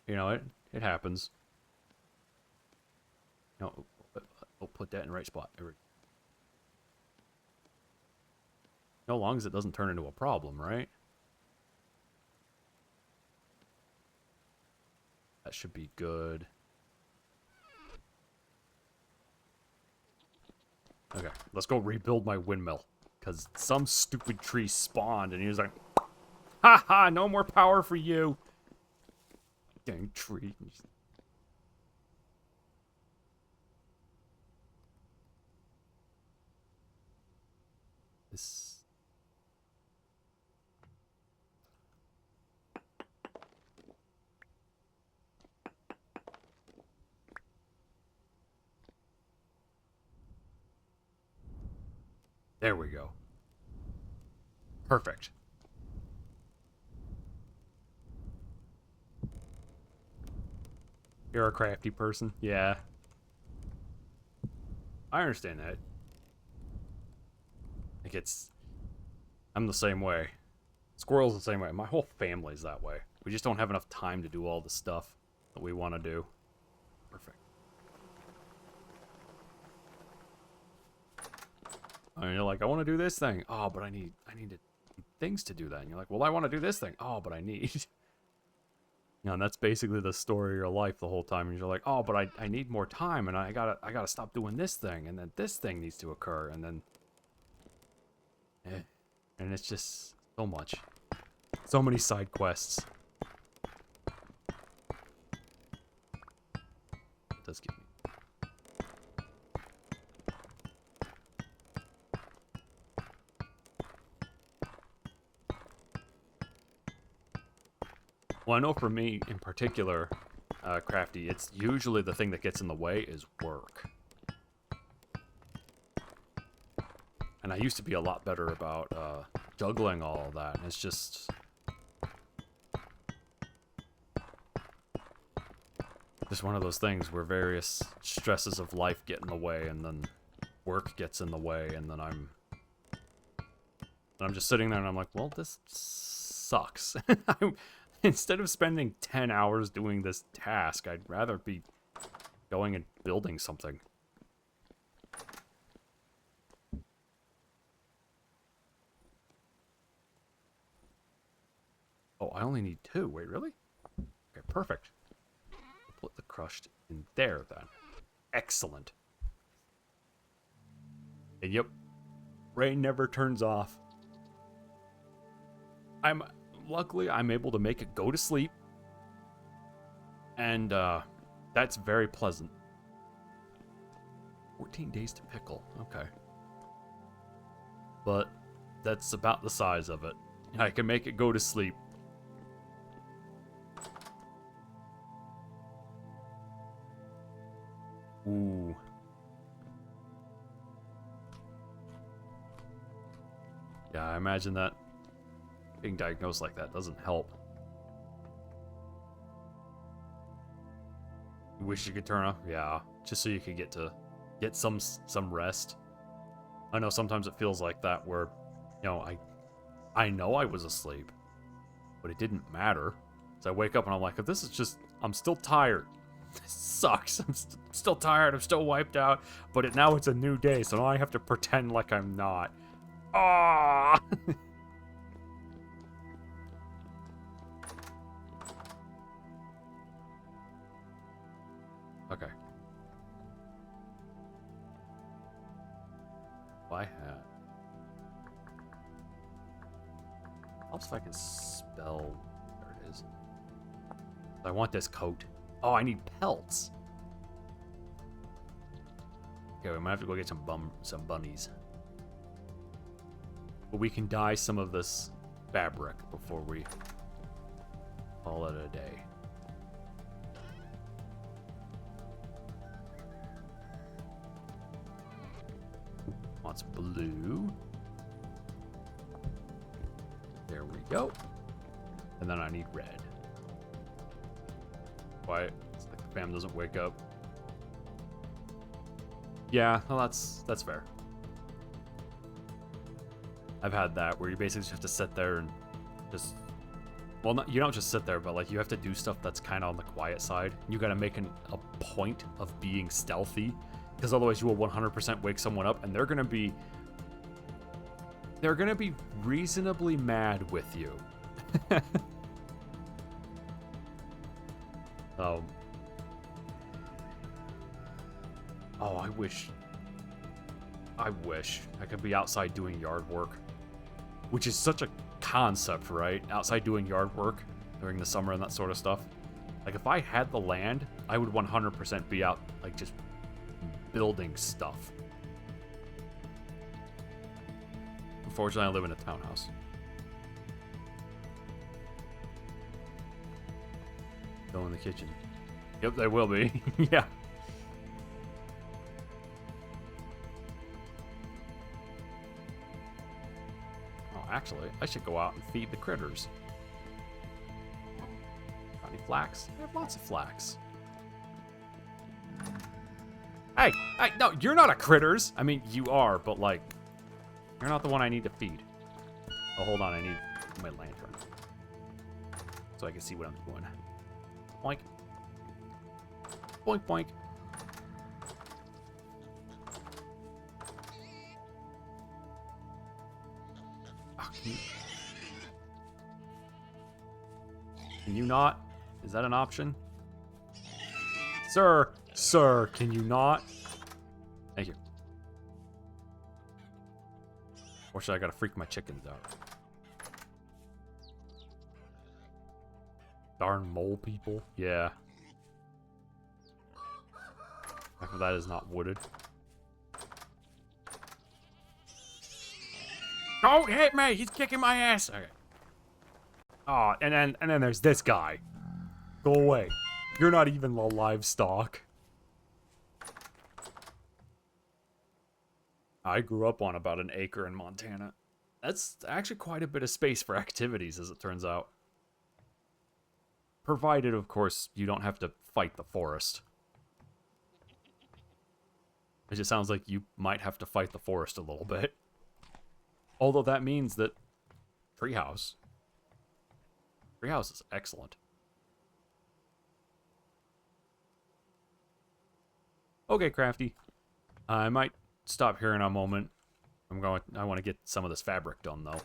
You know, it happens. No, I'll put that in the right spot. No, long as it doesn't turn into a problem, right? That should be good. Okay, let's go rebuild my windmill. Because some stupid tree spawned and he was like, ha ha, no more power for you. Dang tree. This. There we go. Perfect. You're a crafty person? Yeah. I understand that. Like I'm the same way. Squirrel's the same way. My whole family's that way. We just don't have enough time to do all the stuff that we want to do. Perfect. And you're like, I want to do this thing. Oh, but I need things to do that. And you're like, well, I want to do this thing. Oh, but I need. You know, and that's basically the story of your life the whole time. And you're like, oh, but I need more time, and I gotta stop doing this thing, and then this thing needs to occur, and then. And it's just so much. So many side quests. It does give me. Well, I know for me in particular, Crafty, it's usually the thing that gets in the way is work. And I used to be a lot better about juggling all of that. And it's just one of those things where various stresses of life get in the way, and then work gets in the way, and then I'm just sitting there and I'm like, well, this sucks. Instead of spending 10 hours doing this task, I'd rather be going and building something. Oh, I only need 2. Wait, really? Okay, perfect. We'll put the crushed in there, then. Excellent. And yep, rain never turns off. Luckily, I'm able to make it go to sleep. And, that's very pleasant. 14 days to pickle. Okay. But that's about the size of it. I can make it go to sleep. Ooh. Yeah, I imagine that being diagnosed like that doesn't help. You wish you could turn off? Yeah, just so you could get some rest. I know sometimes it feels like that where, you know, I know I was asleep, but it didn't matter. So I wake up and I'm like, if this is just, I'm still tired. This sucks. I'm still tired. I'm still wiped out. But now it's a new day, so now I have to pretend like I'm not. Ah! Okay. Well, I have. Helps if I can spell. There it is. I want this coat. Oh, I need pelts. Okay, we might have to go get some bunnies. But we can dye some of this fabric before we call it a day. Wants blue. There we go. And then I need red. Why? It's like the fam doesn't wake up. Yeah, well, that's fair. I've had that where you basically just have to sit there and just, well, you don't just sit there, but like you have to do stuff that's kind of on the quiet side. You got to make a point of being stealthy, because otherwise you will 100% wake someone up, and they're gonna be reasonably mad with you. Oh, I wish I could be outside doing yard work, which is such a concept, right? Outside doing yard work during the summer and that sort of stuff. Like, if I had the land, I would 100% be out, like, just building stuff. Unfortunately, I live in a townhouse. Go in the kitchen. Yep, they will be. Yeah. Actually, I should go out and feed the critters. Got any flax? I have lots of flax. Hey, no, you're not a critters. I mean, you are, but like, you're not the one I need to feed. Oh, hold on, I need my lantern so I can see what I'm doing. Boink. Boink, boink. Can you not? Is that an option? Sir, can you not? Thank you. Or should I gotta freak my chickens out? Darn mole people. Yeah. After that is not wooded. Don't hit me! He's kicking my ass! Okay. Oh, and then there's this guy. Go away. You're not even the livestock. I grew up on about an acre in Montana. That's actually quite a bit of space for activities, as it turns out. Provided, of course, you don't have to fight the forest. It just sounds like you might have to fight the forest a little bit. Although that means that Treehouse is excellent. Okay, Crafty. I might stop here in a moment. I want to get some of this fabric done, though.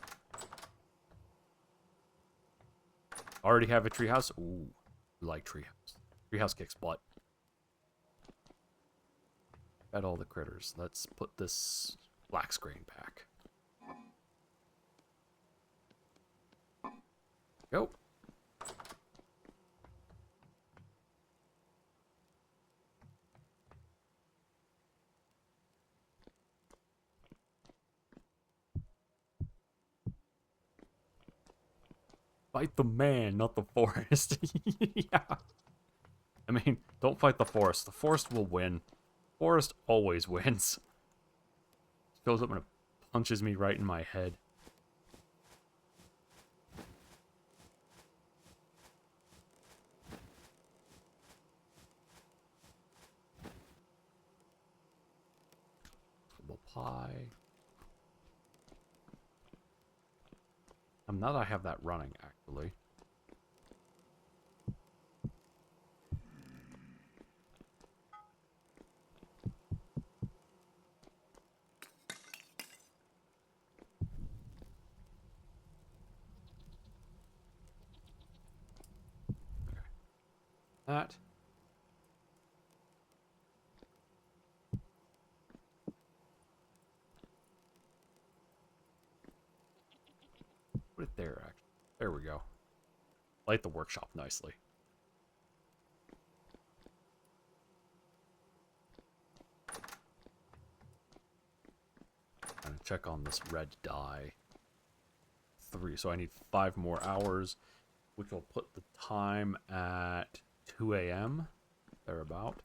Already have a treehouse? Ooh, I like treehouse. Treehouse kicks butt. Got all the critters. Let's put this black screen back. Go. Fight the man, not the forest. Yeah. I mean, don't fight the forest. The forest will win. Forest always wins. Goes up and punches me right in my head. pie. Now that I have that running, actually. Okay. That. Put it there, actually. There we go. Light the workshop nicely. I'm gonna check on this red dye. 3, so I need 5 more hours, which will put the time at 2 a.m. thereabout.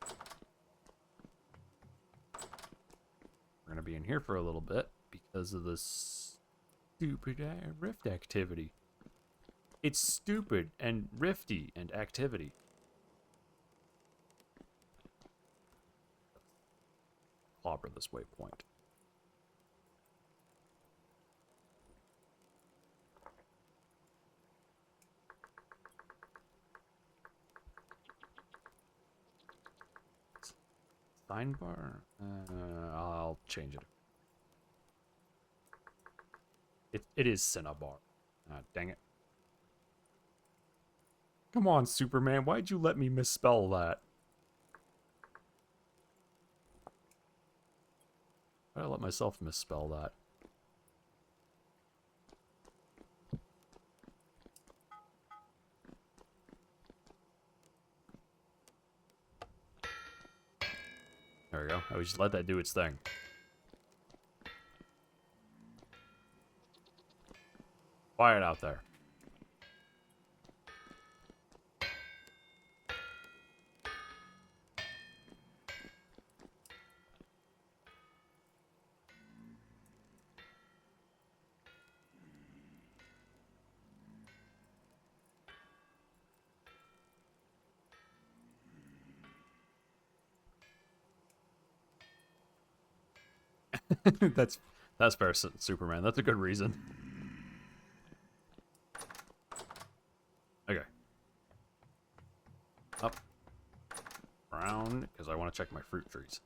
We're gonna be in here for a little bit because of this stupid rift activity. It's stupid and rifty and activity. Clobber this waypoint. Cinnabar? I'll change it. It is Cinnabar. Dang it. Come on, Superman. Why'd you let me misspell that? Why'd I let myself misspell that? There we go. I would just let that do its thing. Quiet out there. That's fair, Superman. That's a good reason. Okay. Up. Around, because I want to check my fruit trees.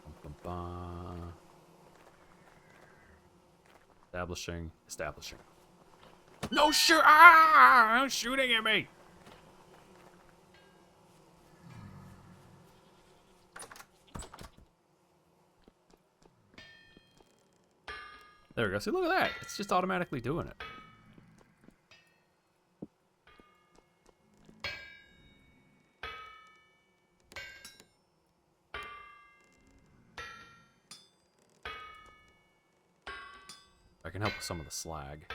Bum, bum, bum. Establishing. No shoot! Ah! Shooting at me! There we go. See, look at that. It's just automatically doing it. I can help with some of the slag.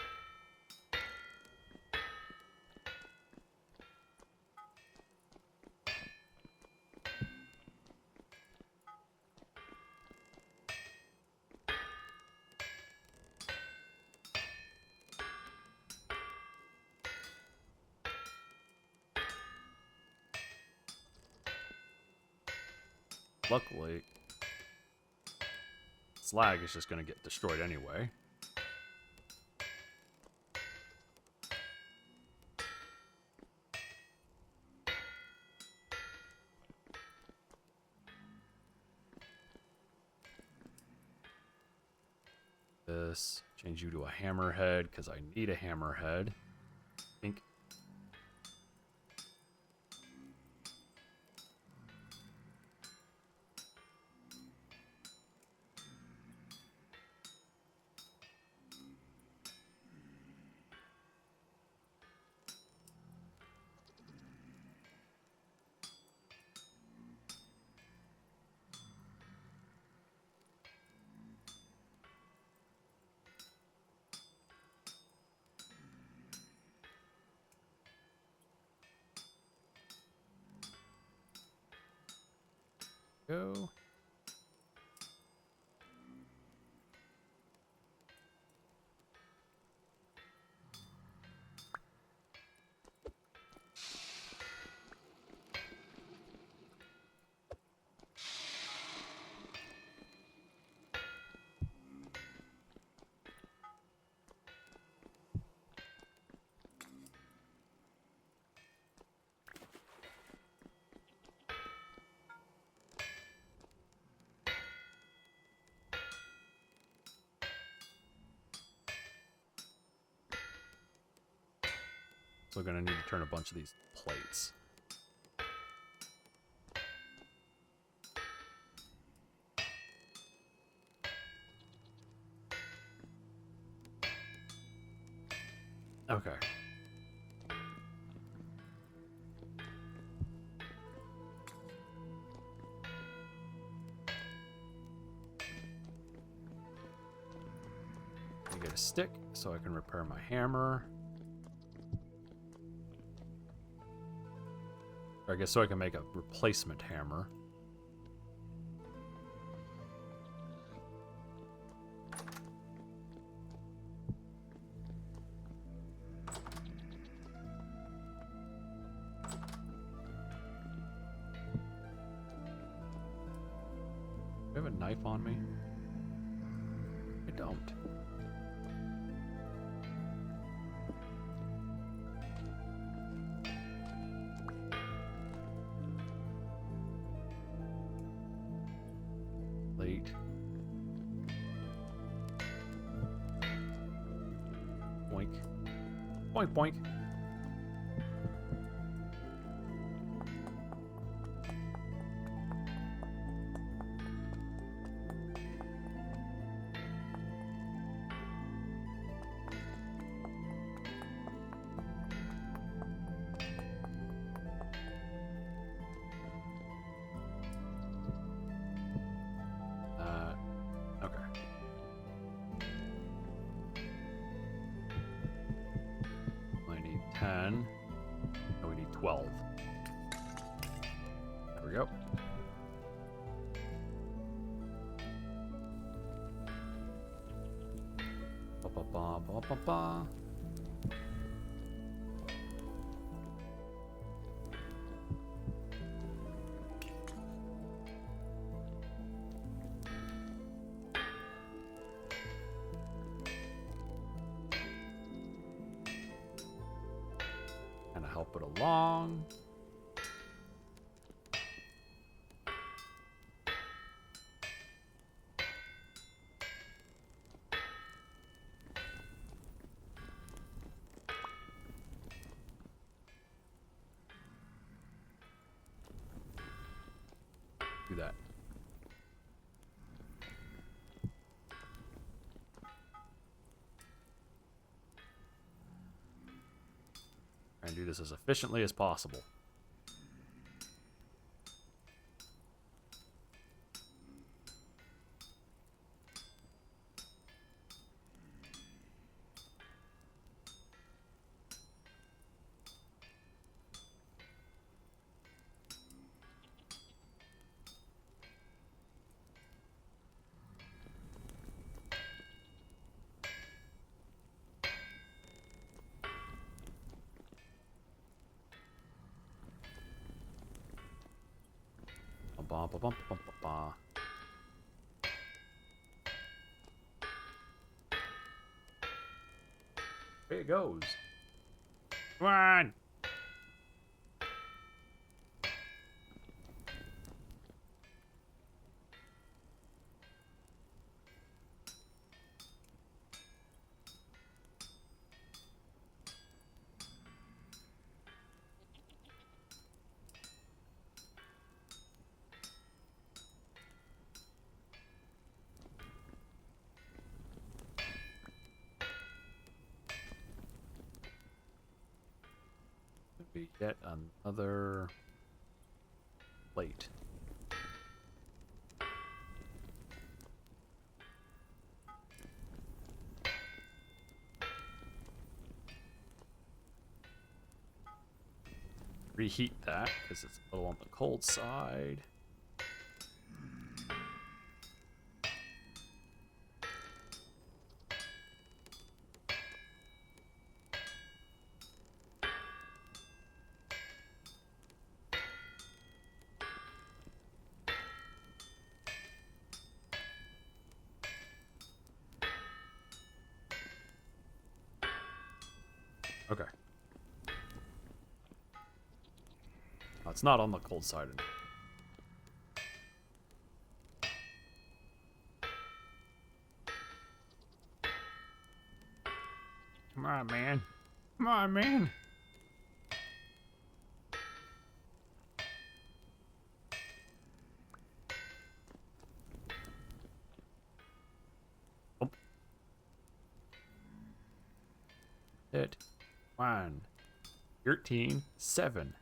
Luckily, slag is just going to get destroyed anyway. This, change you to a hammerhead because I need a hammerhead. Pink. Go. So gonna need to turn a bunch of these plates. Okay. I get a stick so I can repair my hammer. Or I guess so I can make a replacement hammer. Do I have a knife on me? I don't. Plate. Boink. Boink, boink. Okay. I need 10. Oh, we need 12. There we go. Ba ba ba ba ba ba. Kind of help it along. Do that. Try and do this as efficiently as possible. Ba ba ba ba ba ba. There it goes. Come on. Be yet another plate. Reheat that because it's a little on the cold side. Okay. It's not on the cold side anymore. Come on, man. Come on, man. Hit. 1. 13. 7.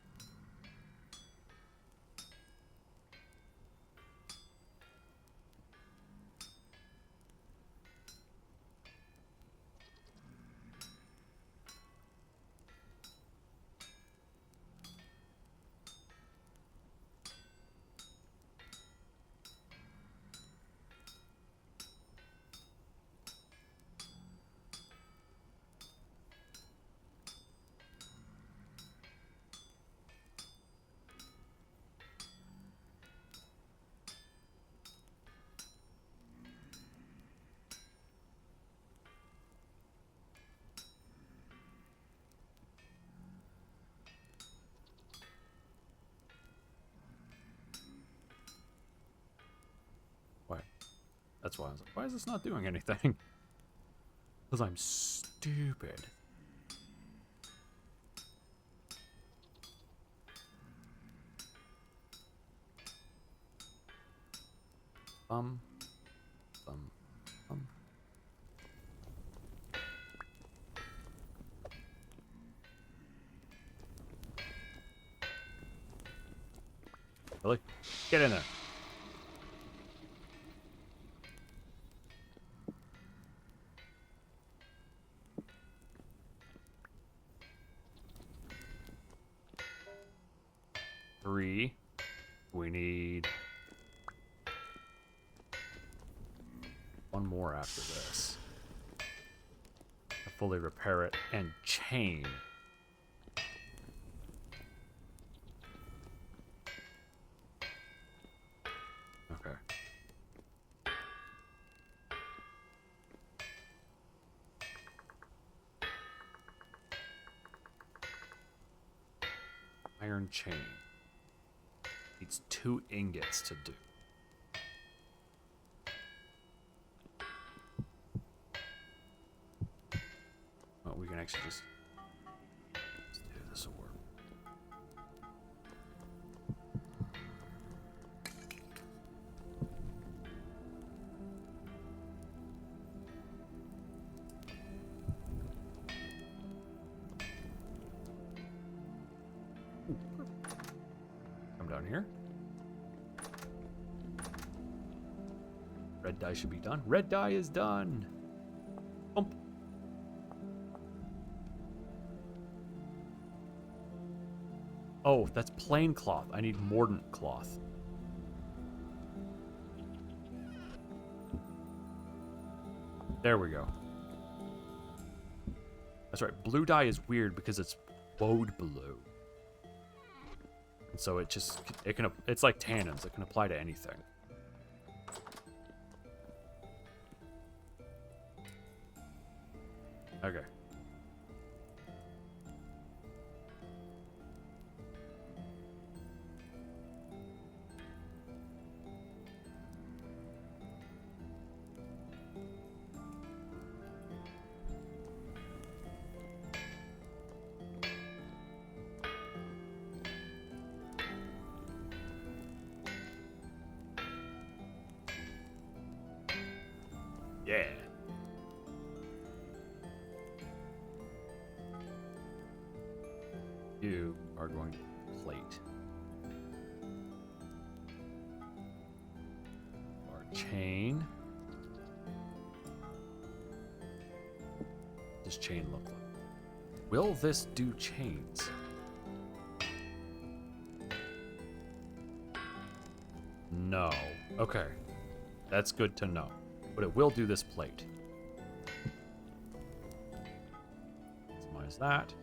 Why? That's why I was like, why is this not doing anything? Because I'm stupid. Um. Really? Get in there. Three. We need one more after this. To fully repair it and chain. Okay. Iron chain. Needs 2 ingots to do. Oh, we can actually just do this will work. Come down here. Red dye should be done. Red dye is done. Bump. Oh, that's plain cloth. I need mordant cloth. There we go. That's right. Blue dye is weird because it's woad blue. And so it's like tannins. It can apply to anything. Okay. Yeah. You are going to plate. Our chain. What does chain look like? Will this do chains? No. Okay. That's good to know. But it will do this plate. Minimize that.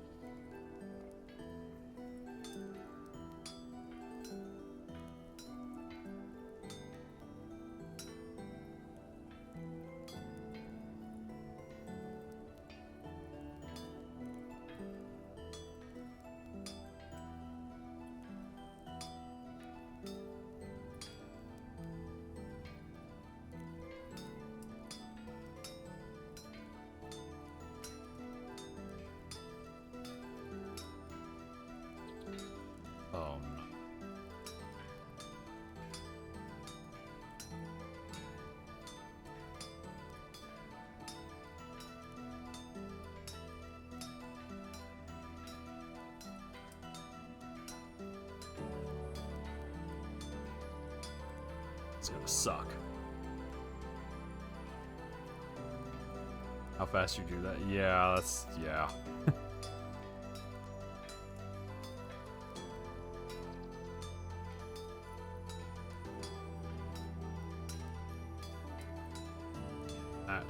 It's gonna suck. How fast you do that? Yeah, that's... yeah. That.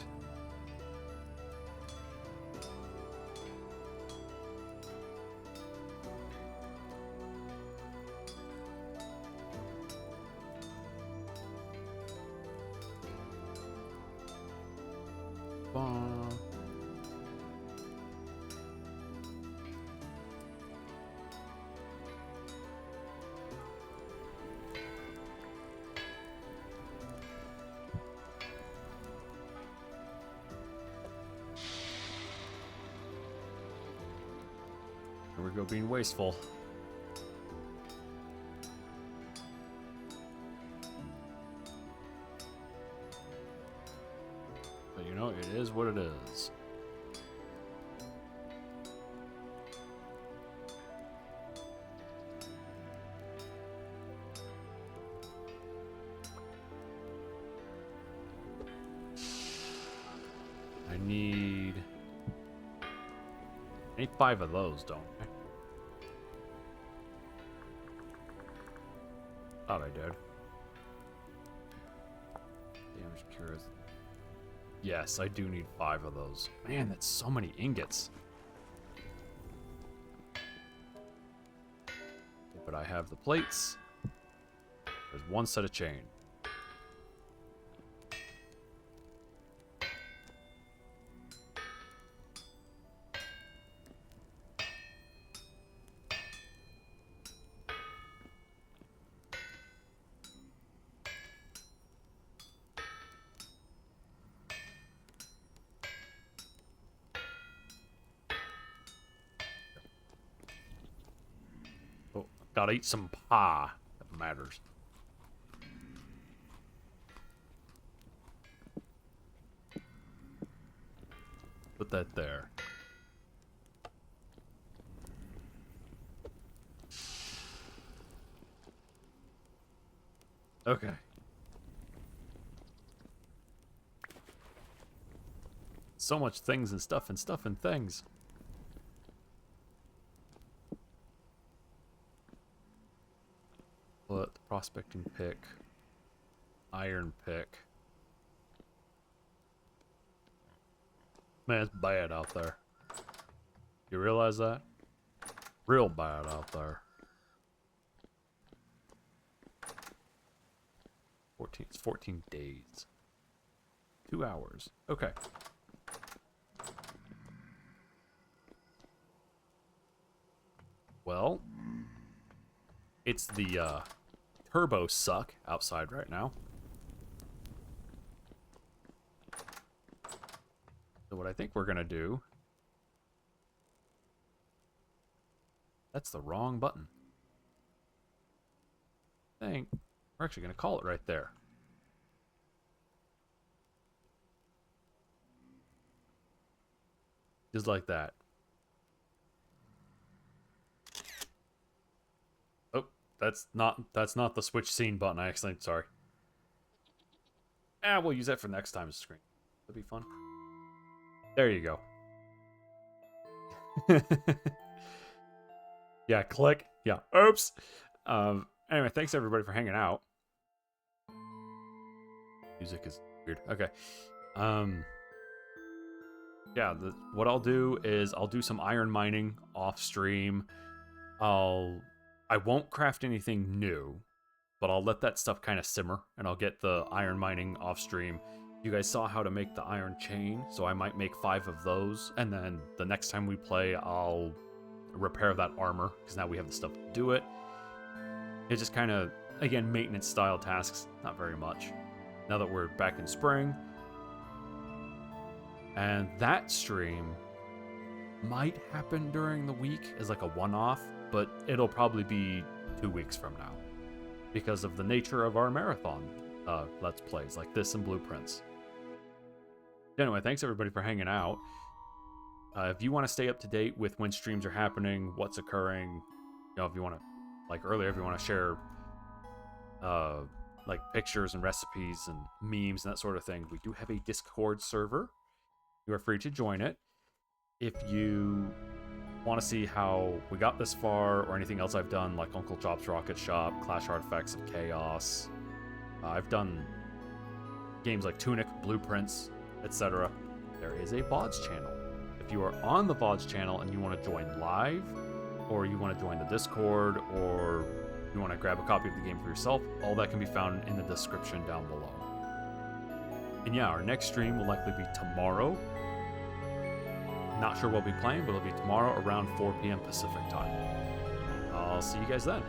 Here we go, being wasteful. But you know, it is what it is. I need 5 of those, don't I? Thought I did. Damage cures. Yes, I do need 5 of those. Man, that's so many ingots. But I have the plates. There's 1 set of chain. Gotta eat some pie. That matters. Put that there. Okay. So much things and stuff and stuff and things. Put the prospecting pick, iron pick. Man, it's bad out there. You realize that? Real bad out there. 14 days. 2 hours. Okay. Well, it's the turbo suck outside right now. So what I think we're gonna do... That's the wrong button. I think we're actually gonna call it right there. Just like that. That's not the switch scene button. I accidentally, sorry. We'll use that for next time's screen. That'd be fun. There you go. Yeah, click. Yeah. Oops. Anyway, thanks everybody for hanging out. Music is weird. Okay. Yeah, what I'll do is I'll do some iron mining off stream. I won't craft anything new, but I'll let that stuff kind of simmer, and I'll get the iron mining off stream. You guys saw how to make the iron chain, so I might make 5 of those, and then the next time we play, I'll repair that armor, because now we have the stuff to do it. It's just kind of, again, maintenance-style tasks, not very much. Now that we're back in spring. And that stream might happen during the week as like a one-off, but it'll probably be 2 weeks from now because of the nature of our marathon Let's Plays like this and Blueprints. Anyway, thanks everybody for hanging out. If you want to stay up to date with when streams are happening, what's occurring, you know, if you want to, like earlier, if you want to share like pictures and recipes and memes and that sort of thing, we do have a Discord server. You are free to join it. If you want to see how we got this far or anything else I've done, like Uncle Chop's Rocket Shop, Clash Artifacts of Chaos, I've done games like Tunic, Blueprints, etc. There is a VODs channel. If you are on the VODs channel and you want to join live, or you want to join the Discord, or you want to grab a copy of the game for yourself, all that can be found in the description down below. And yeah, our next stream will likely be tomorrow. Not sure what we'll be playing, but it'll be tomorrow around 4 p.m. Pacific time. I'll see you guys then.